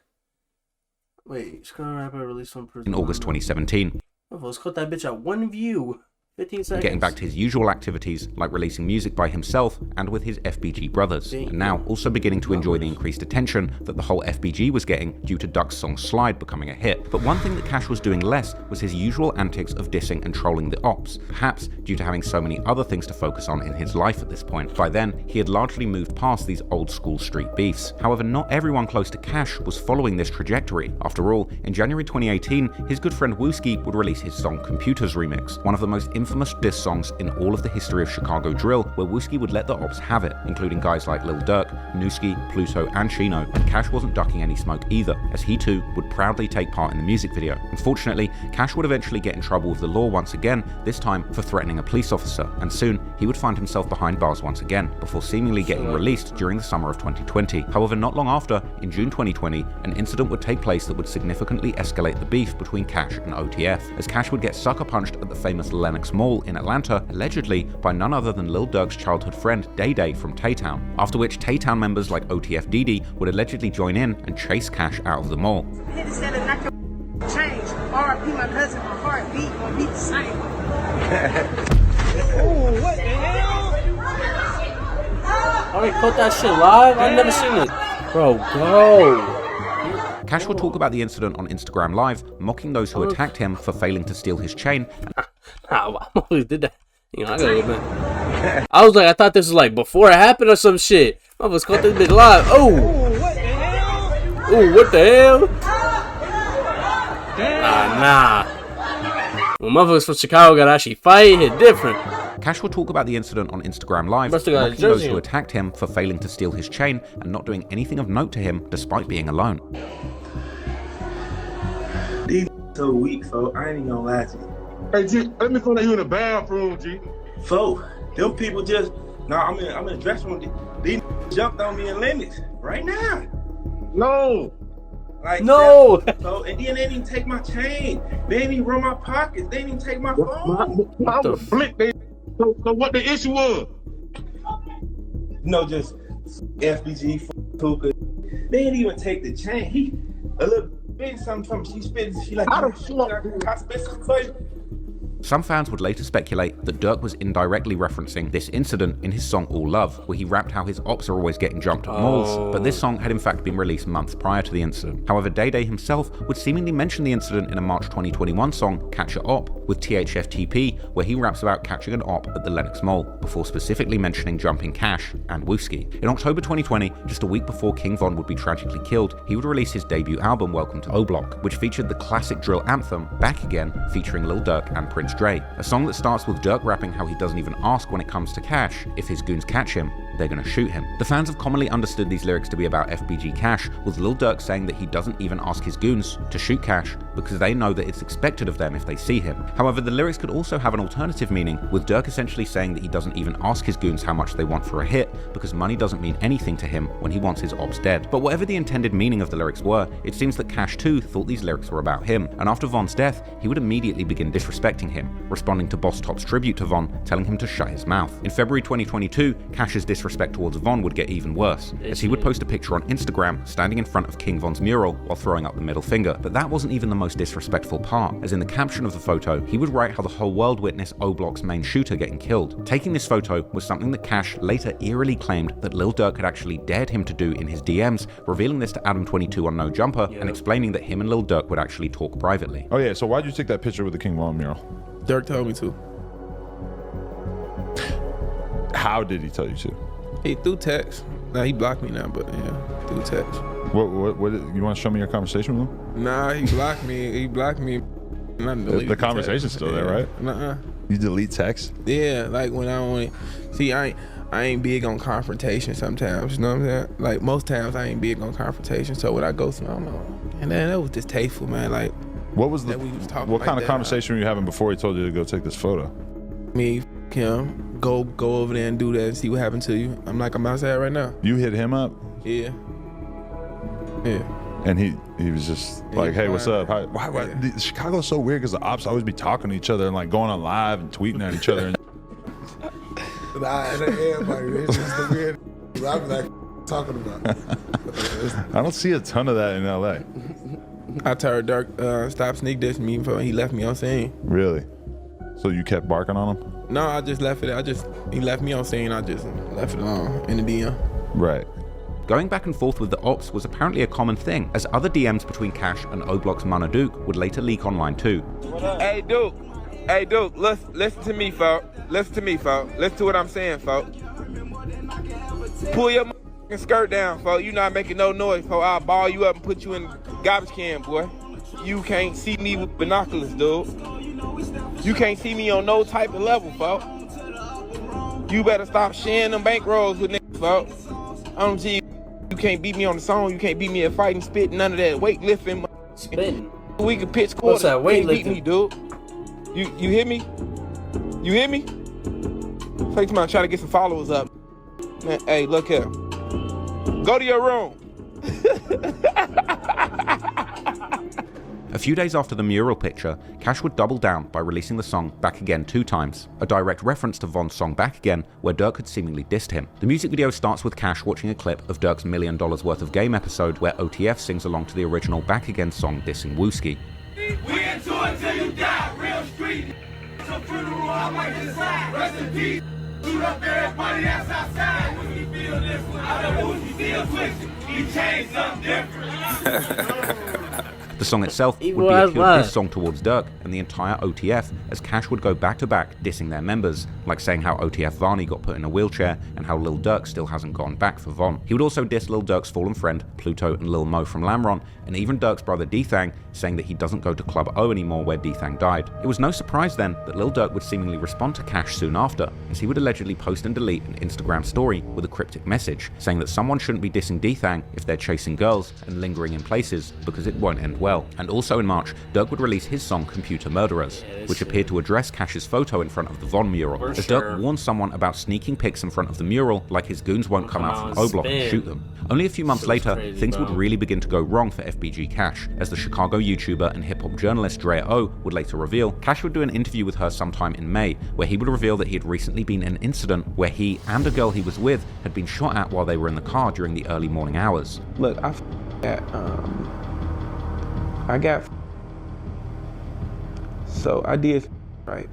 Speaker 1: Wait, Screen Rapper released on prison.
Speaker 2: In August 2017.
Speaker 1: My folks caught that bitch at 1 view. 15 seconds.
Speaker 2: Getting back to his usual activities, like releasing music by himself and with his FBG brothers, and now also beginning to enjoy the increased attention that the whole FBG was getting due to Duck's song Slide becoming a hit. But one thing that Cash was doing less was his usual antics of dissing and trolling the ops, perhaps due to having so many other things to focus on in his life at this point. By then, he had largely moved past these old school street beefs. However, not everyone close to Cash was following this trajectory. After all, in January 2018, his good friend Wooski would release his song Computers Remix, one of the most infamous diss songs in all of the history of Chicago drill, where Wooski would let the ops have it, including guys like Lil Durk, Nooski, Pluto, and Chino, and Cash wasn't ducking any smoke either, as he too would proudly take part in the music video. Unfortunately, Cash would eventually get in trouble with the law once again, this time for threatening a police officer, and soon he would find himself behind bars once again, before seemingly getting released during the summer of 2020. However, not long after, in June 2020, an incident would take place that would significantly escalate the beef between Cash and OTF, as Cash would get sucker punched at the famous Lenox Mall in Atlanta, allegedly by none other than Lil Durk's childhood friend Day Day from Tay-Town, after which Tay-Town members like OTF Didi would allegedly join in and chase Cash out of the mall.
Speaker 12: Change. R.I.P. my cousin, my heartbeat won't beat the same.
Speaker 1: Oh, what the hell? Alright, caught that shit live? I've never seen it. Bro.
Speaker 2: Cash would talk about the incident on Instagram Live, mocking those who attacked him for failing to steal his chain.
Speaker 1: I always did that. You know, I gotta admit. I was like, I thought this was like before it happened or some shit. Motherfuckers caught this bitch live. Oh, what the hell? Oh, what the hell? Nah. When motherfuckers from Chicago gotta actually fight, hit different.
Speaker 2: Cash will talk about the incident on Instagram Live, mocking those who attacked him for failing to steal his chain and not doing anything of note to him despite being alone.
Speaker 29: These so weak, folks. I ain't even gonna lie to you.
Speaker 6: Hey, G, let me find you in the bathroom, G.
Speaker 29: Folks, them people just, I'm in the dressing room. These jumped on me in limits right now.
Speaker 6: No.
Speaker 29: Like,
Speaker 1: no.
Speaker 29: So, and then they didn't take my chain. They didn't even run my pockets. They didn't even take my phone.
Speaker 6: So what the issue was?
Speaker 29: No, just FBG, Tuka. They didn't even take the chain. He a little bit something from me. She spit. She like, I spit some for you.
Speaker 2: Some fans would later speculate that Durk was indirectly referencing this incident in his song All Love, where he rapped how his ops are always getting jumped at malls, but this song had in fact been released months prior to the incident. However, Day Day himself would seemingly mention the incident in a March 2021 song, Catch a Op, with THFTP, where he raps about catching an op at the Lenox Mall, before specifically mentioning jumping Cash and Wooski. In October 2020, just a week before King Von would be tragically killed, he would release his debut album, Welcome to O-Block, which featured the classic drill anthem, Back Again, featuring Lil Durk and Prince Dre, a song that starts with Durk rapping how he doesn't even ask when it comes to Cash. If his goons catch him, they're gonna shoot him. The fans have commonly understood these lyrics to be about FBG Cash, with Lil Durk saying that he doesn't even ask his goons to shoot Cash because they know that it's expected of them if they see him. However, the lyrics could also have an alternative meaning, with Durk essentially saying that he doesn't even ask his goons how much they want for a hit because money doesn't mean anything to him when he wants his ops dead. But whatever the intended meaning of the lyrics were, it seems that Cash too thought these lyrics were about him, and after Von's death, he would immediately begin disrespecting him, responding to Boss Top's tribute to Von, telling him to shut his mouth. In February 2022, Cash's disrespect towards Von would get even worse, as he would post a picture on Instagram standing in front of King Von's mural while throwing up the middle finger. But that wasn't even the most disrespectful part, as in the caption of the photo, he would write how the whole world witnessed O-Block's main shooter getting killed. Taking this photo was something that Cash later eerily claimed that Lil Durk had actually dared him to do in his DMs, revealing this to Adam22 on No Jumper, and explaining that him and Lil Durk would actually talk privately.
Speaker 15: Oh yeah, so why'd you take that picture with the King Von mural?
Speaker 11: Durk told me to.
Speaker 15: How did he tell you to?
Speaker 11: He through text. Nah, he blocked me now, but yeah, through text.
Speaker 15: What you want to show me your conversation with him?
Speaker 11: Nah, he blocked me. He blocked me. And I deleted
Speaker 15: the conversation's still there, right?
Speaker 11: Nuh-uh.
Speaker 15: You delete text?
Speaker 11: Yeah, like when I want to see, I ain't big on confrontation sometimes, you know what I'm saying? Like most times I ain't big on confrontation, so when I go through, I don't know. And then that was distasteful, man. Like,
Speaker 15: what was what kind of conversation were you having before he told you to go take this photo?
Speaker 11: Me, him, go over there and do that and see what happened to you. I'm outside right now.
Speaker 15: You hit him up?
Speaker 11: Yeah.
Speaker 15: And he was just like, hey, what's up? Why Chicago's so weird because the ops always be talking to each other and like going on live and tweeting at each other. And
Speaker 21: everybody, it's just the weird I be like talking about.
Speaker 15: I don't see a ton of that in LA.
Speaker 11: I told Durk stop sneak dissing me before he left me on scene.
Speaker 15: Really? So you kept barking on him?
Speaker 11: No, I just left it. He left me on scene. I just left it alone in the DM.
Speaker 15: Right.
Speaker 2: Going back and forth with the ops was apparently a common thing, as other DMs between Cash and O-Block's Mana Duke would later leak online too.
Speaker 13: Hey Duke, listen to me, folks. Listen to what I'm saying, folks. Pull your skirt down, folks. You not making no noise, folks. I'll ball you up and put you in garbage can, boy. You can't see me with binoculars, dude. You can't see me on no type of level, folks. You better stop sharing them bankrolls with niggas, folks. You can't beat me on the song. You can't beat me at fighting, spit, none of that weightlifting.
Speaker 1: Spitting.
Speaker 13: We can pitch quarters.
Speaker 1: What's that
Speaker 13: You can't beat
Speaker 1: weightlifting?
Speaker 13: me, dude. You hear me? You hear me? Take time try to get some followers up. Man, hey, look here. Go to your room.
Speaker 2: A few days after the mural picture, Cash would double down by releasing the song Back Again 2 times, a direct reference to Von's song Back Again, where Durk had seemingly dissed him. The music video starts with Cash watching a clip of Durk's $1 million worth of game episode where OTF sings along to the original Back Again song dissing Wooski.
Speaker 18: We into it till you die, real street. So funeral, I might decide. Rest in peace. Shoot up everybody that's outside. When we feel this one, I know Wooski still twisted. He changed something different.
Speaker 2: The song itself would be a pure diss song towards Durk and the entire OTF, as Cash would go back to back dissing their members, like saying how OTF Varney got put in a wheelchair and how Lil Durk still hasn't gone back for Von. He would also diss Lil Durk's fallen friend Pluto and Lil Mo from Lamron, and even Durk's brother D-Thang, saying that he doesn't go to Club O anymore where D-Thang died. It was no surprise then that Lil Durk would seemingly respond to Cash soon after, as he would allegedly post and delete an Instagram story with a cryptic message saying that someone shouldn't be dissing D-Thang if they're chasing girls and lingering in places because it won't end well. And also in March, Durk would release his song Computer Murderers, which appeared to address Cash's photo in front of the Von mural, as Durk warned someone about sneaking pics in front of the mural like his goons won't come out from O-Block and shoot them. Only a few months later, things would really begin to go wrong for FBG Cash, as the Chicago YouTuber and hip-hop journalist Drea O would later reveal. Cash would do an interview with her sometime in May, where he would reveal that he had recently been in an incident where he and a girl he was with had been shot at while they were in the car during the early morning hours.
Speaker 11: Look, so I did right?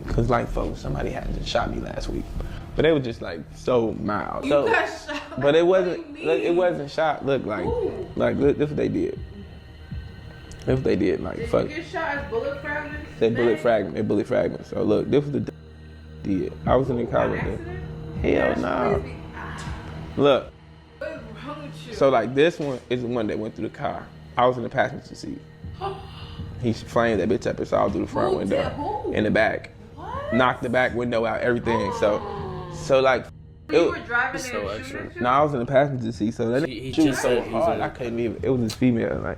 Speaker 11: Cause like folks, somebody had just shot me last week, but they were just like so mild.
Speaker 17: You
Speaker 11: So,
Speaker 17: got shot?
Speaker 11: but it wasn't.
Speaker 17: What do you
Speaker 11: Look, it
Speaker 17: mean?
Speaker 11: wasn't shot. Look like look, this what they did. This what they did. Like
Speaker 17: Did
Speaker 11: fuck.
Speaker 17: you get shot as bullet fragments?
Speaker 11: They bullet fragment. They bullet fragments. So look, this was the did. I was in the car with them. Hell no. Look.
Speaker 17: What is wrong with you?
Speaker 11: So like this one is the one that went through the car. I was in the passenger seat. He flamed that bitch up and saw through the front window in the back. Knocked the back window out, everything. So like
Speaker 17: You were driving there and shooting?
Speaker 11: no, I was in the passenger seat, so that
Speaker 1: He
Speaker 11: she was
Speaker 1: just
Speaker 11: so
Speaker 1: said he was
Speaker 11: hard.
Speaker 1: in-
Speaker 11: I couldn't even. It was this female, like,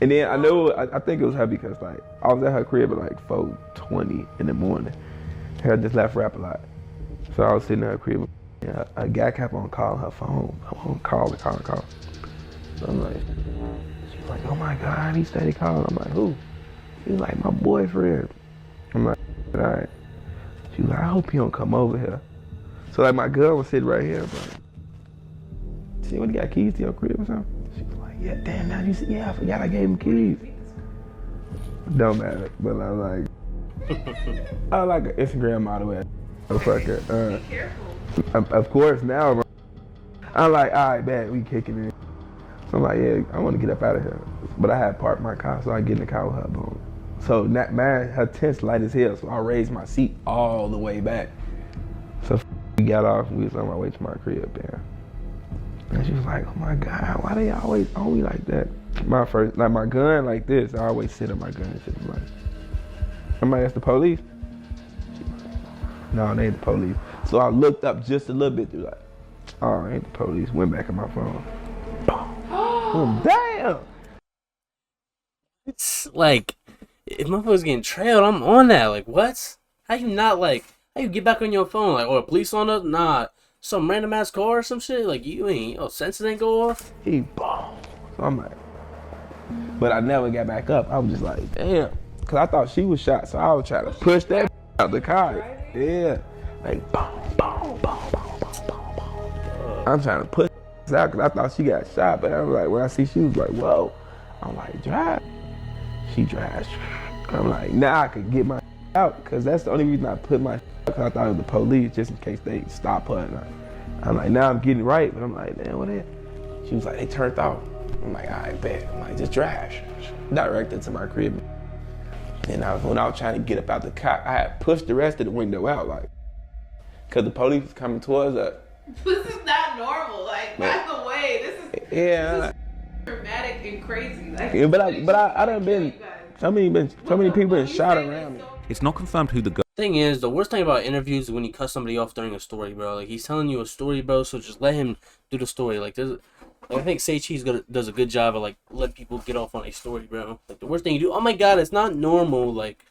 Speaker 11: and then I know I think it was her because like I was at her crib at like 4:20 in the morning. Her just left rap a lot, so I was sitting at her crib. And a guy kept on calling her phone. Call. So I'm like, she's like, oh my God, he steady calling. I'm like, who? She's like, my boyfriend. I'm like, all right. She was like, I hope he don't come over here. So like my girl was sitting right here. I'm like, see, what, you got keys to your crib or something? She was like, yeah, damn, now you see, yeah, I forgot I gave him keys. Don't matter, but I'm like, I like an Instagram model at motherfucker. Of course now, I'm like, all right, man, we kicking it. So I'm like, yeah, I want to get up out of here. But I had parked my car, so I get in the car with her, boom. So that man, her tent's light as hell, so I raised my seat all the way back. So we got off, and we was on our way to my crib there. And she was like, oh my God, why they always on me like that? My gun like this, I always sit on my gun and shit. I'm like, somebody asked the police? No, they ain't the police. So I looked up just a little bit, like, oh, ain't the police. Went back on my phone. Oh, damn!
Speaker 1: It's like, if motherfuckers getting trailed, I'm on that. Like, what? How you not like? How you get back on your phone? Like, or police on us? Nah, some random ass car or some shit. Like, you ain't, your senses ain't go off.
Speaker 11: He boom. So I'm like, but I never got back up. I was just like, damn, cause I thought she was shot, so I was trying to push that out the car. Yeah, like boom, boom, boom, boom, boom, boom, boom. I'm trying to push out cause I thought she got shot, but I was like, when I see she was like, whoa. I'm like, drive. She drives. I'm like, now I could get my out, cause that's the only reason I put my cause I thought it was the police, just in case they stop her. And I'm like, now I'm getting right, but I'm like, man, what is? She was like, they turned off. I'm like, all right, bet. I'm like, just drive. Directed to my crib. And when I was trying to get up out the car, I had pushed the rest of the window out, like, cause the police was coming towards us.
Speaker 17: This is not normal. Like, by the way, this is dramatic and crazy. Like,
Speaker 11: Yeah, but I done been so many people been shot around me.
Speaker 2: It's not confirmed who the gun.
Speaker 1: Thing is, the worst thing about interviews is when you cut somebody off during a story, bro. Like, he's telling you a story, bro, so just let him do the story. Like, I think Say Cheese does a good job of, like, letting people get off on a story, bro. Like, the worst thing you do, oh my God, it's not normal. Like,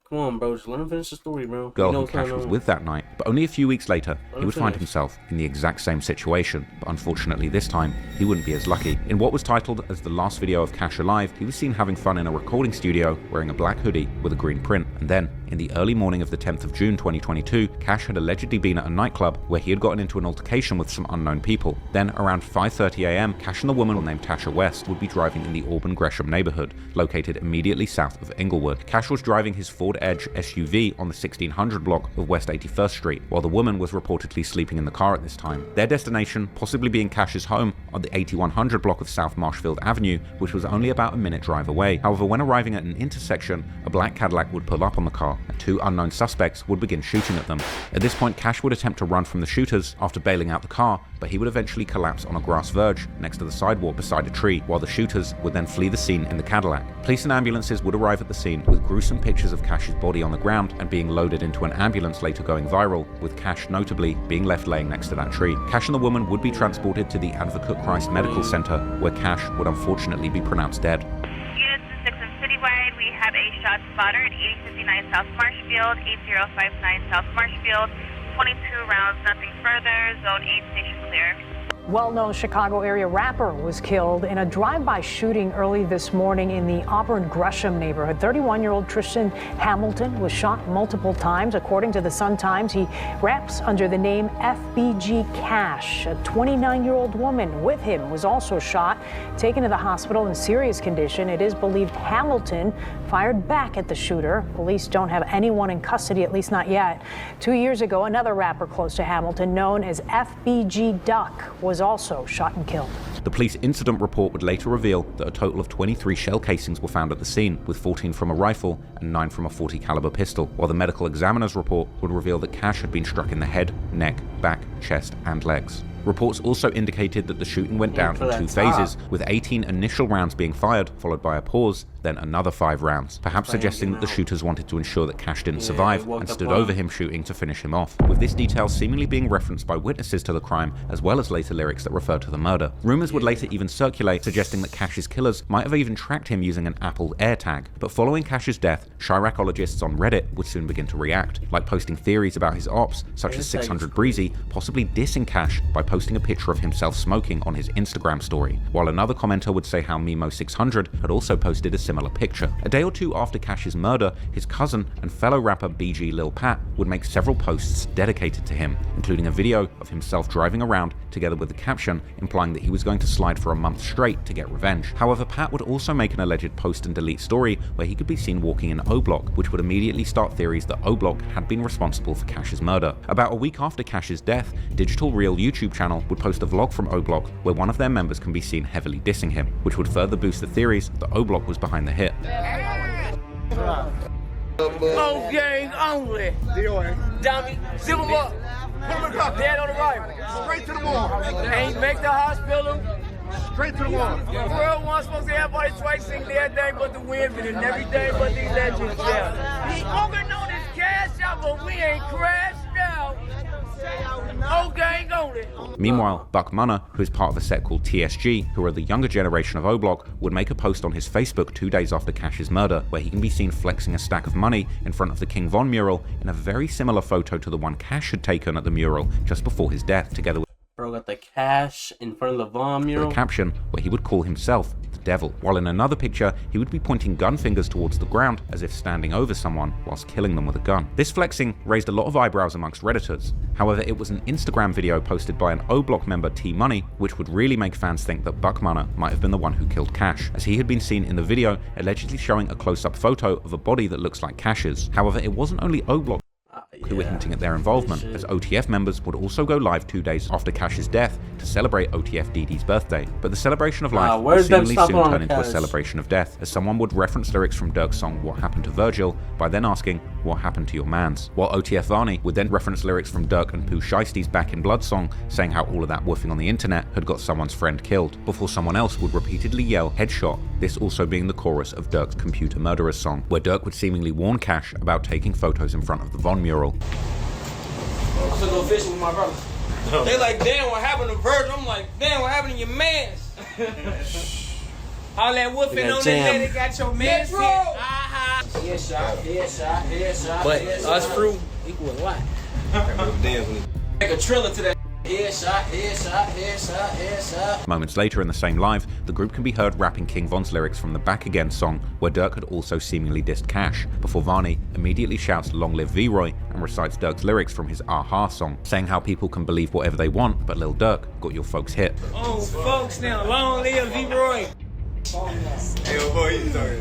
Speaker 1: come on, bro, just let him finish the story, bro.
Speaker 2: Girl
Speaker 1: You know
Speaker 2: who
Speaker 1: what's going
Speaker 2: Cash was
Speaker 1: on.
Speaker 2: with that night, but only a few weeks later, he would find
Speaker 1: Unfinished.
Speaker 2: himself in the exact same situation. But unfortunately, this time, he wouldn't be as lucky. In what was titled as the last video of Cash alive, he was seen having fun in a recording studio wearing a black hoodie with a green print. And then, in the early morning of the 10th of June 2022, Cash had allegedly been at a nightclub where he had gotten into an altercation with some unknown people. Then, around 5:30 a.m., Cash and the woman named Tasha West would be driving in the Auburn Gresham neighborhood, located immediately south of Inglewood. Cash was driving his Ford Edge SUV on the 1600 block of West 81st Street, while the woman was reportedly sleeping in the car at this time. Their destination possibly being Cash's home on the 8100 block of South Marshfield Avenue, which was only about a minute drive away. However, when arriving at an intersection, a black Cadillac would pull up on the car, and two unknown suspects would begin shooting at them. At this point, Cash would attempt to run from the shooters after bailing out the car, but he would eventually collapse on a grass verge next to the sidewalk beside a tree, while the shooters would then flee the scene in the Cadillac. Police and ambulances would arrive at the scene with gruesome pictures of Cash's body on the ground and being loaded into an ambulance, later going viral, with Cash notably being left laying next to that tree. Cash and the woman would be transported to the Advocate Christ Medical Center, where Cash would unfortunately be pronounced dead.
Speaker 20: Units 6 and Citywide, we have a shot spotter at 8059 South Marshfield, 8059 South Marshfield, 22 rounds, nothing further, zone 8 station clear.
Speaker 4: Well-known Chicago area rapper was killed in a drive-by shooting early this morning in the Auburn Gresham neighborhood. 31-year-old Tristan Hamilton was shot multiple times. According to the Sun-Times, he raps under the name FBG Cash. A 29-year-old woman with him was also shot, taken to the hospital in serious condition. It is believed Hamilton fired back at the shooter. Police don't have anyone in custody, at least not yet. 2 years ago, another rapper close to Hamilton, known as FBG Duck, was also shot and killed.
Speaker 2: The police incident report would later reveal that a total of 23 shell casings were found at the scene, with 14 from a rifle and 9 from a .40 caliber pistol, while the medical examiner's report would reveal that Cash had been struck in the head, neck, back, chest, and legs. Reports also indicated that the shooting went down in 2 phases, with 18 initial rounds being fired, followed by a pause, then another 5 rounds, perhaps suggesting that the shooters wanted to ensure that Cash didn't survive and stood over him shooting to finish him off, with this detail seemingly being referenced by witnesses to the crime, as well as later lyrics that refer to the murder. Rumors would later even circulate, suggesting that Cash's killers might have even tracked him using an Apple AirTag. But following Cash's death, Chiracologists on Reddit would soon begin to react, like posting theories about his ops, such as 600 Breezy possibly dissing Cash by posting a picture of himself smoking on his Instagram story, while another commenter would say how Mimo600 had also posted a similar picture. A day or two after Cash's murder, his cousin and fellow rapper BG Lil Pat would make several posts dedicated to him, including a video of himself driving around together with the caption implying that he was going to slide for a month straight to get revenge. However, Pat would also make an alleged post and delete story where he could be seen walking in O-Block, which would immediately start theories that O-Block had been responsible for Cash's murder. About a week after Cash's death, Digital Real YouTube channel would post a vlog from O-Block where one of their members can be seen heavily dissing him, which would further boost the theories that O-Block was behind the hit.
Speaker 12: Oh, gang only. Dummy, zip him up. Put him up. Dead on the right. Straight to the wall. Ain't make the hospital. Straight to the wall. The world wants supposed to have everybody twice sing everything but the women and everything but these legends. Yeah. He organ known as cash out, but we ain't crashed out. Oh, gang only.
Speaker 2: Meanwhile, Buck Munna, who is part of a set called TSG, who are the younger generation of O-Block, would make a post on his Facebook 2 days after Cash's murder, where he can be seen flexing a stack of money in front of the King Von mural in a very similar photo to the one Cash had taken at the mural just before his death, together with
Speaker 1: Bro got the Cash in front of the Von mural.
Speaker 2: With a caption where he would call himself the devil, while in another picture he would be pointing gun fingers towards the ground as if standing over someone whilst killing them with a gun. This flexing raised a lot of eyebrows amongst Redditors. However, it was an Instagram video posted by an O-Block member T-Money which would really make fans think that Buck Munna might have been the one who killed Cash, as he had been seen in the video allegedly showing a close-up photo of a body that looks like Cash's. However, it wasn't only O-Block who were hinting at their involvement, as OTF members would also go live 2 days after Cash's death to celebrate OTF DD's birthday. But the celebration of life would seemingly soon turn into a celebration of death, as someone would reference lyrics from Durk's song What Happened to Virgil by then asking, what happened to your mans? While OTF Varney would then reference lyrics from Durk and Pooh Shiesty's Back in Blood song, saying how all of that woofing on the internet had got someone's friend killed, before someone else would repeatedly yell headshot, this also being the chorus of Durk's Computer Murderers song, where Durk would seemingly warn Cash about taking photos in front of the Von mural.
Speaker 12: I'm gonna go fishing with my brother. They like, damn, what happened to Virgil? I'm like, damn, what happened to your mans? All that woofing on that, they got your mans hit. Headshot, headshot, headshot. But us fruit equal a lot. Make a trailer to that. Headshot, headshot, headshot, headshot.
Speaker 2: Moments later in the same live, the group can be heard rapping King Von's lyrics from the Back Again song, where Durk had also seemingly dissed Cash, before Varney immediately shouts Long Live V-Roy and recites Durk's lyrics from his Aha song, saying how people can believe whatever they want, but Lil Durk got your folks hit.
Speaker 12: Oh, folks now, long live V-Roy. Hey, boy, you talking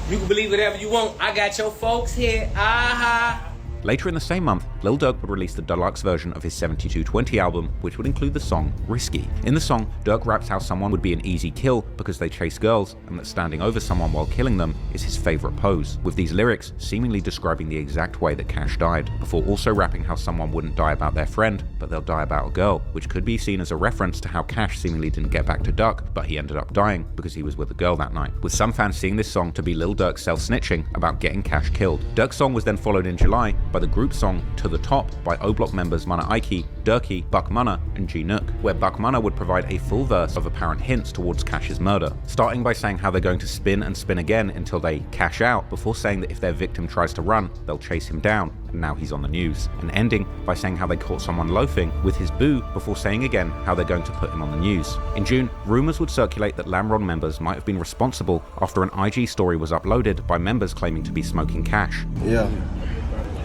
Speaker 12: You can believe whatever you want. I got your folks hit. Aha.
Speaker 2: Later in the same month, Lil Durk would release the deluxe version of his 7220 album, which would include the song Risky. In the song, Durk raps how someone would be an easy kill because they chase girls, and that standing over someone while killing them is his favorite pose, with these lyrics seemingly describing the exact way that Cash died, before also rapping how someone wouldn't die about their friend, but they'll die about a girl, which could be seen as a reference to how Cash seemingly didn't get back to Duck, but he ended up dying because he was with a girl that night, with some fans seeing this song to be Lil Durk self-snitching about getting Cash killed. Durk's song was then followed in July by the group song To The Top by O-Block members Mana Ike, Durky, Buck Munna, and G Nook, where Buck Munna would provide a full verse of apparent hints towards Cash's murder, starting by saying how they're going to spin and spin again until they cash out, before saying that if their victim tries to run, they'll chase him down, and now he's on the news, and ending by saying how they caught someone loafing with his boo, before saying again how they're going to put him on the news. In June, rumours would circulate that Lamron members might have been responsible after an IG story was uploaded by members claiming to be smoking Cash.
Speaker 21: Yeah,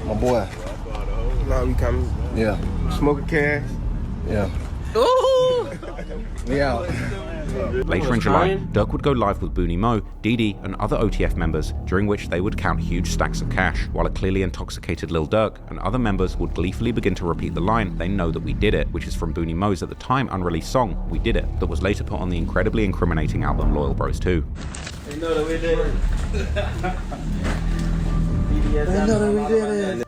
Speaker 21: my boy.
Speaker 11: Now we coming.
Speaker 21: Yeah.
Speaker 11: Smoking Cash.
Speaker 21: Yeah.
Speaker 11: Ooh!
Speaker 21: Yeah.
Speaker 2: Later in July, Durk would go live with Booney Mo, Dee and other OTF members, during which they would count huge stacks of cash, while a clearly intoxicated Lil Durk and other members would gleefully begin to repeat the line, "They know that we did it," which is from Booney Mo's at the time unreleased song, We Did It, that was later put on the incredibly incriminating album Loyal Bros 2.
Speaker 3: They know that we did it.
Speaker 21: They know that we did it.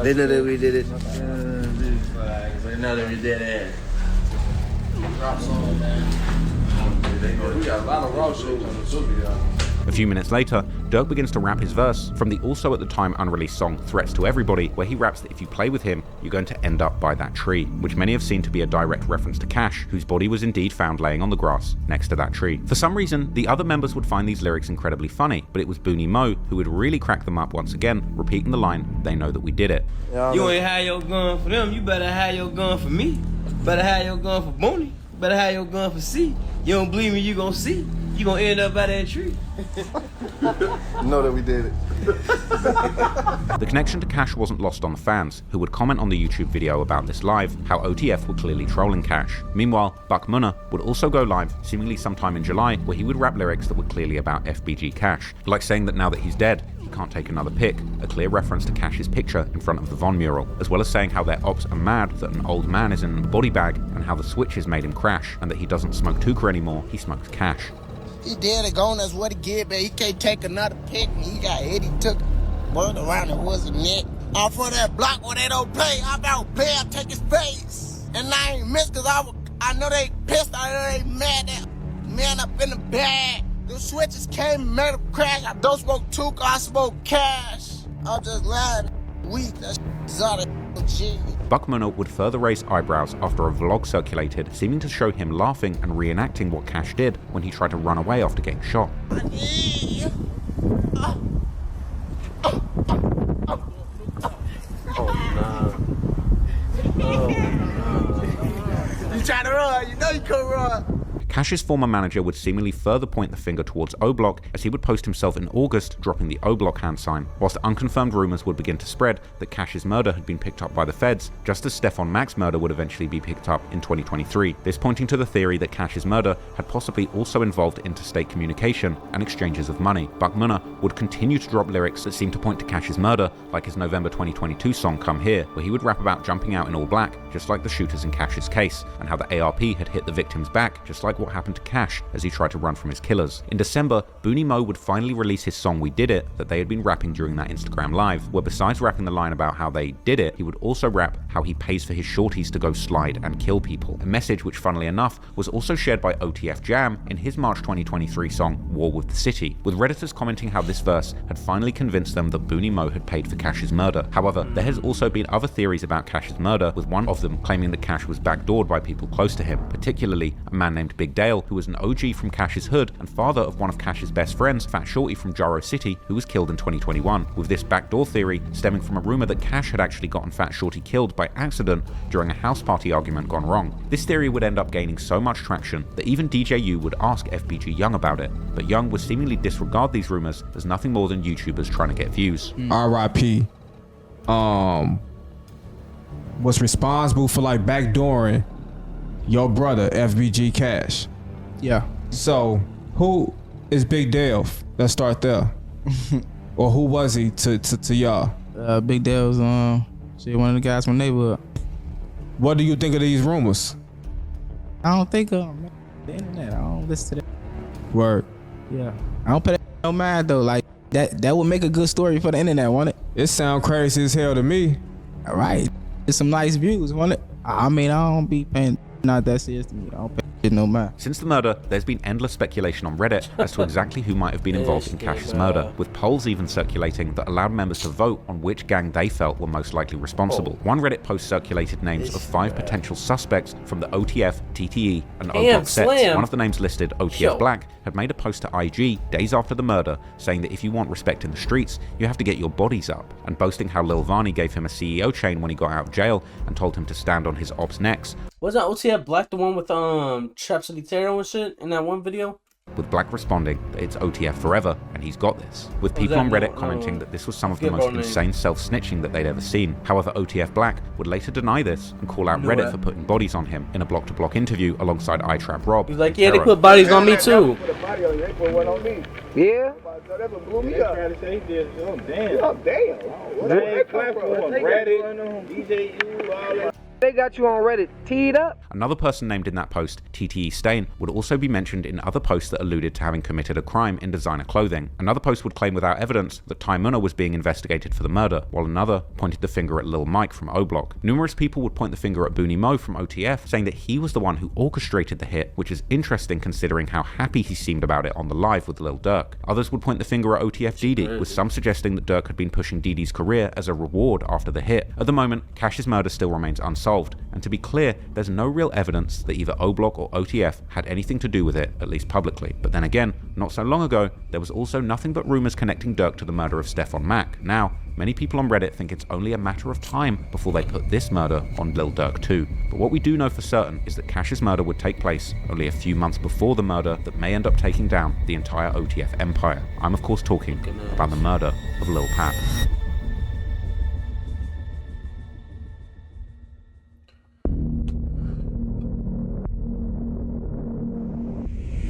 Speaker 21: They know that we did it.
Speaker 3: They know that we did it. We got a lot of raw shit on the super.
Speaker 2: A few minutes later, Durk begins to rap his verse from the also at the time unreleased song Threats to Everybody, where he raps that if you play with him, you're going to end up by that tree, which many have seen to be a direct reference to Cash, whose body was indeed found laying on the grass next to that tree. For some reason, the other members would find these lyrics incredibly funny, but it was Booney Mo who would really crack them up once again, repeating the line, "They know that we did it."
Speaker 3: You ain't have your gun for them, you better have your gun for me. Better have your gun for Booney. Better have your gun for C. You don't believe me, you gon' see. You gon' end up by that tree.
Speaker 21: Know that we did it.
Speaker 2: The connection to Cash wasn't lost on the fans, who would comment on the YouTube video about this live, how OTF were clearly trolling Cash. Meanwhile, Buck Munna would also go live, seemingly sometime in July, where he would rap lyrics that were clearly about FBG Cash, like saying that now that he's dead, he can't take another pic, a clear reference to Cash's picture in front of the Von mural, as well as saying how their ops are mad that an old man is in a body bag, and how the switches made him crash, and that he doesn't smoke Tuka anymore, he smokes Cash.
Speaker 16: He dead and gone, that's what he get, but he can't take another pic. He got hit, he took word around the woods and neck. Off of that block where they don't play, I about play, I take his face. And I ain't missed cause I know they pissed, I know they mad, that man up in the bag. The switches came and made him crash. I don't smoke Tuka, I smoke Cash. I'm just lying, weak, that shit's out of G.
Speaker 2: Buck Munna would further raise eyebrows after a vlog circulated, seeming to show him laughing and reenacting what Cash did when he tried to run away after getting shot.
Speaker 16: You trying to run, you know you couldn't run.
Speaker 2: Cash's former manager would seemingly further point the finger towards O-Block, as he would post himself in August dropping the O-Block hand sign, whilst unconfirmed rumours would begin to spread that Cash's murder had been picked up by the feds, just as Stefan Mack's murder would eventually be picked up in 2023, this pointing to the theory that Cash's murder had possibly also involved interstate communication and exchanges of money. Buck Munna would continue to drop lyrics that seemed to point to Cash's murder, like his November 2022 song Come Here, where he would rap about jumping out in all black, just like the shooters in Cash's case, and how the ARP had hit the victim's back, just like what happened to Cash as he tried to run from his killers. In December, Booney Mo would finally release his song We Did It that they had been rapping during that Instagram live, where besides rapping the line about how they did it, he would also rap how he pays for his shorties to go slide and kill people, a message which funnily enough was also shared by OTF Jam in his March 2023 song War with the City, with Redditors commenting how this verse had finally convinced them that Booney Mo had paid for Cash's murder. However, there has also been other theories about Cash's murder, with one of them claiming that Cash was backdoored by people close to him, particularly a man named Big Dale, who was an OG from Cash's hood and father of one of Cash's best friends, Fat Shorty from Jaro City, who was killed in 2021, with this backdoor theory stemming from a rumor that Cash had actually gotten Fat Shorty killed by accident during a house party argument gone wrong. This theory would end up gaining so much traction that even DJU would ask FBG Young about it, but Young would seemingly disregard these rumors as nothing more than YouTubers trying to get views.
Speaker 19: R.I.P. Was responsible for like backdooring your brother FBG Cash.
Speaker 11: Yeah.
Speaker 19: So who is Big Dale? Let's start there. Or who was he to y'all?
Speaker 11: Big Dale's one of the guys from the neighborhood.
Speaker 19: What do you think of these rumors?
Speaker 11: I don't think the internet. I don't listen to that.
Speaker 19: Word.
Speaker 11: Yeah. I don't pay that no mind though. Like that would make a good story for the internet, won't it?
Speaker 19: It sound crazy as hell to me.
Speaker 11: All right. It's some nice views, won't it? I mean, I don't be paying not that serious to me. I don't pay
Speaker 19: no man.
Speaker 2: Since the murder, there's been endless speculation on Reddit as to exactly who might have been involved in Cash's murder, with polls even circulating that allowed members to vote on which gang they felt were most likely responsible. One Reddit post circulated names of 5 potential suspects from the OTF, TTE, and O-Block sets. One of the names listed, OTF Black, had made a post to IG days after the murder saying that if you want respect in the streets, you have to get your bodies up, and boasting how Lil Vani gave him a CEO chain when he got out of jail and told him to stand on his ops necks.
Speaker 1: Was that OTF Black the one with Traploreross and shit in that one video?
Speaker 2: With Black responding that it's OTF forever and he's got this, with people on Reddit commenting that this was some of the most insane self-snitching that they'd ever seen. However, OTF Black would later deny this and call out Reddit for putting bodies on him in a block-to-block interview alongside Traploreross.
Speaker 1: He's like, yeah, they put bodies on me too.
Speaker 12: Yeah?
Speaker 29: That's what blew me up. Trying to say this. Oh, damn. Oh, damn. Where that come from? Reddit, DJU, all that.
Speaker 12: They got you on Reddit teed up.
Speaker 2: Another person named in that post, TTE Stain, would also be mentioned in other posts that alluded to having committed a crime in designer clothing. Another post would claim without evidence that Ty Munna was being investigated for the murder, while another pointed the finger at Lil Mike from O-Block. Numerous people would point the finger at Booney Mo from OTF, saying that he was the one who orchestrated the hit, which is interesting considering how happy he seemed about it on the live with Lil Durk. Others would point the finger at OTF Didi, with some suggesting that Durk had been pushing Didi's career as a reward after the hit. At the moment, Cash's murder still remains unsolved, and to be clear, there's no real evidence that either O-Block or OTF had anything to do with it, at least publicly. But then again, not so long ago, there was also nothing but rumors connecting Durk to the murder of Stefan Mack. Now, many people on Reddit think it's only a matter of time before they put this murder on Lil Durk too. But what we do know for certain is that Cash's murder would take place only a few months before the murder that may end up taking down the entire OTF empire. I'm of course talking about the murder of Lil Pat.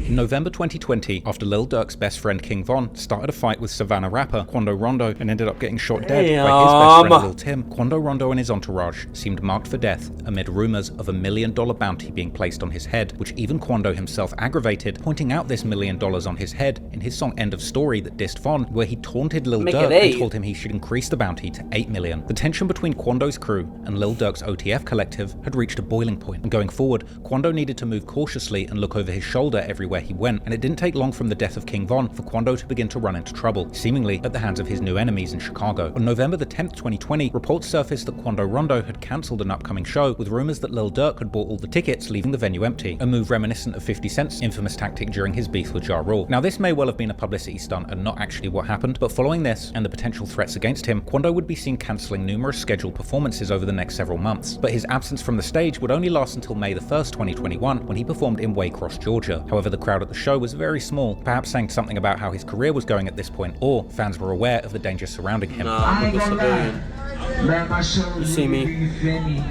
Speaker 2: In November 2020, after Lil Durk's best friend King Von started a fight with Savannah rapper Quando Rondo and ended up getting shot dead by his best friend Lil Tim, Quando Rondo and his entourage seemed marked for death amid rumors of $1 million bounty being placed on his head, which even Quando himself aggravated, pointing out this $1 million on his head in his song End of Story that dissed Von, where he taunted Lil Durk and told him he should increase the bounty to $8 million. The tension between Quando's crew and Lil Durk's OTF collective had reached a boiling point, and going forward, Quando needed to move cautiously and look over his shoulder everywhere he went, and it didn't take long from the death of King Von for Quando to begin to run into trouble, seemingly at the hands of his new enemies in Chicago. On November the 10th, 2020, reports surfaced that Quando Rondo had cancelled an upcoming show, with rumors that Lil Durk had bought all the tickets, leaving the venue empty, a move reminiscent of 50 Cent's infamous tactic during his beef with Ja Rule. Now, this may well have been a publicity stunt and not actually what happened, but following this and the potential threats against him, Quando would be seen cancelling numerous scheduled performances over the next several months. But his absence from the stage would only last until May the 1st, 2021, when he performed in Waycross, Georgia. However, the crowd at the show was very small, perhaps saying something about how his career was going at this point, or fans were aware of the danger surrounding him.
Speaker 5: Man, my show is you feel me?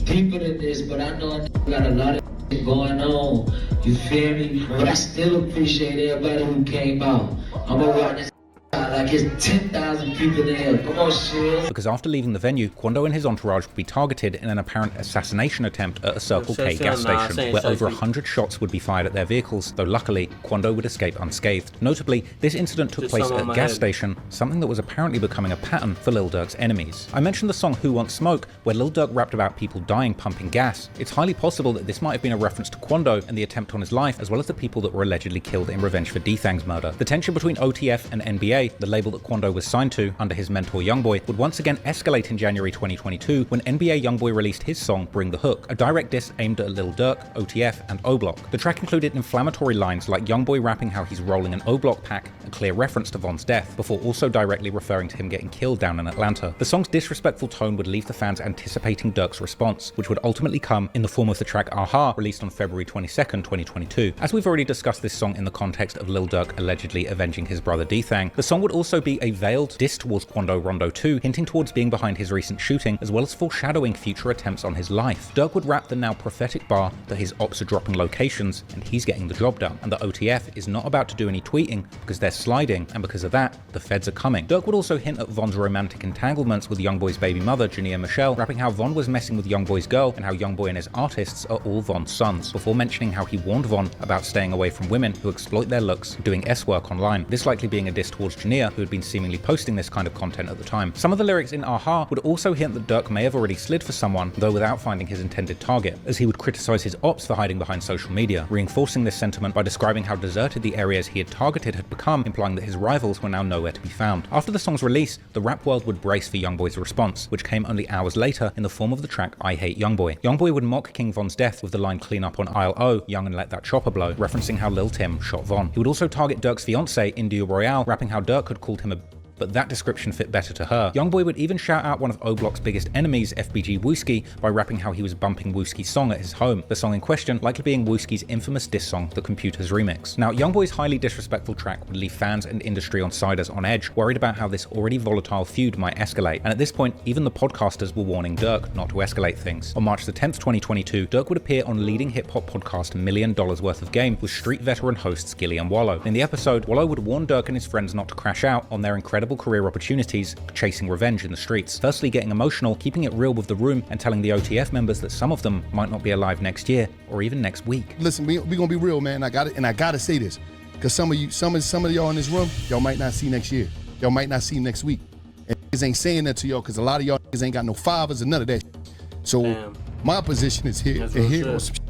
Speaker 5: People in this, but I know I got a lot of shit going on. You feel me? But I still appreciate everybody who came out. I'm gonna run this like it's 10,000 people in here. Come on, shit.
Speaker 2: Because after leaving the venue, Quando and his entourage would be targeted in an apparent assassination attempt at a Circle K gas station, where over 100 shots would be fired at their vehicles, though luckily, Quando would escape unscathed. Notably, this incident took place at a gas station, something that was apparently becoming a pattern for Lil Durk's enemies. I mentioned the song Who Wants Smoke, where Lil Durk rapped about people dying pumping gas. It's highly possible that this might have been a reference to Quando and the attempt on his life, as well as the people that were allegedly killed in revenge for D-Thang's murder. The tension between OTF and NBA, the label that Quando was signed to under his mentor Youngboy, would once again escalate in January 2022 when NBA Youngboy released his song Bring the Hook, a direct diss aimed at Lil Durk, OTF, and O-Block. The track included inflammatory lines like Youngboy rapping how he's rolling an O-Block pack, a clear reference to Von's death, before also directly referring to him getting killed down in Atlanta. The song's disrespectful tone would leave the fans anticipating Durk's response, which would ultimately come in the form of the track Aha, released on February 22nd, 2022. As we've already discussed this song in the context of Lil Durk allegedly avenging his brother D-Thang, the song would also be a veiled diss towards Quando Rondo 2, hinting towards being behind his recent shooting, as well as foreshadowing future attempts on his life. Durk would rap the now prophetic bar that his ops are dropping locations and he's getting the job done, and that OTF is not about to do any tweeting because they're sliding, and because of that, the feds are coming. Durk would also hint at Von's romantic entanglements with Youngboy's baby mother, Jania Michelle, rapping how Von was messing with Youngboy's girl and how Youngboy and his artists are all Von's sons, before mentioning how he warned Von about staying away from women who exploit their looks doing S work online, this likely being a diss towards Jania, engineer who had been seemingly posting this kind of content at the time. Some of the lyrics in Aha would also hint that Durk may have already slid for someone, though without finding his intended target, as he would criticize his ops for hiding behind social media, reinforcing this sentiment by describing how deserted the areas he had targeted had become, implying that his rivals were now nowhere to be found. After the song's release, the rap world would brace for Youngboy's response, which came only hours later in the form of the track I Hate Youngboy. Youngboy would mock King Von's death with the line "Clean up on aisle O, young and let that chopper blow," referencing how Lil Tim shot Von. He would also target Durk's fiancée, India Royale, rapping how Durk had called him a but that description fit better to her. Youngboy would even shout out one of O-Block's biggest enemies, FBG Wooski, by rapping how he was bumping Wooski's song at his home, the song in question likely being Wooski's infamous diss song, The Computers Remix. Now, Youngboy's highly disrespectful track would leave fans and industry insiders on edge, worried about how this already volatile feud might escalate, and at this point, even the podcasters were warning Durk not to escalate things. On March the 10th, 2022, Durk would appear on leading hip-hop podcast $1 Million Worth of Game with street veteran hosts Gilly and Wallow. In the episode, Wallow would warn Durk and his friends not to crash out on their incredible career opportunities chasing revenge in the streets, firstly getting emotional, keeping it real with the room, and telling the OTF members that some of them might not be alive next year or even next week.
Speaker 7: Listen, we gonna be real, man. I gotta say this, because some of y'all in this room, y'all might not see next year. Y'all might not see next week. And niggas ain't saying that to y'all because a lot of y'all niggas ain't got no fathers and none of that. So my position is here. And here goes some shit.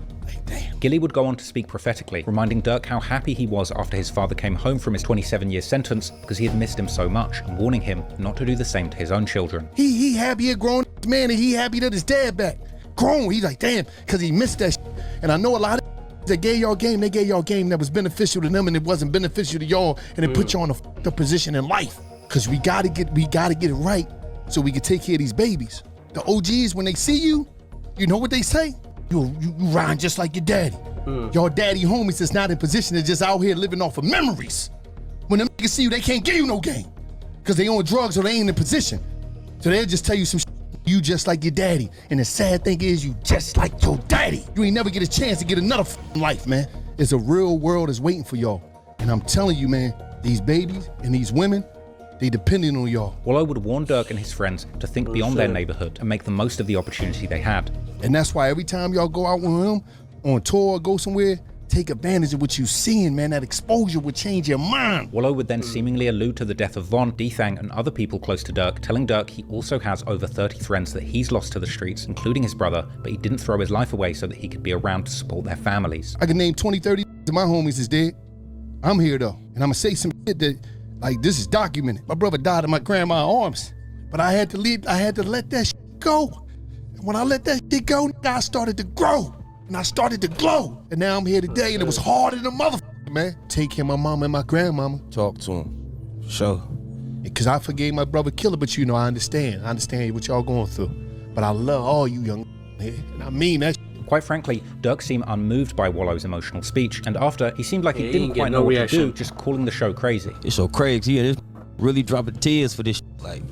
Speaker 2: Gilly would go on to speak prophetically, reminding Durk how happy he was after his father came home from his 27-year sentence because he had missed him so much, and warning him not to do the same to his own children.
Speaker 7: He happy a grown man, and he happy that his dad back. Grown, he's like, damn, because he missed that shit. And I know a lot of that gave y'all game, they gave y'all game that was beneficial to them and it wasn't beneficial to y'all, and it put y'all in a fucked up position in life. Because we gotta get it right so we can take care of these babies. The OGs, when they see you, you know what they say? You rhyme just like your daddy. Your daddy homies is not in position, they're just out here living off of memories. When them niggas see you, they can't give you no game. Because they on drugs or they ain't in position. So they'll just tell you some shit, you just like your daddy. And the sad thing is, you just like your daddy. You ain't never get a chance to get another life, man. It's a real world is waiting for y'all. And I'm telling you, man, these babies and these women, they depending on y'all.
Speaker 2: Wallow would warn Durk and his friends to think beyond their neighborhood and make the most of the opportunity they had.
Speaker 7: And that's why every time y'all go out with him on tour or go somewhere, take advantage of what you're seeing, man. That exposure would change your mind.
Speaker 2: Wallow would then seemingly allude to the death of Von, D-Thang, and other people close to Durk, telling Durk he also has over 30 friends that he's lost to the streets, including his brother, but he didn't throw his life away so that he could be around to support their families.
Speaker 7: I can name 20, 30 of my homies is dead. I'm here though, and I'm gonna say some shit that, like, this is documented. My brother died in my grandma's arms, but I had to leave. I had to let that shit go. And when I let that shit go, I started to grow. And I started to glow. And now I'm here today, and it was harder than a motherfucker, man. Take care of my mama and my grandmama.
Speaker 3: Talk to him. Sure.
Speaker 7: Because I forgave my brother killer, but you know, I understand. I understand what y'all going through. But I love all you young here, and I mean that shit.
Speaker 2: Quite frankly, Durk seemed unmoved by Wallow's emotional speech, and after, he seemed like he didn't quite know what to do, just calling the show crazy.
Speaker 3: It's so crazy, yeah, this really dropping tears for this shit, like,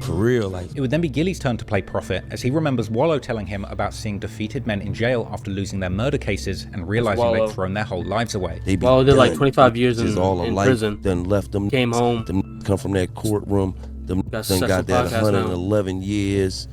Speaker 3: for real, like.
Speaker 2: It would then be Gilly's turn to play prophet, as he remembers Wallow telling him about seeing defeated men in jail after losing their murder cases and realizing they'd thrown their whole lives away.
Speaker 1: Wallow did like 25 years in prison.
Speaker 9: Then left them.
Speaker 1: Came home.
Speaker 9: Them come from that courtroom. Them
Speaker 1: got
Speaker 9: that 111 years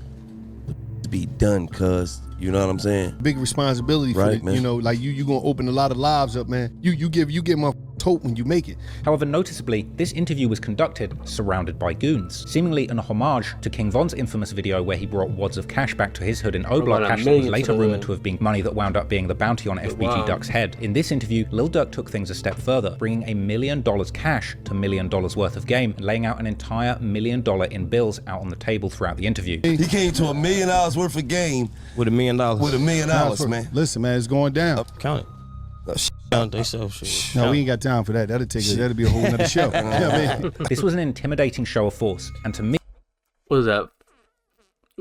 Speaker 9: to be done, cuz. You know what I'm saying?
Speaker 7: Big responsibility for it, man. You know, like you gonna open a lot of lives up, man. You give my hope when you make it.
Speaker 2: However, noticeably, this interview was conducted surrounded by goons, seemingly an homage to King Von's infamous video where he brought wads of cash back to his hood in O-Block, cash that was later rumored to have been money that wound up being the bounty on FBG Duck's head. In this interview, Lil Durk took things a step further, bringing $1 million cash to $1 million worth of game, and laying out an entire $1 million in bills out on the table throughout the interview.
Speaker 9: He came to $1 million worth of game
Speaker 3: with $1 million.
Speaker 9: With $1 million, man.
Speaker 7: Listen, man, it's going down.
Speaker 3: Count it.
Speaker 7: No, we ain't got time for that. That'll be a whole nother show. You know what I mean?
Speaker 2: This was an intimidating show of force, and to me,
Speaker 1: what was that?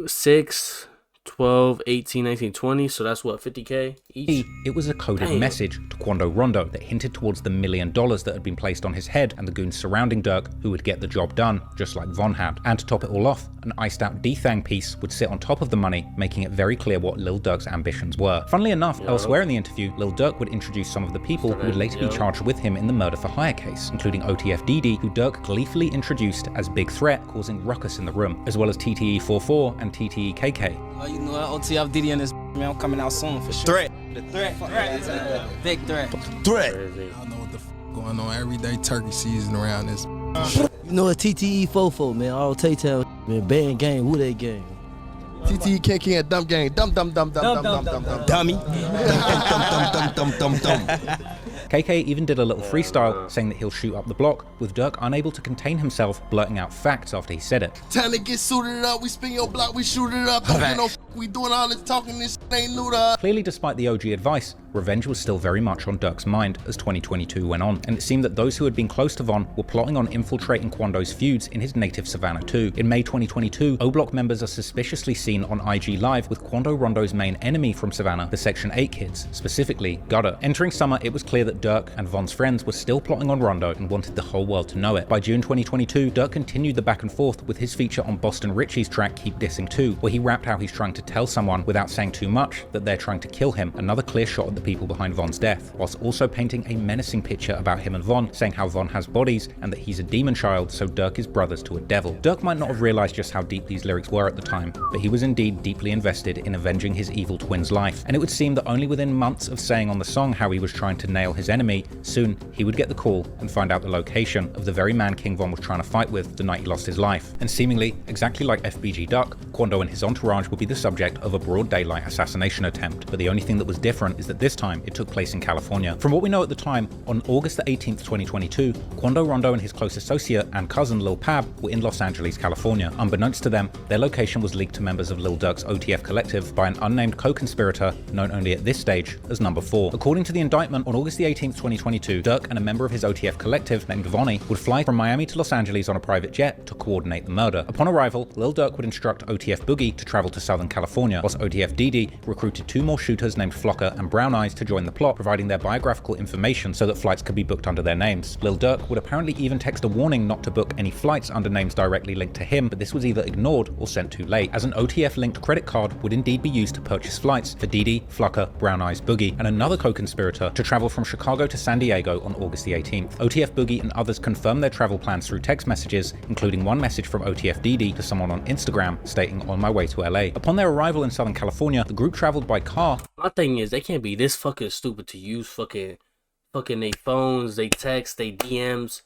Speaker 1: 6, 12, 18, 19, 20, so that's what, 50K each?
Speaker 2: It was a coded message to Quando Rondo that hinted towards the $1 million that had been placed on his head and the goons surrounding Durk, who would get the job done, just like Von had. And to top it all off, an iced out D-Thang piece would sit on top of the money, making it very clear what Lil Durk's ambitions were. Funnily enough, elsewhere in the interview, Lil Durk would introduce some of the people who would later be charged with him in the murder for hire case, including OTF DD, who Durk gleefully introduced as Big Threat, causing ruckus in the room, as well as TTE 44 and TTE KK.
Speaker 22: You know, OTF DD and this man, I'm coming out soon for sure.
Speaker 3: Threat.
Speaker 22: The threat. Big threat.
Speaker 9: Threat.
Speaker 7: going on everyday turkey season around this.
Speaker 21: You know a TTE fofo, man. All Tay-Town, man. Band gang, who they gang?
Speaker 7: TTE can't dumb gang. Dumb.
Speaker 21: Dummy. Dumb.
Speaker 2: KK even did a little freestyle saying that he'll shoot up the block, with Durk unable to contain himself, blurting out facts after he said it.
Speaker 7: Time to get suited up, we spin your block, we shoot it up. We doing all this talking, this ain't new to us.
Speaker 2: Clearly, despite the OG advice, revenge was still very much on Durk's mind as 2022 went on, and it seemed that those who had been close to Von were plotting on infiltrating Quando's feuds in his native Savannah too. In May 2022, O-Block members are suspiciously seen on IG Live with Quando Rondo's main enemy from Savannah, the Section 8 kids, specifically Gutter. Entering summer, it was clear that Durk and Von's friends were still plotting on Rondo and wanted the whole world to know it. By June 2022, Durk continued the back and forth with his feature on Boston Richie's track Keep Dissing 2, where he rapped how he's trying to tell someone, without saying too much, that they're trying to kill him, another clear shot at the people behind Von's death, whilst also painting a menacing picture about him and Von, saying how Von has bodies and that he's a demon child, so Durk is brothers to a devil. Durk might not have realized just how deep these lyrics were at the time, but he was indeed deeply invested in avenging his evil twin's life, and it would seem that only within months of saying on the song how he was trying to nail his enemy, soon he would get the call and find out the location of the very man King Von was trying to fight with the night he lost his life. And seemingly, exactly like FBG Duck, Quando and his entourage would be the subject of a broad daylight assassination attempt, but the only thing that was different is that this time it took place in California. From what we know at the time, on August the 18th, 2022, Quando Rondo and his close associate and cousin Lil Pab were in Los Angeles, California. Unbeknownst to them, their location was leaked to members of Lil Durk's OTF collective by an unnamed co-conspirator known only at this stage as Number 4. According to the indictment, on August the 18th, 2022, Durk and a member of his OTF collective named Vonnie would fly from Miami to Los Angeles on a private jet to coordinate the murder. Upon arrival, Lil Durk would instruct OTF Boogie to travel to Southern California, whilst OTF Didi recruited 2 more shooters named Flocker and Brown Eyes to join the plot, providing their biographical information so that flights could be booked under their names. Lil Durk would apparently even text a warning not to book any flights under names directly linked to him, but this was either ignored or sent too late, as an OTF-linked credit card would indeed be used to purchase flights for Didi, Flocker, Brown Eyes, Boogie, and another co-conspirator to travel from Chicago to San Diego on August the 18th. OTF Boogie and others confirmed their travel plans through text messages, including one message from OTF Didi to someone on Instagram stating, "On my way to LA." Upon their arrival in Southern California, the group traveled by car.
Speaker 1: My thing is, they can't be this fucking stupid to use fucking they phones, they text, they DMs.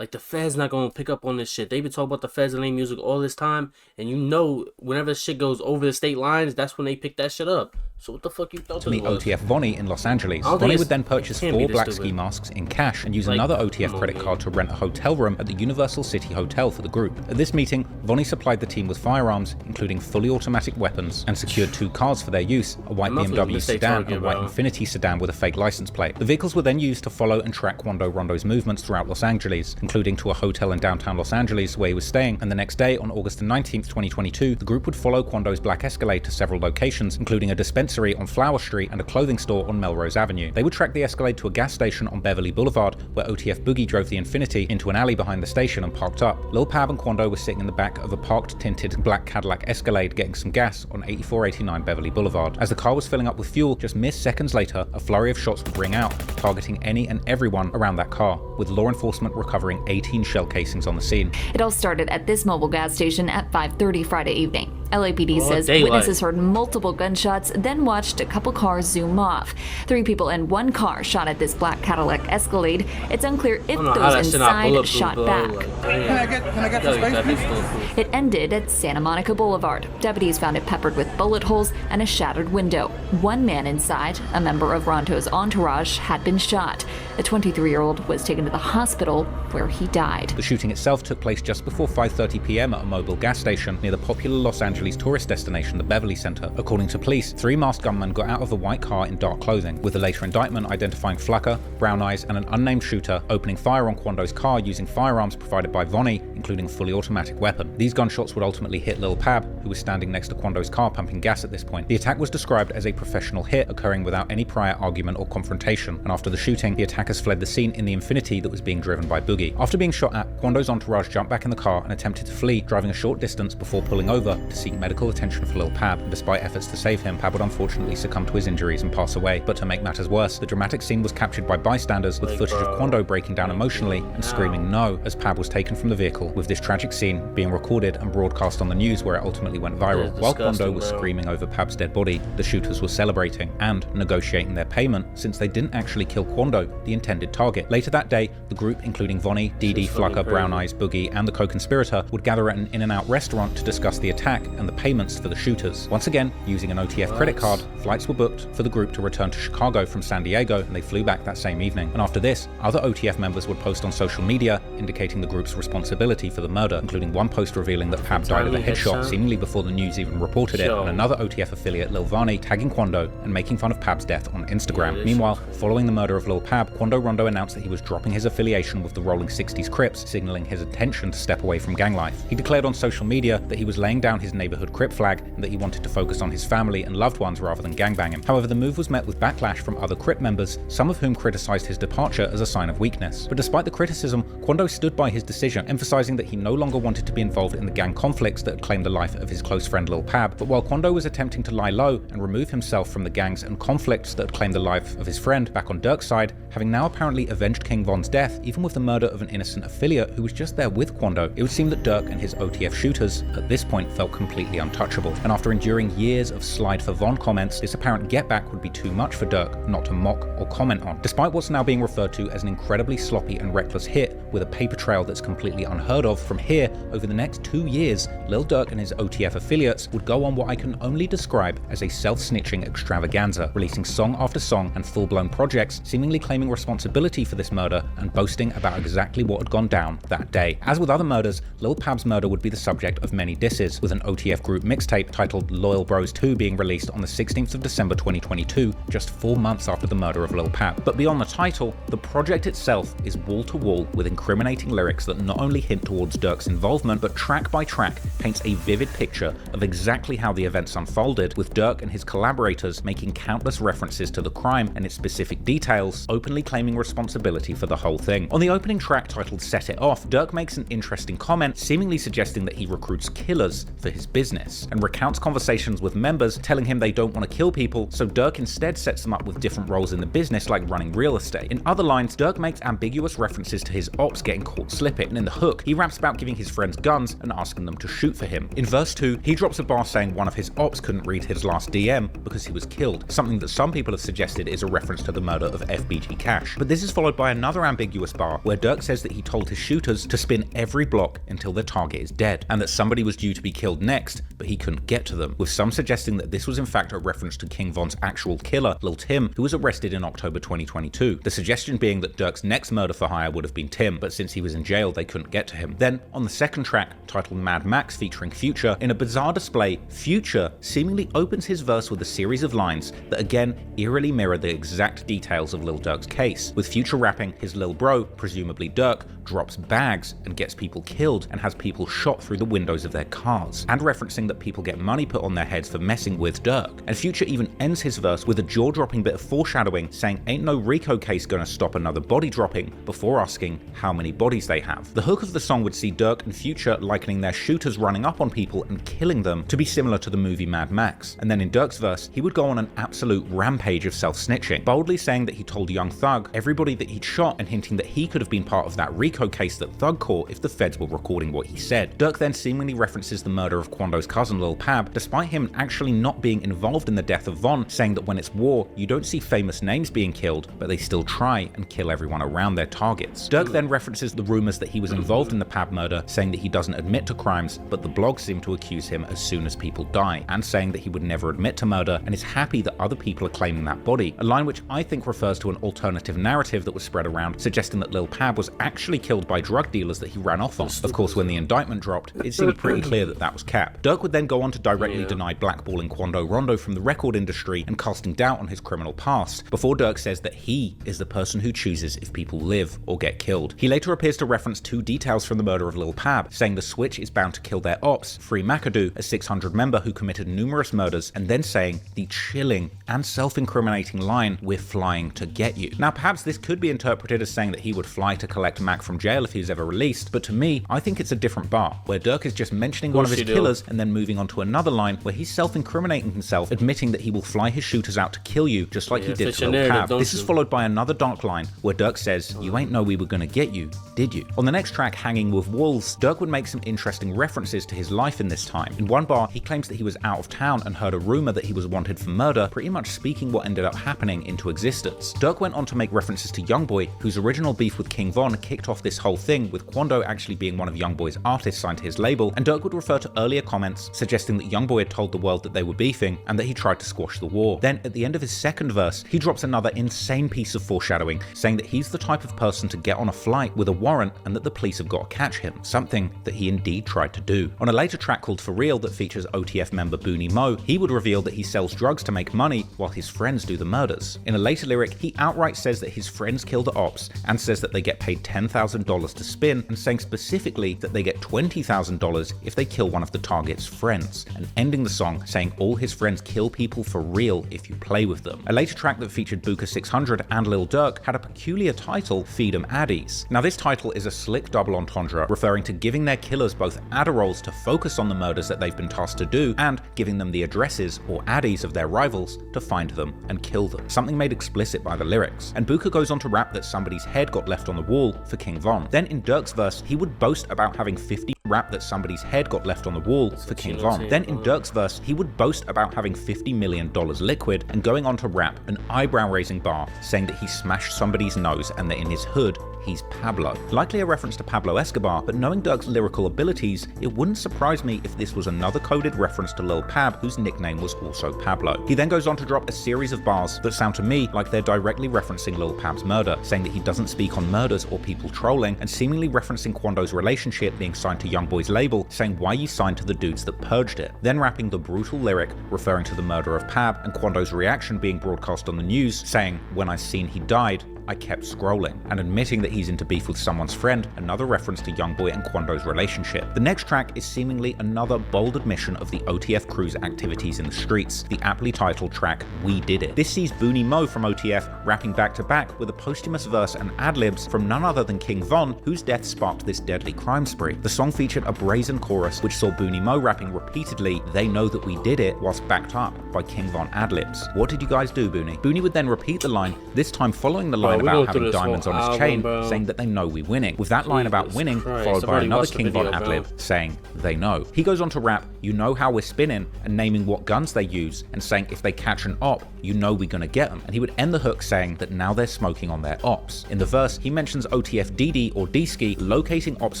Speaker 1: Like, the feds not gonna pick up on this shit. They been talking about the feds and their music all this time, and you know, whenever shit goes over the state lines, that's when they pick that shit up. So what the fuck you thought
Speaker 2: to meet OTF Vonnie in Los Angeles. Vonnie would then purchase 4 black ski masks in cash and use another OTF credit card to rent a hotel room at the Universal City Hotel for the group. At this meeting, Vonnie supplied the team with firearms, including fully automatic weapons, and secured 2 cars for their use, a white BMW sedan and a white Infiniti sedan with a fake license plate. The vehicles were then used to follow and track Quando Rondo's movements throughout Los Angeles, including to a hotel in downtown Los Angeles where he was staying, and the next day, on August 19th, 2022, the group would follow Quando's black Escalade to several locations, including a dispensary on Flower Street and a clothing store on Melrose Avenue. They would track the Escalade to a gas station on Beverly Boulevard, where OTF Boogie drove the Infiniti into an alley behind the station and parked up. Lil Pab and Quando were sitting in the back of a parked tinted black Cadillac Escalade getting some gas on 8489 Beverly Boulevard. As the car was filling up with fuel, just mere seconds later, a flurry of shots would ring out, targeting any and everyone around that car, with law enforcement recovering 18 shell casings on the scene.
Speaker 8: It all started at this mobile gas station at 5:30 Friday evening. LAPD says witnesses heard multiple gunshots, then watched a couple cars zoom off. 3 people in 1 car shot at this black Cadillac Escalade. It's unclear if those inside shot back.
Speaker 12: Can I get some space, please?
Speaker 8: It ended at Santa Monica Boulevard. Deputies found it peppered with bullet holes and a shattered window. 1 man inside, a member of Rondo's entourage, had been shot. A 23-year-old was taken to the hospital where he died.
Speaker 2: The shooting itself took place just before 5:30 p.m. at a mobile gas station near the popular Los Angeles tourist destination, the Beverly Center. According to police, 3 masked gunmen got out of the white car in dark clothing, with a later indictment identifying Flacker, Brown Eyes, and an unnamed shooter opening fire on Quando's car using firearms provided by Vonnie, including a fully automatic weapon. These gunshots would ultimately hit Lil Pab, who was standing next to Quando's car pumping gas at this point. The attack was described as a professional hit, occurring without any prior argument or confrontation, and after the shooting, the attackers fled the scene in the Infiniti that was being driven by Boogie. After being shot at, Quando's entourage jumped back in the car and attempted to flee, driving a short distance before pulling over to see seek medical attention for Lil Pab, and despite efforts to save him, Pab would unfortunately succumb to his injuries and pass away. But to make matters worse, the dramatic scene was captured by bystanders with footage of Quando breaking down emotionally and screaming no as Pab was taken from the vehicle, with this tragic scene being recorded and broadcast on the news where it ultimately went viral. While Quando was screaming over Pab's dead body, the shooters were celebrating and negotiating their payment since they didn't actually kill Quando, the intended target. Later that day, the group, including Vonnie, Dee Dee, Flucker, Brown Eyes, Boogie, and the co-conspirator, would gather at an In-N-Out restaurant to discuss the attack and the payments for the shooters. Once again, using an OTF credit card, flights were booked for the group to return to Chicago from San Diego, and they flew back that same evening. And after this, other OTF members would post on social media indicating the group's responsibility for the murder, including one post revealing that Pab died of a headshot seemingly before the news even reported it, and another OTF affiliate, Lil Vonnie, tagging Quando and making fun of Pab's death on Instagram. Meanwhile, following the murder of Lil Pab, Quando Rondo announced that he was dropping his affiliation with the Rolling 60s Crips, signaling his intention to step away from gang life. He declared on social media that he was laying down his neighborhood Crip flag and that he wanted to focus on his family and loved ones rather than gangbanging. However, the move was met with backlash from other Crip members, some of whom criticized his departure as a sign of weakness. But despite the criticism, Quando stood by his decision, emphasizing that he no longer wanted to be involved in the gang conflicts that had claimed the life of his close friend Lil Pab. But while Quando was attempting to lie low and remove himself from the gangs and conflicts that had claimed the life of his friend back on Durk's side, having now apparently avenged King Von's death, even with the murder of an innocent affiliate who was just there with Quando, it would seem that Durk and his OTF shooters at this point felt completely untouchable. And after enduring years of slide for Von comments, this apparent get back would be too much for Durk not to mock or comment on. Despite what's now being referred to as an incredibly sloppy and reckless hit with a paper trail that's completely unheard of, from here, over the next 2 years, Lil Durk and his OTF affiliates would go on what I can only describe as a self-snitching extravaganza, releasing song after song and full-blown projects, seemingly claiming responsibility for this murder and boasting about exactly what had gone down that day. As with other murders, Lil Pab's murder would be the subject of many disses, with an OTF group mixtape titled Loyal Bros 2 being released on the 16th of December 2022, just 4 months after the murder of Lil Pab. But beyond the title, the project itself is wall-to-wall with incriminating lyrics that not only hint towards Durk's involvement, but track by track paints a vivid picture of exactly how the events unfolded, with Durk and his collaborators making countless references to the crime and its specific details, openly claiming responsibility for the whole thing. On the opening track titled Set It Off, Durk makes an interesting comment, seemingly suggesting that he recruits killers for his business, and recounts conversations with members telling him they don't want to kill people, so Durk instead sets them up with different roles in the business, like running real estate. In other lines, Durk makes ambiguous references to his ops getting caught slipping, and in the hook, he raps about giving his friends guns and asking them to shoot for him. In verse 2, he drops a bar saying one of his ops couldn't read his last DM because he was killed, something that some people have suggested is a reference to the murder of FBG Cash. But this is followed by another ambiguous bar where Durk says that he told his shooters to spin every block until their target is dead, and that somebody was due to be killed next, but he couldn't get to them, with some suggesting that this was in fact a reference to King Von's actual killer, Lil Tim, who was arrested in October 2022. The suggestion being that Durk's next murder for hire would have been Tim, but since he was in jail, they couldn't get to him. Then, on the second track, titled Mad Max featuring Future, in a bizarre display, Future seemingly opens his verse with a series of lines that again eerily mirror the exact details of Lil Durk's case, with Future rapping his lil bro, presumably Durk, drops bags and gets people killed and has people shot through the windows of their cars, and referencing that people get money put on their heads for messing with Durk. And Future even ends his verse with a jaw-dropping bit of foreshadowing, saying ain't no Rico case gonna stop another body dropping, before asking how many bodies they have. The hook of the song would see Durk and Future likening their shooters running up on people and killing them to be similar to the movie Mad Max. And then in Durk's verse, he would go on an absolute rampage of self-snitching, boldly saying that he told Young Thug everybody that he'd shot and hinting that he could have been part of that Rico case that Thug caught if the feds were recording what he said. Durk then seemingly references the murder of Quando's cousin Lil Pab, despite him actually not being involved in the death of Von, saying that when it's war, you don't see famous names being killed, but they still try and kill everyone around their targets. Durk then references the rumors that he was involved in the Pab murder, saying that he doesn't admit to crimes, but the blogs seem to accuse him as soon as people die, and saying that he would never admit to murder and is happy that other people are claiming that body, a line which I think refers to an alternative narrative that was spread around, suggesting that Lil Pab was actually killed by drug dealers that he ran off on. Of course, when the indictment dropped, it seemed pretty clear that that was cap. Durk would then go on to directly deny blackballing Quando Rondo from the record industry and casting doubt on his criminal past, before Durk says that he is the person who chooses if people live or get killed. He later appears to reference two details from the murder of Lil Pab, saying the Switch is bound to kill their ops, Free McAdoo, a 600 member who committed numerous murders, and then saying the chilling and self-incriminating line, "We're flying to get you." Now perhaps this could be interpreted as saying that he would fly to collect Mac from from jail if he's ever released, but to me, I think it's a different bar, where Durk is just mentioning one of his killers and then moving on to another line where he's self-incriminating himself, admitting that he will fly his shooters out to kill you, just like he did to Lil Pab. This is followed by another dark line where Durk says, "You ain't know we were gonna get you, did you?" On the next track, Hanging with Wolves, Durk would make some interesting references to his life in this time. In one bar, he claims that he was out of town and heard a rumor that he was wanted for murder, pretty much speaking what ended up happening into existence. Durk went on to make references to Youngboy, whose original beef with King Von kicked off this whole thing, with Quando actually being one of Youngboy's artists signed to his label, and Durk would refer to earlier comments suggesting that Youngboy had told the world that they were beefing and that he tried to squash the war. Then, at the end of his second verse, he drops another insane piece of foreshadowing, saying that he's the type of person to get on a flight with a warrant and that the police have got to catch him, something that he indeed tried to do. On a later track called For Real that features OTF member Booney Mo, he would reveal that he sells drugs to make money while his friends do the murders. In a later lyric, he outright says that his friends kill the ops and says that they get paid $10,000 to spin, and saying specifically that they get $20,000 if they kill one of the target's friends, and ending the song saying all his friends kill people for real if you play with them. A later track that featured Booker 600 and Lil Durk had a peculiar title, Feed 'em Addies. Now this title is a slick double entendre referring to giving their killers both Adderalls to focus on the murders that they've been tasked to do, and giving them the addresses or addies of their rivals to find them and kill them, something made explicit by the lyrics. And Booker goes on to rap that somebody's head got left on the wall for King Von. Then in Durk's verse, he would boast about having 50 rap that somebody's head got left on the wall for King Von. Then in Durk's verse, he would boast about having $50 million liquid, and going on to rap an eyebrow-raising bar saying that he smashed somebody's nose and that in his hood, he's Pablo. Likely a reference to Pablo Escobar, but knowing Durk's lyrical abilities, it wouldn't surprise me if this was another coded reference to Lil Pab, whose nickname was also Pablo. He then goes on to drop a series of bars that sound to me like they're directly referencing Lil Pab's murder, saying that he doesn't speak on murders or people trolling, and seemingly referencing Quando's relationship being signed to Youngboy's label, saying why you signed to the dudes that purged it. Then rapping the brutal lyric referring to the murder of Pab and Quando's reaction being broadcast on the news, saying, "When I seen he died, I kept scrolling," and admitting that he's into beef with someone's friend, another reference to Youngboy and Quando's relationship. The next track is seemingly another bold admission of the OTF crew's activities in the streets, the aptly titled track We Did It. This sees Booney Mo from OTF rapping back to back with a posthumous verse and ad-libs from none other than King Von, whose death sparked this deadly crime spree. The song featured a brazen chorus which saw Booney Mo rapping repeatedly, "They know that we did it," whilst backed up by King Von ad-libs. "What did you guys do, Booney?" Booney would then repeat the line, this time following the line about having diamonds on his chain, saying that they know we winning, with that line about winning followed by another King Von ad-lib saying they know. He goes on to rap, "You know how we're spinning," and naming what guns they use, and saying if they catch an op, you know we're gonna get them, and he would end the hook saying that now they're smoking on their ops. In the verse, he mentions OTF DD or D-Ski locating ops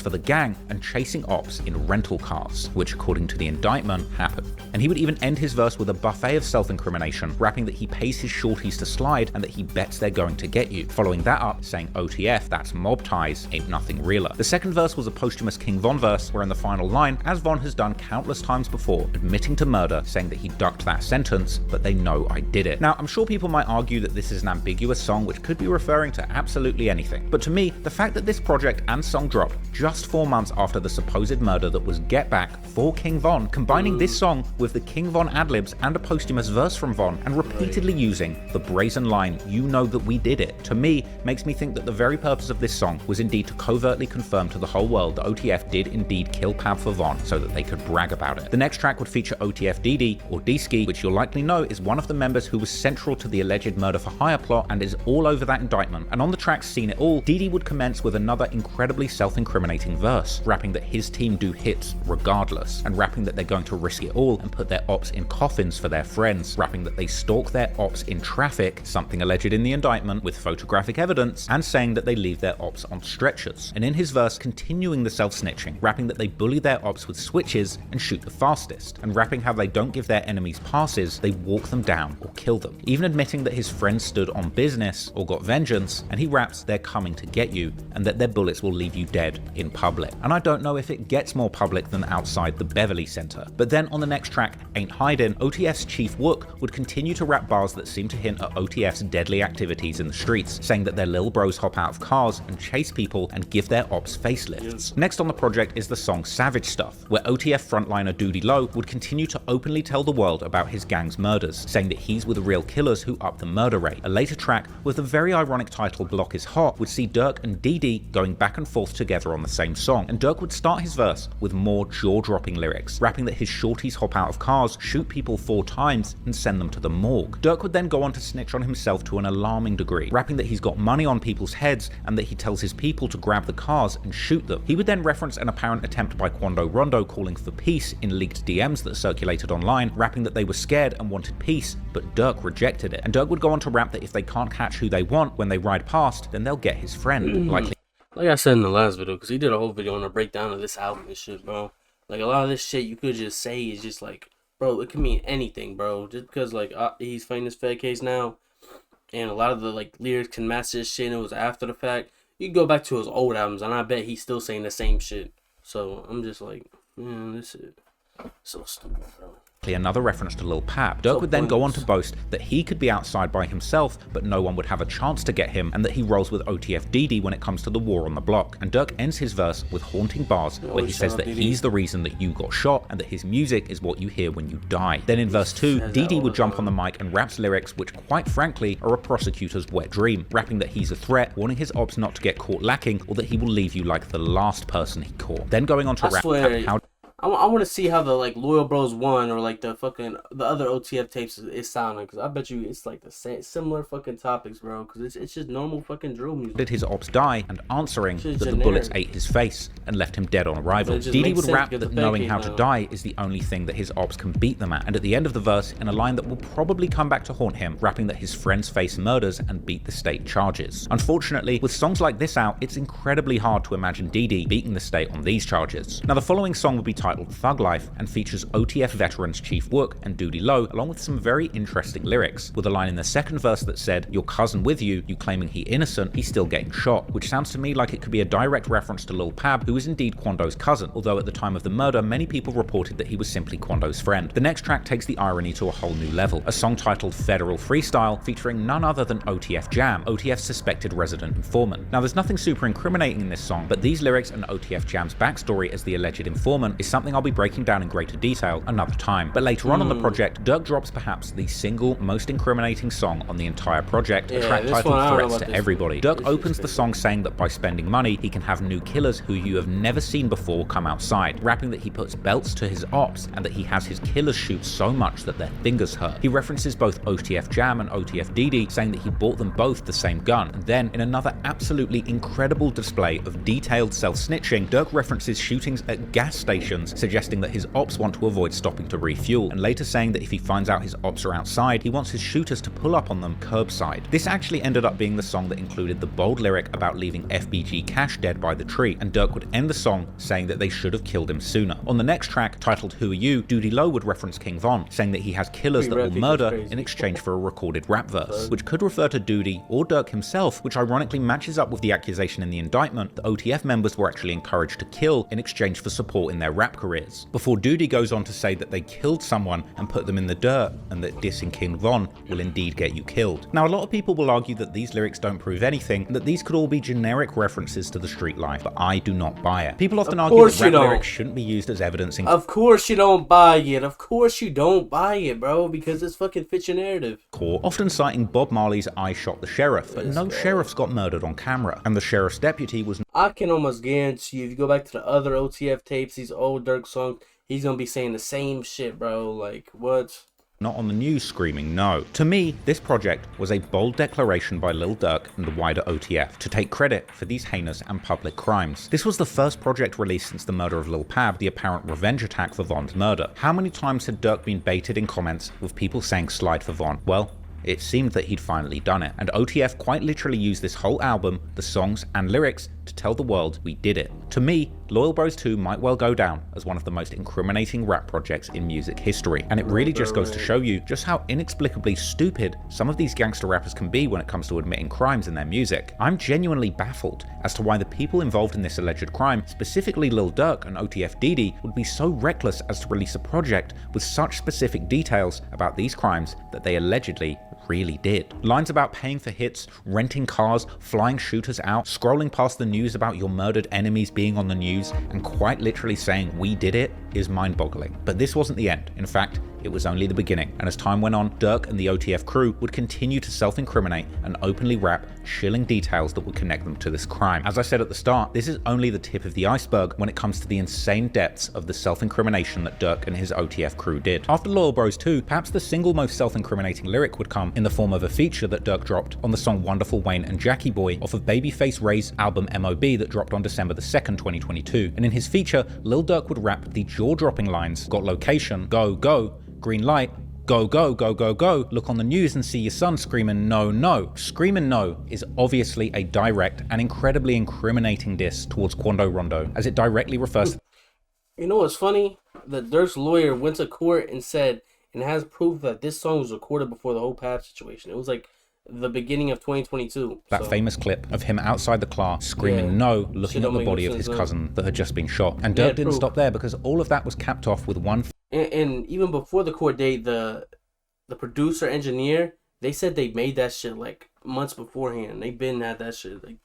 Speaker 2: for the gang and chasing ops in rental cars, which according to the indictment happened. And he would even end his verse with a buffet of self-incrimination, rapping that he pays his shorties to slide and that he bets they're going to get you, following that up saying OTF, that's mob ties, ain't nothing realer. The second verse was a posthumous King Von verse, where in the final line, as Von has done countless times before, admitting to murder, saying that he ducked that sentence, but they know I did it. Now, I'm sure people might argue that this is an ambiguous song which could be referring to absolutely anything, but to me, the fact that this project and song dropped just 4 months after the supposed murder that was Get Back for King Von, combining this song with the King Von ad-libs and a posthumous verse from Von, and repeatedly using the brazen line, "You know that we did it," to me, makes me think that the very purpose of this song was indeed to covertly confirm to the whole world that OTF did indeed kill Pab for Von so that they could brag about it. The next track would feature OTF DD or D-Ski, which you'll likely know is one of the members who was central to the alleged murder for hire plot and is all over that indictment. And on the track Seen It All, DD would commence with another incredibly self-incriminating verse, rapping that his team do hits regardless, and rapping that they're going to risk it all and put their ops in coffins for their friends, rapping that they stalk their ops in traffic, something alleged in the indictment with photographic evidence, and saying that they leave their ops on stretchers. And in his verse, continuing the self-snitching, rapping that they bully their ops with switches and shoot the fastest, and rapping how they don't give their enemies passes, they walk them down or kill them. Even admitting that his friends stood on business or got vengeance, and he raps they're coming to get you, and that their bullets will leave you dead in public. And I don't know if it gets more public than outside the Beverly Center. But then on the next track, Ain't Hidin', OTF's Chief Wook would continue to rap bars that seem to hint at OTF's deadly activities in the streets, streets, saying that their lil bros hop out of cars and chase people and give their ops facelifts. Next on the project is the song Savage Stuff, where OTF frontliner Doody Low would continue to openly tell the world about his gang's murders, saying that he's with the real killers who up the murder rate. A later track with the very ironic title Block is Hot would see Durk and Dee going back and forth together on the same song, and Durk would start his verse with more jaw-dropping lyrics, rapping that his shorties hop out of cars, shoot people 4 times, and send them to the morgue. Durk would then go on to snitch on himself to an alarming degree, rapping that he's got money on people's heads and that he tells his people to grab the cars and shoot them. He would then reference an apparent attempt by Quando Rondo calling for peace in leaked DMs that circulated online, rapping that they were scared and wanted peace, but Durk rejected it. And Durk would go on to rap that if they can't catch who they want when they ride past, then they'll get his friend, likely.
Speaker 1: Like I said in the last video, because he did a whole video on a breakdown of this album and shit, bro. Like, a lot of this shit you could just say is just like, bro, it could mean anything, bro. Just because, like, he's fighting this Fed case now, and a lot of the, like, lyrics can match this shit, and it was after the fact. You can go back to his old albums, and I bet he's still saying the same shit. So, I'm just like, man, this is so stupid, bro.
Speaker 2: Another reference to Lil Pap. Durk would then go on to boast that he could be outside by himself, but no one would have a chance to get him, and that he rolls with OTF DD when it comes to the war on the block. And Durk ends his verse with haunting bars where he says that he's the reason that you got shot, and that his music is what you hear when you die. Then in verse 2, DD would jump on the mic and raps lyrics which, quite frankly, are a prosecutor's wet dream, rapping that he's a threat, warning his ops not to get caught lacking, or that he will leave you like the last person he caught. Then going on to rap how
Speaker 1: I want to see how the, like, Loyal Bros 1 or, like, the other OTF tapes is sounding, because I bet you it's, like, the same, similar fucking topics, bro, because it's just normal fucking drill music.
Speaker 2: Did his ops die, and answering that
Speaker 1: generic.
Speaker 2: The bullets ate his face and left him dead on arrival. DD would rap that knowing how to die is the only thing that his ops can beat them at, and at the end of the verse, in a line that will probably come back to haunt him, rapping that his friends face murders and beat the state charges. Unfortunately, with songs like this out, it's incredibly hard to imagine DD beating the state on these charges. Now, the following song would be titled Thug Life, and features OTF veterans Chief Wook and Doody Low, along with some very interesting lyrics, with a line in the second verse that said, "Your cousin with you, you claiming he innocent, he's still getting shot," which sounds to me like it could be a direct reference to Lil Pab, who is indeed Quando's cousin, although at the time of the murder, many people reported that he was simply Quando's friend. The next track takes the irony to a whole new level, a song titled Federal Freestyle, featuring none other than OTF Jam, OTF's suspected resident informant. Now, there's nothing super incriminating in this song, but these lyrics and OTF Jam's backstory as the alleged informant is something I'll be breaking down in greater detail another time. But later on the project, Durk drops perhaps the single most incriminating song on the entire project, a track titled Threats to Everybody. Durk opens the song saying that by spending money, he can have new killers who you have never seen before come outside, rapping that he puts belts to his ops and that he has his killers shoot so much that their fingers hurt. He references both OTF Jam and OTF DD, saying that he bought them both the same gun, and then in another absolutely incredible display of detailed self-snitching, Durk references shootings at gas stations, suggesting that his ops want to avoid stopping to refuel, and later saying that if he finds out his ops are outside, he wants his shooters to pull up on them curbside. This actually ended up being the song that included the bold lyric about leaving FBG Cash dead by the tree, and Durk would end the song saying that they should have killed him sooner. On the next track, titled Who Are You, Doody Low would reference King Von, saying that he has killers that will murder in exchange for a recorded rap verse, which could refer to Doody or Durk himself, which ironically matches up with the accusation in the indictment that OTF members were actually encouraged to kill in exchange for support in their rap careers. Before Doody goes on to say that they killed someone and put them in the dirt, and that dissing King Von will indeed get you killed. Now, a lot of people will argue that these lyrics don't prove anything, and that these could all be generic references to the street life, but I do not buy it. People often argue that rap lyrics shouldn't be used as evidence in—
Speaker 1: Of course you don't buy it. Of course you don't buy it, bro, because it's fucking fits your narrative.
Speaker 2: Court, often citing Bob Marley's I Shot the Sheriff, but no sheriffs got murdered on camera, and the sheriff's deputy was—
Speaker 1: I can almost guarantee you, if you go back to the other OTF tapes, these old Durk songs, he's gonna be saying the same shit, bro. Like, what?
Speaker 2: Not on the news screaming no. To me, this project was a bold declaration by Lil Durk and the wider OTF to take credit for these heinous and public crimes. This was the first project released since the murder of Lil Pab, the apparent revenge attack for Von's murder. How many times had Durk been baited in comments with people saying slide for Von? Well, it seemed that he'd finally done it, and OTF quite literally used this whole album, the songs and lyrics, to tell the world we did it. To me, Loyal Bros 2 might well go down as one of the most incriminating rap projects in music history, and it really just goes to show you just how inexplicably stupid some of these gangster rappers can be when it comes to admitting crimes in their music. I'm genuinely baffled as to why the people involved in this alleged crime, specifically Lil Durk and OTF DD, would be so reckless as to release a project with such specific details about these crimes that they allegedly really did. Lines about paying for hits, renting cars, flying shooters out, scrolling past the news about your murdered enemies being on the news, and quite literally saying we did it is mind-boggling. But this wasn't the end. In fact, it was only the beginning, and as time went on, Durk and the OTF crew would continue to self-incriminate and openly rap chilling details that would connect them to this crime. As I said at the start, this is only the tip of the iceberg when it comes to the insane depths of the self-incrimination that Durk and his OTF crew did. After Loyal Bros 2, perhaps the single most self-incriminating lyric would come in the form of a feature that Durk dropped on the song Wonderful Wayne and Jackie Boy off of Babyface Ray's album M.O.B. that dropped on December the 2nd, 2022. And in his feature, Lil Durk would rap the jaw-dropping lines, "Got location, go, go, green light, go, go, go, go, go, look on the news and see your son screaming no, no." Screaming no is obviously a direct and incredibly incriminating diss towards Quando Rondo, as it directly refers to...
Speaker 1: You know what's funny? That Durk's lawyer went to court and said, and has proof that this song was recorded before the whole Pab situation. It was like the beginning of 2022.
Speaker 2: That famous clip of him outside the class screaming no, looking at the body of his cousin that had just been shot. And Durk didn't stop there, because all of that was capped off with one...
Speaker 1: And even before the court date, the producer, engineer, they said they made that shit like months beforehand. They been had that shit, like,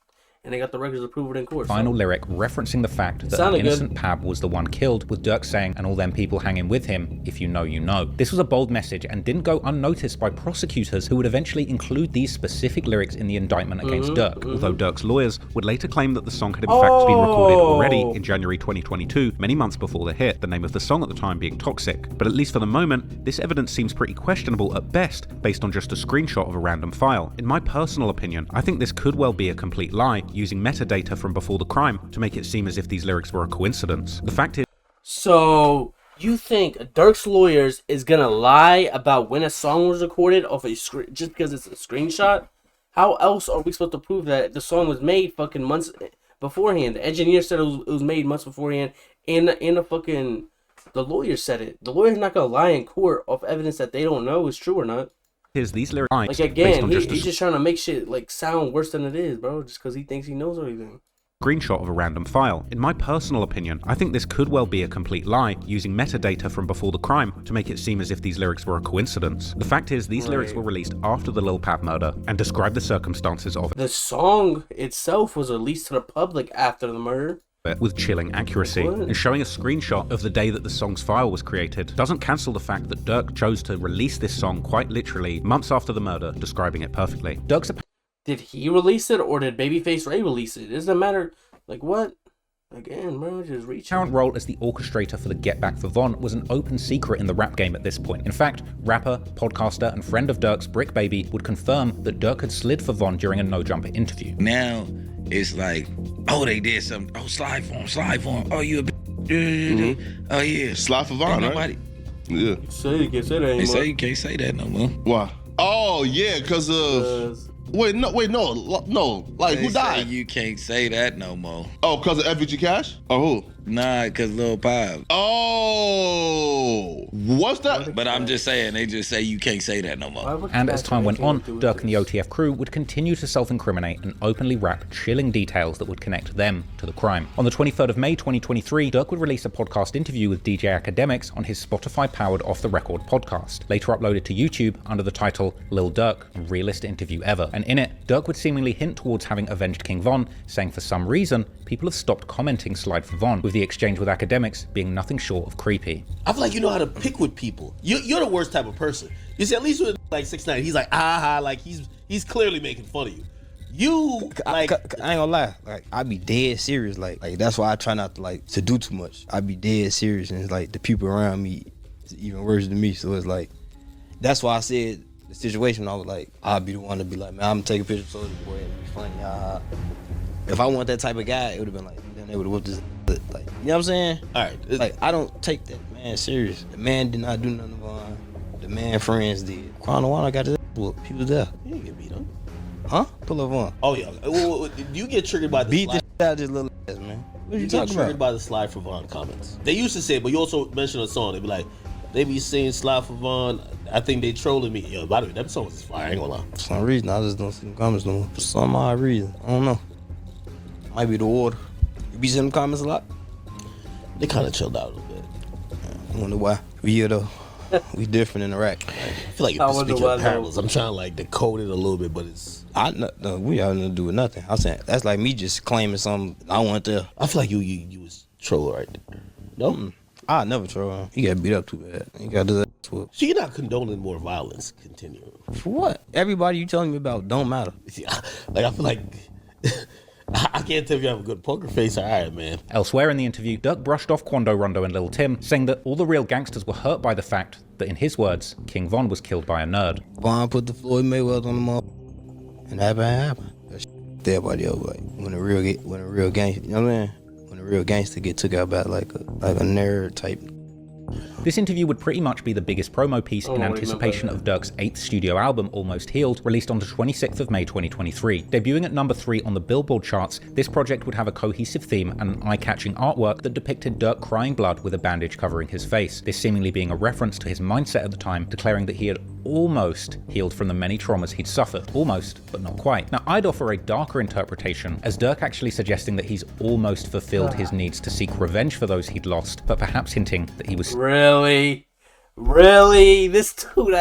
Speaker 1: and they got the records approved in court.
Speaker 2: Final lyric referencing the fact that an innocent Pab was the one killed, with Durk saying, "And all them people hanging with him, if you know, you know." This was a bold message and didn't go unnoticed by prosecutors, who would eventually include these specific lyrics in the indictment against Durk, although Durk's lawyers would later claim that the song had in fact been recorded already in January 2022, many months before the hit, the name of the song at the time being Toxic. But at least for the moment, this evidence seems pretty questionable at best, based on just a screenshot of a random file. In my personal opinion, I think this could well be a complete lie, using metadata from before the crime to make it seem as if these lyrics were a coincidence. The fact is...
Speaker 1: So, you think Durk's lawyers is gonna lie about when a song was recorded off a screen just because it's a screenshot? How else are we supposed to prove that the song was made fucking months beforehand? The engineer said it was made months beforehand, and a fucking... The lawyer said it. The lawyer's not gonna lie in court off evidence that they don't know is true or not.
Speaker 2: These lyrics,
Speaker 1: like, again, he's just trying to make shit like sound worse than it is, bro, just because he thinks he knows everything.
Speaker 2: Screenshot of a random file. In my personal opinion, I think this could well be a complete lie, using metadata from before the crime to make it seem as if these lyrics were a coincidence. The fact is, these lyrics were released after the Lil Pab murder and describe the circumstances of it.
Speaker 1: The song itself was released to the public after the murder,
Speaker 2: with chilling accuracy, and showing a screenshot of the day that the song's file was created doesn't cancel the fact that Durk chose to release this song quite literally months after the murder, describing it perfectly.
Speaker 1: Did he release it, or did Babyface Ray release it? It doesn't matter. Like, what? Again, bro, just reaching.
Speaker 2: Current role as the orchestrator for the Get Back for Von was an open secret in the rap game at this point. In fact, rapper, podcaster, and friend of Durk's, Brick Baby, would confirm that Durk had slid for Von during a No Jumper interview.
Speaker 6: Now it's like, oh, they did something. Oh, slide for him. Oh, you a Oh, yeah.
Speaker 10: Slide for Von, right? Yeah.
Speaker 1: You can't say that anymore.
Speaker 6: They say you can't say that no more.
Speaker 10: Why? Oh, yeah, because of... Wait, no. Like, who died?
Speaker 6: You can't say that no more.
Speaker 10: Oh, because of FVG Cash? Or who?
Speaker 6: Nah, because Lil Pab.
Speaker 10: Oh, what's that?
Speaker 6: But I'm just saying, they just say you can't say that no more.
Speaker 2: And as time went on, Durk and the OTF crew would continue to self-incriminate and openly rap chilling details that would connect them to the crime. On the 23rd of May 2023, Durk would release a podcast interview with DJ Academics on his Spotify-powered Off The Record podcast, later uploaded to YouTube under the title Lil Durk, Realest Interview Ever. And in it, Durk would seemingly hint towards having avenged King Von, saying for some reason, people have stopped commenting Slide for Von, with the exchange with Academics being nothing short of creepy.
Speaker 3: I feel like you know how to pick with people. You're the worst type of person. You see, at least with like 6ix9ine, he's like, like he's clearly making fun of you. You like,
Speaker 21: I ain't gonna lie, like I be dead serious, like that's why I try not to do too much. I be dead serious, and it's like the people around me is even worse than me. So it's like, that's why I said the situation. I was like, I'll be the one to be like, man, I'm gonna take a picture of Soulja Boy and be funny. If I want that type of guy, it would have been like, then they would have whooped his, like, you know what I'm saying?
Speaker 3: All right,
Speaker 21: like I don't take that man serious. The man did not do nothing wrong. The man friends did. Quando got his whooped. He was there.
Speaker 3: He didn't get beat up.
Speaker 21: Huh? Pull up on.
Speaker 3: Oh yeah. You get triggered by the
Speaker 21: beat
Speaker 3: slide.
Speaker 21: the shit out of this little ass, man. What
Speaker 3: you
Speaker 21: talking
Speaker 3: get triggered
Speaker 21: about?
Speaker 3: by the Slide for Von comments. They used to say, but you also mentioned a song. They be like, they be saying Slide for Von. I think they trolling me. Yo, by the way, that song is fire. I ain't gonna lie.
Speaker 21: For some reason, I just don't see them comments no more. For some odd reason, I don't know. Might be the water. You be seeing them comments a lot?
Speaker 3: They kind of chilled out a little bit.
Speaker 21: I wonder why. Yeah, though. We different in the rack.
Speaker 9: I feel like you're speaking of parables. I'm trying to like decode it a little bit, but it's.
Speaker 21: No, we have nothing to do with nothing. I'm saying that's like me just claiming something I want to.
Speaker 9: I feel like you was troll right there. No,
Speaker 21: I never troll him. He got beat up too bad. He got to do that. So
Speaker 9: you're not condoning more violence continuing.
Speaker 21: For what? Everybody you telling me about don't matter.
Speaker 9: Like I feel like. I can't tell if you have a good poker face. All right, man.
Speaker 2: Elsewhere in the interview, Durk brushed off Quando Rondo and Lil Tim, saying that all the real gangsters were hurt by the fact that, in his words, King Von was killed by a nerd.
Speaker 21: Von put the Floyd Mayweather on the mall, and that happened. That everybody else, like when a real gangster, you know what I mean? When a real gangster get took out by like a nerd type.
Speaker 2: This interview would pretty much be the biggest promo piece in anticipation of Durk's 8th studio album, Almost Healed, released on the 26th of May 2023. Debuting at number 3 on the Billboard charts, this project would have a cohesive theme and an eye-catching artwork that depicted Durk crying blood with a bandage covering his face, this seemingly being a reference to his mindset at the time, declaring that he had almost healed from the many traumas he'd suffered. Almost, but not quite. Now, I'd offer a darker interpretation, as Durk actually suggesting that he's almost fulfilled his needs to seek revenge for those he'd lost, but perhaps hinting that he was...
Speaker 1: Really? This dude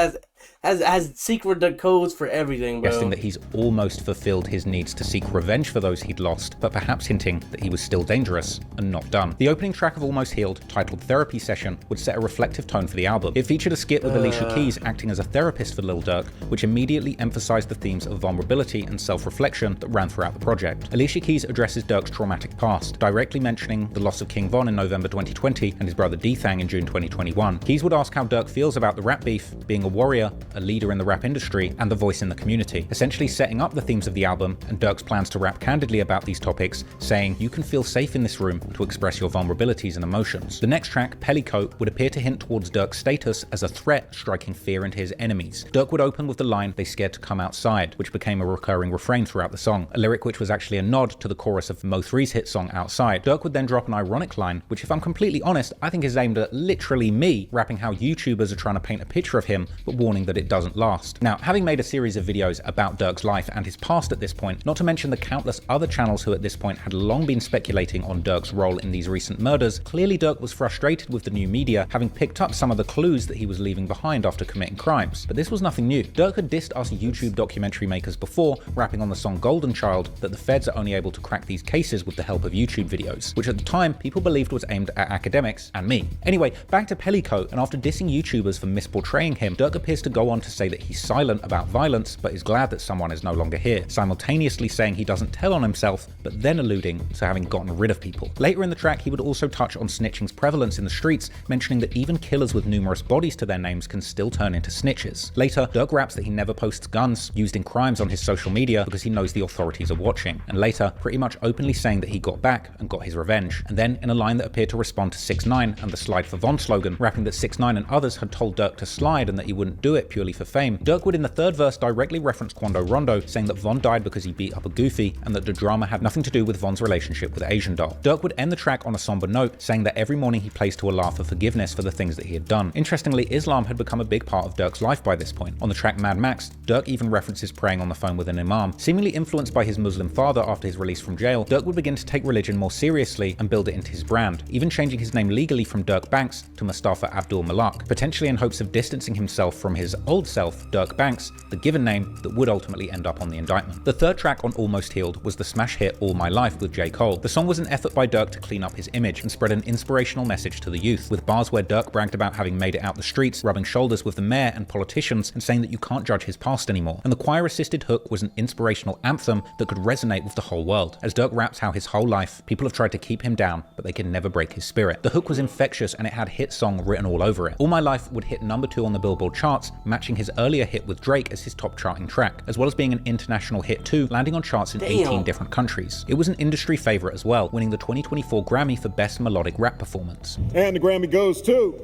Speaker 1: has secret codes for everything, bro.
Speaker 2: Suggesting that he's almost fulfilled his needs to seek revenge for those he'd lost, but perhaps hinting that he was still dangerous and not done. The opening track of Almost Healed, titled Therapy Session, would set a reflective tone for the album. It featured a skit with Alicia Keys acting as a therapist for Lil Durk, which immediately emphasized the themes of vulnerability and self-reflection that ran throughout the project. Alicia Keys addresses Durk's traumatic past, directly mentioning the loss of King Von in November 2020 and his brother D-Thang in June 2021. Keys would ask how Durk feels about the rap beef, being a warrior, a leader in the rap industry, and the voice in the community, essentially setting up the themes of the album and Durk's plans to rap candidly about these topics, saying, "You can feel safe in this room to express your vulnerabilities and emotions." The next track, Pellicoat, would appear to hint towards Durk's status as a threat, striking fear into his enemies. Durk would open with the line, "They scared to come outside," which became a recurring refrain throughout the song, a lyric which was actually a nod to the chorus of Mo3's hit song Outside. Durk would then drop an ironic line, which if I'm completely honest, I think is aimed at literally me, rapping how YouTubers are trying to paint a picture of him, but warning that it doesn't last. Now, having made a series of videos about Durk's life and his past at this point, not to mention the countless other channels who at this point had long been speculating on Durk's role in these recent murders, clearly Durk was frustrated with the new media, having picked up some of the clues that he was leaving behind after committing crimes. But this was nothing new. Durk had dissed us YouTube documentary makers before, rapping on the song Golden Child, that the feds are only able to crack these cases with the help of YouTube videos, which at the time people believed was aimed at academics and me. Anyway, back to Pellicoat, and after dissing YouTubers for misportraying him, Durk appears to go on to say that he's silent about violence, but is glad that someone is no longer here, simultaneously saying he doesn't tell on himself, but then alluding to having gotten rid of people. Later in the track, he would also touch on snitching's prevalence in the streets, mentioning that even killers with numerous bodies to their names can still turn into snitches. Later, Durk raps that he never posts guns used in crimes on his social media because he knows the authorities are watching, and later, pretty much openly saying that he got back and got his revenge. And then, in a line that appeared to respond to 6ix9ine and the Slide for Von slogan, rapping that 6ix9ine and others had told Durk to slide and that he wouldn't do it purely for fame, Durk would in the third verse directly reference Quando Rondo, saying that Von died because he beat up a goofy and that the drama had nothing to do with Von's relationship with Asian Doll. Durk would end the track on a somber note, saying that every morning he plays to Allah for forgiveness for the things that he had done. Interestingly, Islam had become a big part of Durk's life by this point. On the track Mad Max, Durk even references praying on the phone with an imam. Seemingly influenced by his Muslim father after his release from jail, Durk would begin to take religion more seriously and build it into his brand, even changing his name legally from Durk Banks to Mustafa Abdul Malak, potentially in hopes of distancing himself from his old self, Durk Banks, the given name that would ultimately end up on the indictment. The third track on Almost Healed was the smash hit All My Life with J. Cole. The song was an effort by Durk to clean up his image and spread an inspirational message to the youth, with bars where Durk bragged about having made it out the streets, rubbing shoulders with the mayor and politicians, and saying that you can't judge his past anymore. And the choir-assisted hook was an inspirational anthem that could resonate with the whole world, as Durk raps how his whole life, people have tried to keep him down, but they can never break his spirit. The hook was infectious and it had hit song written all over it. All My Life would hit number 2 on the Billboard charts, matching his earlier hit with Drake as his top charting track, as well as being an international hit too, landing on charts in 18 different countries. It was an industry favorite as well, winning the 2024 Grammy for Best Melodic Rap Performance.
Speaker 13: And the Grammy goes to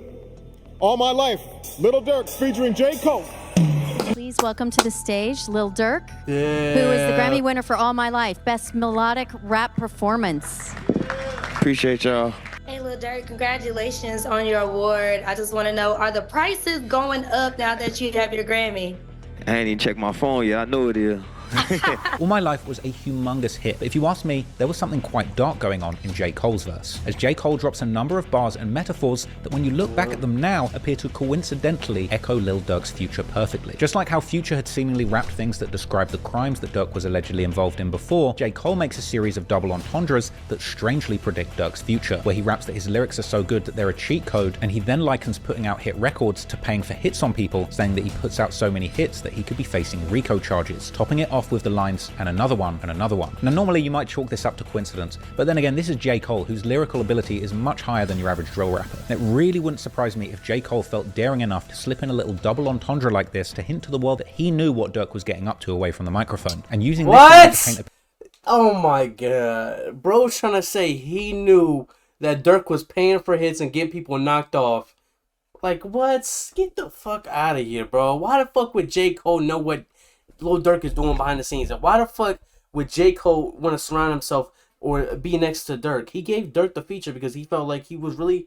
Speaker 13: All My Life, Lil Durk featuring J. Cole.
Speaker 14: Please welcome to the stage Lil Durk, who is the Grammy winner for All My Life, Best Melodic Rap Performance.
Speaker 15: Appreciate y'all.
Speaker 23: Hey, Lil Durk, congratulations on your award. I just want to know, are the prices going up now that you have your Grammy?
Speaker 15: I ain't even checked my phone yet. I know it is.
Speaker 2: All My Life was a humongous hit, but if you ask me, there was something quite dark going on in J. Cole's verse, as J. Cole drops a number of bars and metaphors that when you look back at them now appear to coincidentally echo Lil Durk's Future perfectly. Just like how Future had seemingly rapped things that describe the crimes that Durk was allegedly involved in before, J. Cole makes a series of double entendres that strangely predict Durk's future, where he raps that his lyrics are so good that they're a cheat code, and he then likens putting out hit records to paying for hits on people, saying that he puts out so many hits that he could be facing RICO charges, topping it off with the lines, and another one, and another one. Now normally you might chalk this up to coincidence, but then again this is J. Cole, whose lyrical ability is much higher than your average drill rapper. It really wouldn't surprise me if J. Cole felt daring enough to slip in a little double entendre like this to hint to the world that he knew what Durk was getting up to away from the microphone, and using this to paint a...
Speaker 1: Oh my god. Bro's trying to say he knew that Durk was paying for hits and getting people knocked off. Like, what? Get the fuck out of here, bro. Why the fuck would J. Cole know what Lil Durk is doing behind the scenes? And why the fuck would J. Cole want to surround himself or be next to Durk? He gave Durk the feature because he felt like he was really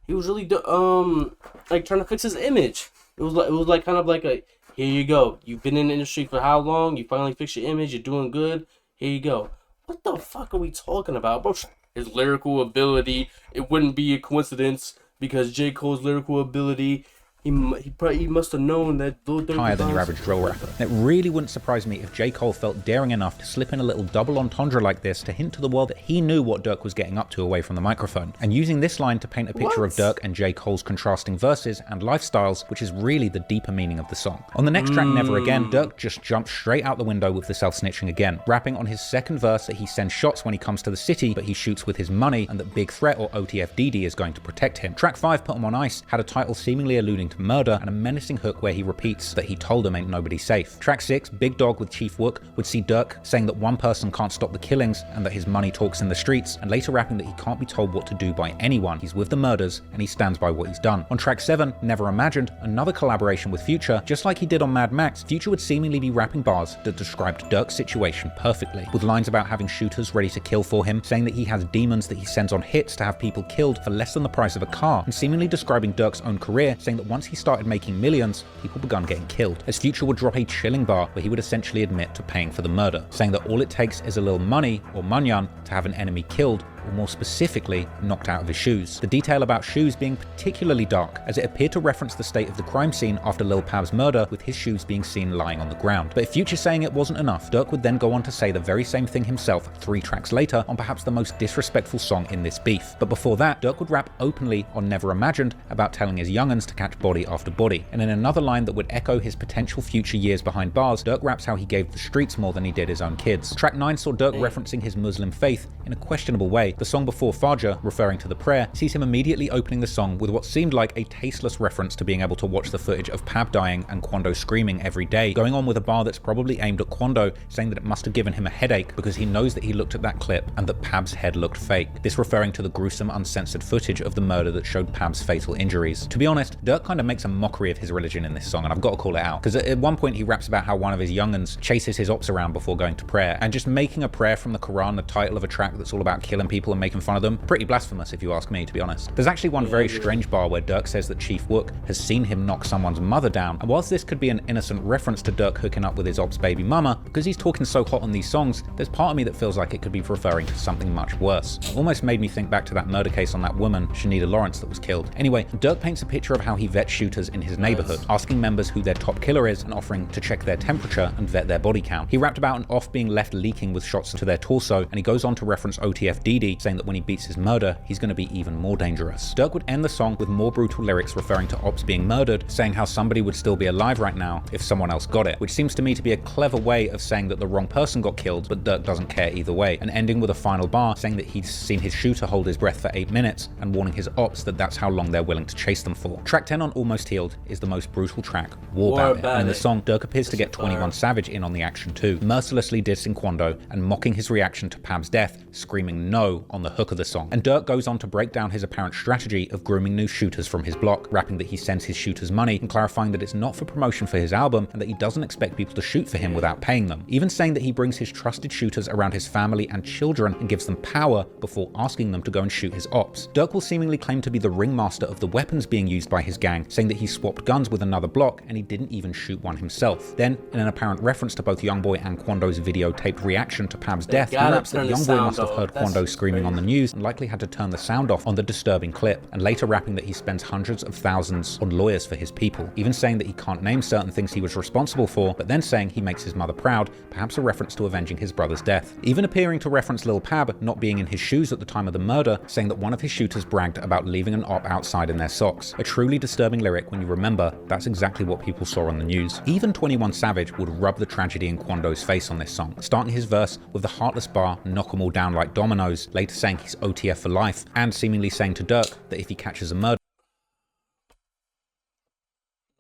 Speaker 1: like trying to fix his image. It was like kind of like a, here you go. You've been in the industry for how long? You finally fixed your image. You're doing good. Here you go. What the fuck are we talking about, bro? His lyrical ability. It wouldn't be a coincidence because J. Cole's lyrical ability. He must have known that Lil Durk
Speaker 2: higher than your average drill rapper. It really wouldn't surprise me if J. Cole felt daring enough to slip in a little double entendre like this to hint to the world that he knew what Durk was getting up to away from the microphone, and using this line to paint a picture of Durk and J. Cole's contrasting verses and lifestyles, which is really the deeper meaning of the song. On the next track, Never Again, Durk just jumps straight out the window with the self-snitching again, rapping on his second verse that he sends shots when he comes to the city, but he shoots with his money, and that Big Threat or OTFDD is going to protect him. Track 5, Put 'Em on Ice, had a title seemingly alluding to murder, and a menacing hook where he repeats that he told him ain't nobody safe. Track 6, Big Dog with Chief Wook, would see Durk saying that one person can't stop the killings and that his money talks in the streets, and later rapping that he can't be told what to do by anyone. He's with the murders and he stands by what he's done. On track 7, Never Imagined, another collaboration with Future, just like he did on Mad Max, Future would seemingly be rapping bars that described Durk's situation perfectly, with lines about having shooters ready to kill for him, saying that he has demons that he sends on hits to have people killed for less than the price of a car, and seemingly describing Durk's own career, saying that once he started making millions, people begun getting killed, as Future would drop a chilling bar where he would essentially admit to paying for the murder, saying that all it takes is a little money, or munyan, to have an enemy killed, or more specifically, knocked out of his shoes. The detail about shoes being particularly dark, as it appeared to reference the state of the crime scene after Lil Pab's murder, with his shoes being seen lying on the ground. But if Future saying it wasn't enough, Durk would then go on to say the very same thing himself 3 tracks later on perhaps the most disrespectful song in this beef. But before that, Durk would rap openly on Never Imagined about telling his young'uns to catch body after body, and in another line that would echo his potential future years behind bars, Durk raps how he gave the streets more than he did his own kids. Track 9 saw Durk referencing his Muslim faith in a questionable way. The song before Fajr, referring to the prayer, sees him immediately opening the song with what seemed like a tasteless reference to being able to watch the footage of Pab dying and Quando screaming every day, going on with a bar that's probably aimed at Quando, saying that it must have given him a headache because he knows that he looked at that clip and that Pab's head looked fake. This referring to the gruesome uncensored footage of the murder that showed Pab's fatal injuries. To be honest, Durk kind of makes a mockery of his religion in this song, and I've got to call it out, because at one point he raps about how one of his young'uns chases his ops around before going to prayer, and just making a prayer from the Quran the title of a track that's all about killing people and making fun of them, pretty blasphemous if you ask me, to be honest. There's actually one very strange bar where Durk says that Chief Wook has seen him knock someone's mother down, and whilst this could be an innocent reference to Durk hooking up with his ops baby mama, because he's talking so hot on these songs, there's part of me that feels like it could be referring to something much worse. It almost made me think back to that murder case on that woman, Shanita Lawrence, that was killed. Anyway, Durk paints a picture of how he vets shooters in his neighborhood, asking members who their top killer is and offering to check their temperature and vet their body count. He rapped about an off being left leaking with shots to their torso, and he goes on to reference OTFDD, saying that when he beats his murder, he's going to be even more dangerous. Durk would end the song with more brutal lyrics referring to ops being murdered, saying how somebody would still be alive right now if someone else got it, which seems to me to be a clever way of saying that the wrong person got killed, but Durk doesn't care either way, and ending with a final bar saying that he's seen his shooter hold his breath for 8 minutes, and warning his ops that that's how long they're willing to chase them for. Track 10 on Almost Healed is the most brutal track, War About It, and in the song, Durk appears to get 21 Savage in on the action too, mercilessly dissing Quando and mocking his reaction to Pab's death, screaming no Quando on the hook of the song. And Durk goes on to break down his apparent strategy of grooming new shooters from his block, rapping that he sends his shooters money and clarifying that it's not for promotion for his album and that he doesn't expect people to shoot for him without paying them. Even saying that he brings his trusted shooters around his family and children and gives them power before asking them to go and shoot his ops. Durk will seemingly claim to be the ringmaster of the weapons being used by his gang, saying that he swapped guns with another block and he didn't even shoot one himself. Then, in an apparent reference to both Youngboy and Quando's videotaped reaction to Pab's death, he raps that Youngboy must have heard Quando screaming on the news and likely had to turn the sound off on the disturbing clip, and later rapping that he spends hundreds of thousands on lawyers for his people, even saying that he can't name certain things he was responsible for, but then saying he makes his mother proud, perhaps a reference to avenging his brother's death. Even appearing to reference Lil Pab not being in his shoes at the time of the murder, saying that one of his shooters bragged about leaving an op outside in their socks. A truly disturbing lyric when you remember that's exactly what people saw on the news. Even 21 Savage would rub the tragedy in Quando's face on this song, starting his verse with the heartless bar, knock 'em all down like dominoes, later saying he's OTF for life, and seemingly saying to Durk that if he catches a murder...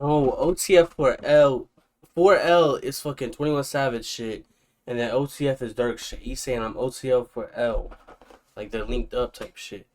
Speaker 1: Oh, OTF for L. 4L is fucking 21 Savage shit, and then OTF is Durk shit. He's saying I'm OTF for L. Like they're linked up type shit.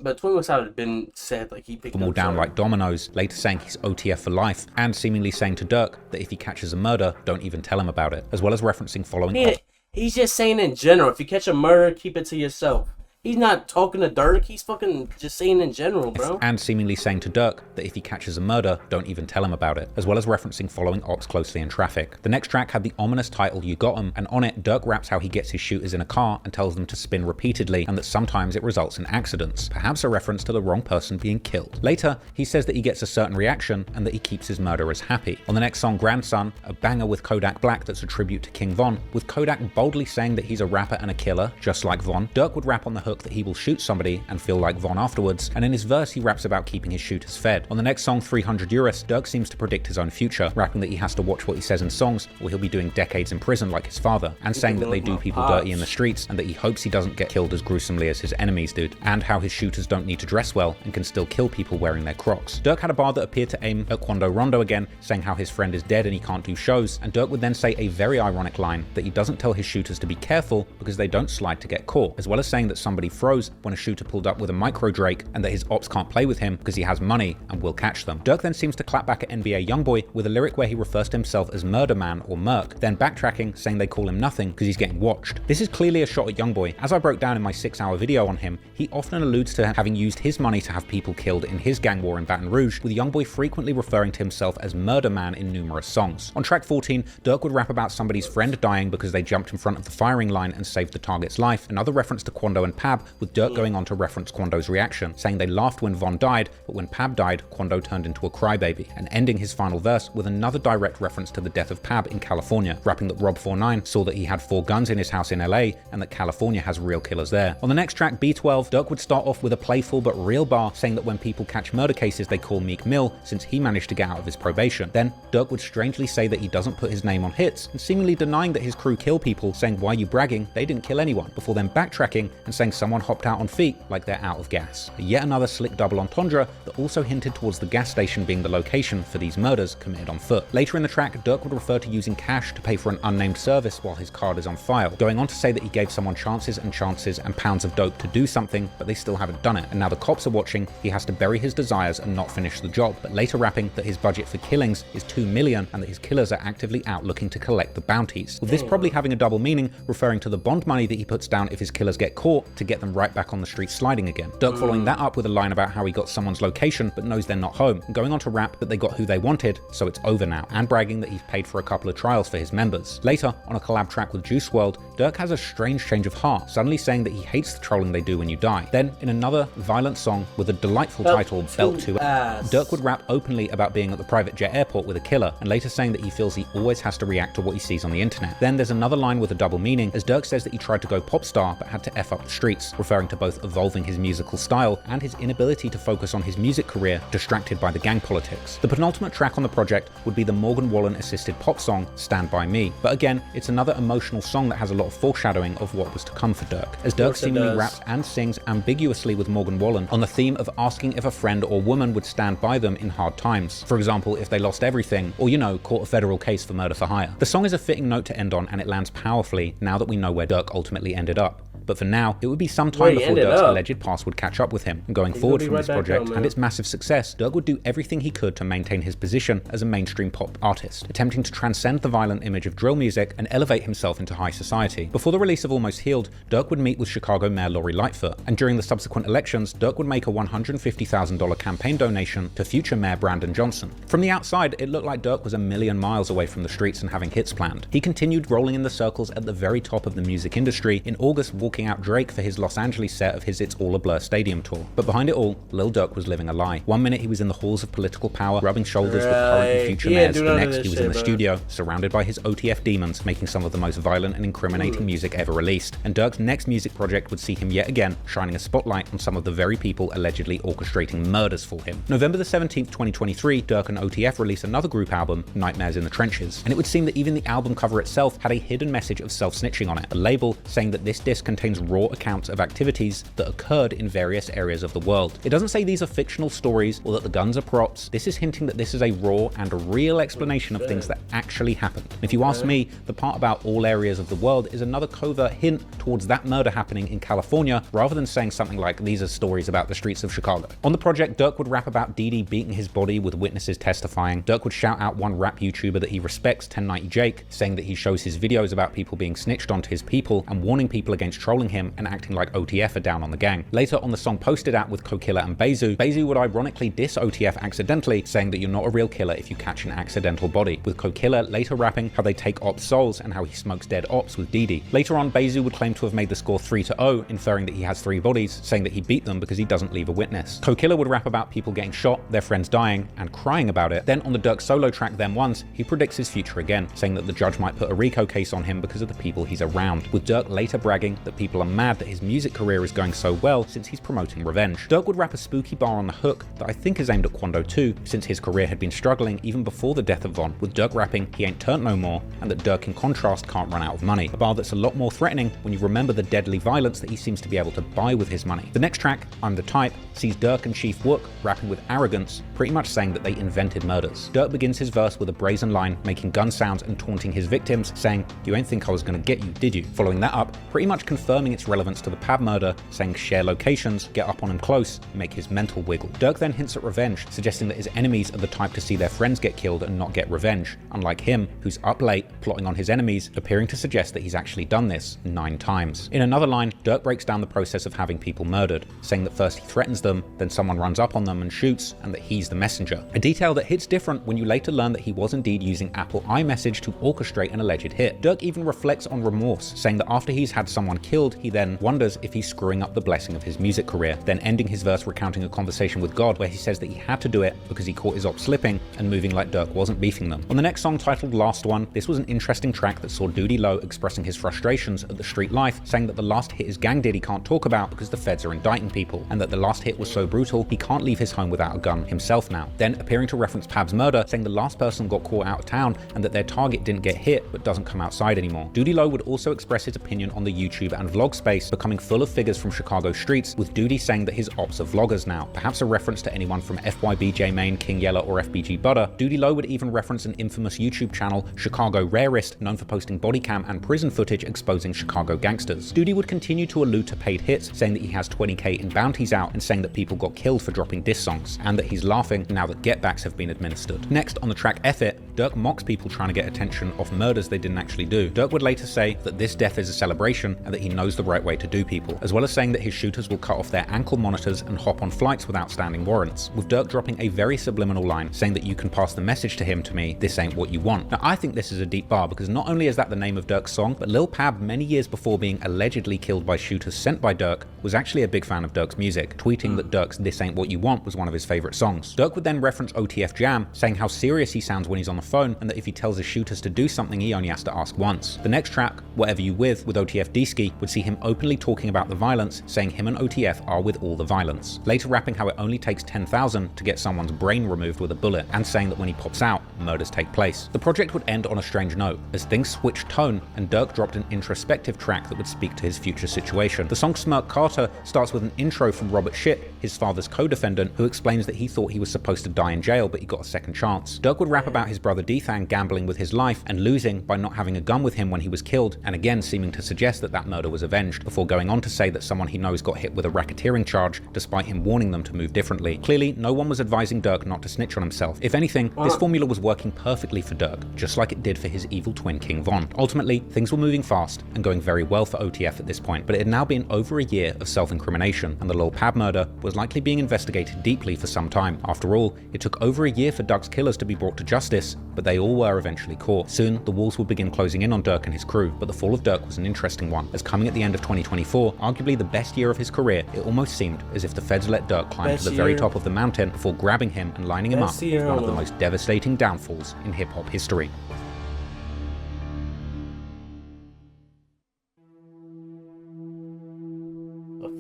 Speaker 1: But 21 Savage had been said like he picked
Speaker 2: them all down like dominoes, later saying he's OTF for life, and seemingly saying to Durk that if he catches a murder, don't even tell him about it, as well as referencing following...
Speaker 1: He's just saying in general, if you catch a murder, keep it to yourself. He's not talking to Durk, he's fucking just saying in general, bro.
Speaker 2: And seemingly saying to Durk that if he catches a murder, don't even tell him about it, as well as referencing following ops closely in traffic. The next track had the ominous title You Got 'Em, and on it, Durk raps how he gets his shooters in a car and tells them to spin repeatedly, and that sometimes it results in accidents, perhaps a reference to the wrong person being killed. Later, he says that he gets a certain reaction and that he keeps his murderers happy. On the next song, Grandson, a banger with Kodak Black that's a tribute to King Von, with Kodak boldly saying that he's a rapper and a killer, just like Von, Durk would rap on the hook that he will shoot somebody and feel like Von afterwards, and in his verse he raps about keeping his shooters fed. On the next song, 300 Euros, Durk seems to predict his own future, rapping that he has to watch what he says in songs or he'll be doing decades in prison like his father, and saying that they do people dirty in the streets and that he hopes he doesn't get killed as gruesomely as his enemies did, and how his shooters don't need to dress well and can still kill people wearing their Crocs. Durk had a bar that appeared to aim at Quando Rondo again, saying how his friend is dead and he can't do shows, and Durk would then say a very ironic line that he doesn't tell his shooters to be careful because they don't slide to get caught, as well as saying that somebody froze when a shooter pulled up with a micro Drake and that his ops can't play with him because he has money and will catch them. Durk then seems to clap back at NBA Youngboy with a lyric where he refers to himself as Murder Man or Merc, then backtracking saying they call him nothing because he's getting watched. This is clearly a shot at Youngboy. As I broke down in my 6-hour video on him, he often alludes to having used his money to have people killed in his gang war in Baton Rouge, with Youngboy frequently referring to himself as Murder Man in numerous songs. On track 14, Durk would rap about somebody's friend dying because they jumped in front of the firing line and saved the target's life, another reference to Quando and Pab, with Durk going on to reference Quando's reaction, saying they laughed when Von died, but when Pab died, Quando turned into a crybaby, and ending his final verse with another direct reference to the death of Pab in California, rapping that Rob49 saw that he had 4 guns in his house in LA and that California has real killers there. On the next track, B12, Durk would start off with a playful but real bar, saying that when people catch murder cases they call Meek Mill since he managed to get out of his probation. Then Durk would strangely say that he doesn't put his name on hits, and seemingly denying that his crew kill people, saying why are you bragging, they didn't kill anyone, before then backtracking and saying someone hopped out on feet like they're out of gas. Yet another slick double entendre that also hinted towards the gas station being the location for these murders committed on foot. Later in the track, Durk would refer to using cash to pay for an unnamed service while his card is on file, going on to say that he gave someone chances and pounds of dope to do something, but they still haven't done it, and now the cops are watching, he has to bury his desires and not finish the job, but later rapping that his budget for killings is 2 million and that his killers are actively out looking to collect the bounties, with this probably having a double meaning, referring to the bond money that he puts down if his killers get caught to get them right back on the street sliding again. Durk following that up with a line about how he got someone's location but knows they're not home, and going on to rap that they got who they wanted, so it's over now, and bragging that he's paid for a couple of trials for his members. Later, on a collab track with Juice WRLD, Durk has a strange change of heart, suddenly saying that he hates the trolling they do when you die. Then, in another violent song with a delightful title, Belt to Ass, Durk would rap openly about being at the private jet airport with a killer, and later saying that he feels he always has to react to what he sees on the internet. Then there's another line with a double meaning, as Durk says that he tried to go pop star but had to F up the streets, referring to both evolving his musical style and his inability to focus on his music career, distracted by the gang politics. The penultimate track on the project would be the Morgan Wallen assisted pop song Stand By Me, but again, it's another emotional song that has a lot of foreshadowing of what was to come for Durk, as Durk seemingly raps and sings ambiguously with Morgan Wallen on the theme of asking if a friend or woman would stand by them in hard times, for example if they lost everything, or caught a federal case for murder for hire. The song is a fitting note to end on, and it lands powerfully now that we know where Durk ultimately ended up. but for now, it would be some time before Durk's alleged past would catch up with him. And going forward from this project and its massive success, Durk would do everything he could to maintain his position as a mainstream pop artist, attempting to transcend the violent image of drill music and elevate himself into high society. Before the release of Almost Healed, Durk would meet with Chicago Mayor Lori Lightfoot, and during the subsequent elections, Durk would make a $150,000 campaign donation to future Mayor Brandon Johnson. From the outside, it looked like Durk was a million miles away from the streets and having hits planned. He continued rolling in the circles at the very top of the music industry, in August walking out Drake for his Los Angeles set of his It's All a Blur stadium tour. But behind it all, Lil Durk was living a lie. One minute he was in the halls of political power, rubbing shoulders with current and future mayors. The next he was in the studio, surrounded by his OTF demons, making some of the most violent and incriminating music ever released. And Durk's next music project would see him yet again shining a spotlight on some of the very people allegedly orchestrating murders for him. November the 17th, 2023, Durk and OTF released another group album, Nightmares in the Trenches. And it would seem that even the album cover itself had a hidden message of self-snitching on it, a label saying that this disc contains raw accounts of activities that occurred in various areas of the world. It doesn't say these are fictional stories or that the guns are props. This is hinting that this is a raw and a real explanation of things that actually happened. And if you ask me, the part about all areas of the world is another covert hint towards that murder happening in California, rather than saying something like these are stories about the streets of Chicago. On the project, Durk would rap about Dee beating his body with witnesses testifying. Durk would shout out one rap YouTuber that he respects, 1090 Jake, saying that he shows his videos about people being snitched onto his people and warning people against trolling him and acting like OTF are down on the gang. Later on the song Posted Out with Co-Killer and Bezu, Bezu would ironically diss OTF accidentally, saying that you're not a real killer if you catch an accidental body, with Co-Killer later rapping how they take ops souls and how he smokes dead ops with Dee. Later on, Bezu would claim to have made the score 3-0, inferring that he has 3 bodies, saying that he beat them because he doesn't leave a witness. Co-Killer would rap about people getting shot, their friends dying, and crying about it. Then on the Durk solo track Them Ones, he predicts his future again, saying that the judge might put a RICO case on him because of the people he's around, with Durk later bragging that people are mad that his music career is going so well since he's promoting revenge. Durk would rap a spooky bar on the hook that I think is aimed at Quando too, since his career had been struggling even before the death of Von, with Durk rapping he ain't turned no more, and that Durk in contrast can't run out of money, a bar that's a lot more threatening when you remember the deadly violence that he seems to be able to buy with his money. The next track, I'm the Type, sees Durk and Chief Wook rapping with arrogance, pretty much saying that they invented murders. Durk begins his verse with a brazen line, making gun sounds and taunting his victims, saying, "You ain't think I was gonna get you, did you?" Following that up, pretty much confirming its relevance to the Pab murder, saying share locations, get up on him close, make his mental wiggle. Durk then hints at revenge, suggesting that his enemies are the type to see their friends get killed and not get revenge, unlike him, who's up late, plotting on his enemies, appearing to suggest that he's actually done this 9 times. In another line, Durk breaks down the process of having people murdered, saying that first he threatens them, then someone runs up on them and shoots, and that he's the messenger. A detail that hits different when you later learn that he was indeed using Apple iMessage to orchestrate an alleged hit. Durk even reflects on remorse, saying that after he's had someone killed, he then wonders if he's screwing up the blessing of his music career, then ending his verse recounting a conversation with God where he says that he had to do it because he caught his ops slipping and moving like Durk wasn't beefing them. On the next song, titled Last One, this was an interesting track that saw Doody Low expressing his frustrations at the street life, saying that the last hit his gang did he can't talk about because the feds are indicting people, and that the last hit was so brutal he can't leave his home without a gun himself now. Then appearing to reference Pab's murder, saying the last person got caught out of town and that their target didn't get hit but doesn't come outside anymore. Doody Low would also express his opinion on the YouTube and vlog space becoming full of figures from Chicago streets, with Doody saying that his ops are vloggers now, perhaps a reference to anyone from FYB J Main, King Yella, or FBG Butter. Doody Low would even reference an infamous YouTube channel, Chicago Rarest, known for posting body cam and prison footage exposing Chicago gangsters. Doody would continue to allude to paid hits, saying that he has 20k in bounties out and saying that people got killed for dropping diss songs, and that he's laughing now that getbacks have been administered. Next, on the track F It, Durk mocks people trying to get attention off murders they didn't actually do. Durk would later say that this death is a celebration and that he knows the right way to do people, as well as saying that his shooters will cut off their ankle monitors and hop on flights without standing warrants, with Durk dropping a very subliminal line saying that you can pass the message to him to me, this ain't what you want. Now I think this is a deep bar because not only is that the name of Durk's song, but Lil Pab many years before being allegedly killed by shooters sent by Durk was actually a big fan of Durk's music, tweeting that Durk's This Ain't What You Want was one of his favorite songs. Durk would then reference OTF Jam, saying how serious he sounds when he's on the phone and that if he tells his shooters to do something he only has to ask once. The next track, Whatever You With OTF D-Ski, would see him openly talking about the violence, saying him and OTF are with all the violence. Later rapping how it only takes 10,000 to get someone's brain removed with a bullet, and saying that when he pops out, murders take place. The project would end on a strange note, as things switched tone and Durk dropped an introspective track that would speak to his future situation. The song Smirk Carter starts with an intro from Robert Shipp, his father's co-defendant, who explains that he thought he was supposed to die in jail but he got a second chance. Durk would rap about his brother brother Dethan gambling with his life and losing by not having a gun with him when he was killed, and again seeming to suggest that that murder was avenged, before going on to say that someone he knows got hit with a racketeering charge despite him warning them to move differently. Clearly, no one was advising Durk not to snitch on himself. If anything, this formula was working perfectly for Durk, just like it did for his evil twin King Von. Ultimately, things were moving fast and going very well for OTF at this point, but it had now been over a year of self-incrimination, and the Lil Pab murder was likely being investigated deeply for some time. After all, it took over a year for Durk's killers to be brought to justice, but they all were eventually caught. Soon, the walls would begin closing in on Durk and his crew, but the fall of Durk was an interesting one, as coming at the end of 2024, arguably the best year of his career, it almost seemed as if the feds let Durk climb to the very top of the mountain before grabbing him and lining him up with one of the most devastating downfalls in hip-hop history.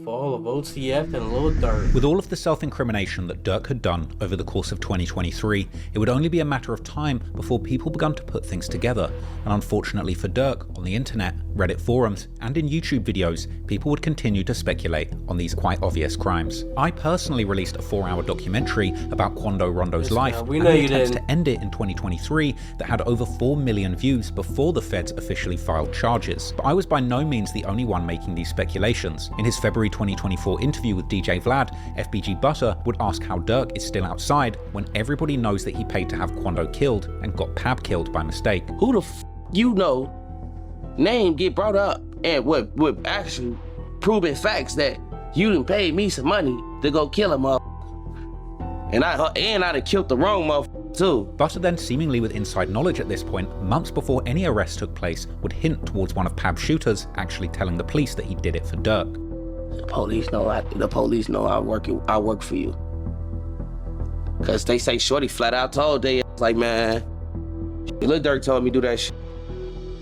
Speaker 1: Fall of OTF and Lil Durk.
Speaker 2: With all of the self-incrimination that Durk had done over the course of 2023, it would only be a matter of time before people began to put things together, and unfortunately for Durk, on the internet, Reddit forums, and in YouTube videos, people would continue to speculate on these quite obvious crimes. I personally released a 4-hour documentary about Quando Rondo's life, and the attempts to end it in 2023 that had over 4 million views before the feds officially filed charges. But I was by no means the only one making these speculations. In his February 2024 interview with DJ Vlad, FBG Butter would ask how Durk is still outside when everybody knows that he paid to have Quando killed and got Pab killed by mistake.
Speaker 4: Who the you know name get brought up and with actual proven facts that you done paid me some money to go kill a motherfucker. And I'd have killed the wrong motherfucker too.
Speaker 2: Butter then, seemingly with inside knowledge at this point, months before any arrest took place, would hint towards one of Pab's shooters actually telling the police that he did it for Durk.
Speaker 4: The police know I work for you. Cause they say Shorty flat out told they like, man, Lil Durk told me to do that shit.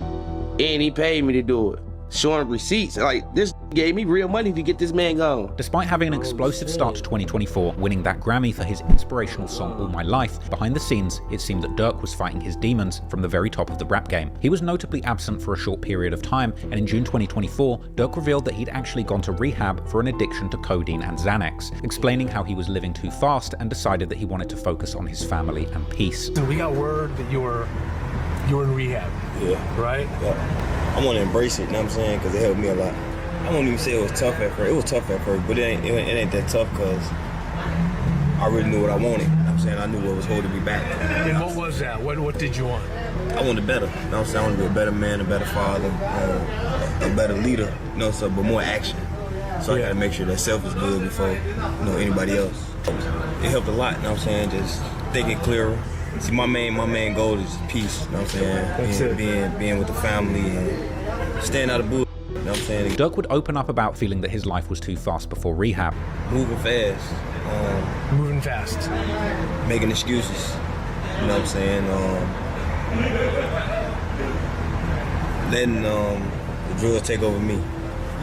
Speaker 4: And he paid me to do it. Showing receipts, like this gave me real money to get this man gone.
Speaker 2: Despite having an explosive start to 2024, winning that Grammy for his inspirational song All My Life, behind the scenes, it seemed that Durk was fighting his demons from the very top of the rap game. He was notably absent for a short period of time, and in June 2024, Durk revealed that he'd actually gone to rehab for an addiction to codeine and Xanax, explaining how he was living too fast and decided that he wanted to focus on his family and peace.
Speaker 17: So we got word that you were in rehab.
Speaker 21: Yeah.
Speaker 17: Right?
Speaker 21: Yeah. I want to embrace it, you know what I'm saying? Because it helped me a lot. I won't even say it was tough at first. It was tough at first, but it ain't that tough because I really knew what I wanted. You know what I'm saying? I knew what was holding me back.
Speaker 17: And what was that? What did you want?
Speaker 21: I wanted better. You know what I'm saying? I wanted to be a better man, a better father, a better leader, you know, so, but more action. So I got to make sure that self is good before, you know, anybody else. It helped a lot, you know what I'm saying? Just thinking clearer. See, my main goal is peace, you know what I'm saying? Being with the family and staying out of bull. You know what I'm saying?
Speaker 2: Durk would open up about feeling that his life was too fast before rehab.
Speaker 21: Moving fast.
Speaker 17: Moving fast.
Speaker 21: Making excuses. You know what I'm saying? Letting the drugs take over me. You know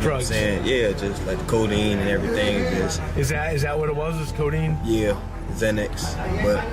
Speaker 21: what I'm saying? Yeah, just like the codeine and everything. Just
Speaker 17: Is that what it was? Was codeine?
Speaker 21: Yeah, Xanax. But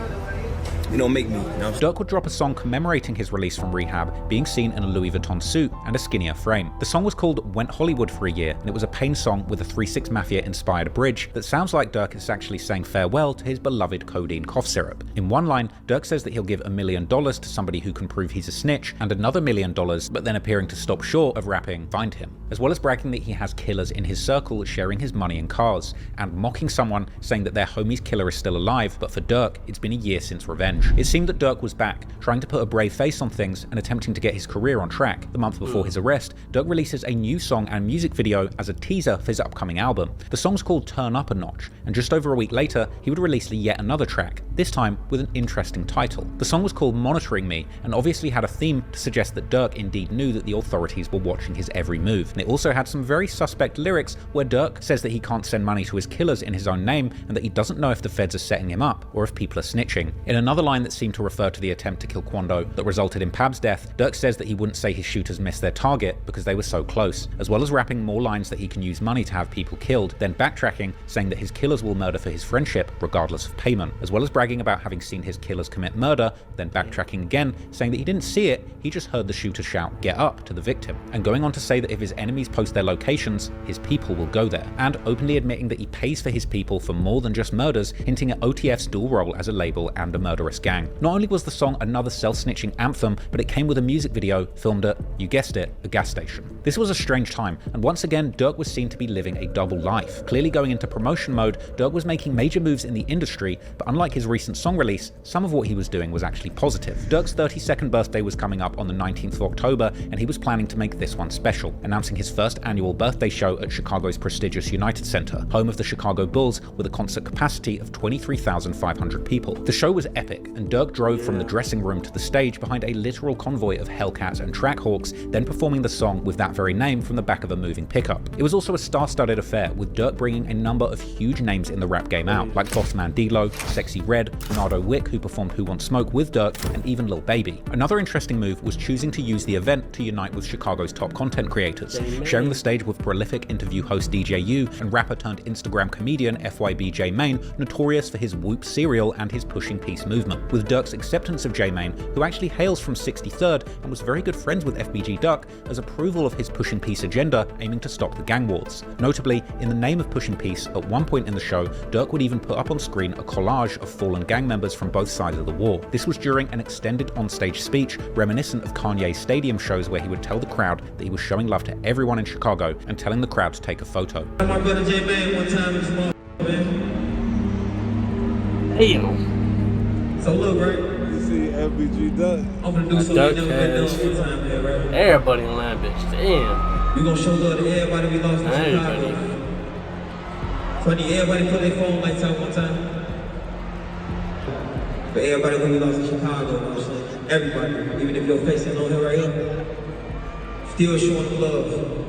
Speaker 21: you know, make me. You know?
Speaker 2: Durk would drop a song commemorating his release from rehab, being seen in a Louis Vuitton suit and a skinnier frame. The song was called Went Hollywood for a Year, and it was a Pain song with a 3-6 Mafia-inspired bridge that sounds like Durk is actually saying farewell to his beloved codeine cough syrup. In one line, Durk says that he'll give $1 million to somebody who can prove he's a snitch, and another $1 million, but then appearing to stop short of rapping, find him. As well as bragging that he has killers in his circle sharing his money and cars, and mocking someone saying that their homie's killer is still alive, but for Durk, it's been a year since revenge. It seemed that Durk was back, trying to put a brave face on things and attempting to get his career on track. The month before his arrest, Durk releases a new song and music video as a teaser for his upcoming album. The song's called Turn Up a Notch, and just over a week later, he would release yet another track, this time with an interesting title. The song was called Monitoring Me, and obviously had a theme to suggest that Durk indeed knew that the authorities were watching his every move. And it also had some very suspect lyrics where Durk says that he can't send money to his killers in his own name, and that he doesn't know if the feds are setting him up, or if people are snitching. In another line that seemed to refer to the attempt to kill Quando that resulted in Pab's death, Durk says that he wouldn't say his shooters missed their target because they were so close, as well as rapping more lines that he can use money to have people killed, then backtracking, saying that his killers will murder for his friendship regardless of payment, as well as bragging about having seen his killers commit murder, then backtracking again, saying that he didn't see it, he just heard the shooter shout "get up" to the victim, and going on to say that if his enemies post their locations, his people will go there, and openly admitting that he pays for his people for more than just murders, hinting at OTF's dual role as a label and a murderous gang. Not only was the song another self-snitching anthem, but it came with a music video filmed at, you guessed it, a gas station. This was a strange time, and once again, Durk was seen to be living a double life. Clearly going into promotion mode, Durk was making major moves in the industry, but unlike his recent song release, some of what he was doing was actually positive. Durk's 32nd birthday was coming up on the 19th of October, and he was planning to make this one special, announcing his first annual birthday show at Chicago's prestigious United Center, home of the Chicago Bulls, with a concert capacity of 23,500 people. The show was epic, and Durk drove from the dressing room to the stage behind a literal convoy of Hellcats and Trackhawks, then performing the song with that very name from the back of a moving pickup. It was also a star-studded affair, with Durk bringing a number of huge names in the rap game out, like Bossman D-Lo, Sexy Red, Nardo Wick, who performed Who Wants Smoke with Durk, and even Lil Baby. Another interesting move was choosing to use the event to unite with Chicago's top content creators, sharing the stage with prolific interview host DJ U and rapper turned Instagram comedian FYB J Mane, notorious for his Whoop cereal and his pushing peace movement. With Durk's acceptance of J Mane, who actually hails from 63rd and was very good friends with FBG Duck, as approval of his pushing peace agenda aiming to stop the gang wars. Notably, in the name of pushing peace, at one point in the show, Durk would even put up on screen a collage of fallen gang members from both sides of the war. This was during an extended onstage speech reminiscent of Kanye's stadium shows, where he would tell the crowd that he was showing love to everyone in Chicago and telling the crowd to take a photo.
Speaker 12: My brother J Mane one time in this man. So look, right? You see FBG Duck. I'm gonna do something
Speaker 1: Duck
Speaker 12: never been done one time, man, right?
Speaker 1: Everybody in that bitch. Damn.
Speaker 12: We gonna show love to everybody we lost in Chicago. Funny, everybody put their phone lights out one time. For everybody who we lost in Chicago, everybody, even if your face ain't on here right here, still showing love.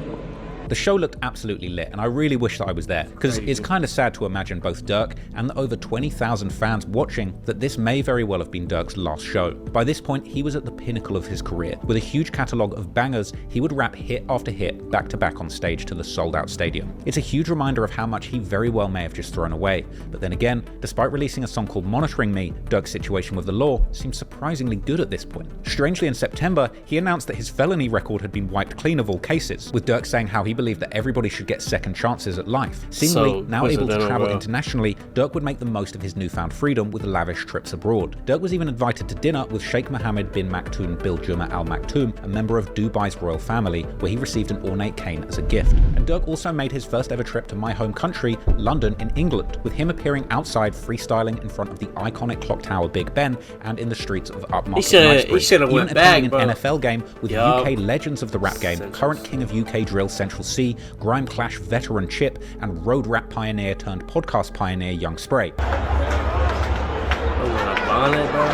Speaker 2: The show looked absolutely lit, and I really wish that I was there, because it's kind of sad to imagine both Durk and the over 20,000 fans watching that this may very well have been Durk's last show. By this point, he was at the pinnacle of his career. With a huge catalogue of bangers, he would rap hit after hit back to back on stage to the sold-out stadium. It's a huge reminder of how much he very well may have just thrown away. But then again, despite releasing a song called Monitoring Me, Durk's situation with the law seems surprisingly good at this point. Strangely, in September, he announced that his felony record had been wiped clean of all cases, with Durk saying how he believed that everybody should get second chances at life. Seemingly, now able to travel internationally, Durk would make the most of his newfound freedom with lavish trips abroad. Durk was even invited to dinner with Sheikh Mohammed bin Maktoum Bil Juma Al Maktoum, a member of Dubai's royal family, where he received an ornate cane as a gift. And Durk also made his first ever trip to my home country, London in England, with him appearing outside freestyling in front of the iconic clock tower Big Ben and in the streets of upmarket
Speaker 1: He should have went back,
Speaker 2: an
Speaker 1: bro.
Speaker 2: NFL game with UK legends of the rap game, current king of UK drill Central C, Grime Clash veteran Chip, and road rap pioneer turned podcast pioneer Young Spray.
Speaker 1: Bonnet, bro.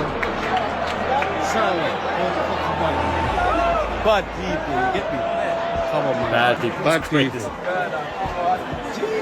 Speaker 11: Bad people, you get me? Come on, man.
Speaker 1: Bad people.
Speaker 11: Bad people.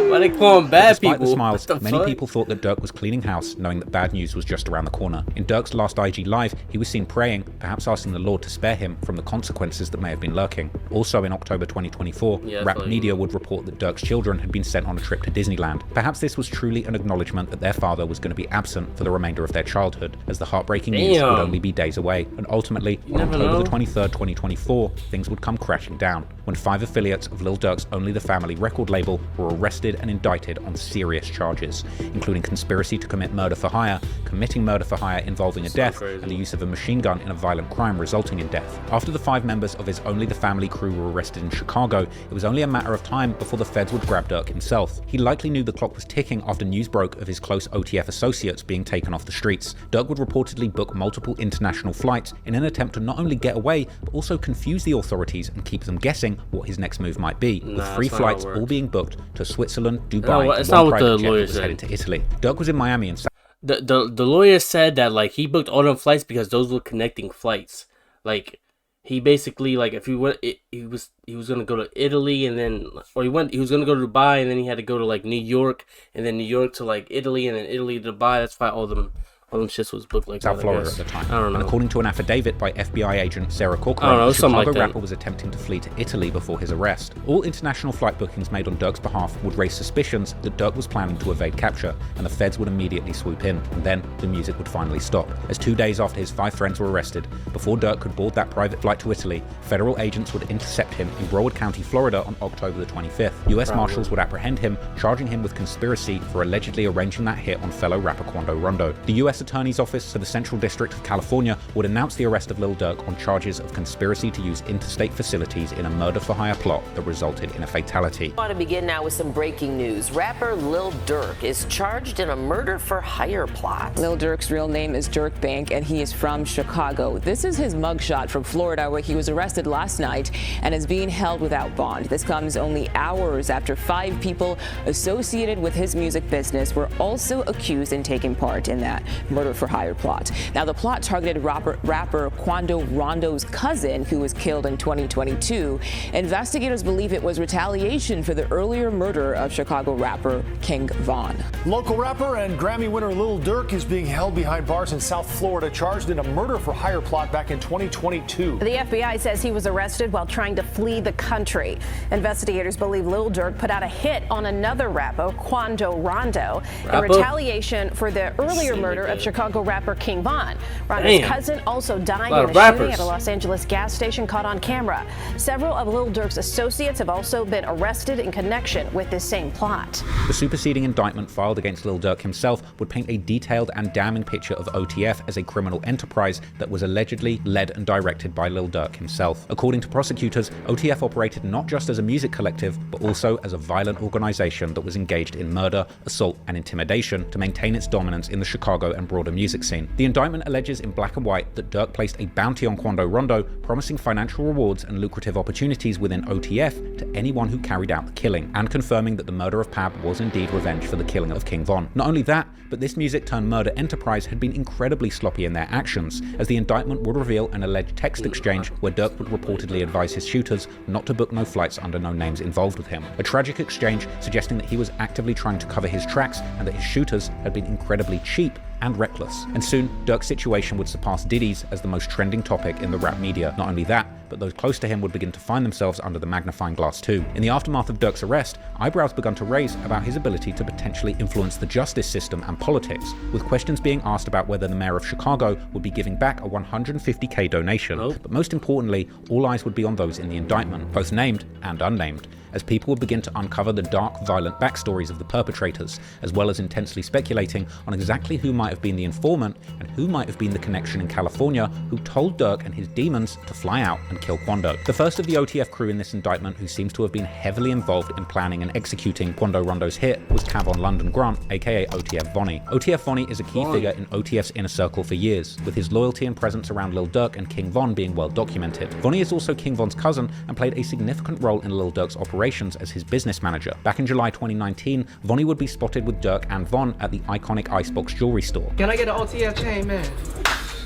Speaker 1: Why they call them bad
Speaker 2: Despite
Speaker 1: people?
Speaker 2: the smiles, many people thought that Durk was cleaning house, knowing that bad news was just around the corner. In Durk's last IG Live, he was seen praying, perhaps asking the Lord to spare him from the consequences that may have been lurking. Also in October 2024, rap media would report that Durk's children had been sent on a trip to Disneyland. Perhaps this was truly an acknowledgement that their father was going to be absent for the remainder of their childhood, as the heartbreaking news would only be days away. And ultimately, on October the 23rd, 2024, things would come crashing down, when 5 affiliates of Lil Durk's Only the Family record label were arrested and indicted on serious charges, including conspiracy to commit murder for hire, committing murder for hire involving a death, and the use of a machine gun in a violent crime resulting in death. After the 5 members of his Only the Family crew were arrested in Chicago, it was only a matter of time before the feds would grab Durk himself. He likely knew the clock was ticking after news broke of his close OTF associates being taken off the streets. Durk would reportedly book multiple international flights in an attempt to not only get away, but also confuse the authorities and keep them guessing what his next move might be, with 3 flights all being booked to Switzerland, Dubai,
Speaker 1: that's not what the
Speaker 2: lawyer
Speaker 1: lawyer
Speaker 2: was
Speaker 1: said.
Speaker 2: headed to Italy. Durk was in Miami and
Speaker 1: the lawyer said that like he booked all them flights because those were connecting flights. Like he basically like if he went, he was gonna go to Italy and then he was gonna go to Dubai and then he had to go to like New York and then New York to like Italy and then Italy to Dubai. That's why all them shits was booked like
Speaker 2: South
Speaker 1: that,
Speaker 2: Florida at the time.
Speaker 1: I don't know.
Speaker 2: And according to an affidavit by FBI agent Sarah Corcoran, the Chicago rapper was attempting to flee to Italy before his arrest. All international flight bookings made on Durk's behalf would raise suspicions that Durk was planning to evade capture, and the feds would immediately swoop in, and then the music would finally stop. As 2 days after his 5 friends were arrested, before Durk could board that private flight to Italy, federal agents would intercept him in Broward County, Florida on October the 25th. US Marshals would apprehend him, charging him with conspiracy for allegedly arranging that hit on fellow rapper Quando Rondo. The US U.S. Attorney's Office for the Central District of California would announce the arrest of Lil Durk on charges of conspiracy to use interstate facilities in a murder-for-hire plot that resulted in a fatality.
Speaker 16: I want to begin now with some breaking news. Rapper Lil Durk is charged in a murder-for-hire plot.
Speaker 18: Lil Durk's real name is Durk Bank, and he is from Chicago. This is his mugshot from Florida, where he was arrested last night and is being held without bond. This comes only hours after 5 people associated with his music business were also accused in taking part in that murder-for-hire plot. Now, the plot targeted rapper Quando Rondo's cousin, who was killed in 2022. Investigators believe it was retaliation for the earlier murder of Chicago rapper King Von.
Speaker 19: Local rapper and Grammy winner Lil Durk is being held behind bars in South Florida, charged in a murder-for-hire plot back in 2022.
Speaker 20: The FBI says he was arrested while trying to flee the country. Investigators believe Lil Durk put out a hit on another rapper, Quando Rondo, in retaliation for the earlier murder of Chicago rapper King Von. Rondo's cousin also died in a shooting at a Los Angeles gas station caught on camera. Several of Lil Durk's associates have also been arrested in connection with this same plot.
Speaker 2: The superseding indictment filed against Lil Durk himself would paint a detailed and damning picture of OTF as a criminal enterprise that was allegedly led and directed by Lil Durk himself. According to prosecutors, OTF operated not just as a music collective, but also as a violent organization that was engaged in murder, assault, and intimidation to maintain its dominance in the Chicago and broader music scene. The indictment alleges in black and white that Durk placed a bounty on Quando Rondo, promising financial rewards and lucrative opportunities within OTF to anyone who carried out the killing, and confirming that the murder of Pab was indeed revenge for the killing of King Von. Not only that, but this music-turned-murder enterprise had been incredibly sloppy in their actions, as the indictment would reveal an alleged text exchange where Durk would reportedly advise his shooters not to book no flights under no names involved with him. A tragic exchange suggesting that he was actively trying to cover his tracks and that his shooters had been incredibly cheap and reckless. And soon, Durk's situation would surpass Diddy's as the most trending topic in the rap media. Not only that, but those close to him would begin to find themselves under the magnifying glass too. In the aftermath of Durk's arrest, eyebrows began to raise about his ability to potentially influence the justice system and politics, with questions being asked about whether the mayor of Chicago would be giving back a $150K donation. But most importantly, all eyes would be on those in the indictment, both named and unnamed, as people would begin to uncover the dark, violent backstories of the perpetrators, as well as intensely speculating on exactly who might have been the informant and who might have been the connection in California who told Durk and his demons to fly out and kill Quando. The first of the OTF crew in this indictment who seems to have been heavily involved in planning and executing Quando Rondo's hit was Cavon London Grant, aka OTF Vonnie. OTF Vonnie is a key figure in OTF's inner circle for years, with his loyalty and presence around Lil Durk and King Von being well documented. Vonnie is also King Von's cousin and played a significant role in Lil Durk's operations as his business manager. Back in July 2019, Vonnie would be spotted with Durk and Von at the iconic Icebox jewelry store.
Speaker 24: Can I get an OTF chain, man?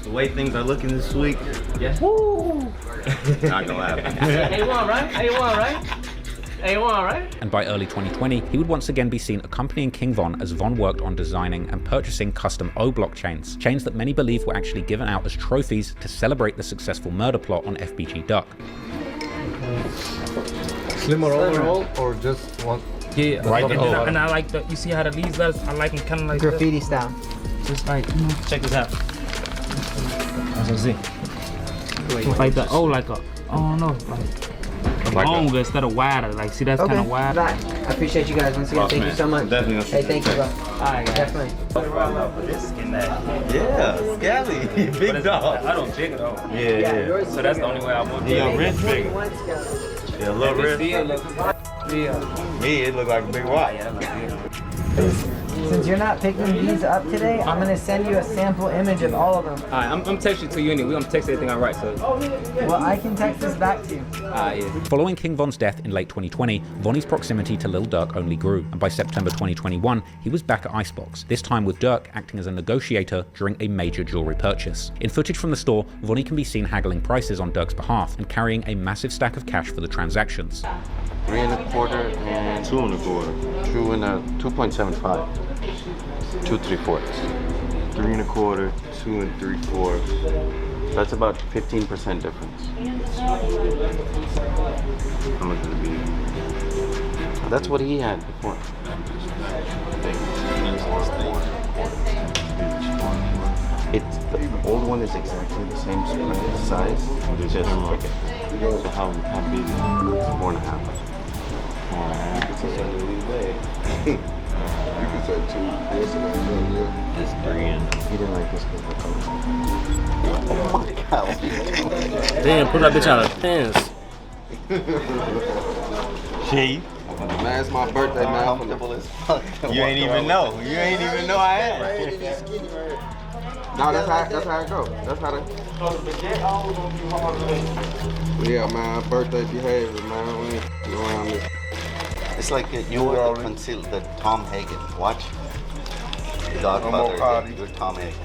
Speaker 25: The way things are looking this week.
Speaker 24: Yeah. Woo!
Speaker 25: Not gonna happen.
Speaker 24: A1, right? A1, right? A1, right?
Speaker 2: And by early 2020, he would once again be seen accompanying King Von as Von worked on designing and purchasing custom O-block chains that many believe were actually given out as trophies to celebrate the successful murder plot on FBG Duck.
Speaker 26: Slim roll or just one?
Speaker 24: Yeah,
Speaker 26: right.
Speaker 24: And I like the, you see how the leaves are? I like them kind of like
Speaker 27: graffiti
Speaker 24: this.
Speaker 27: Style.
Speaker 24: Just like,
Speaker 25: check this out.
Speaker 24: As I see. Like the O, like a, I don't know, like longer instead of wider. Like, see, that's kind of wide.
Speaker 27: I appreciate you guys once again. Thank you so much.
Speaker 25: Definitely.
Speaker 27: Hey, thank you, bro.
Speaker 24: Alright,
Speaker 27: definitely.
Speaker 25: Yeah, Scally, big dog.
Speaker 24: I don't jig it though.
Speaker 25: Yeah.
Speaker 24: So that's the only way I want to.
Speaker 25: Yeah, rich big. Yeah, a little rich. Me, it look like a big rock.
Speaker 27: Since you're not picking these up today, I'm gonna send you a sample image of all of them.
Speaker 24: Alright, I'm texting to you anyway. We're gonna text everything I write, so.
Speaker 27: Well, I can text this back to you.
Speaker 24: Yeah.
Speaker 2: Following King Von's death in late 2020, Vonnie's proximity to Lil Durk only grew, and by September 2021, he was back at Icebox, this time with Durk acting as a negotiator during a major jewelry purchase. In footage from the store, Vonnie can be seen haggling prices on Durk's behalf and carrying a massive stack of cash for the transactions.
Speaker 25: 3 1/4 and 2 1/4. 2 and 2.75. 2 3/4. 3 1/4, 2 3/4. That's about 15% difference. How much would it be? That's what he had before. It's the old one is exactly the same size. It's just so how big is it? 4.5. You can
Speaker 3: said 2 years ago. Yeah.
Speaker 2: This 3 and
Speaker 3: he didn't like this kid for coach.
Speaker 25: Oh my God.
Speaker 1: Damn, put that bitch out of pants.
Speaker 25: Chief.
Speaker 3: Man, it's my birthday, man.
Speaker 25: Comfortable as fuck. You ain't even know. You ain't even know I am.
Speaker 3: No, that's how it goes. That's how they. Yeah, man. Birthday behavior, man. We ain't around this.
Speaker 25: It's like you were the Tom Hagen. Watch. The Godfather. You're Tom Hagen.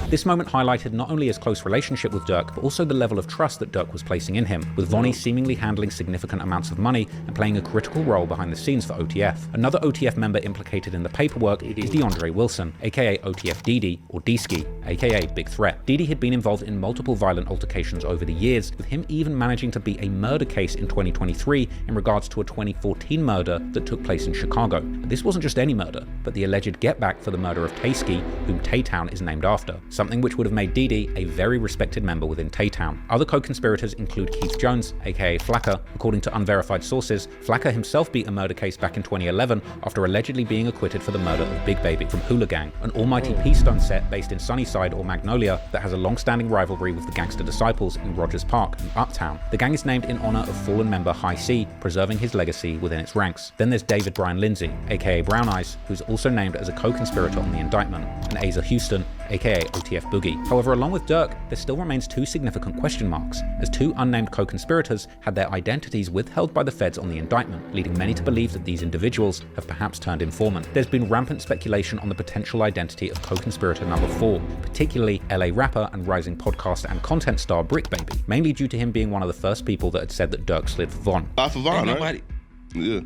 Speaker 2: This moment highlighted not only his close relationship with Durk, but also the level of trust that Durk was placing in him, with Vonnie seemingly handling significant amounts of money and playing a critical role behind the scenes for OTF. Another OTF member implicated in the paperwork is DeAndre Wilson, aka OTF Didi, or D-Ski, aka Big Threat. Didi had been involved in multiple violent altercations over the years, with him even managing to beat a murder case in 2023 in regards to a 2014 murder that took place in Chicago. But this wasn't just any murder, but the alleged get-back for the murder of Tay-Ski, whom Tay-Town is named after, something which would have made Didi a very respected member within Tay-Town. Other co-conspirators include Keith Jones, aka Flacker. According to unverified sources, Flacker himself beat a murder case back in 2011 after allegedly being acquitted for the murder of Big Baby from Hula Gang, an almighty P-Stone set based in Sunnyside or Magnolia that has a long-standing rivalry with the Gangster Disciples in Rogers Park and Uptown. The gang is named in honor of fallen member High C, preserving his legacy within its ranks. Then there's David Brian Lindsay, aka Brown Eyes, who's also named as a co-conspirator on the indictment, and Asa Houston, aka OTF Boogie. However, along with Durk, there still remains 2 significant question marks, as 2 unnamed co-conspirators had their identities withheld by the feds on the indictment, leading many to believe that these individuals have perhaps turned informant. There's been rampant speculation on the potential identity of co-conspirator number 4, particularly LA rapper and rising podcast and content star Brick Baby, mainly due to him being one of the first people that had said that Durk slid for Von.
Speaker 5: Off of Von, right? Yeah.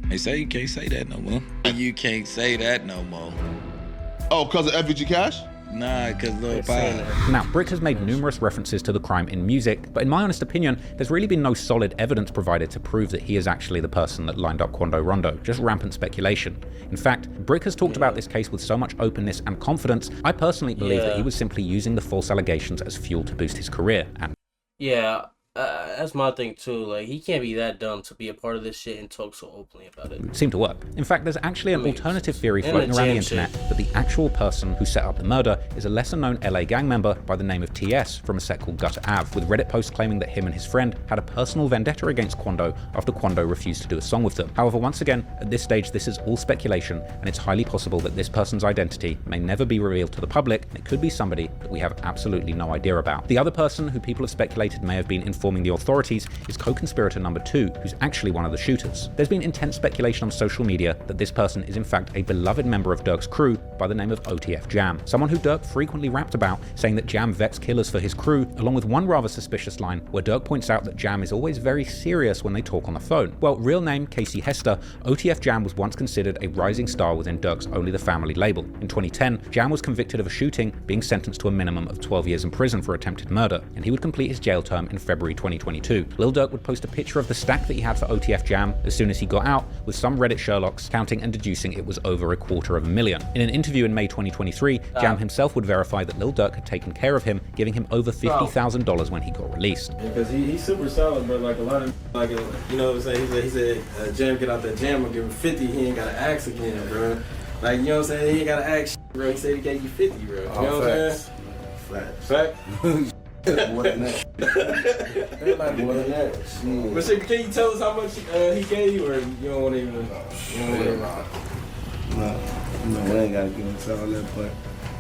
Speaker 5: They say you can't say that no more. You can't say that no more.
Speaker 3: Oh, because of FVG Cash?
Speaker 5: Nah, because Lil Pop.
Speaker 2: Now, Brick has made numerous references to the crime in music, but in my honest opinion, there's really been no solid evidence provided to prove that he is actually the person that lined up Quando Rondo, just rampant speculation. In fact, Brick has talked about this case with so much openness and confidence, I personally believe that he was simply using the false allegations as fuel to boost his career. And
Speaker 1: that's my thing too. Like, he can't be that dumb to be a part of this shit and talk so openly about it.
Speaker 2: It seemed to work. In fact, there's actually an alternative theory floating around the internet that the actual person who set up the murder is a lesser-known LA gang member by the name of TS from a set called Gutter Ave, with Reddit posts claiming that him and his friend had a personal vendetta against Quando after Quando refused to do a song with them. However, once again, at this stage, this is all speculation, and it's highly possible that this person's identity may never be revealed to the public, and it could be somebody that we have absolutely no idea about. The other person who people have speculated may have been informing the authorities is co-conspirator number 2, who's actually one of the shooters. There's been intense speculation on social media that this person is in fact a beloved member of Durk's crew by the name of OTF Jam, someone who Durk frequently rapped about, saying that Jam vets killers for his crew, along with one rather suspicious line where Durk points out that Jam is always very serious when they talk on the phone. Well, real name Casey Hester, OTF Jam was once considered a rising star within Durk's Only the Family label. In 2010, Jam was convicted of a shooting, being sentenced to a minimum of 12 years in prison for attempted murder, and he would complete his jail term in February 2022. Lil Durk would post a picture of the stack that he had for OTF Jam as soon as he got out, with some Reddit Sherlocks counting and deducing it was over $250,000. In an interview in May 2023, Jam himself would verify that Lil Durk had taken care of him, giving him over $50,000 when he got released.
Speaker 6: Because he's super solid, but like a lot of, like, you know what I'm saying? He said Jam get out that jam and give him 50, he ain't got to ask again, bro. Like, you know what I'm saying? He ain't got to ask, bro. He said he gave you 50, bro. You know what I'm saying? Fact.
Speaker 3: More than that. More than that.
Speaker 6: But shit, can you tell us how much he gave you, or you don't want to even?
Speaker 3: No, we ain't gotta get into all that. But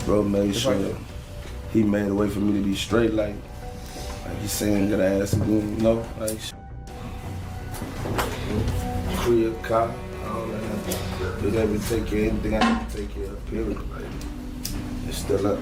Speaker 3: bro made sure he made a way for me to be straight. Like he's saying, gotta ask again, you know, like crib, car, all that. Being able to take care of anything I have to take care of. Period. Like it's still up.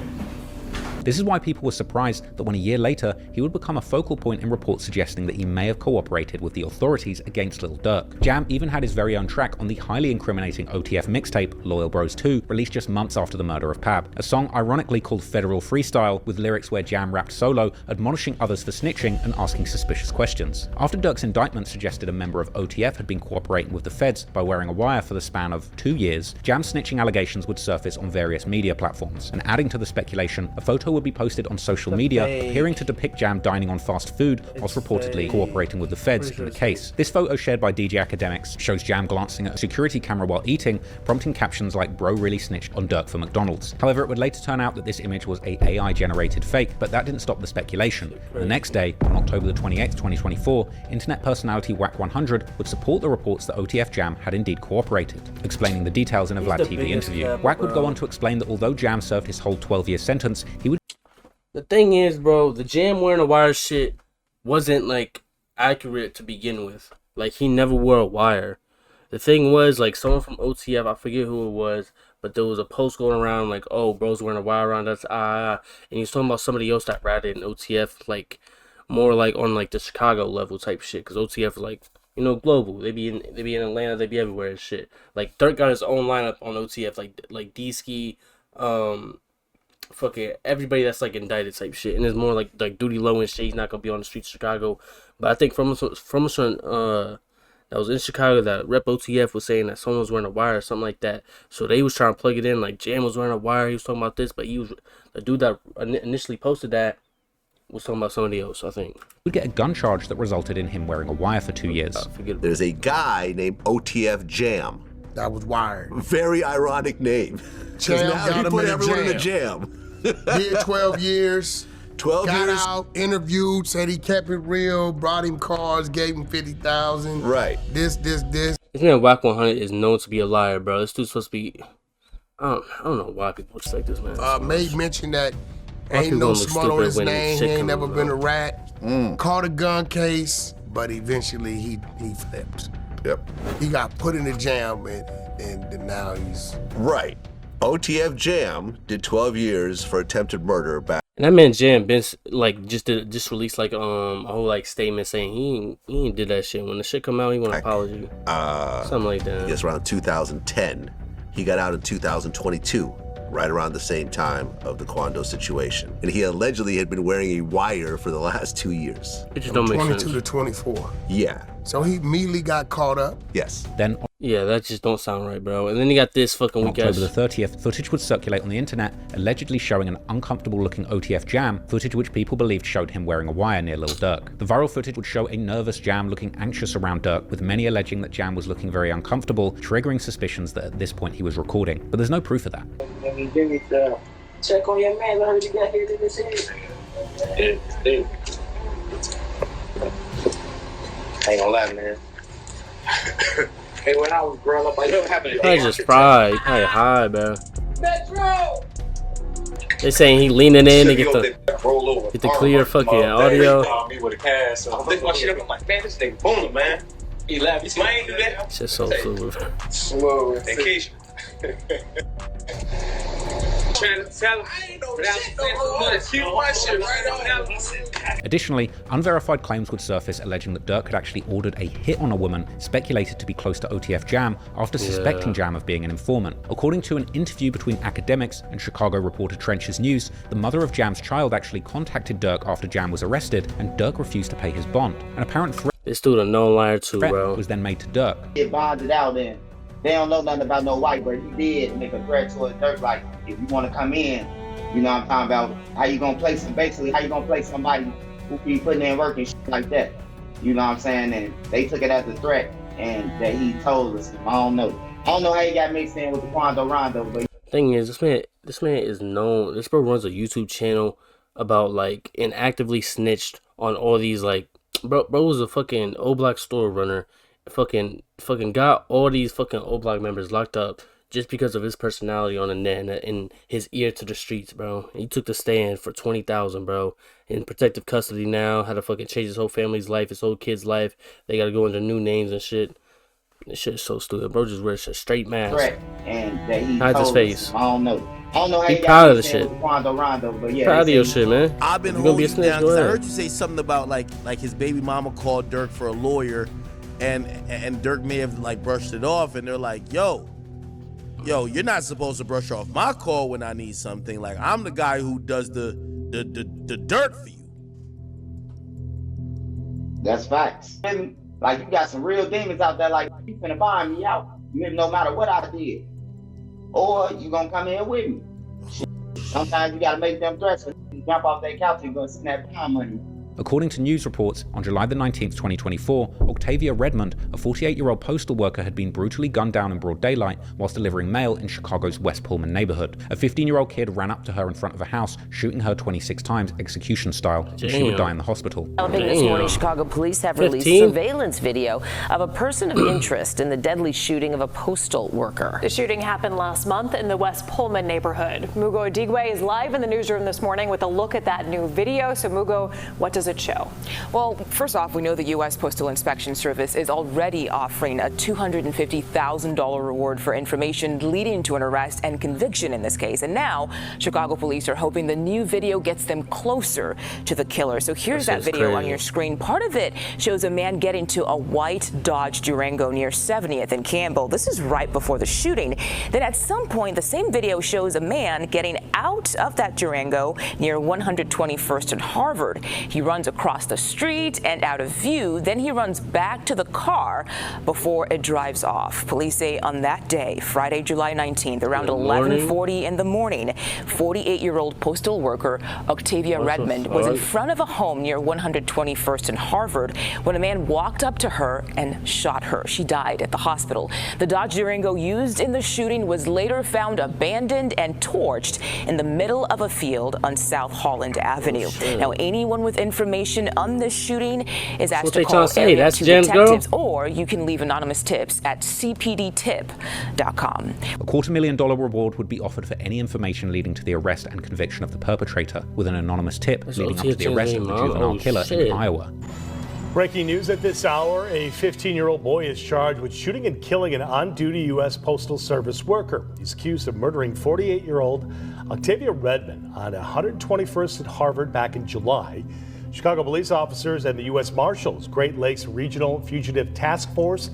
Speaker 2: This is why people were surprised that when a year later, he would become a focal point in reports suggesting that he may have cooperated with the authorities against Lil Durk. Jam even had his very own track on the highly incriminating OTF mixtape, Loyal Bros 2, released just months after the murder of Pab, a song ironically called Federal Freestyle, with lyrics where Jam rapped solo, admonishing others for snitching and asking suspicious questions. After Durk's indictment suggested a member of OTF had been cooperating with the feds by wearing a wire for the span of 2 years, Jam's snitching allegations would surface on various media platforms, and adding to the speculation, a photo would be posted on social media appearing to depict Jam dining on fast food whilst reportedly cooperating with the feds in the case. This photo shared by DJ Academics shows Jam glancing at a security camera while eating, prompting captions like "Bro really snitched on Durk for McDonald's." However, it would later turn out that this image was a AI-generated fake, but that didn't stop the speculation. The next day, on October the 28th, 2024, internet personality Wack100 would support the reports that OTF Jam had indeed cooperated. Explaining the details in a Vlad TV interview, Wack would go on to explain that although Jam served his whole 12-year sentence, he would...
Speaker 1: The thing is, bro, the Jam wearing a wire shit wasn't, like, accurate to begin with. Like, he never wore a wire. The thing was, like, someone from OTF, I forget who it was, but there was a post going around, like, oh, bro's wearing a wire around, that's, and he was talking about somebody else that ratted in OTF, like, more, like, on, like, the Chicago level type shit, because OTF is, like, you know, global. They be in Atlanta, they be everywhere and shit. Like, Durk got his own lineup on OTF, like D-Ski, fucking everybody that's, like, indicted type shit, and it's more, like Duty Low and shit, he's not gonna be on the streets of Chicago, but I think from a certain, that was in Chicago that rep OTF was saying that someone was wearing a wire or something like that. So they was trying to plug it in like Jam was wearing a wire. He was talking about this, but the dude that initially posted that was talking about somebody else, I think.
Speaker 2: Would get a gun charge that resulted in him wearing a wire for 2 years.
Speaker 7: There's a guy named OTF Jam.
Speaker 8: That was wired.
Speaker 7: Very ironic name.
Speaker 8: Jam
Speaker 7: now
Speaker 8: got
Speaker 7: he
Speaker 8: him
Speaker 7: put
Speaker 8: in
Speaker 7: everyone
Speaker 8: a
Speaker 7: in a jam.
Speaker 8: Did 12 years.
Speaker 7: 12
Speaker 8: got
Speaker 7: years.
Speaker 8: out, interviewed, said he kept it real, brought him cars, gave him 50,000.
Speaker 7: Right.
Speaker 8: This.
Speaker 1: This man Wack100 is known to be a liar, bro. This dude's supposed to be. I don't know why people just like this man.
Speaker 8: Made mention that ain't no smut on his name. He ain't never been a rat. Caught a gun case, but eventually he flipped.
Speaker 7: Yep.
Speaker 8: He got put in the jam, and now he's
Speaker 7: right. OTF Jam did 12 years for attempted murder back.
Speaker 1: And that man Jam been like just released like a whole like statement saying he ain't did that shit. When the shit come out, he want an apology. Something like that.
Speaker 7: Yes, around 2010. He got out in 2022, right around the same time of the Quando situation. And he allegedly had been wearing a wire for the last 2 years.
Speaker 1: It just don't make sense.
Speaker 8: 22 to 24.
Speaker 7: Yeah.
Speaker 8: So he immediately got caught up.
Speaker 7: Yes.
Speaker 2: Then
Speaker 1: yeah, that just don't sound right, bro. And then you got this fucking weak
Speaker 2: October the 30th, footage would circulate on the internet, allegedly showing an uncomfortable-looking OTF Jam, footage which people believed showed him wearing a wire near Lil Durk. The viral footage would show a nervous Jam looking anxious around Durk, with many alleging that Jam was looking very uncomfortable, triggering suspicions that at this point he was recording. But there's no proof of that.
Speaker 9: Give me the check on your man. I heard you got here to this area. Ain't gonna lie, man. Hey, when I was growing up, I don't have any.
Speaker 1: Probably just fried. Probably high, bro.
Speaker 9: Metro!
Speaker 1: They saying he leaning in to get the clear fucking audio.
Speaker 9: Me with a cast, so I'm looking my shit up. I'm like, man, this nigga booming, man. He laughed. He ain't do that.
Speaker 1: It's just so smooth.
Speaker 9: Smooth. Vacation. Trying to tell him without saying too much. Keep my shit right on now.
Speaker 2: Additionally, unverified claims would surface alleging that Durk had actually ordered a hit on a woman speculated to be close to OTF Jam after suspecting Jam of being an informant. According to an interview between Academics and Chicago reporter Trench's News, the mother of Jam's child actually contacted Durk after Jam was arrested, and Durk refused to pay his bond. An apparent threat
Speaker 1: this dude a known liar too, bro.
Speaker 2: Was then made to Durk.
Speaker 27: Get bonded out and they don't know nothing about no white, but he did make a threat to his Durk, like, if you want to come in, you know what I'm talking about, how you gonna play somebody who be putting in work and shit like that. You know what I'm saying? And they took it as a threat, and that he told us. I don't know how he got mixed in with the Quando Rondo, but
Speaker 1: thing is, this man is known. This bro runs a YouTube channel about like and actively snitched on all these like bro was a fucking O-Block store runner. Fucking got all these fucking O-Block members locked up just because of his personality on the net and his ear to the streets, bro. He took the stand for $20,000, bro. In protective custody now. Had to fucking change his whole family's life, his whole kid's life. They gotta go under new names and shit. This shit is so stupid. Bro just wears a straight mask.
Speaker 27: Threat, and that he
Speaker 1: hides his face.
Speaker 27: I don't know how
Speaker 1: he
Speaker 27: he
Speaker 1: proud of the
Speaker 27: got
Speaker 1: shit.
Speaker 27: with Quando Rondo, but yeah.
Speaker 1: Proud of your shit, man.
Speaker 10: I've been holding you down because I heard you say something about like his baby mama called Durk for a lawyer. And Durk may have like brushed it off, and they're like, yo, you're not supposed to brush off my call when I need something. Like, I'm the guy who does the dirt for you.
Speaker 27: That's facts. Like, you got some real demons out there, like, you finna find me out, no matter what I did. Or you gonna come in with me. Sometimes you gotta make them threats. jump off that couch and go snap pound money.
Speaker 2: According to news reports, on July the 19th, 2024, Octavia Redmond, a 48-year-old postal worker, had been brutally gunned down in broad daylight whilst delivering mail in Chicago's West Pullman neighborhood. A 15-year-old kid ran up to her in front of a house, shooting her 26 times, execution style, and she would die in the hospital.
Speaker 16: Developing this morning, Chicago police have released surveillance video of a person of interest in the deadly shooting of a postal worker.
Speaker 20: The shooting happened last month in the West Pullman neighborhood. Mugo Adigwe is live in the newsroom this morning with a look at that new video. So Mugo, what does it show?
Speaker 18: Well, first off, we know the U.S. Postal Inspection Service is already offering a $250,000 reward for information leading to an arrest and conviction in this case. And now, Chicago police are hoping the new video gets them closer to the killer. So here's that video on your screen. Part of it shows a man get into a white Dodge Durango near 70th and Campbell. This is right before the shooting. Then at some point, the same video shows a man getting out of that Durango near 121st and Harvard. He runs across the street and out of view. Then he runs back to the car before it drives off. Police say on that day, Friday, July 19th, around 11:40 in the morning, 48-year-old postal worker Octavia Redmond was in front of a home near 121st and Harvard when a man walked up to her and shot her. She died at the hospital. The Dodge Durango used in the shooting was later found abandoned and torched in the middle of a field on South Holland Avenue. Now, anyone with information on this shooting is asked to call Area 2 detectives, or you can leave anonymous tips at cpdtip.com.
Speaker 2: A $250,000 reward would be offered for any information leading to the arrest and conviction of the perpetrator, with an anonymous tip leading up to the arrest of the juvenile killer in Iowa.
Speaker 19: Breaking news at this hour, a 15-year-old boy is charged with shooting and killing an on-duty U.S. Postal Service worker. He's accused of murdering 48-year-old Octavia Redmond on 121st at Harvard back in July. Chicago police officers and the U.S. Marshals Great Lakes Regional Fugitive Task Force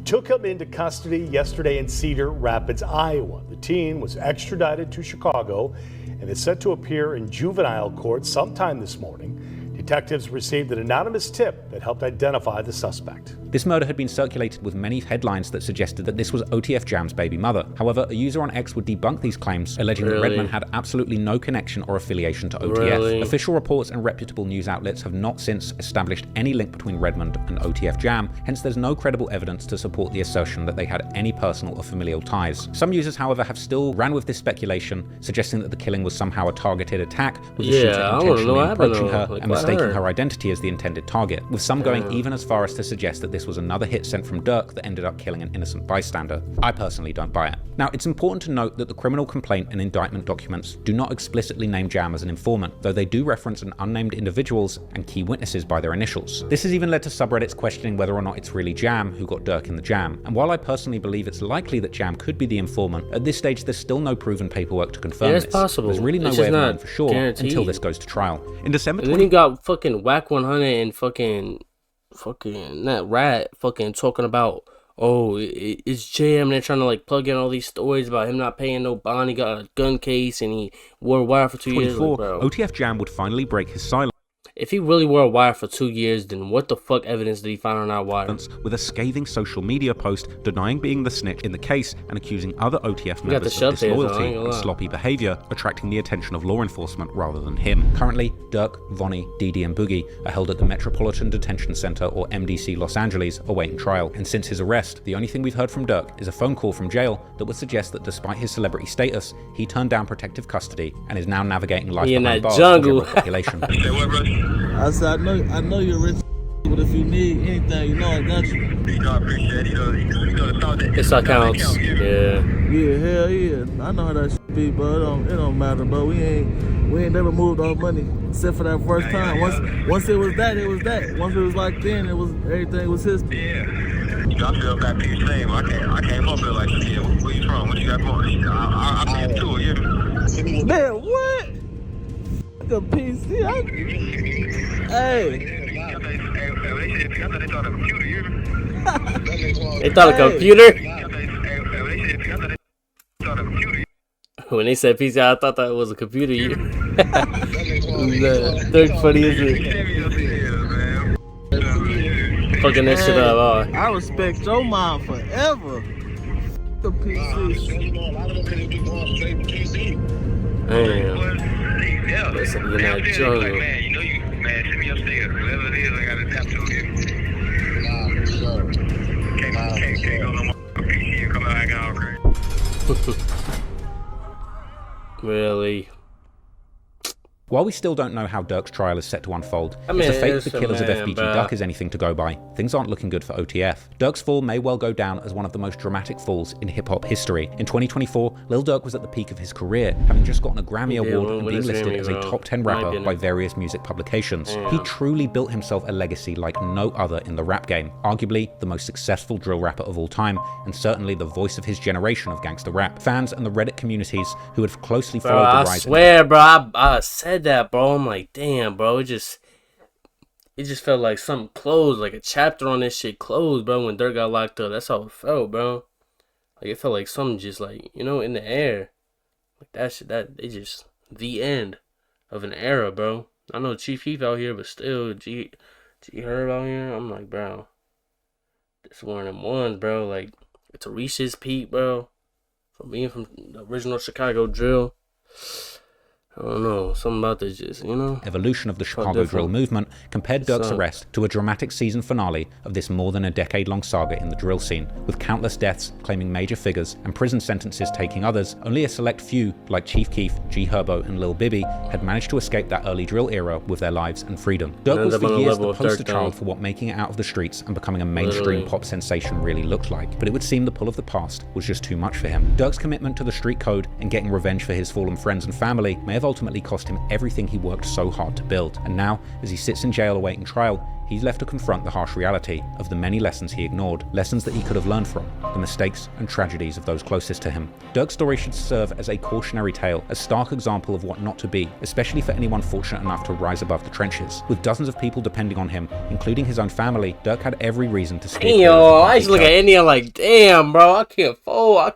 Speaker 19: took him into custody yesterday in Cedar Rapids, Iowa. The teen was extradited to Chicago and is set to appear in juvenile court sometime this morning. Detectives received an anonymous tip that helped identify the suspect.
Speaker 2: This murder had been circulated with many headlines that suggested that this was OTF Jam's baby mother. However, a user on X would debunk these claims, alleging that Redmond had absolutely no connection or affiliation to OTF. Official reports and reputable news outlets have not since established any link between Redmond and OTF Jam, hence there's no credible evidence to support the assertion that they had any personal or familial ties. Some users, however, have still ran with this speculation, suggesting that the killing was somehow a targeted attack, with the shooter intentionally approaching her and mistaking her identity as the intended target, with some going even as far as to suggest that this was another hit sent from Durk that ended up killing an innocent bystander. I personally don't buy it. Now, it's important to note that the criminal complaint and indictment documents do not explicitly name Jam as an informant, though they do reference an unnamed individuals and key witnesses by their initials. This has even led to subreddits questioning whether or not it's really Jam who got Durk in the jam, and while I personally believe it's likely that Jam could be the informant, at this stage there's still no proven paperwork to confirm this.
Speaker 1: Possible.
Speaker 2: There's really no way of knowing for sure until this goes to trial. In December
Speaker 1: and then you got fucking Whack 100 and fucking that rat fucking talking about, oh, it's Jam. They're trying to like plug in all these stories about him not paying no bond. He got a gun case and he wore a wire for 2 years. Like, bro.
Speaker 2: OTF Jam would finally break his silence.
Speaker 1: If he really wore a wire for 2 years, then what the fuck evidence did he find on that wire?
Speaker 2: With a scathing social media post denying being the snitch in the case and accusing other OTF members of disloyalty and sloppy behavior, attracting the attention of law enforcement rather than him. Currently, Durk, Vonnie, Didi and Boogie are held at the Metropolitan Detention Center, or MDC, Los Angeles, awaiting trial. And since his arrest, the only thing we've heard from Durk is a phone call from jail that would suggest that despite his celebrity status, he turned down protective custody and is now navigating life behind bars in general population.
Speaker 4: I said, I know you're rich, but if you need anything, you know I got you. I appreciate it.
Speaker 1: This accounts. Yeah.
Speaker 4: Yeah, hell yeah. I know how that shit be, but it don't matter, bro. We ain't never moved our money except for that first time. Once it was that, it was that. Once it was like then, everything was his.
Speaker 13: Yeah. I feel back to you same. I came up here like, yeah, where you from? What you got going? I been to you.
Speaker 4: Man, what? The PC. Hey.
Speaker 1: They thought a computer? When they said PC, I thought that was a computer. They're funny as it. Fucking that shit up.
Speaker 4: I respect your mom forever. The PC.
Speaker 1: Damn.
Speaker 13: Yeah.
Speaker 1: Listen, you're
Speaker 13: They'll
Speaker 1: not
Speaker 13: be like,
Speaker 1: jungle.
Speaker 13: man, you know you, man, send me upstairs. Whatever it is, I got a tattoo here. Nah, for sure. Can't go no more PC and come out acting all crazy.
Speaker 1: Really?
Speaker 2: While we still don't know how Durk's trial is set to unfold,
Speaker 1: I mean,
Speaker 2: if the fate of the
Speaker 1: it's a
Speaker 2: killers of
Speaker 1: man,
Speaker 2: FBG
Speaker 1: bruh.
Speaker 2: Duck is anything to go by, things aren't looking good for OTF. Durk's fall may well go down as one of the most dramatic falls in hip-hop history. In 2024, Lil Durk was at the peak of his career, having just gotten a Grammy Award and being listed as a top 10 rapper by various music publications. He truly built himself a legacy like no other in the rap game, arguably the most successful drill rapper of all time, and certainly the voice of his generation of gangster rap. Fans and the Reddit communities who had closely followed the rise.
Speaker 1: I swear, bro, I said that, bro. I'm like, damn, bro, it just felt like something closed, like a chapter on this shit closed, bro, when Durk got locked up. That's how it felt, bro. Like, it felt like something just, like, you know, in the air. Like, that shit, it just, the end of an era, bro. I know Chief Keef out here, but still, G Herb out here, I'm like, bro, it's one of them ones, bro. Like, to reach his peak, bro, from being from the original Chicago drill, I don't know, something about this just, you know?
Speaker 2: Evolution of the Chicago drill movement compared Durk's arrest to a dramatic season finale of this more than a decade-long saga in the drill scene, with countless deaths claiming major figures and prison sentences taking others. Only a select few, like Chief Keef, G Herbo, and Lil Bibby, had managed to escape that early drill era with their lives and freedom. Durk was for years the poster child for what making it out of the streets and becoming a mainstream pop sensation really looked like, but it would seem the pull of the past was just too much for him. Durk's commitment to the street code and getting revenge for his fallen friends and family may have ultimately cost him everything he worked so hard to build, and now, as he sits in jail awaiting trial, he's left to confront the harsh reality of the many lessons he ignored, lessons that he could have learned from, the mistakes and tragedies of those closest to him. Durk's story should serve as a cautionary tale, a stark example of what not to be, especially for anyone fortunate enough to rise above the trenches. With dozens of people depending on him, including his own family, Durk had every reason to stay.
Speaker 1: Damn, I used to look at India like, damn, bro, I can't fold,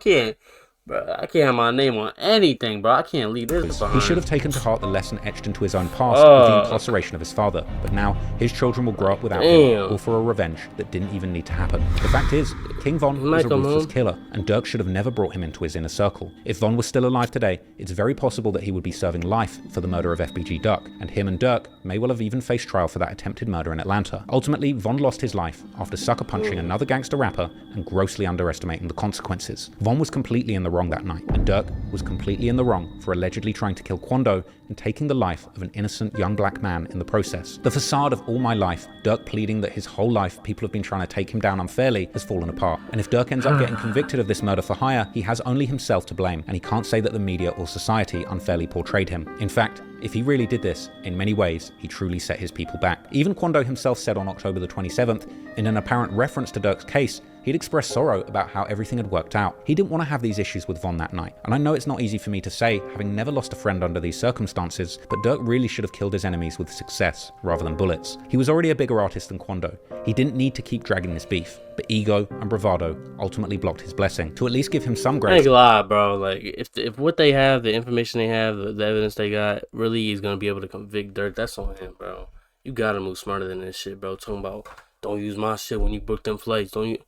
Speaker 1: Bro, I can't have my name on anything, bro. I can't leave this behind.
Speaker 2: He should have taken to heart the lesson etched into his own past with the incarceration of his father, but now his children will grow up without him, all for a revenge that didn't even need to happen. The fact is, King Von was a ruthless killer, and Durk should have never brought him into his inner circle. If Von was still alive today, it's very possible that he would be serving life for the murder of FBG Duck, and him and Durk may well have even faced trial for that attempted murder in Atlanta. Ultimately, Von lost his life after sucker punching another gangster rapper and grossly underestimating the consequences. Von was completely in the wrong that night, and Durk was completely in the wrong for allegedly trying to kill Quando and taking the life of an innocent young black man in the process. The facade of All My Life, Durk pleading that his whole life people have been trying to take him down unfairly, has fallen apart. And if Durk ends up getting convicted of this murder for hire, he has only himself to blame, and he can't say that the media or society unfairly portrayed him. In fact, if he really did this, in many ways, he truly set his people back. Even Quando himself said on October the 27th, in an apparent reference to Durk's case, he'd expressed sorrow about how everything had worked out. He didn't want to have these issues with Von that night. And I know it's not easy for me to say, having never lost a friend under these circumstances, but Durk really should have killed his enemies with success rather than bullets. He was already a bigger artist than Quando. He didn't need to keep dragging this beef, but ego and bravado ultimately blocked his blessing. To at least give him some grace.
Speaker 1: I ain't gonna lie, bro. Like, if what they have, the information they have, the evidence they got, really is gonna be able to convict Durk, that's on him, bro. You gotta move smarter than this shit, bro. Talking about, don't use my shit when you book them flights. Don't you?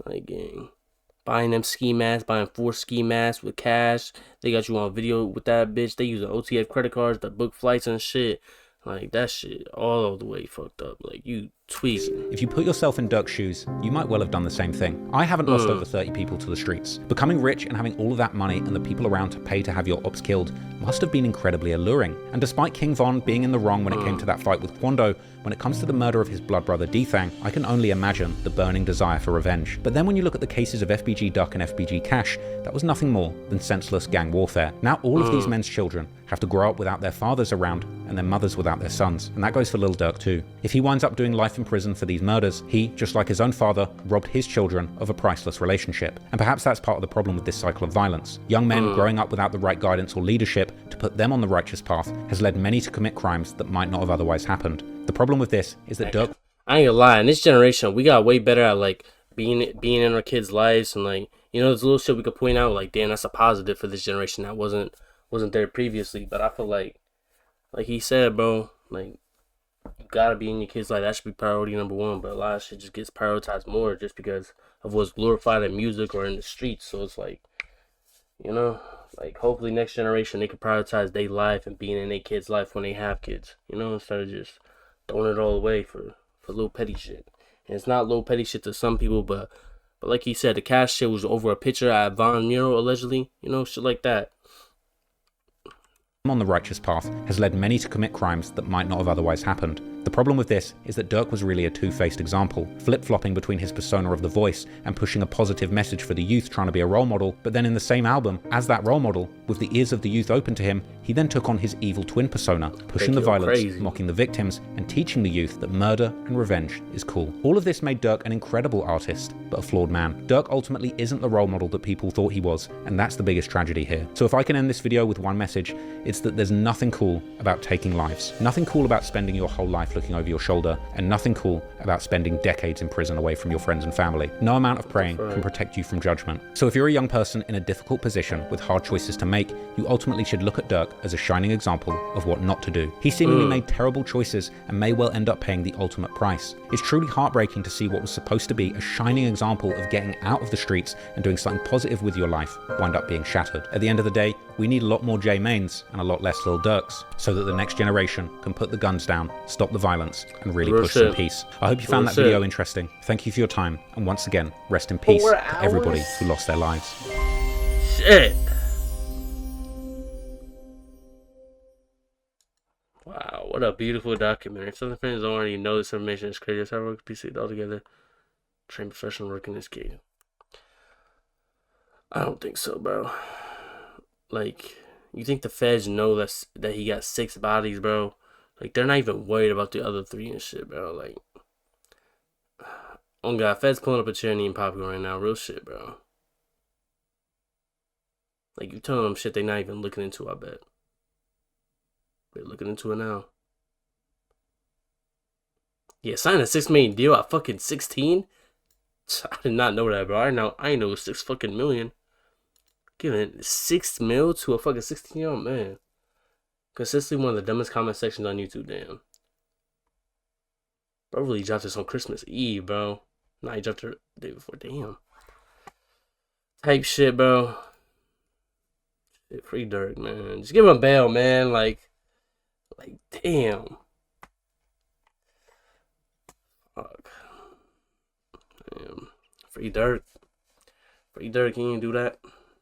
Speaker 1: Like, gang. Buying them ski masks, buying 4 ski masks with cash. They got you on video with that bitch. They use OTF credit cards to book flights and shit. Like, that shit all the way fucked up. Like, you tweaking.
Speaker 2: If you put yourself in Durk's shoes, you might well have done the same thing. I haven't lost over 30 people to the streets. Becoming rich and having all of that money and the people around to pay to have your ops killed must have been incredibly alluring. And despite King Von being in the wrong when it came to that fight with Quando, when it comes to the murder of his blood brother D-Thang, I can only imagine the burning desire for revenge. But then when you look at the cases of FBG Duck and FBG Cash, that was nothing more than senseless gang warfare. Now all of these men's children have to grow up without their fathers around and their mothers without their sons. And that goes for Lil Durk too. If he winds up doing life in prison for these murders, he, just like his own father, robbed his children of a priceless relationship. And perhaps that's part of the problem with this cycle of violence. Young men growing up without the right guidance or leadership to put them on the righteous path has led many to commit crimes that might not have otherwise happened. The problem with this is that Durk...
Speaker 1: I ain't gonna lie, in this generation, we got way better at, like, being in our kids' lives, and, like, you know, there's little shit we could point out, like, damn, that's a positive for this generation that wasn't there previously. But I feel like he said, bro, like, you gotta be in your kids' life. That should be priority number one. But a lot of shit just gets prioritized more just because of what's glorified in music or in the streets. So it's like, you know, Like, hopefully next generation, they can prioritize their life and being in their kids' life when they have kids. You know, instead of just throwing it all away for little petty shit. And it's not little petty shit to some people, but like he said, the cash shit was over a picture at Von Mural, allegedly. You know, shit like that.
Speaker 2: On the righteous path has led many to commit crimes that might not have otherwise happened. The problem with this is that Durk was really a two-faced example, flip-flopping between his persona of the voice and pushing a positive message for the youth trying to be a role model, but then in the same album, as that role model, with the ears of the youth open to him, he then took on his evil twin persona, pushing the violence, mocking the victims, and teaching the youth that murder and revenge is cool. All of this made Durk an incredible artist, but a flawed man. Durk ultimately isn't the role model that people thought he was, and that's the biggest tragedy here. So if I can end this video with one message, it's that there's nothing cool about taking lives. Nothing cool about spending your whole life looking over your shoulder, and nothing cool about spending decades in prison away from your friends and family. No amount of praying can protect you from judgment. So if you're a young person in a difficult position with hard choices to make, you ultimately should look at Durk as a shining example of what not to do. He seemingly made terrible choices and may well end up paying the ultimate price. It's truly heartbreaking to see what was supposed to be a shining example of getting out of the streets and doing something positive with your life wind up being shattered. At the end of the day, we need a lot more J Mains and a lot less Lil Durks so that the next generation can put the guns down, stop the violence, and really push some peace. I hope you found that video interesting. Thank you for your time, and once again, rest in peace to everybody who lost their lives.
Speaker 1: Shit. Wow, what a beautiful documentary. If some fans don't already know this information, it's crazy. That's how work piece it all together. Train professional work in this game. I don't think so, bro. Like, you think the feds know that he got 6 bodies, bro? Like, they're not even worried about the other 3 and shit, bro. Like, oh god, feds pulling up a chair and eating popcorn right now. Real shit, bro. Like, you telling them shit they not even looking into, I bet. They're looking into it now. Yeah, sign a $6 million deal at fucking 16? I did not know that, bro. I know it was 6 fucking million. Giving 6 mil to a fucking 16-year-old man. Consistently one of the dumbest comment sections on YouTube, damn. Bro really dropped this on Christmas Eve, bro. Nah, he dropped it the day before, damn. Type shit, bro. Shit, free Durk, man. Just give him a bail, man. Like, damn. Fuck. Damn. Free Durk. Free Durk, he didn't do that.